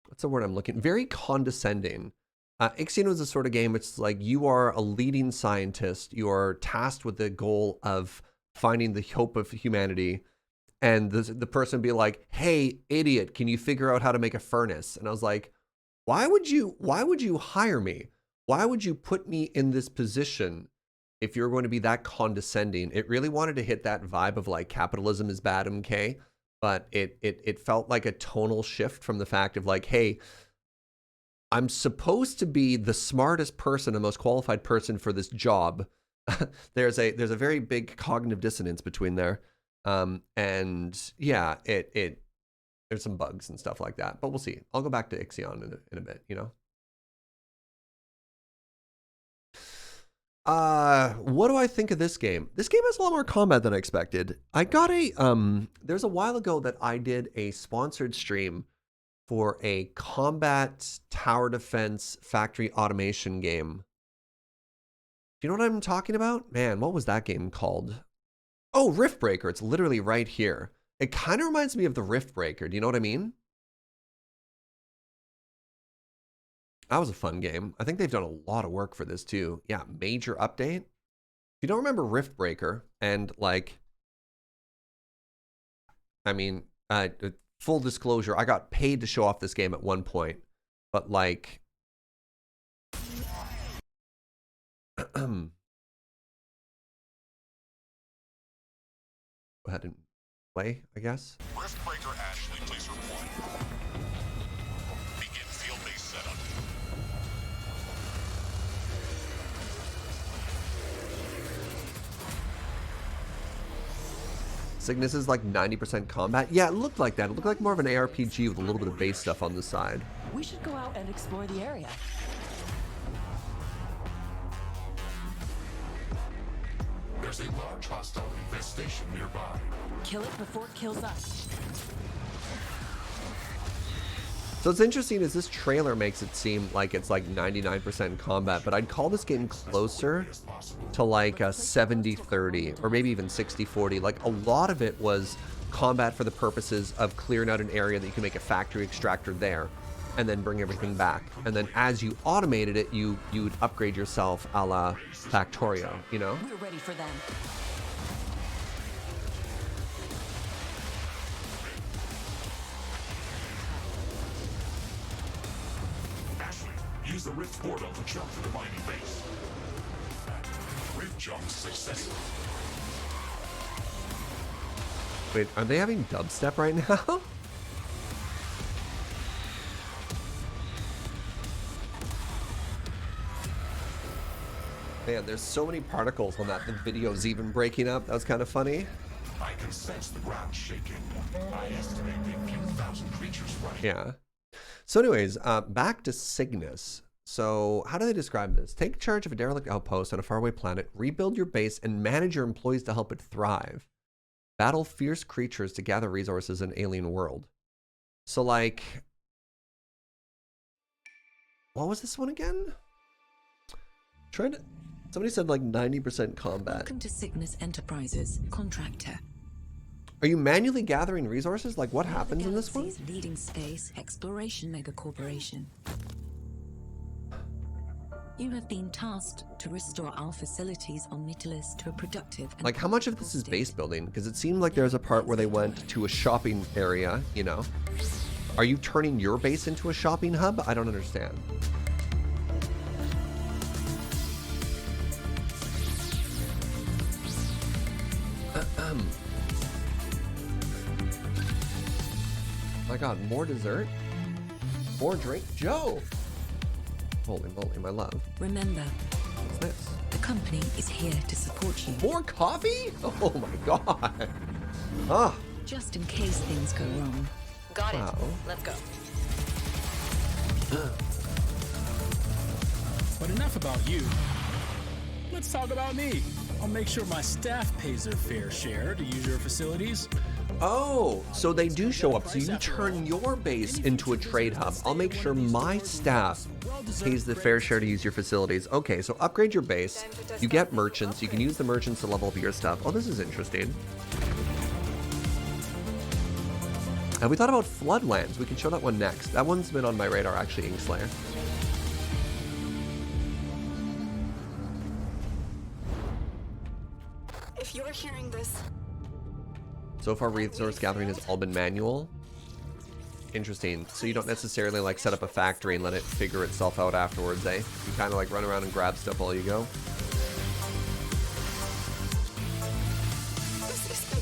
what's the word I'm looking? Very condescending. Ixion was the sort of game, it's like you are a leading scientist. You are tasked with the goal of finding the hope of humanity. And the person be like, hey, idiot, can you figure out how to make a furnace? And I was like, why would you hire me? Why would you put me in this position if you're going to be that condescending? It really wanted to hit that vibe of like capitalism is bad, MK. But it felt like a tonal shift from the fact of like, hey, I'm supposed to be the smartest person, the most qualified person for this job. there's a very big cognitive dissonance between there. And yeah, there's some bugs and stuff like that, but we'll see. I'll go back to Ixion in a bit, you know? What do I think of this game? This game has a lot more combat than I expected. I got there's a while ago that I did a sponsored stream for a combat tower defense factory automation game. Do you know what I'm talking about? Man, what was that game called? Oh, Riftbreaker. It's literally right here. It kind of reminds me of the Riftbreaker. Do you know what I mean? That was a fun game. I think they've done a lot of work for this too. Yeah, major update. If you don't remember Riftbreaker, and like, I mean, full disclosure, I got paid to show off this game at one point, but like, go ahead and play, I guess. Riftbreaker Ashley, please report. Begin field-based setup. Cygnus is like 90% combat. Yeah, it looked like that. It looked like more of an ARPG with a little bit of base stuff on the side. We should go out and explore the area. There's a large hostile infestation nearby. Kill it before it kills us. So what's interesting is this trailer makes it seem like it's like 99% combat, but I'd call this game closer to like a 70-30 or maybe even 60-40. Like a lot of it was combat for the purposes of clearing out an area that you can make a factory extractor there and then bring everything back. And then as you automated it, you'd upgrade yourself a la Factorio, you know? We're ready for them. Use the rift portal to jump to the mining base. Rift jump successful. Wait, are they having dubstep right now? Man, there's so many particles on that. The video's even breaking up. That was kind of funny. I can sense the ground shaking. I estimate a few thousand creatures running. Yeah. So anyways, back to Cygnus. So how do they describe this? Take charge of a derelict outpost on a faraway planet, rebuild your base, and manage your employees to help it thrive. Battle fierce creatures to gather resources in an alien world. So like, what was this one again? Somebody said like 90% combat. Welcome to Cygnus Enterprises, contractor. Are you manually gathering resources? Like what happens in this one? Leading space exploration mega corporation. You have been tasked to restore our facilities on Mytilus to a productive and Like, how much of this is base building? Because it seemed like there's a part where they went to a shopping area, you know? Are you turning your base into a shopping hub? I don't understand. My god, more dessert? More drink? Joe! Holy moly, my love. Remember, What's this? the company is here to support you. More coffee? Oh my god. Ah. Just in case things go wrong. Got Wow. it. Let's go. But enough about you. Let's talk about me. I'll make sure my staff pays their fair share to use your facilities. Oh, so they do show up. So you turn your base into a trade hub. I'll make sure my staff pays the fair share to use your facilities. Okay, so upgrade your base. You get merchants. You can use the merchants to level up your stuff. Oh, this is interesting. Have we thought about Floodlands? We can show that one next. That one's been on my radar, actually, Inkslayer. If you're hearing this, So far, resource gathering has all been manual. Interesting. So you don't necessarily like set up a factory and let it figure itself out afterwards, eh? You kind of like run around and grab stuff while you go.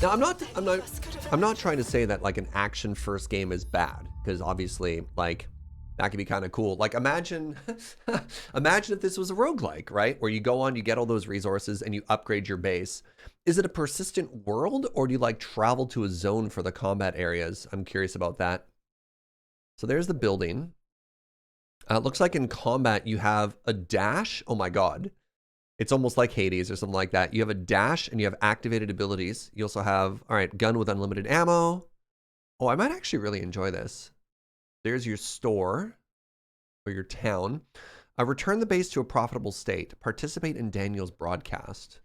Now I'm not trying to say that like an action first game is bad, because obviously like that could be kind of cool. Like imagine imagine if this was a roguelike, right? Where you go on, you get all those resources and you upgrade your base. Is it a persistent world, or do you like travel to a zone for the combat areas? I'm curious about that. So there's the building. Looks like in combat you have a dash. Oh my god. It's almost like Hades or something like that. You have a dash and you have activated abilities. You also have, all right, gun with unlimited ammo. Oh, I might actually really enjoy this. There's your store or your town. Return the base to a profitable state. Participate in Daniel's broadcast.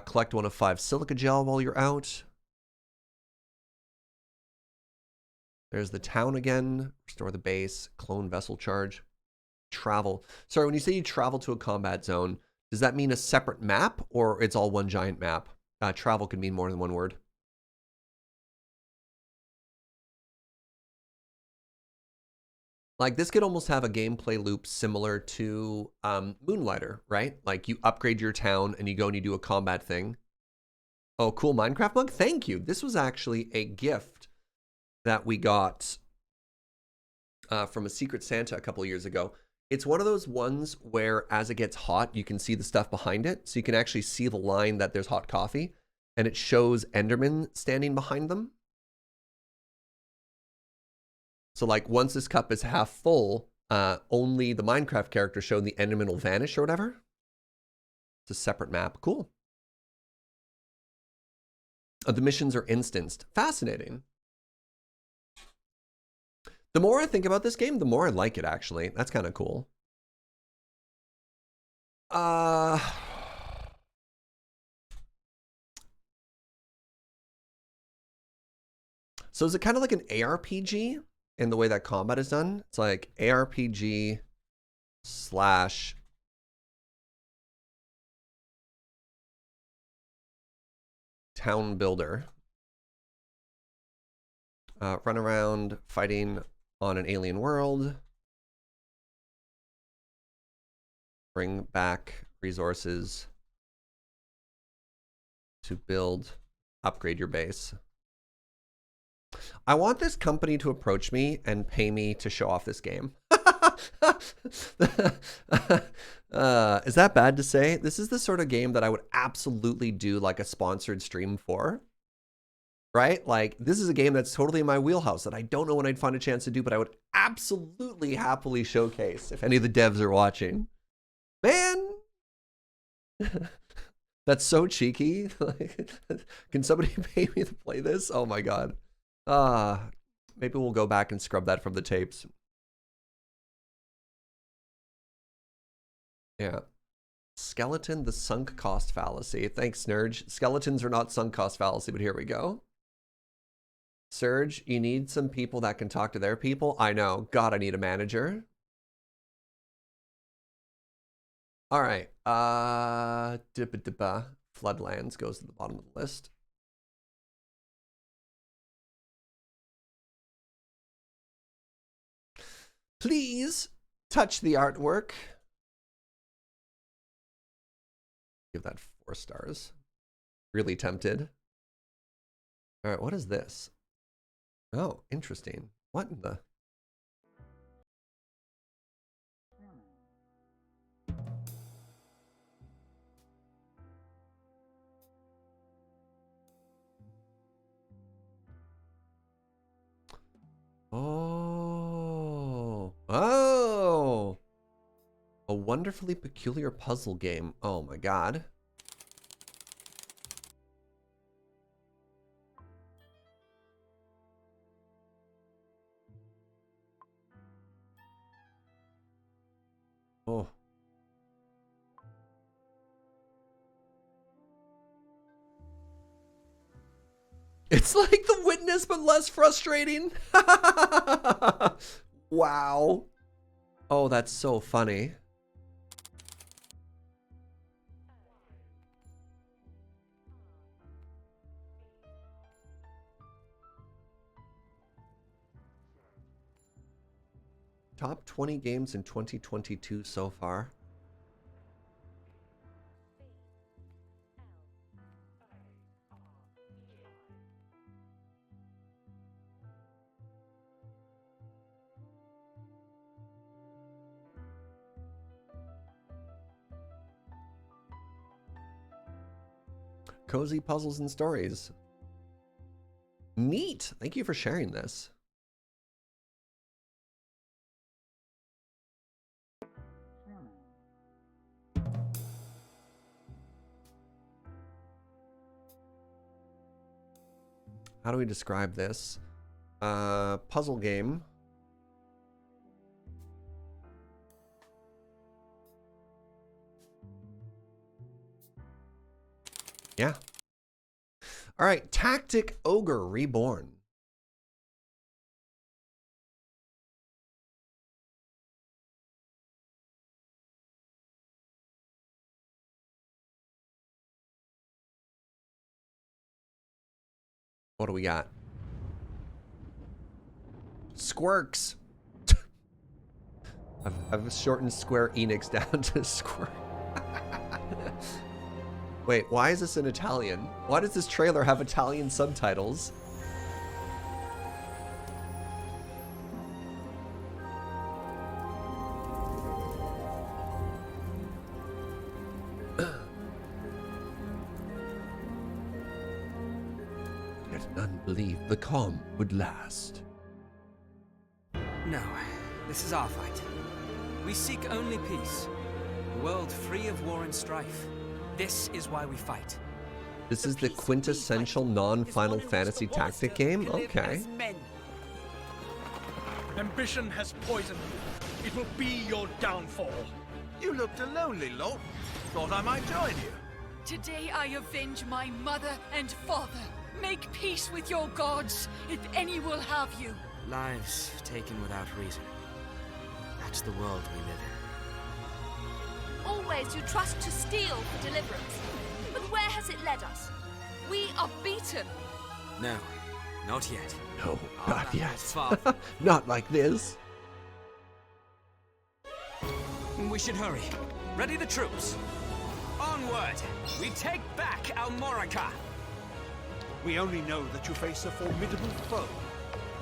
Collect 1 of 5 silica gel while you're out. There's the town again. Restore the base. Clone vessel charge. Travel. Sorry, when you say you travel to a combat zone, does that mean a separate map, or it's all one giant map? Travel could mean more than one word. Like this could almost have a gameplay loop similar to Moonlighter, right? Like you upgrade your town and you go and you do a combat thing. Oh, cool Minecraft mug. Thank you. This was actually a gift that we got from a Secret Santa a couple years ago. It's one of those ones where as it gets hot, you can see the stuff behind it. So you can actually see the line that there's hot coffee, and it shows Enderman standing behind them. So like once this cup is half full, only the Minecraft character shown the Enderman will vanish or whatever. It's a separate map. Cool. The missions are instanced. Fascinating. The more I think about this game, the more I like it, actually. That's kind of cool. So is it kind of like an ARPG in the way that combat is done? It's like ARPG slash town builder. Run around fighting on an alien world. Bring back resources to build, upgrade your base. I want this company to approach me and pay me to show off this game. Is that bad to say? This is the sort of game that I would absolutely do like a sponsored stream for. Right? Like, this is a game that's totally in my wheelhouse that I don't know when I'd find a chance to do, but I would absolutely happily showcase if any of the devs are watching. Man! That's so cheeky. Can somebody pay me to play this? Oh my god. Maybe we'll go back and scrub that from the tapes. Yeah. Skeleton, the sunk cost fallacy. Thanks, Nerge. Skeletons are not sunk cost fallacy, but here we go. Surge, you need some people that can talk to their people. I know. God, I need a manager. All right. Floodlands goes to the bottom of the list. Please touch the artwork. Give that 4 stars. Really tempted. All right, what is this? Oh, interesting. What in the... Oh. Oh. A wonderfully peculiar puzzle game. Oh my god. Oh. It's like The Witness, but less frustrating. Wow. Oh, that's so funny. Top 20 games in 2022 so far. Cozy puzzles and stories. Neat. Thank you for sharing this. How do we describe this? Puzzle game. Yeah. All right, Tactic Ogre Reborn. What do we got? Squirks. I've shortened Square Enix down to Squirk. Wait, why is this in Italian? Why does this trailer have Italian subtitles? Yet none believed the calm would last. No, this is our fight. We seek only peace. A world free of war and strife. This is why we fight. This is the quintessential non-Final Fantasy tactic game? Okay. Ambition has poisoned you. It will be your downfall. You looked a lonely lot. Thought I might join you. Today I avenge my mother and father. Make peace with your gods, if any will have you. Lives taken without reason. That's the world we live in. Always you trust to steal for deliverance. But where has it led us? We are beaten. No, not yet. No, not yet. Far. Not like this. We should hurry. Ready the troops. Onward! We take back Almorica! We only know that you face a formidable foe.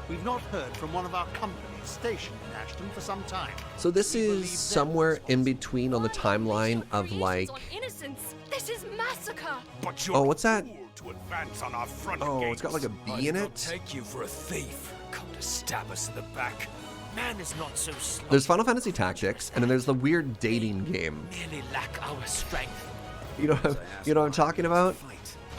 We've not heard from one of our companies stationed in Ashton for some time. So this is somewhere in between on the timeline of like... Innocence. This is massacre. But oh, what's that? To advance on our front Oh, gates. it's got like a bee in it. Take you for a thief. Come to stab us in the back. Man is not so slow. There's Final Fantasy Tactics, and then there's the weird dating game. Merely lack our strength. You know what I'm talking about?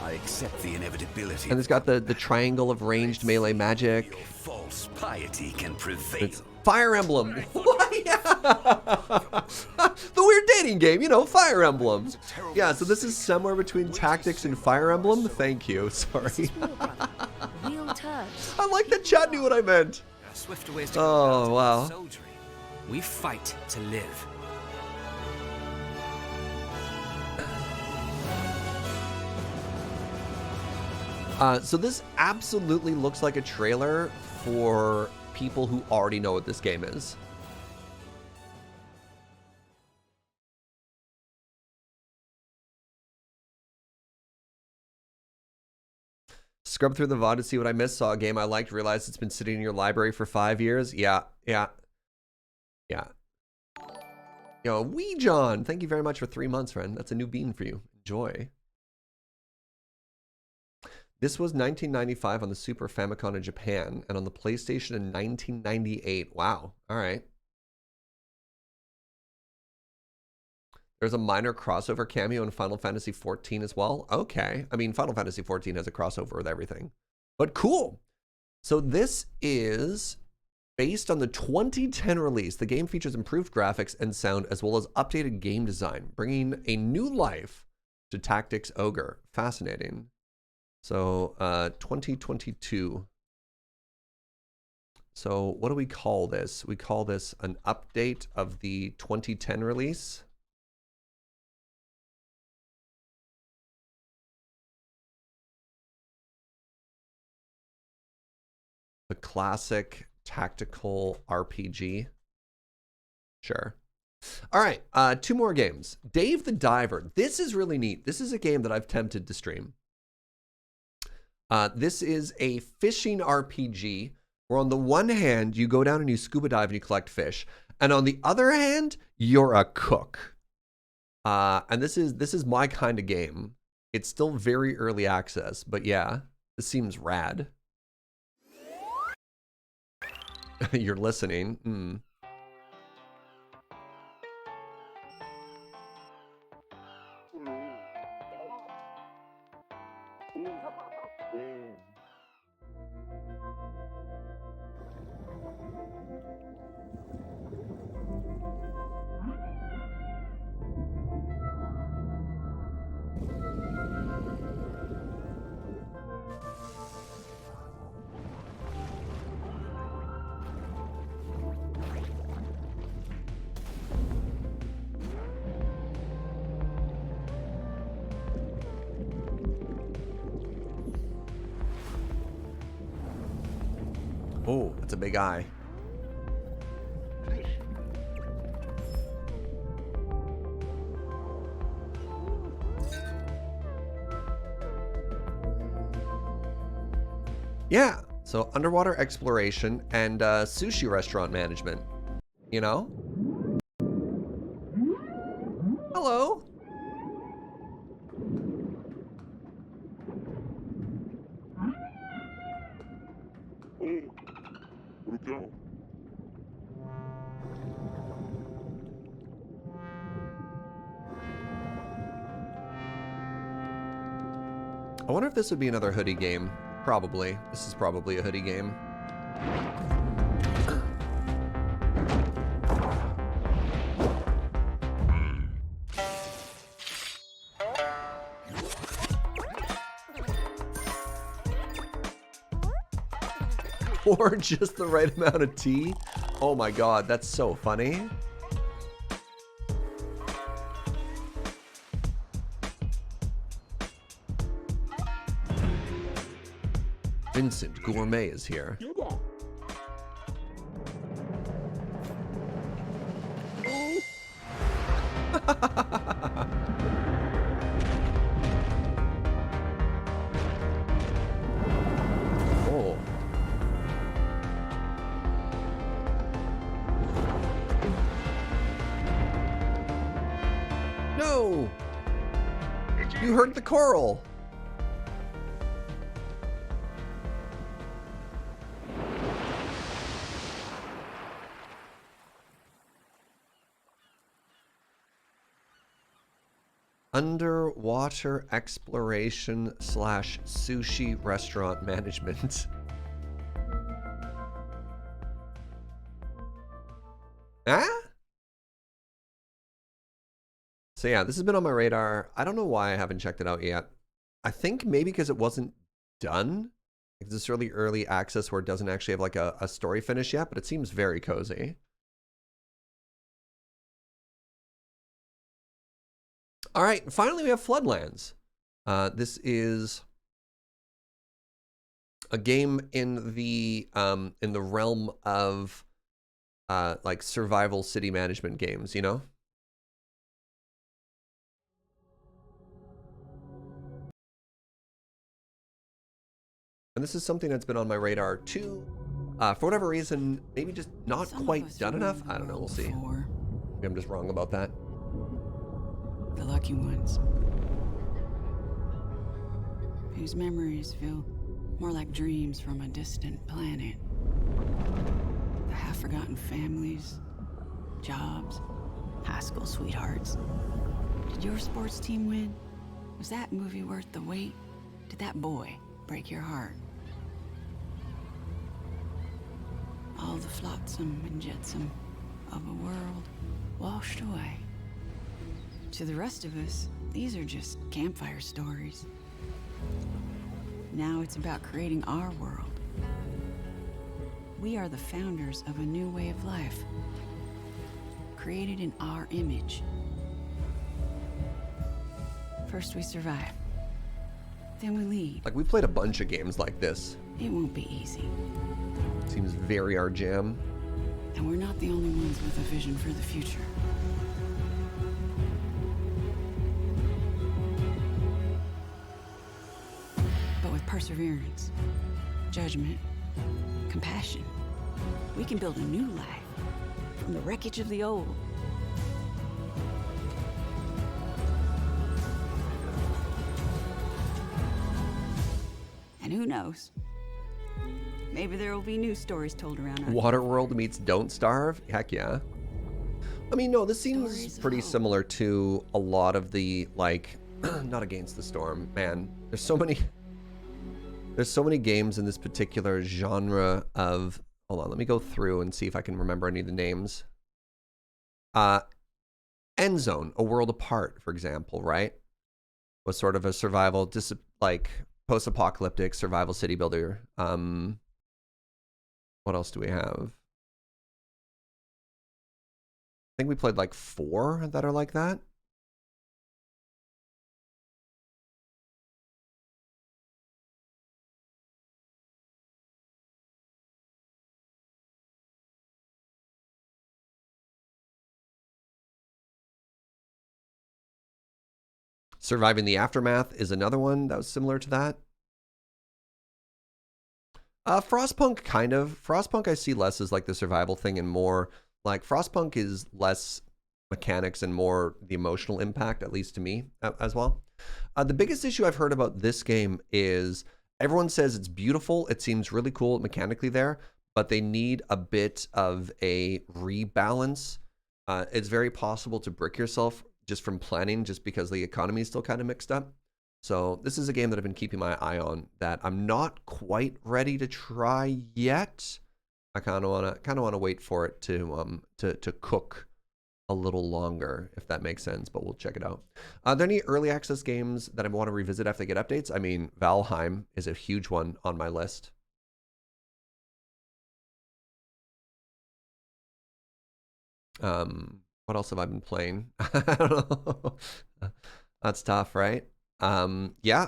I accept the inevitability. And it's got the triangle of ranged melee magic. False piety can prevail. It's Fire Emblem. Yeah. The weird dating game, Fire Emblem. Yeah, so this is somewhere between Tactics and Fire Emblem. Thank you. Sorry. Real touch. I like that chat knew what I meant. Oh, wow. We fight to live. So this absolutely looks like a trailer for people who already know what this game is. Scrub through the VOD to see what I missed. Saw a game I liked, realized it's been sitting in your library for 5 years. Yeah. Yo, Wee John, thank you very much for 3 months, friend. That's a new bean for you. Enjoy. This was 1995 on the Super Famicom in Japan and on the PlayStation in 1998. Wow. All right. There's a minor crossover cameo in Final Fantasy XIV as well. Okay. I mean, Final Fantasy XIV has a crossover with everything. But cool. So this is based on the 2010 release. The game features improved graphics and sound as well as updated game design, bringing a new life to Tactics Ogre. Fascinating. So 2022. So what do we call this? We call this an update of the 2010 release. The classic tactical RPG. Sure. All right, 2 more games. Dave the Diver. This is really neat. This is a game that I've tempted to stream. This is a fishing RPG where on the one hand, you go down and you scuba dive and you collect fish. And on the other hand, you're a cook. And this is my kind of game. It's still very early access, but yeah, this seems rad. You're listening. Oh, that's a big eye. Yeah, so underwater exploration and sushi restaurant management, you know? Hello. I wonder if this would be another hoodie game. Probably. This is probably a hoodie game. Or just the right amount of tea. Oh my god, that's so funny. Vincent Gourmet is here. Oh. No! You hurt the coral! Underwater exploration / sushi restaurant management. Ah? So yeah, this has been on my radar. I don't know why I haven't checked it out yet. I think maybe because it wasn't done. Like this early access where it doesn't actually have like a story finish yet, but it seems very cozy. All right, finally we have Floodlands. This is a game in the realm of like survival city management games, you know? And this is something that's been on my radar too. For whatever reason, maybe just not quite done enough. I don't know, we'll see. Maybe I'm just wrong about that. The lucky ones. Whose memories feel more like dreams from a distant planet. The half-forgotten families, jobs, high school sweethearts. Did your sports team win? Was that movie worth the wait? Did that boy break your heart? All the flotsam and jetsam of a world washed away. To the rest of us, these are just campfire stories. Now it's about creating our world. We are the founders of a new way of life, created in our image. First we survive, then we lead. Like, we played a bunch of games like this. It won't be easy. Seems very our jam. And we're not the only ones with a vision for the future. But with perseverance, judgment, compassion, we can build a new life from the wreckage of the old. And who knows? Maybe there will be new stories told around our Waterworld meets Don't Starve? Heck yeah. I mean, no, this seems pretty similar to a lot of the, like, not Against the Storm. Man, there's so many games in this particular genre of, hold on, let me go through and see if I can remember any of the names. End Zone, A World Apart, for example, right? Was sort of a survival, like, post-apocalyptic survival city builder. What else do we have? I think we played like 4 that are like that. Surviving the Aftermath is another one that was similar to that. Frostpunk, kind of. Frostpunk I see less as like the survival thing and more like Frostpunk is less mechanics and more the emotional impact, at least to me as well. The biggest issue I've heard about this game is everyone says it's beautiful. It seems really cool mechanically there, but they need a bit of a rebalance. It's very possible to brick yourself just from planning, just because the economy is still kind of mixed up. So this is a game that I've been keeping my eye on that I'm not quite ready to try yet. I kind of want to wait for it to cook a little longer, if that makes sense, but we'll check it out. Are there any early access games that I want to revisit after they get updates? I mean, Valheim is a huge one on my list. What else have I been playing? I don't know. That's tough, right? Yeah,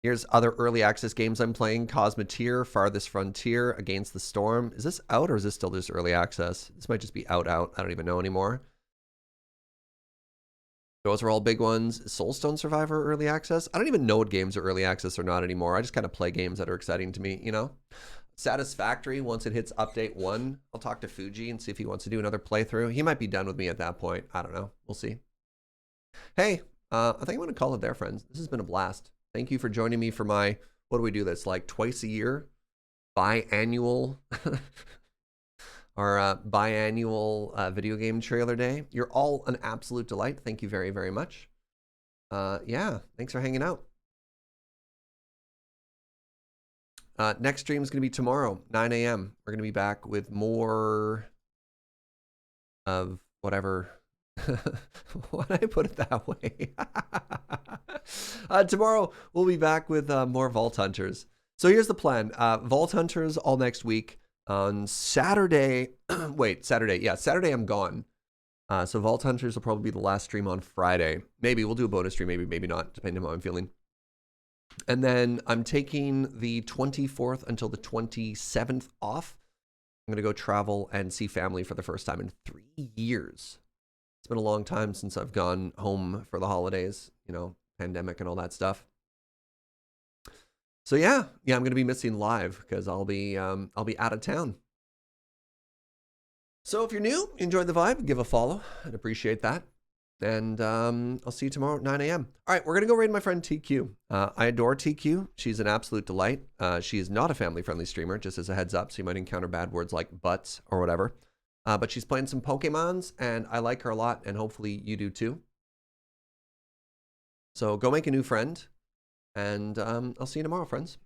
here's other early access games I'm playing. Cosmeteer, Farthest Frontier, Against the Storm. Is this out or is this still just early access? This might just be out. I don't even know anymore. Those are all big ones. Soulstone Survivor early access. I don't even know what games are early access or not anymore. I just kind of play games that are exciting to me, you know? Satisfactory, once it hits update 1, I'll talk to Fuji and see if he wants to do another playthrough. He might be done with me at that point. I don't know. We'll see. Hey, I think I'm going to call it there, friends. This has been a blast. Thank you for joining me for my, what do we do this, like twice a year? Biannual, our biannual video game trailer day. You're all an absolute delight. Thank you very, very much. Yeah, thanks for hanging out. Next stream is going to be tomorrow, 9 a.m. We're going to be back with more of whatever. Why did I put it that way? Tomorrow we'll be back with more Vault Hunters. So here's the plan. Vault Hunters all next week. On Saturday, Saturday I'm gone. So Vault Hunters will probably be the last stream on Friday. Maybe we'll do a bonus stream, maybe not, depending on how I'm feeling. And then I'm taking the 24th until the 27th off. I'm going to go travel and see family for the first time in 3 years. It's been a long time since I've gone home for the holidays, you know, pandemic and all that stuff. So yeah, I'm going to be missing live because I'll be out of town. So if you're new, enjoy the vibe, give a follow. I'd appreciate that. And I'll see you tomorrow at 9 a.m. All right, we're going to go raid my friend TQ. I adore TQ. She's an absolute delight. She is not a family-friendly streamer, just as a heads up, so you might encounter bad words like butts or whatever. But she's playing some Pokemons, and I like her a lot, and hopefully you do too. So go make a new friend, and I'll see you tomorrow, friends.